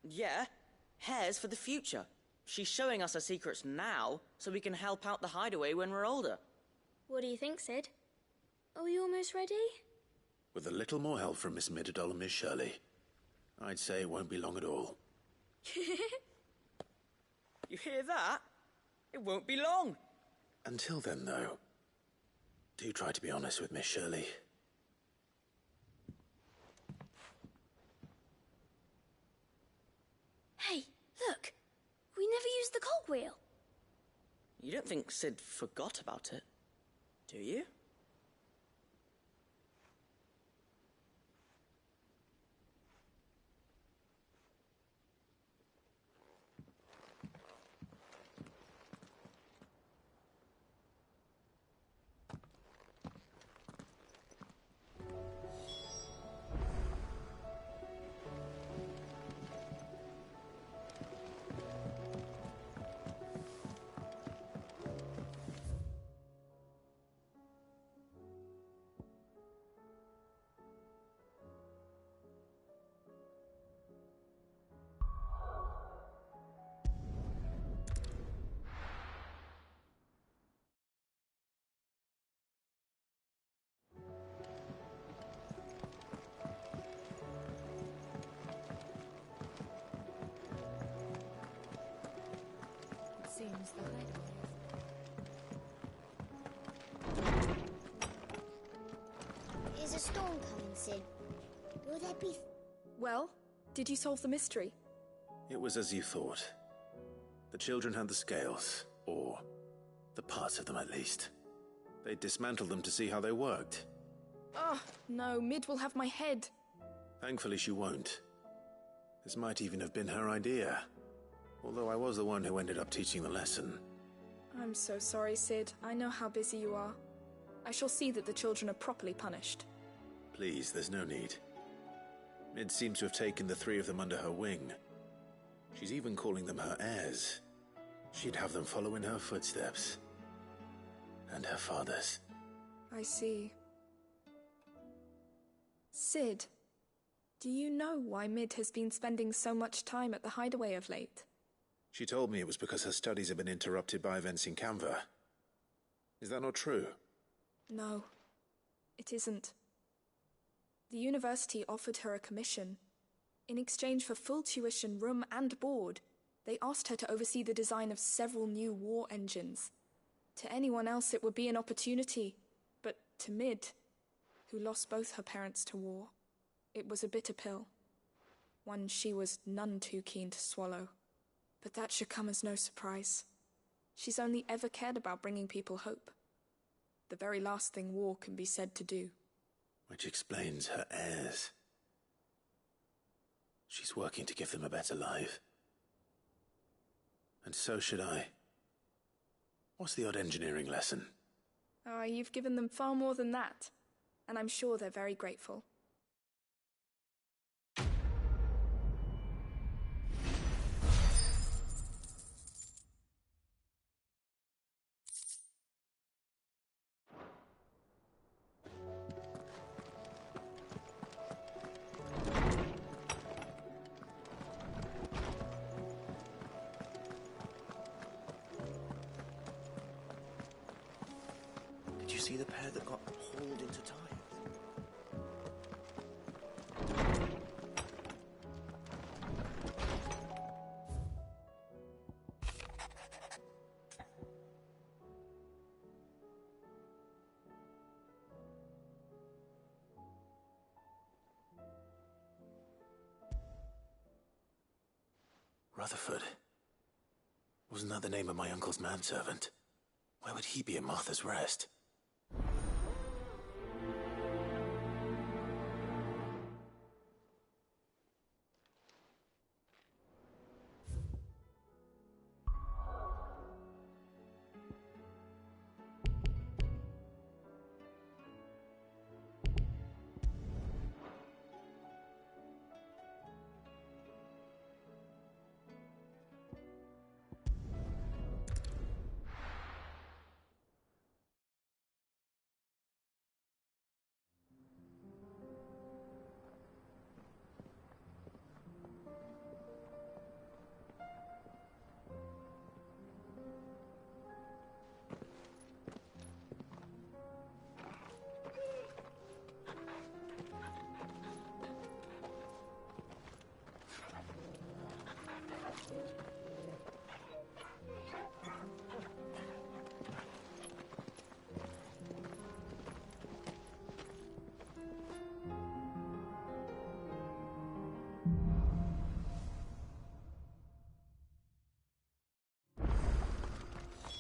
Yeah, hairs for the future. She's showing us her secrets now, so we can help out the hideaway when we're older. What do you think, Sid? Are we almost ready? With a little more help from Miss Middledale and Miss Shirley, I'd say it won't be long at all. You hear that? It won't be long. Until then, though, do try to be honest with Miss Shirley. Hey, look! We never used the cogwheel. You don't think Sid forgot about it, do you? Seems the hideaway. Is a storm coming, Sid? Will there be... Well, did you solve the mystery? It was as you thought. The children had the scales, or the parts of them at least. They dismantled them to see how they worked. Oh, no, Mid will have my head. Thankfully she won't. This might even have been her idea. Although I was the one who ended up teaching the lesson. I'm so sorry, Sid. I know how busy you are. I shall see that the children are properly punished. Please, there's no need. Mid seems to have taken the three of them under her wing. She's even calling them her heirs. She'd have them follow in her footsteps. And her father's. I see. Sid, do you know why Mid has been spending so much time at the hideaway of late? She told me it was because her studies have been interrupted by events in Canva. Is that not true? No, it isn't. The university offered her a commission. In exchange for full tuition, room and board, They asked her to oversee the design of several new war engines. To anyone else it would be an opportunity, but to Mid, who lost both her parents to war, it was a bitter pill. One she was none too keen to swallow. But that should come as no surprise. She's only ever cared about bringing people hope. The very last thing war can be said to do. Which explains her heirs. She's working to give them a better life. And so should I. What's the odd engineering lesson? Oh, you've given them far more than that. And I'm sure they're very grateful. Did you see the pair that got hauled into tires? Rutherford. Wasn't that the name of my uncle's manservant? Why would he be at Martha's Rest?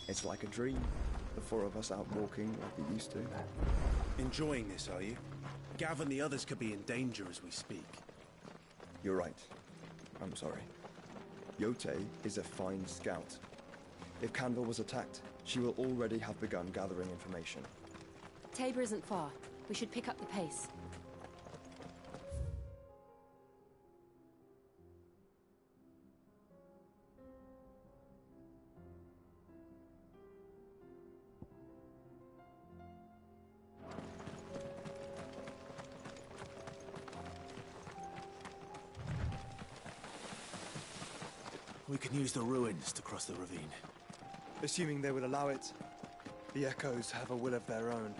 It's like a dream. The four of us out walking like we used to. Enjoying this, are you? Gav and the others could be in danger as we speak. You're right. I'm sorry. Yote is a fine scout. If Canville was attacked, she will already have begun gathering information. Tabor isn't far. We should pick up the pace. We can use the ruins to cross the ravine. Assuming they will allow it, the Echoes have a will of their own.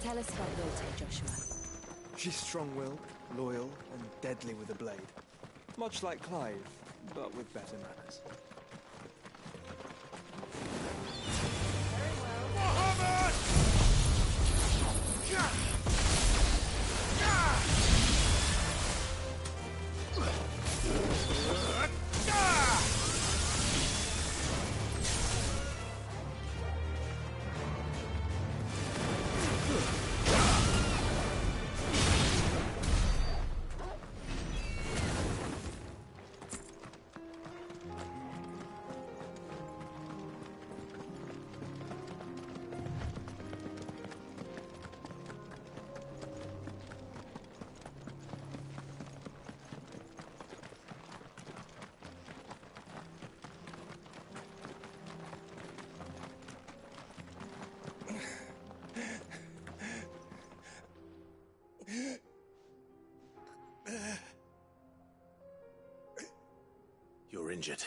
Tell us about Yote, Joshua. She's strong-willed, loyal, and deadly with a blade. Much like Clive, but with better manners. You're injured.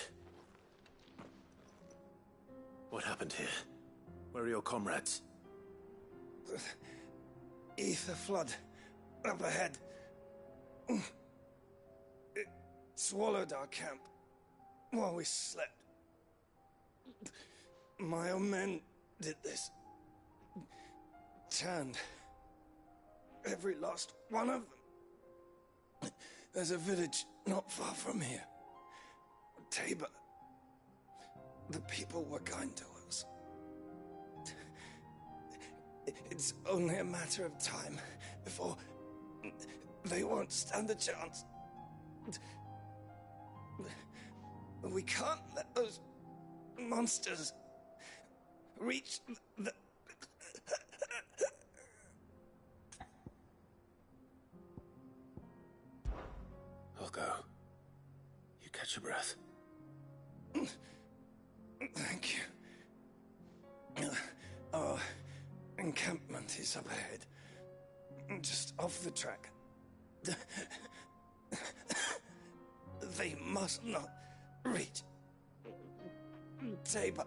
What happened here? Where are your comrades? Ether flood. Up ahead. It swallowed our camp while we slept. My own men did this. Turned every last one of them. There's a village not far from here. Tabor. The people were kind to us. It's only a matter of time before they won't stand a chance. We can't let those monsters reach the... I'll go. You catch your breath. Thank you. Our encampment is up ahead. Just off the track. They must not reach Tabor.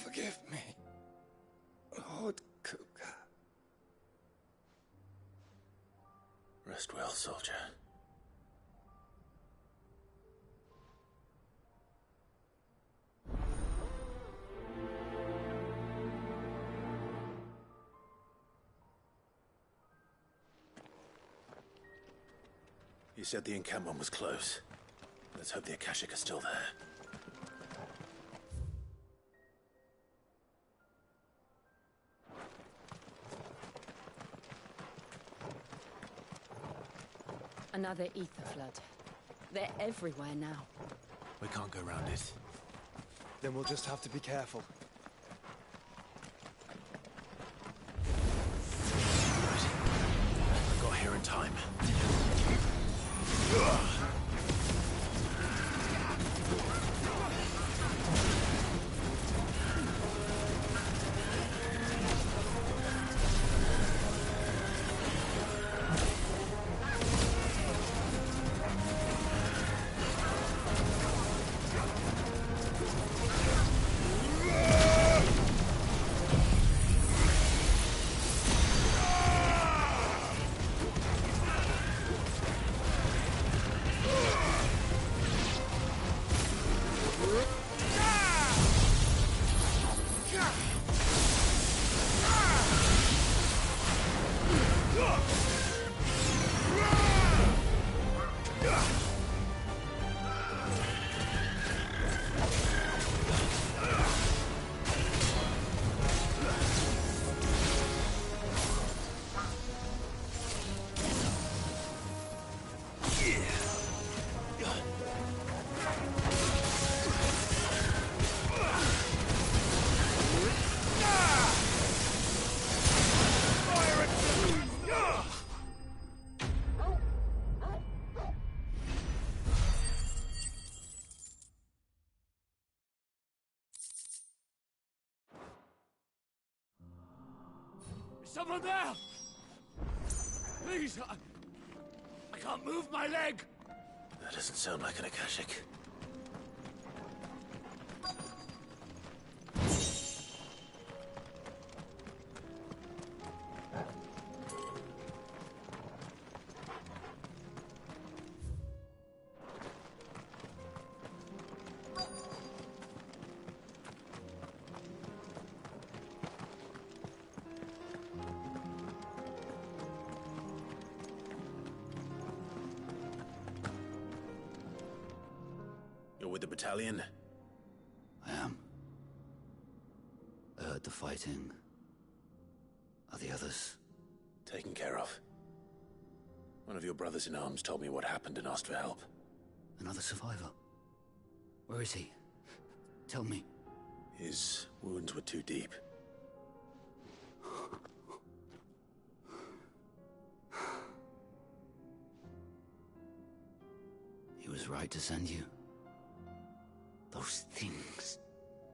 Forgive me, Lord Kuka. Rest well, soldier. You said the encampment was close. Let's hope the Akashic are still there. Another ether flood. They're everywhere now. We can't go around it. Then we'll just have to be careful. I got here in time. Someone there! Please, I can't move my leg! That doesn't sound like an Akashic. battalion? I am. I heard the fighting. Are the others? Taken care of. One of your brothers-in-arms told me what happened and asked for help. Another survivor? Where is he? Tell me. His wounds were too deep. He was right to send you. Those things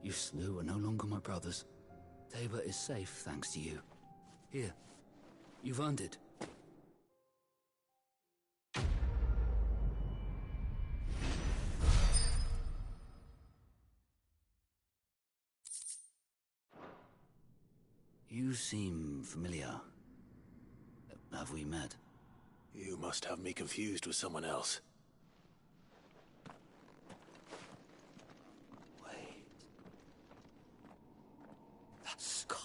you slew are no longer my brothers. Tabor is safe thanks to you. Here, you've earned it. You seem familiar. Have we met? You must have me confused with someone else. Wait. That scar.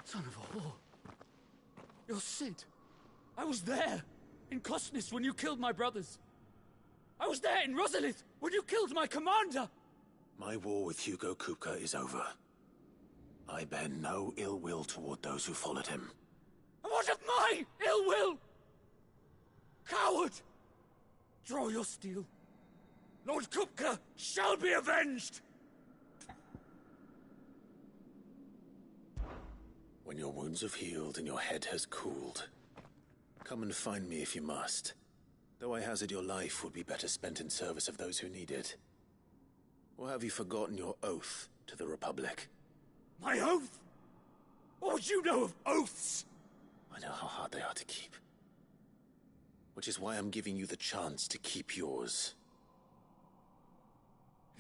Son of a whore. You're Sid. I was there, in Cosnis, when you killed my brothers. I was there in Rosalith, when you killed my commander! My war with Hugo Kupka is over. I bear no ill will toward those who followed him. And what of my ill will? Coward! Draw your steel. Lord Kupka shall be avenged! When your wounds have healed and your head has cooled, come and find me if you must. Though I hazard your life would be better spent in service of those who need it. Or have you forgotten your oath to the Republic? My oath? What would you know of oaths? I know how hard they are to keep. Which is why I'm giving you the chance to keep yours.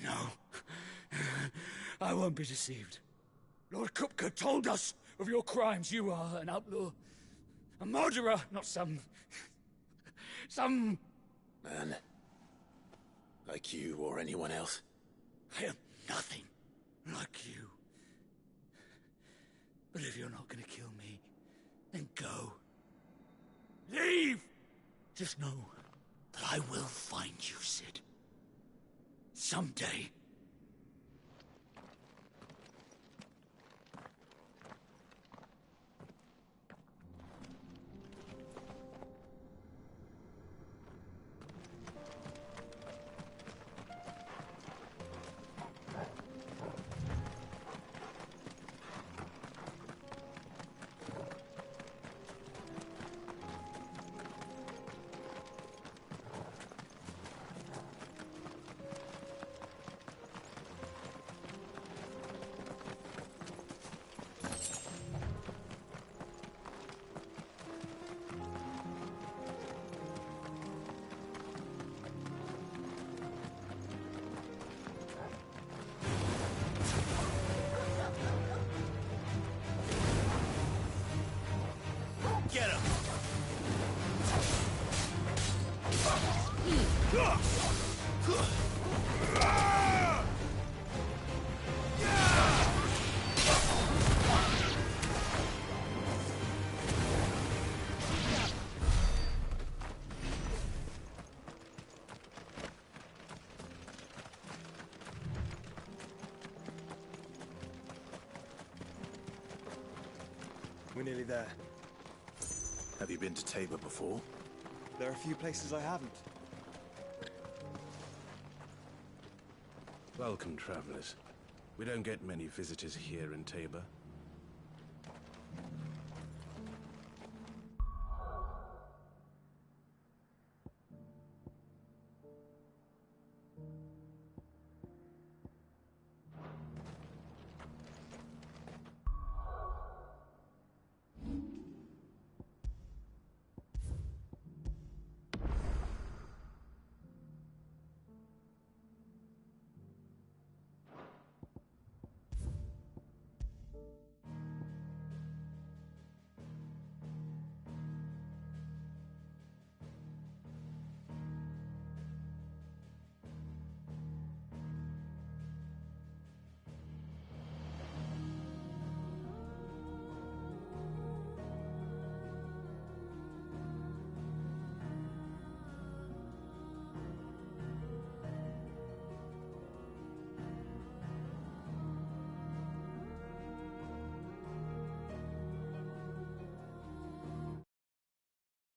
No. I won't be deceived. Lord Kupka told us of your crimes. You are an outlaw. A murderer, not some... Man. Like you or anyone else. I am nothing like you. But if you're not gonna kill me, then go. Leave! Just know that I will find you, Sid. Someday. Get him! We're nearly there. Have you been to Tabor before? There are a few places I haven't. Welcome, travelers. We don't get many visitors here in Tabor.